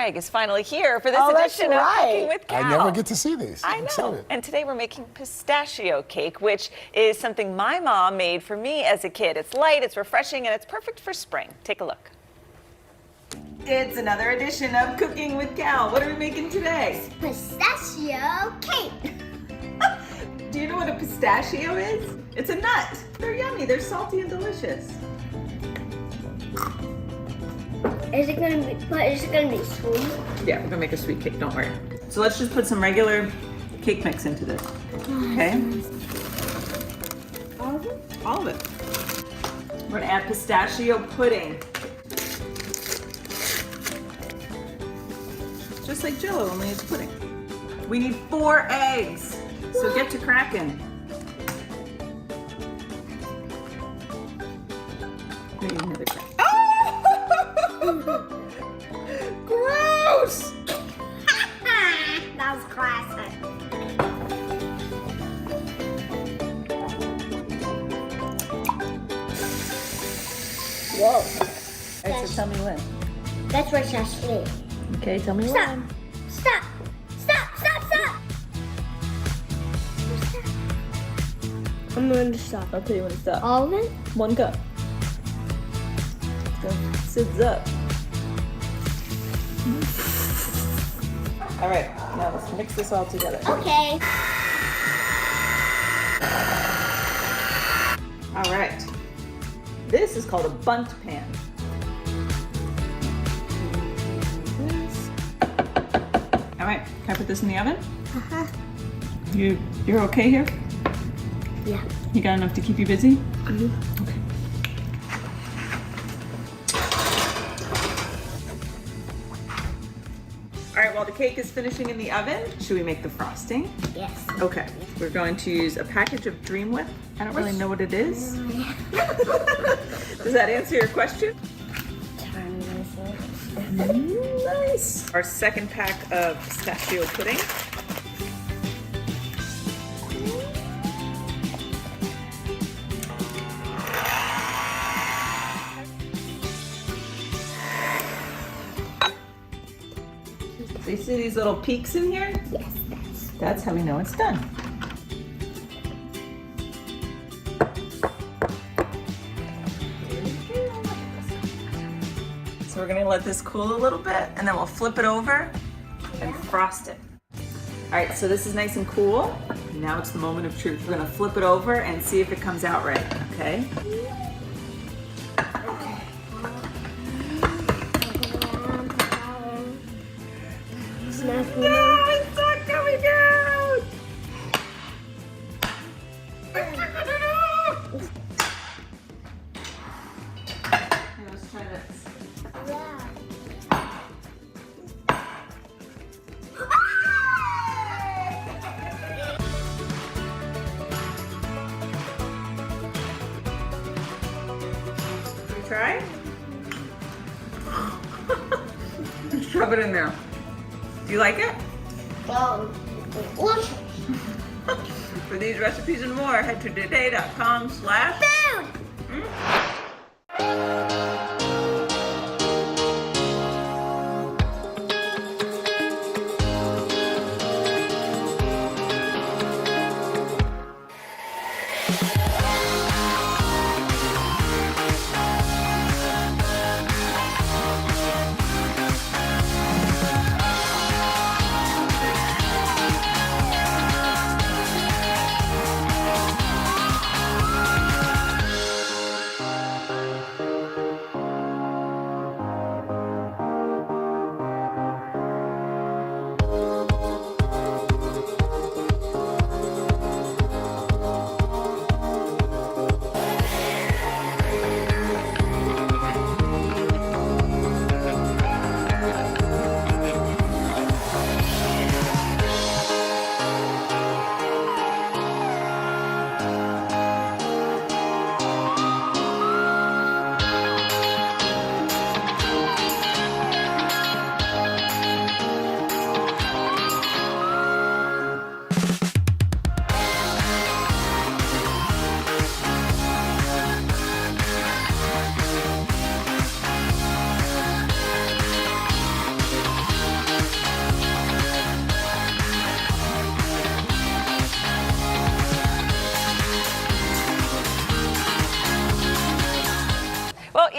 Craig is finally here for this Oh, that's edition of Cooking with Cal. I never get to see these. I I'm know. excited. And today we're making pistachio cake, which is something my mom made for me as a kid. It's light, it's refreshing, and it's perfect for spring. Take a look. It's another edition of Cooking with Cal. What are we making today? Pistachio cake. Do you know what a pistachio is? It's a nut. They're yummy. They're salty and delicious. Is it gonna be sweet? Yeah, we're gonna make a sweet cake. Don't worry. So let's just put some regular cake mix into this. Okay. All of it. We're gonna add pistachio pudding. Just like Jell-O, only it's pudding. We need 4 eggs, so get to cracking. Maybe another crack. Gross! That was classic. Whoa. Alright, so tell me when. That's where I sleep. Okay, tell me Stop. when. Stop. Stop. Stop. Stop. I'm going to stop. I'll tell you when to stop. All of it? 1 cup. Go. Sits up. All right, now let's mix this all together. Okay. All right. This is called a bundt pan. All right, can I put this in the oven? Uh-huh. You're okay here? Yeah. You got enough to keep you busy? Mhm. Okay. All right, while the cake is finishing in the oven, should we make the frosting? Yes. Okay, we're going to use a package of Dream Whip. I don't really know what it is. Does that answer your question? Nice. Our second pack of pistachio pudding. So you see these little peaks in here? Yes. That's how we know it's done. So we're gonna let this cool a little bit and then we'll flip it over and frost it. All right, so this is nice and cool. Now it's the moment of truth. We're gonna flip it over and see if it comes out right, okay? No, it's not coming out! Here, let's try this. Should we try? Shove it in there. Do you like it? Look. For these recipes and more, head to today.com/food.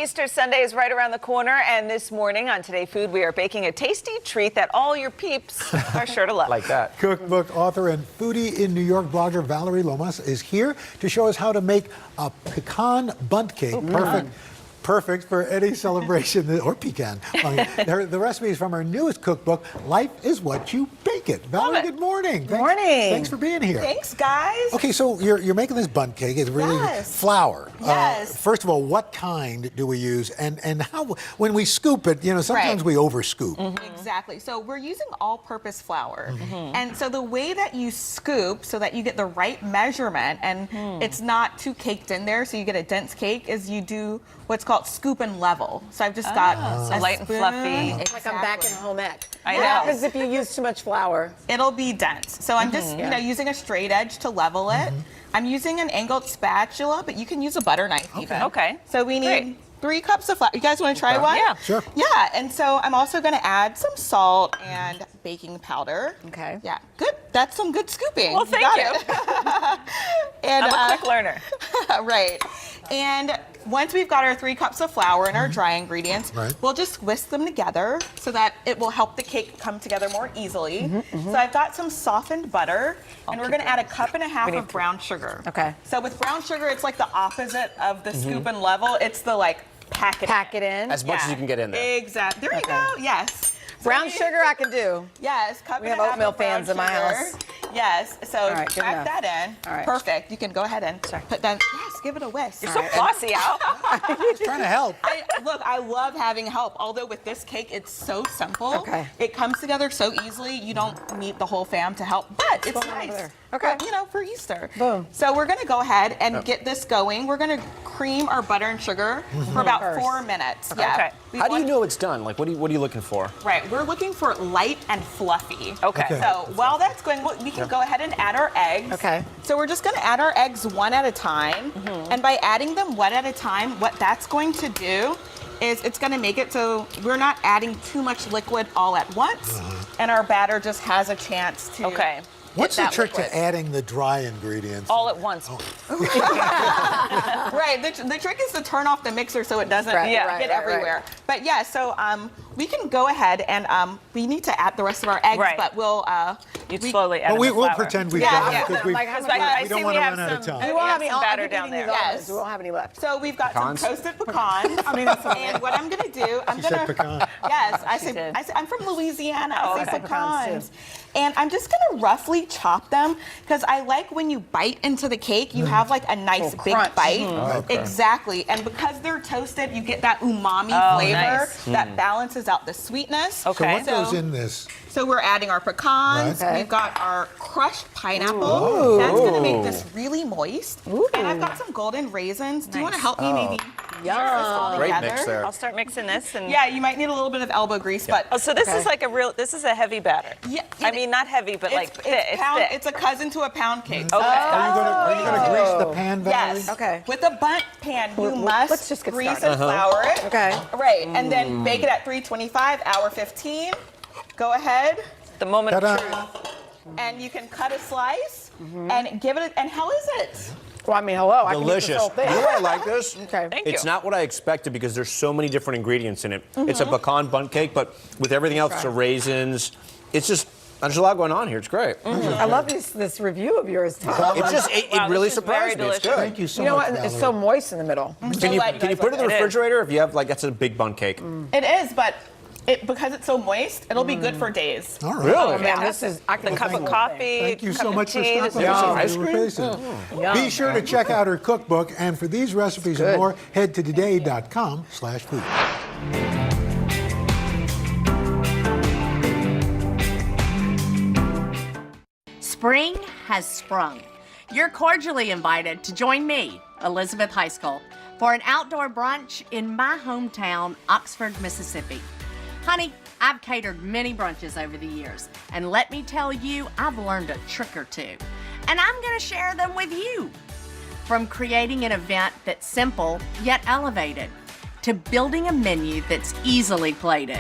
Easter Sunday is right around the corner, and this morning on Today Food, we are baking a tasty treat that all your peeps are sure to love. Like that. Cookbook author and foodie in New York blogger Valerie Lomas is here to show us how to make a pecan bundt cake. Perfect for any celebration, or pecan. The recipe is from her newest cookbook, Life is What You Bake It. Valerie, good morning. Good morning. Thanks for being here. Thanks, guys. Okay, so you're making this bundt cake. It's really flour. Yes. First of all, what kind do we use? And how, when we scoop it, sometimes we over scoop. Exactly. So we're using all-purpose flour. And so the way that you scoop so that you get the right measurement and it's not too caked in there so you get a dense cake is you do what's called scoop and level. So I've just got so light and fluffy. It's like I'm back in home ec. I know. Because if you use too much flour, it'll be dense. So I'm just using a straight edge to level it. I'm using an angled spatula, but you can use a butter knife even. Okay. So we need 3 cups of flour. You guys want to try one? Yeah. Sure. Yeah, and so I'm also going to add some salt and baking powder. Okay. Yeah, good. That's some good scooping. Well, thank you. And, I'm a quick learner. Right. And once we've got our 3 cups of flour and our dry ingredients, we'll just whisk them together so that it will help the cake come together more easily. So I've got some softened butter, and we're going to add 1.5 cups of brown sugar. Okay. So with brown sugar, it's like the opposite of the scoop and level. It's the pack it in. As much as you can get in there. Exactly. There you go. Yes. brown sugar I can do. Yes. We have oatmeal fans in my house. Yes. So All right, good add enough. that in. All right. Perfect. You can go ahead and put that. Yes. Give it a whisk. You're so bossy, Al. Trying to help. Look, I love having help. Although with this cake, it's so simple. Okay. It comes together so easily. You don't need the whole fam to help, but it's nice. Okay. For Easter. Boom. So we're going to go ahead and get this going. We're going to cream our butter and sugar for about 4 minutes. Okay. Yeah. How do you know it's done? Like, what are you looking for? Right. We're looking for light and fluffy. Okay. So while that's going, we can go ahead and add our eggs. Okay. So we're just going to add our eggs one at a time. And by adding them one at a time, what that's going to do is it's going to make it so we're not adding too much liquid all at once, and our batter just has a chance to. Okay. What's the that trick liquid. to adding the dry ingredients? All at once. Right. The trick is to turn off the mixer so it doesn't get everywhere. But yeah, so we can go ahead and we need to add the rest of our eggs, but we'll you slowly add. But the we'll flour. pretend we've got it because we I don't see want we to have run out of some. time. We won't have any batter down there. Yes. We won't have any left. So we've got Pecans? some toasted pecans. And what I'm going to do, I'm She going said to. pecan. Yes, I She said. did. I'm from Louisiana. I say okay. pecans. And I'm just going to roughly chop them because I like when you bite into the cake, you have like a nice big crunch. bite. Okay. Exactly. And because they're toasted, you get that umami flavor nice. that balances out the sweetness. So what goes in this? So we're adding our pecans. Right. We've got our crushed pineapple. That's going to make this really moist. And I've got some golden raisins. Do you want to help me maybe? Great mix there. I'll start mixing this and. Yeah, you might need a little bit of elbow grease, but Oh, so this is like this is a heavy batter. Yeah, I mean, not heavy, but like thick. it's pound. It's a cousin to a pound cake. Okay. Are you gonna grease the pan, Valerie? Yes. Okay. With a bundt pan, you must let's just get grease started. and flour it. Okay. Right, and then bake it at 325, hour 15. Go ahead. The moment of Ta-da. truth. And you can cut a slice and give it. And how is it? Well, I mean, hello. I can eat this Delicious. whole thing. You know why I like this? Okay. Thank It's you. not what I expected because there's so many different ingredients in it. It's a pecan bundt cake, but with everything else, so raisins. It's just there's a lot going on here. It's great. I love this review of yours, Tom. It's just it really this is very surprised me. It's delicious. good. Thank you so You know much, what? It's Valerie. so moist in the middle. Can you put it in the refrigerator if you have that's a big bundt cake? It is, but because it's so moist, it'll be good for days. All right. Really? Oh, man, this is. I can The cup of coffee. Thank you cup so of much for tea, stopping this by. is- Ice cream? Be sure to check out her cookbook, and for these recipes and more, head to today.com/food. Spring has sprung. You're cordially invited to join me, Elizabeth Heiskell, for an outdoor brunch in my hometown, Oxford, Mississippi. Honey, I've catered many brunches over the years, and let me tell you, I've learned a trick or two, and I'm going to share them with you. From creating an event that's simple yet elevated, to building a menu that's easily plated.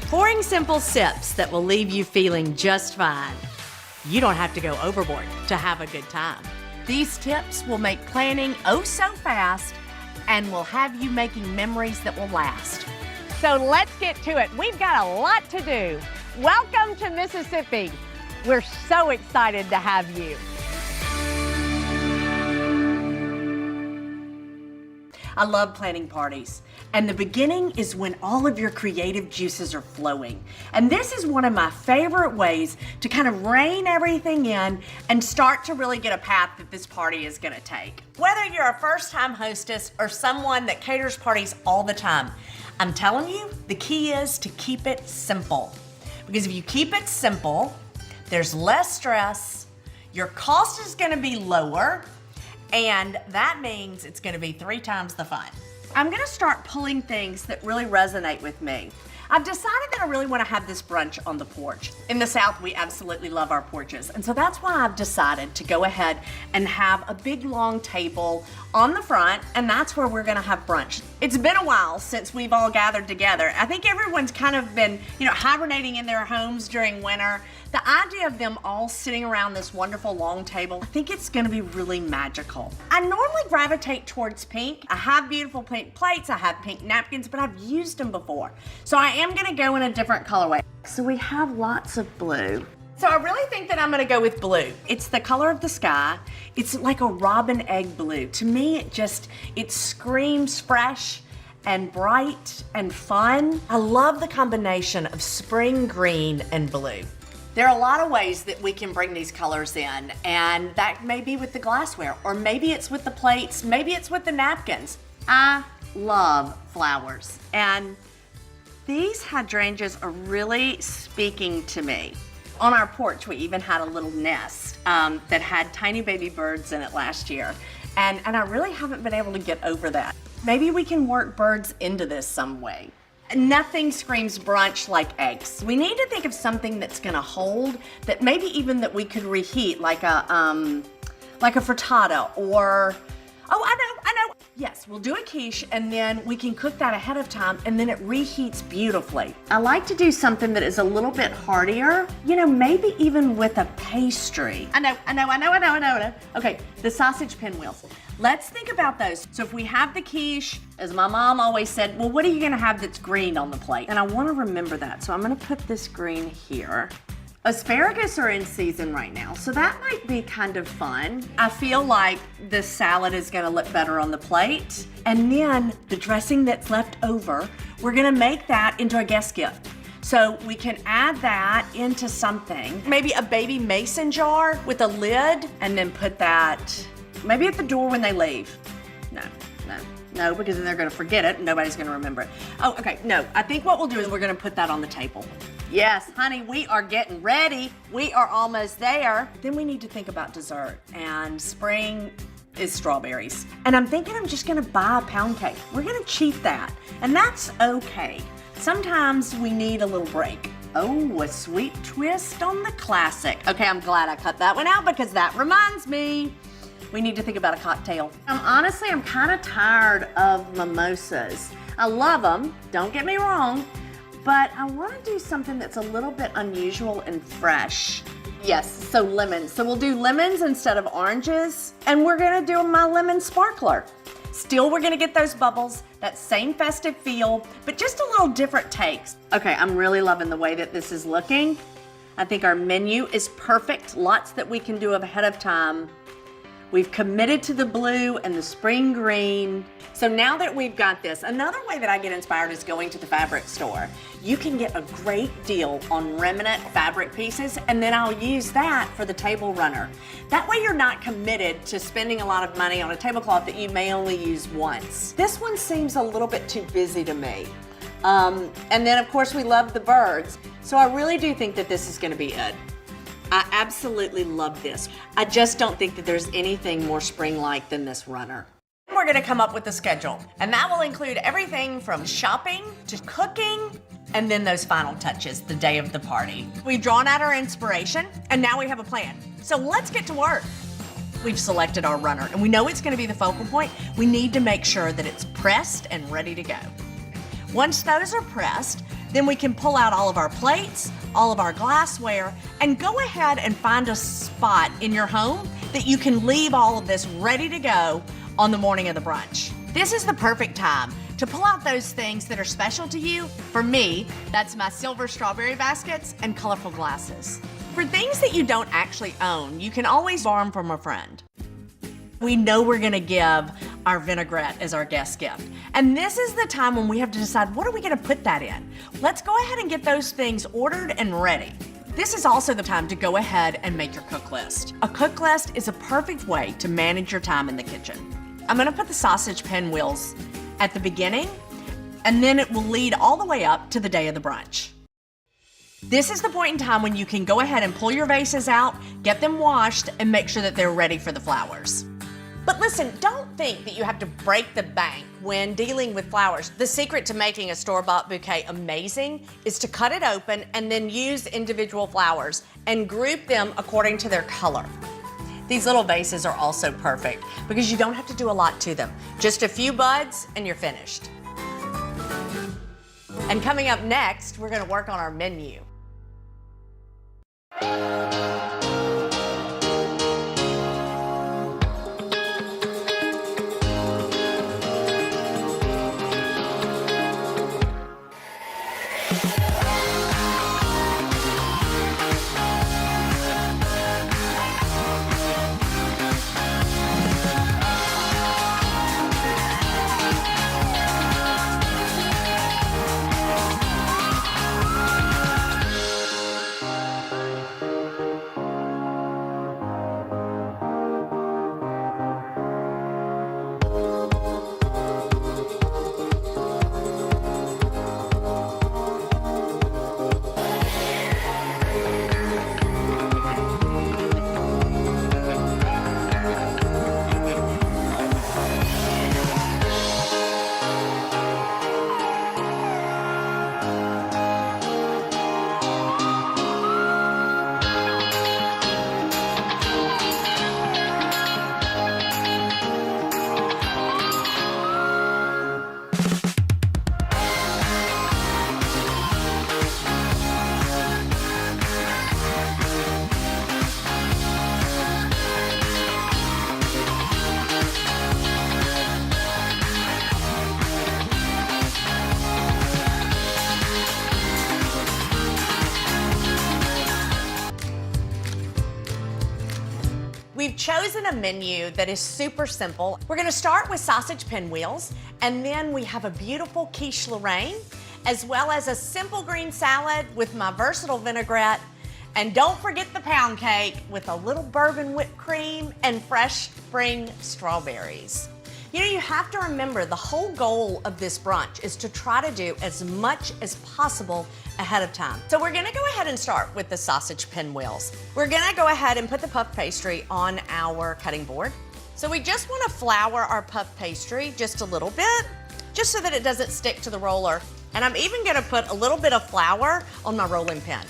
Pouring simple sips that will leave you feeling just fine. You don't have to go overboard to have a good time. These tips will make planning oh so fast and we'll have you making memories that will last. So let's get to it. We've got a lot to do. Welcome to Mississippi. We're so excited to have you. I love planning parties. And the beginning is when all of your creative juices are flowing. And this is one of my favorite ways to kind of rein everything in and start to really get a path that this party is gonna take. Whether you're a first-time hostess or someone that caters parties all the time, I'm telling you, the key is to keep it simple. Because if you keep it simple, there's less stress, your cost is gonna be lower, and that means it's gonna be 3 times the fun. I'm gonna start pulling things that really resonate with me. I've decided that I really wanna have this brunch on the porch. In the South, we absolutely love our porches. And so that's why I've decided to go ahead and have a big long table on the front, and that's where we're gonna have brunch. It's been a while since we've all gathered together. I think everyone's kind of been, hibernating in their homes during winter. The idea of them all sitting around this wonderful long table, I think it's gonna be really magical. I normally gravitate towards pink. I have beautiful pink plates, I have pink napkins, but I've used them before. So I am gonna go in a different colorway. So we have lots of blue. So I really think that I'm gonna go with blue. It's the color of the sky. It's like a robin egg blue. To me, it screams fresh and bright and fun. I love the combination of spring green and blue. There are a lot of ways that we can bring these colors in, and that may be with the glassware, or maybe it's with the plates, maybe it's with the napkins. I love flowers, and these hydrangeas are really speaking to me. On our porch, we even had a little nest that had tiny baby birds in it last year, and I really haven't been able to get over that. Maybe we can work birds into this some way. Nothing screams brunch like eggs. We need to think of something that's gonna hold, that maybe even that we could reheat, like a frittata, or, I know. Yes, we'll do a quiche, and then we can cook that ahead of time, and then it reheats beautifully. I like to do something that is a little bit heartier, maybe even with a pastry. I know. Okay, the sausage pinwheels. Let's think about those. So if we have the quiche, as my mom always said, well, what are you gonna have that's green on the plate? And I wanna remember that, so I'm gonna put this green here. Asparagus are in season right now, so that might be kind of fun. I feel like the salad is gonna look better on the plate. And then the dressing that's left over, we're gonna make that into a guest gift. So we can add that into something, maybe a baby mason jar with a lid, and then put that maybe at the door when they leave. No, because then they're gonna forget it and nobody's gonna remember it. Oh, okay, no, I think what we'll do is we're gonna put that on the table. Yes, honey, we are getting ready. We are almost there. Then we need to think about dessert, and spring is strawberries. And I'm thinking I'm just gonna buy a pound cake. We're gonna cheat that, and that's okay. Sometimes we need a little break. Oh, a sweet twist on the classic. Okay, I'm glad I cut that one out because that reminds me. We need to think about a cocktail. Honestly, I'm kind of tired of mimosas. I love them, don't get me wrong, but I want to do something that's a little bit unusual and fresh. Yes, so lemons. So we'll do lemons instead of oranges, and we're gonna do my lemon sparkler. Still, we're gonna get those bubbles, that same festive feel, but just a little different takes. Okay, I'm really loving the way that this is looking. I think our menu is perfect. Lots that we can do ahead of time. We've committed to the blue and the spring green. So now that we've got this, another way that I get inspired is going to the fabric store. You can get a great deal on remnant fabric pieces, and then I'll use that for the table runner. That way you're not committed to spending a lot of money on a tablecloth that you may only use once. This one seems a little bit too busy to me. And then of course we love the birds. So I really do think that this is gonna be it. I absolutely love this. I just don't think that there's anything more spring-like than this runner. We're gonna come up with a schedule, and that will include everything from shopping to cooking, and then those final touches, the day of the party. We've drawn out our inspiration, and now we have a plan. So let's get to work. We've selected our runner, and we know it's gonna be the focal point. We need to make sure that it's pressed and ready to go. Once those are pressed, then we can pull out all of our plates, all of our glassware, and go ahead and find a spot in your home that you can leave all of this ready to go on the morning of the brunch. This is the perfect time to pull out those things that are special to you. For me, that's my silver strawberry baskets and colorful glasses. For things that you don't actually own, you can always borrow them from a friend. We know we're gonna give our vinaigrette as our guest gift. And this is the time when we have to decide, what are we gonna put that in? Let's go ahead and get those things ordered and ready. This is also the time to go ahead and make your cook list. A cook list is a perfect way to manage your time in the kitchen. I'm gonna put the sausage pinwheels at the beginning, and then it will lead all the way up to the day of the brunch. This is the point in time when you can go ahead and pull your vases out, get them washed, and make sure that they're ready for the flowers. But listen, don't think that you have to break the bank when dealing with flowers. The secret to making a store-bought bouquet amazing is to cut it open and then use individual flowers and group them according to their color. These little vases are also perfect because you don't have to do a lot to them. Just a few buds and you're finished. And coming up next, we're gonna work on our menu. We've chosen a menu that is super simple. We're gonna start with sausage pinwheels, and then we have a beautiful quiche Lorraine, as well as a simple green salad with my versatile vinaigrette. And don't forget the pound cake with a little bourbon whipped cream and fresh spring strawberries. You know, you have to remember the whole goal of this brunch is to try to do as much as possible ahead of time. So we're gonna go ahead and start with the sausage pinwheels. We're gonna go ahead and put the puff pastry on our cutting board. So we just wanna flour our puff pastry just a little bit, just so that it doesn't stick to the roller. And I'm even gonna put a little bit of flour on my rolling pin.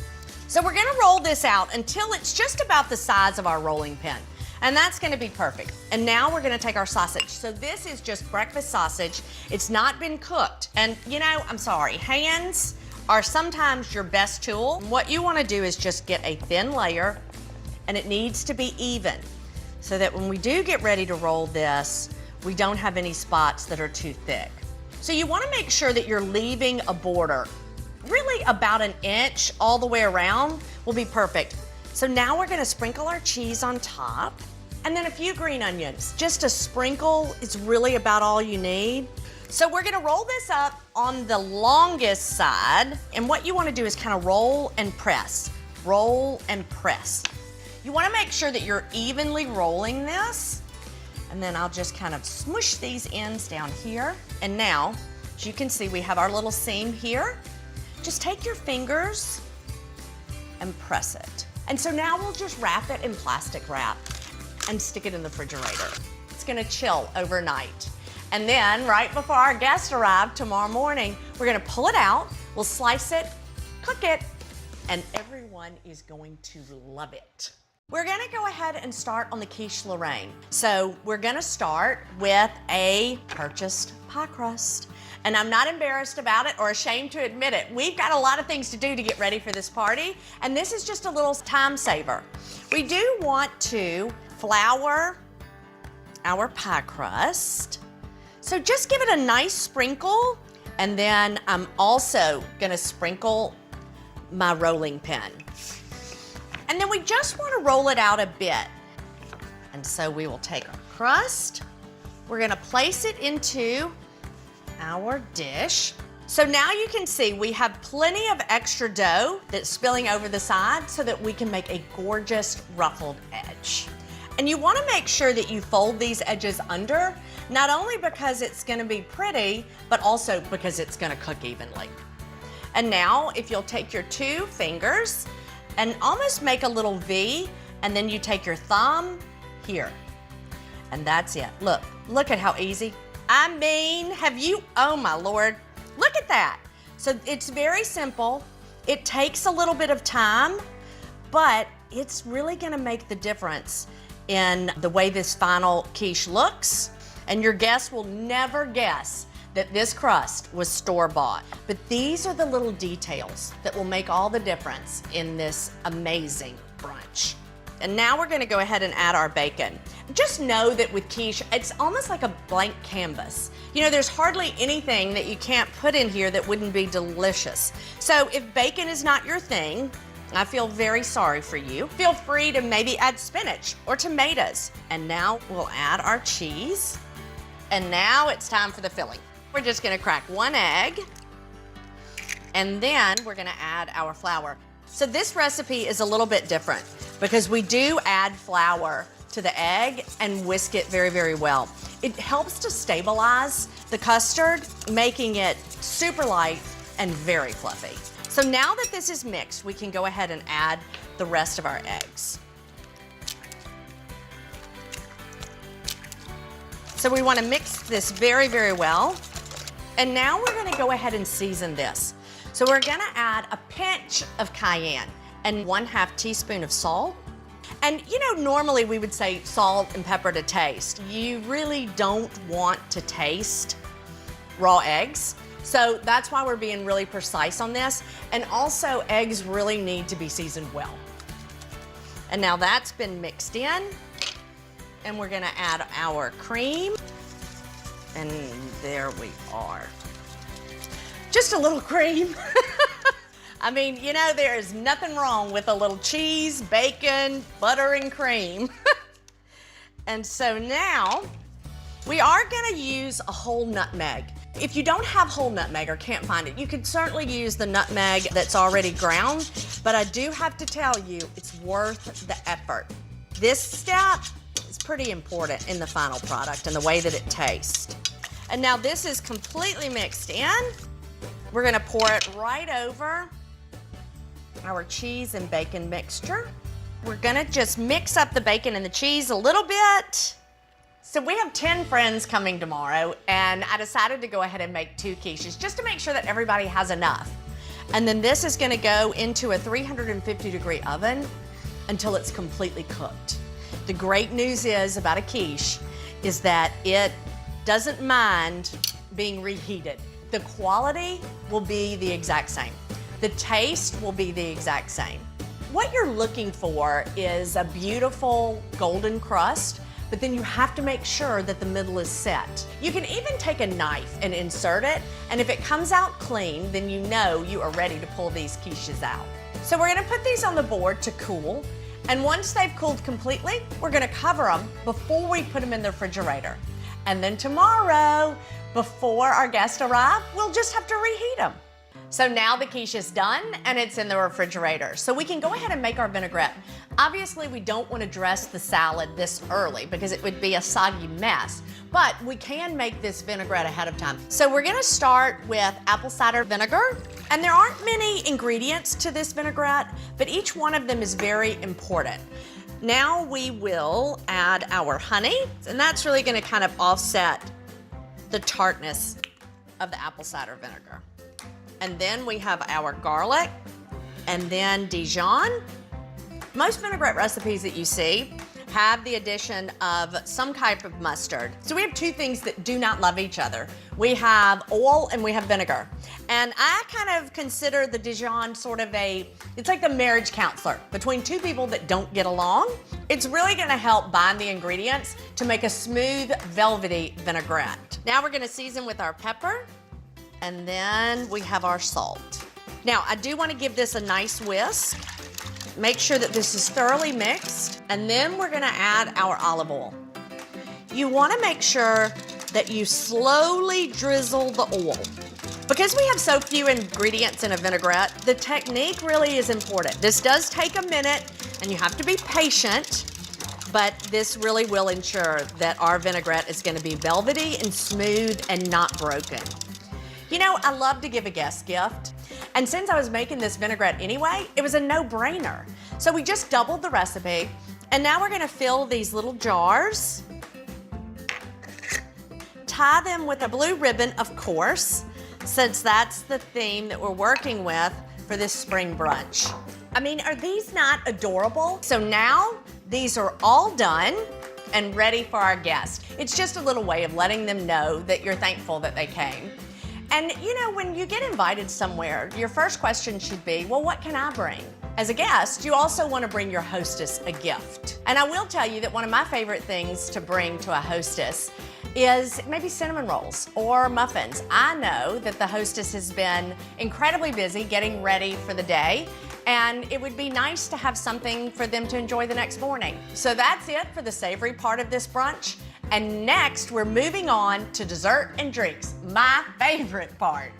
So we're gonna roll this out until it's just about the size of our rolling pin. And that's gonna be perfect. And now we're gonna take our sausage. So this is just breakfast sausage. It's not been cooked. And you know, I'm sorry, hands are sometimes your best tool. What you wanna do is just get a thin layer, and it needs to be even, so that when we do get ready to roll this, we don't have any spots that are too thick. So you wanna make sure that you're leaving a border. Really about an inch all the way around will be perfect. So now we're gonna sprinkle our cheese on top, and then a few green onions. Just a sprinkle is really about all you need. So we're gonna roll this up on the longest side, and what you wanna do is kind of roll and press. Roll and press. You wanna make sure that you're evenly rolling this, and then I'll just kind of smush these ends down here. And now, as you can see, we have our little seam here. Just take your fingers and press it. And so now we'll just wrap it in plastic wrap and stick it in the refrigerator. It's gonna chill overnight. And then right before our guests arrive tomorrow morning, we're gonna pull it out, we'll slice it, cook it, and everyone is going to love it. We're gonna go ahead and start on the quiche Lorraine. So we're gonna start with a purchased pie crust. And I'm not embarrassed about it or ashamed to admit it. We've got a lot of things to do to get ready for this party, and this is just a little time saver. We do want to flour our pie crust. So just give it a nice sprinkle, and then I'm also gonna sprinkle my rolling pin. And then we just wanna roll it out a bit. And so we will take our crust, we're gonna place it into our dish. So now you can see we have plenty of extra dough that's spilling over the side so that we can make a gorgeous ruffled edge. And you wanna make sure that you fold these edges under, not only because it's gonna be pretty, but also because it's gonna cook evenly. And now if you'll take your 2 fingers and almost make a little V, and then you take your thumb here. And that's it. Look at how easy. I mean, oh my Lord. Look at that. So it's very simple. It takes a little bit of time, but it's really gonna make the difference in the way this final quiche looks. And your guests will never guess that this crust was store-bought. But these are the little details that will make all the difference in this amazing brunch. And now we're gonna go ahead and add our bacon. Just know that with quiche, it's almost like a blank canvas. You know, there's hardly anything that you can't put in here that wouldn't be delicious. So if bacon is not your thing, I feel very sorry for you. Feel free to maybe add spinach or tomatoes. And now we'll add our cheese. And now it's time for the filling. We're just gonna crack 1 egg, and then we're gonna add our flour. So this recipe is a little bit different because we do add flour to the egg and whisk it very, very well. It helps to stabilize the custard, making it super light and very fluffy. So now that this is mixed, we can go ahead and add the rest of our eggs. So we want to mix this very, very well. And now we're going to go ahead and season this. So we're going to add a pinch of cayenne and 1/2 teaspoon of salt. And you know, normally we would say salt and pepper to taste. You really don't want to taste raw eggs. So that's why we're being really precise on this. And also, eggs really need to be seasoned well. And now that's been mixed in. And we're gonna add our cream. And there we are. Just a little cream. I mean, you know, there is nothing wrong with a little cheese, bacon, butter, and cream. And so now, we are gonna use a whole nutmeg. If you don't have whole nutmeg or can't find it, you could certainly use the nutmeg that's already ground, but I do have to tell you, it's worth the effort. This step is pretty important in the final product and the way that it tastes. And now this is completely mixed in. We're gonna pour it right over our cheese and bacon mixture. We're gonna just mix up the bacon and the cheese a little bit. So we have 10 friends coming tomorrow, and I decided to go ahead and make 2 quiches just to make sure that everybody has enough. And then this is gonna go into a 350-degree oven until it's completely cooked. The great news is about a quiche is that it doesn't mind being reheated. The quality will be the exact same. The taste will be the exact same. What you're looking for is a beautiful golden crust, but then you have to make sure that the middle is set. You can even take a knife and insert it, and if it comes out clean, then you know you are ready to pull these quiches out. So we're gonna put these on the board to cool, and once they've cooled completely, we're gonna cover them before we put them in the refrigerator. And then tomorrow, before our guests arrive, we'll just have to reheat them. So now the quiche is done and it's in the refrigerator. So we can go ahead and make our vinaigrette. Obviously, we don't want to dress the salad this early because it would be a soggy mess, but we can make this vinaigrette ahead of time. So we're gonna start with apple cider vinegar. And there aren't many ingredients to this vinaigrette, but each one of them is very important. Now we will add our honey, and that's really gonna kind of offset the tartness of the apple cider vinegar. And then we have our garlic, and then Dijon. Most vinaigrette recipes that you see have the addition of some type of mustard. So we have two things that do not love each other. We have oil and we have vinegar. And I kind of consider the Dijon sort of it's like the marriage counselor between two people that don't get along. It's really gonna help bind the ingredients to make a smooth, velvety vinaigrette. Now we're gonna season with our pepper, and then we have our salt. Now, I do wanna give this a nice whisk. Make sure that this is thoroughly mixed, and then we're gonna add our olive oil. You wanna make sure that you slowly drizzle the oil. Because we have so few ingredients in a vinaigrette, the technique really is important. This does take a minute, and you have to be patient, but this really will ensure that our vinaigrette is gonna be velvety and smooth and not broken. You know, I love to give a guest gift. And since I was making this vinaigrette anyway, it was a no-brainer. So we just doubled the recipe, and now we're gonna fill these little jars, tie them with a blue ribbon, of course, since that's the theme that we're working with for this spring brunch. I mean, are these not adorable? So now these are all done and ready for our guests. It's just a little way of letting them know that you're thankful that they came. And you know, when you get invited somewhere, your first question should be, well, what can I bring? As a guest, you also want to bring your hostess a gift. And I will tell you that one of my favorite things to bring to a hostess is maybe cinnamon rolls or muffins. I know that the hostess has been incredibly busy getting ready for the day, and it would be nice to have something for them to enjoy the next morning. So that's it for the savory part of this brunch. And next, we're moving on to dessert and drinks, my favorite part.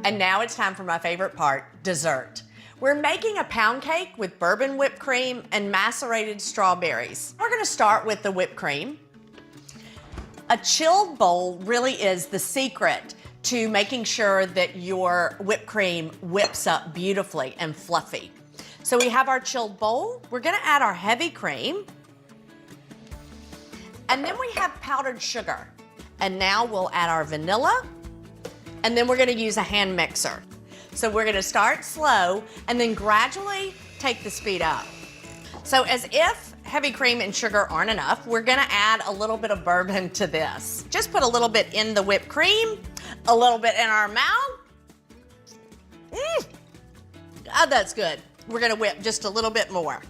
And now it's time for my favorite part, dessert. We're making a pound cake with bourbon whipped cream and macerated strawberries. We're gonna start with the whipped cream. A chilled bowl really is the secret to making sure that your whipped cream whips up beautifully and fluffy. So we have our chilled bowl. We're gonna add our heavy cream. And then we have powdered sugar. And now we'll add our vanilla. And then we're gonna use a hand mixer. So we're gonna start slow and then gradually take the speed up. So as if heavy cream and sugar aren't enough, we're gonna add a little bit of bourbon to this. Just put a little bit in the whipped cream, a little bit in our mouth. Oh, that's good. We're gonna whip just a little bit more.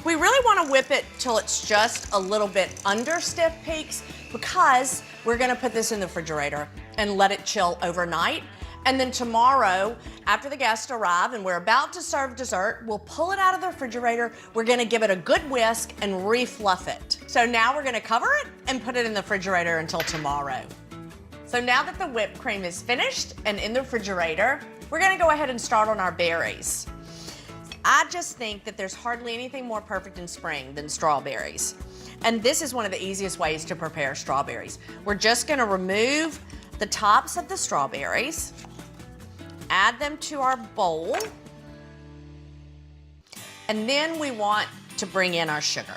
We really wanna whip it till it's just a little bit under stiff peaks because we're gonna put this in the refrigerator and let it chill overnight. And then tomorrow, after the guests arrive and we're about to serve dessert, we'll pull it out of the refrigerator. We're gonna give it a good whisk and re-fluff it. So now we're gonna cover it and put it in the refrigerator until tomorrow. So now that the whipped cream is finished and in the refrigerator, we're gonna go ahead and start on our berries. I just think that there's hardly anything more perfect in spring than strawberries. And this is one of the easiest ways to prepare strawberries. We're just gonna remove the tops of the strawberries, add them to our bowl, and then we want to bring in our sugar.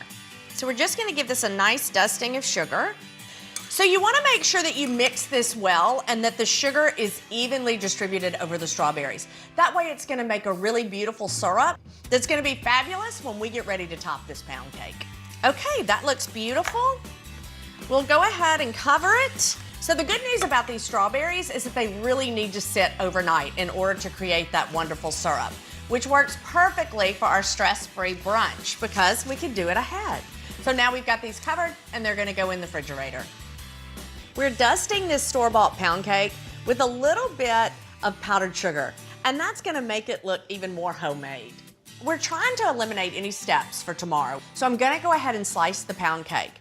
So we're just gonna give this a nice dusting of sugar. So you wanna make sure that you mix this well and that the sugar is evenly distributed over the strawberries. That way it's gonna make a really beautiful syrup that's gonna be fabulous when we get ready to top this pound cake. Okay, that looks beautiful. We'll go ahead and cover it. So the good news about these strawberries is that they really need to sit overnight in order to create that wonderful syrup, which works perfectly for our stress-free brunch because we can do it ahead. So now we've got these covered and they're gonna go in the refrigerator. We're dusting this store-bought pound cake with a little bit of powdered sugar, and that's gonna make it look even more homemade. We're trying to eliminate any steps for tomorrow, so I'm gonna go ahead and slice the pound cake.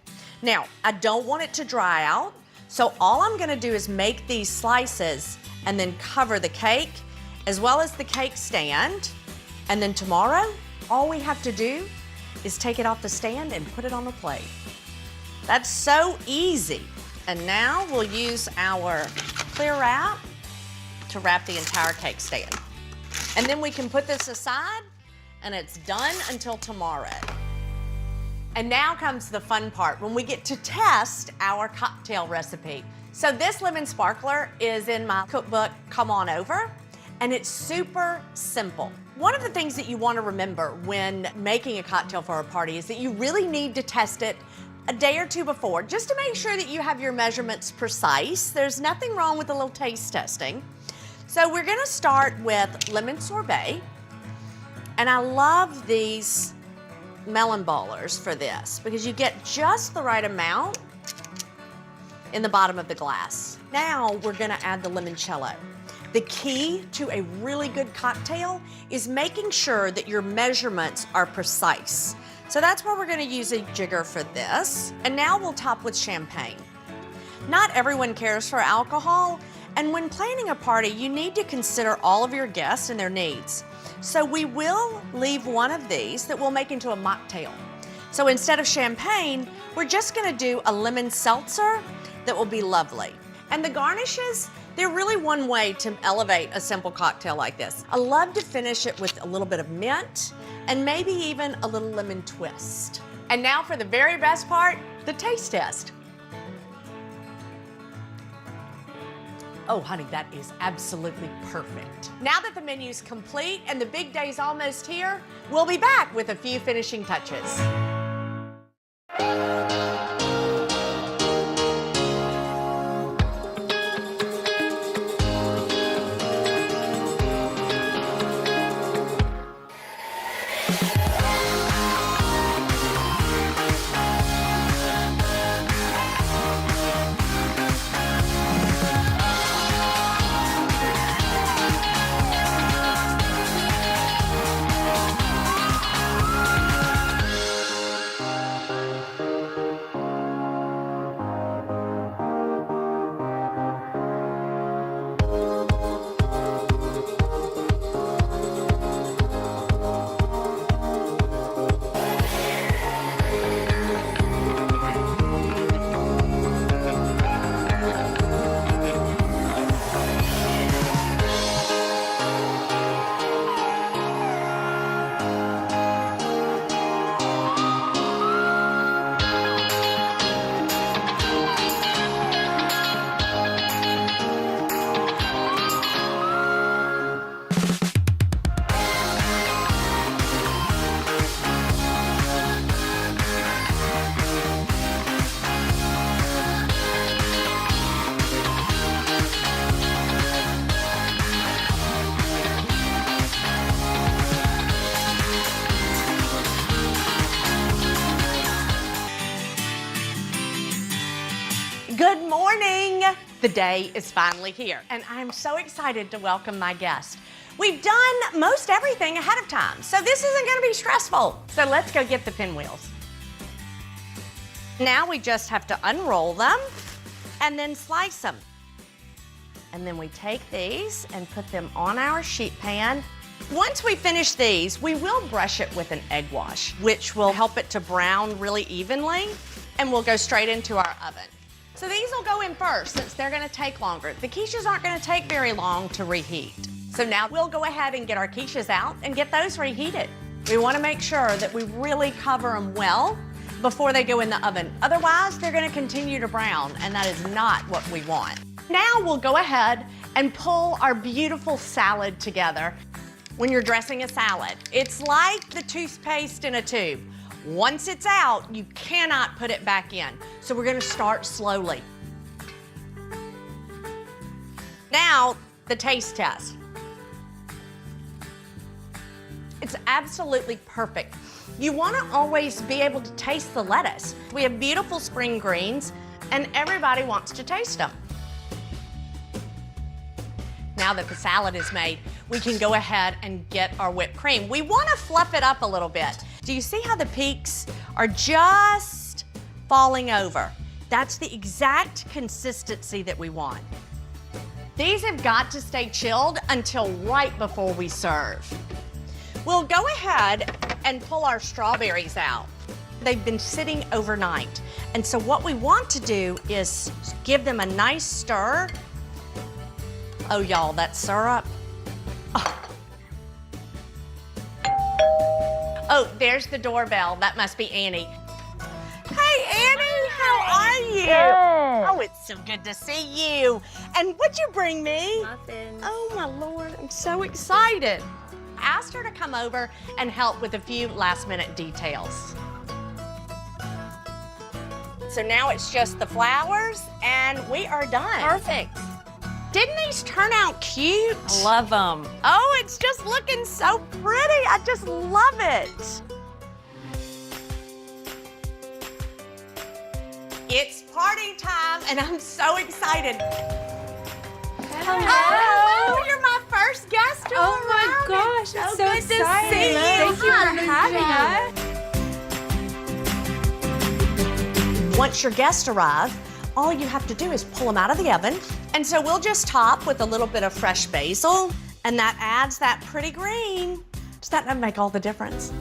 Now, I don't want it to dry out, so all I'm gonna do is make these slices and then cover the cake as well as the cake stand. And then tomorrow, all we have to do is take it off the stand and put it on the plate. That's so easy. And now we'll use our clear wrap to wrap the entire cake stand. And then we can put this aside and it's done until tomorrow. And now comes the fun part when we get to test our cocktail recipe. So this lemon sparkler is in my cookbook, Come On Over, and it's super simple. One of the things that you want to remember when making a cocktail for a party is that you really need to test it a day or two before, just to make sure that you have your measurements precise. There's nothing wrong with a little taste testing. So we're gonna start with lemon sorbet, and I love these melon ballers for this because you get just the right amount in the bottom of the glass. Now we're gonna add the limoncello. The key to a really good cocktail is making sure that your measurements are precise. So that's where we're gonna use a jigger for this. And now we'll top with champagne. Not everyone cares for alcohol, and when planning a party, you need to consider all of your guests and their needs. So we will leave one of these that we'll make into a mocktail. So instead of champagne, we're just gonna do a lemon seltzer that will be lovely. And the garnishes, they're really one way to elevate a simple cocktail like this. I love to finish it with a little bit of mint and maybe even a little lemon twist. And now for the very best part, the taste test. Oh, honey, that is absolutely perfect. Now that the menu's complete and the big day's almost here, we'll be back with a few finishing touches. The day is finally here, and I'm so excited to welcome my guest. We've done most everything ahead of time, so this isn't gonna be stressful. So let's go get the pinwheels. Now we just have to unroll them and then slice them. And then we take these and put them on our sheet pan. Once we finish these, we will brush it with an egg wash, which will help it to brown really evenly, and we'll go straight into our oven. So these will go in first since they're gonna take longer. The quiches aren't gonna take very long to reheat. So now we'll go ahead and get our quiches out and get those reheated. We wanna make sure that we really cover them well before they go in the oven. Otherwise, they're gonna continue to brown, and that is not what we want. Now we'll go ahead and pull our beautiful salad together. When you're dressing a salad, it's like the toothpaste in a tube. Once it's out, you cannot put it back in. So we're gonna start slowly. Now, the taste test. It's absolutely perfect. You wanna always be able to taste the lettuce. We have beautiful spring greens, and everybody wants to taste them. Now that the salad is made, we can go ahead and get our whipped cream. We wanna fluff it up a little bit. Do you see how the peaks are just falling over? That's the exact consistency that we want. These have got to stay chilled until right before we serve. We'll go ahead and pull our strawberries out. They've been sitting overnight. And so what we want to do is give them a nice stir. Oh, y'all, that syrup. Oh, there's the doorbell. That must be Annie. Hey, Annie, how are you? Good. Oh, it's so good to see you. And what'd you bring me? Muffins. Oh, my Lord, I'm so excited. I asked her to come over and help with a few last-minute details. So now it's just the flowers, and we are done. Perfect. Didn't these turn out cute? I love them. Oh, it's just looking so pretty. I just love it. It's party time, and I'm so excited. Hello. Oh, you're my first guest. Oh my gosh, it's so good exciting. to see you. Thank you for having us. Once your guests arrive, all you have to do is pull them out of the oven. And so we'll just top with a little bit of fresh basil, and that adds that pretty green. Does that not make all the difference?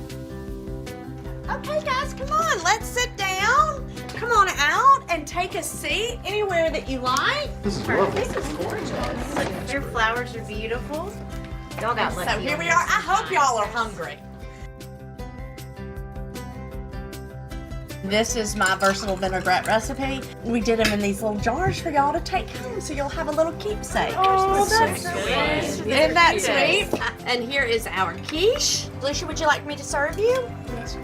Okay, guys, come on, let's sit down. Come on out and take a seat anywhere that you like. This is lovely. This is gorgeous. Look, your flowers are beautiful. Y'all got lucky. So here we are. I hope y'all are hungry. This is my versatile vinaigrette recipe. We did them in these little jars for y'all to take home, so you'll have a little keepsake. Oh, that's so sweet. Isn't that sweet? And here is our quiche. Alicia, would you like me to serve you? Yes.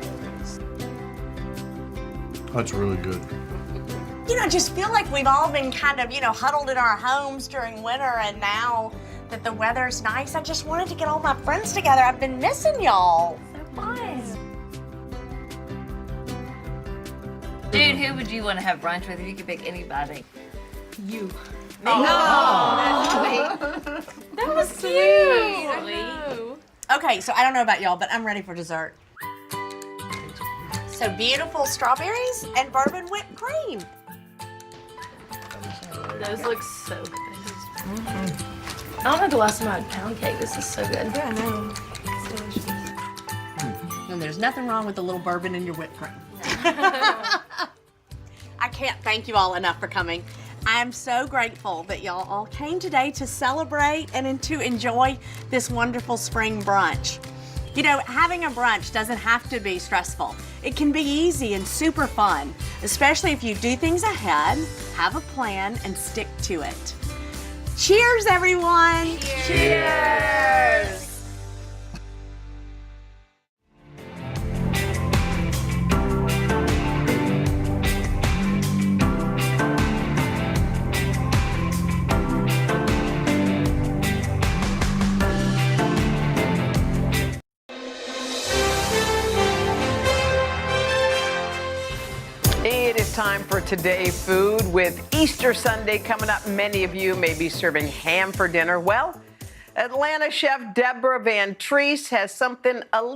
That's really good. You know, I just feel like we've all been kind of, huddled in our homes during winter, and now that the weather's nice, I just wanted to get all my friends together. I've been missing y'all. So fun. Dude, who would you want to have brunch with if you could pick anybody? You. Me. Oh, that was cute. I know. Okay, so I don't know about y'all, but I'm ready for dessert. So beautiful strawberries and bourbon whipped cream. those look so good. I don't know the last time I had pound cake. This is so good. Yeah, I know. It's delicious. And there's nothing wrong with a little bourbon in your whipped cream. I can't thank you all enough for coming. I am so grateful that y'all all came today to celebrate and to enjoy this wonderful spring brunch. You know, having a brunch doesn't have to be stressful. It can be easy and super fun, especially if you do things ahead, have a plan, and stick to it. Cheers, everyone! Cheers! It is It's time for Today Food. With Easter Sunday coming up, many of you may be serving ham for dinner. Well, Atlanta chef Deborah Van Treese has something a little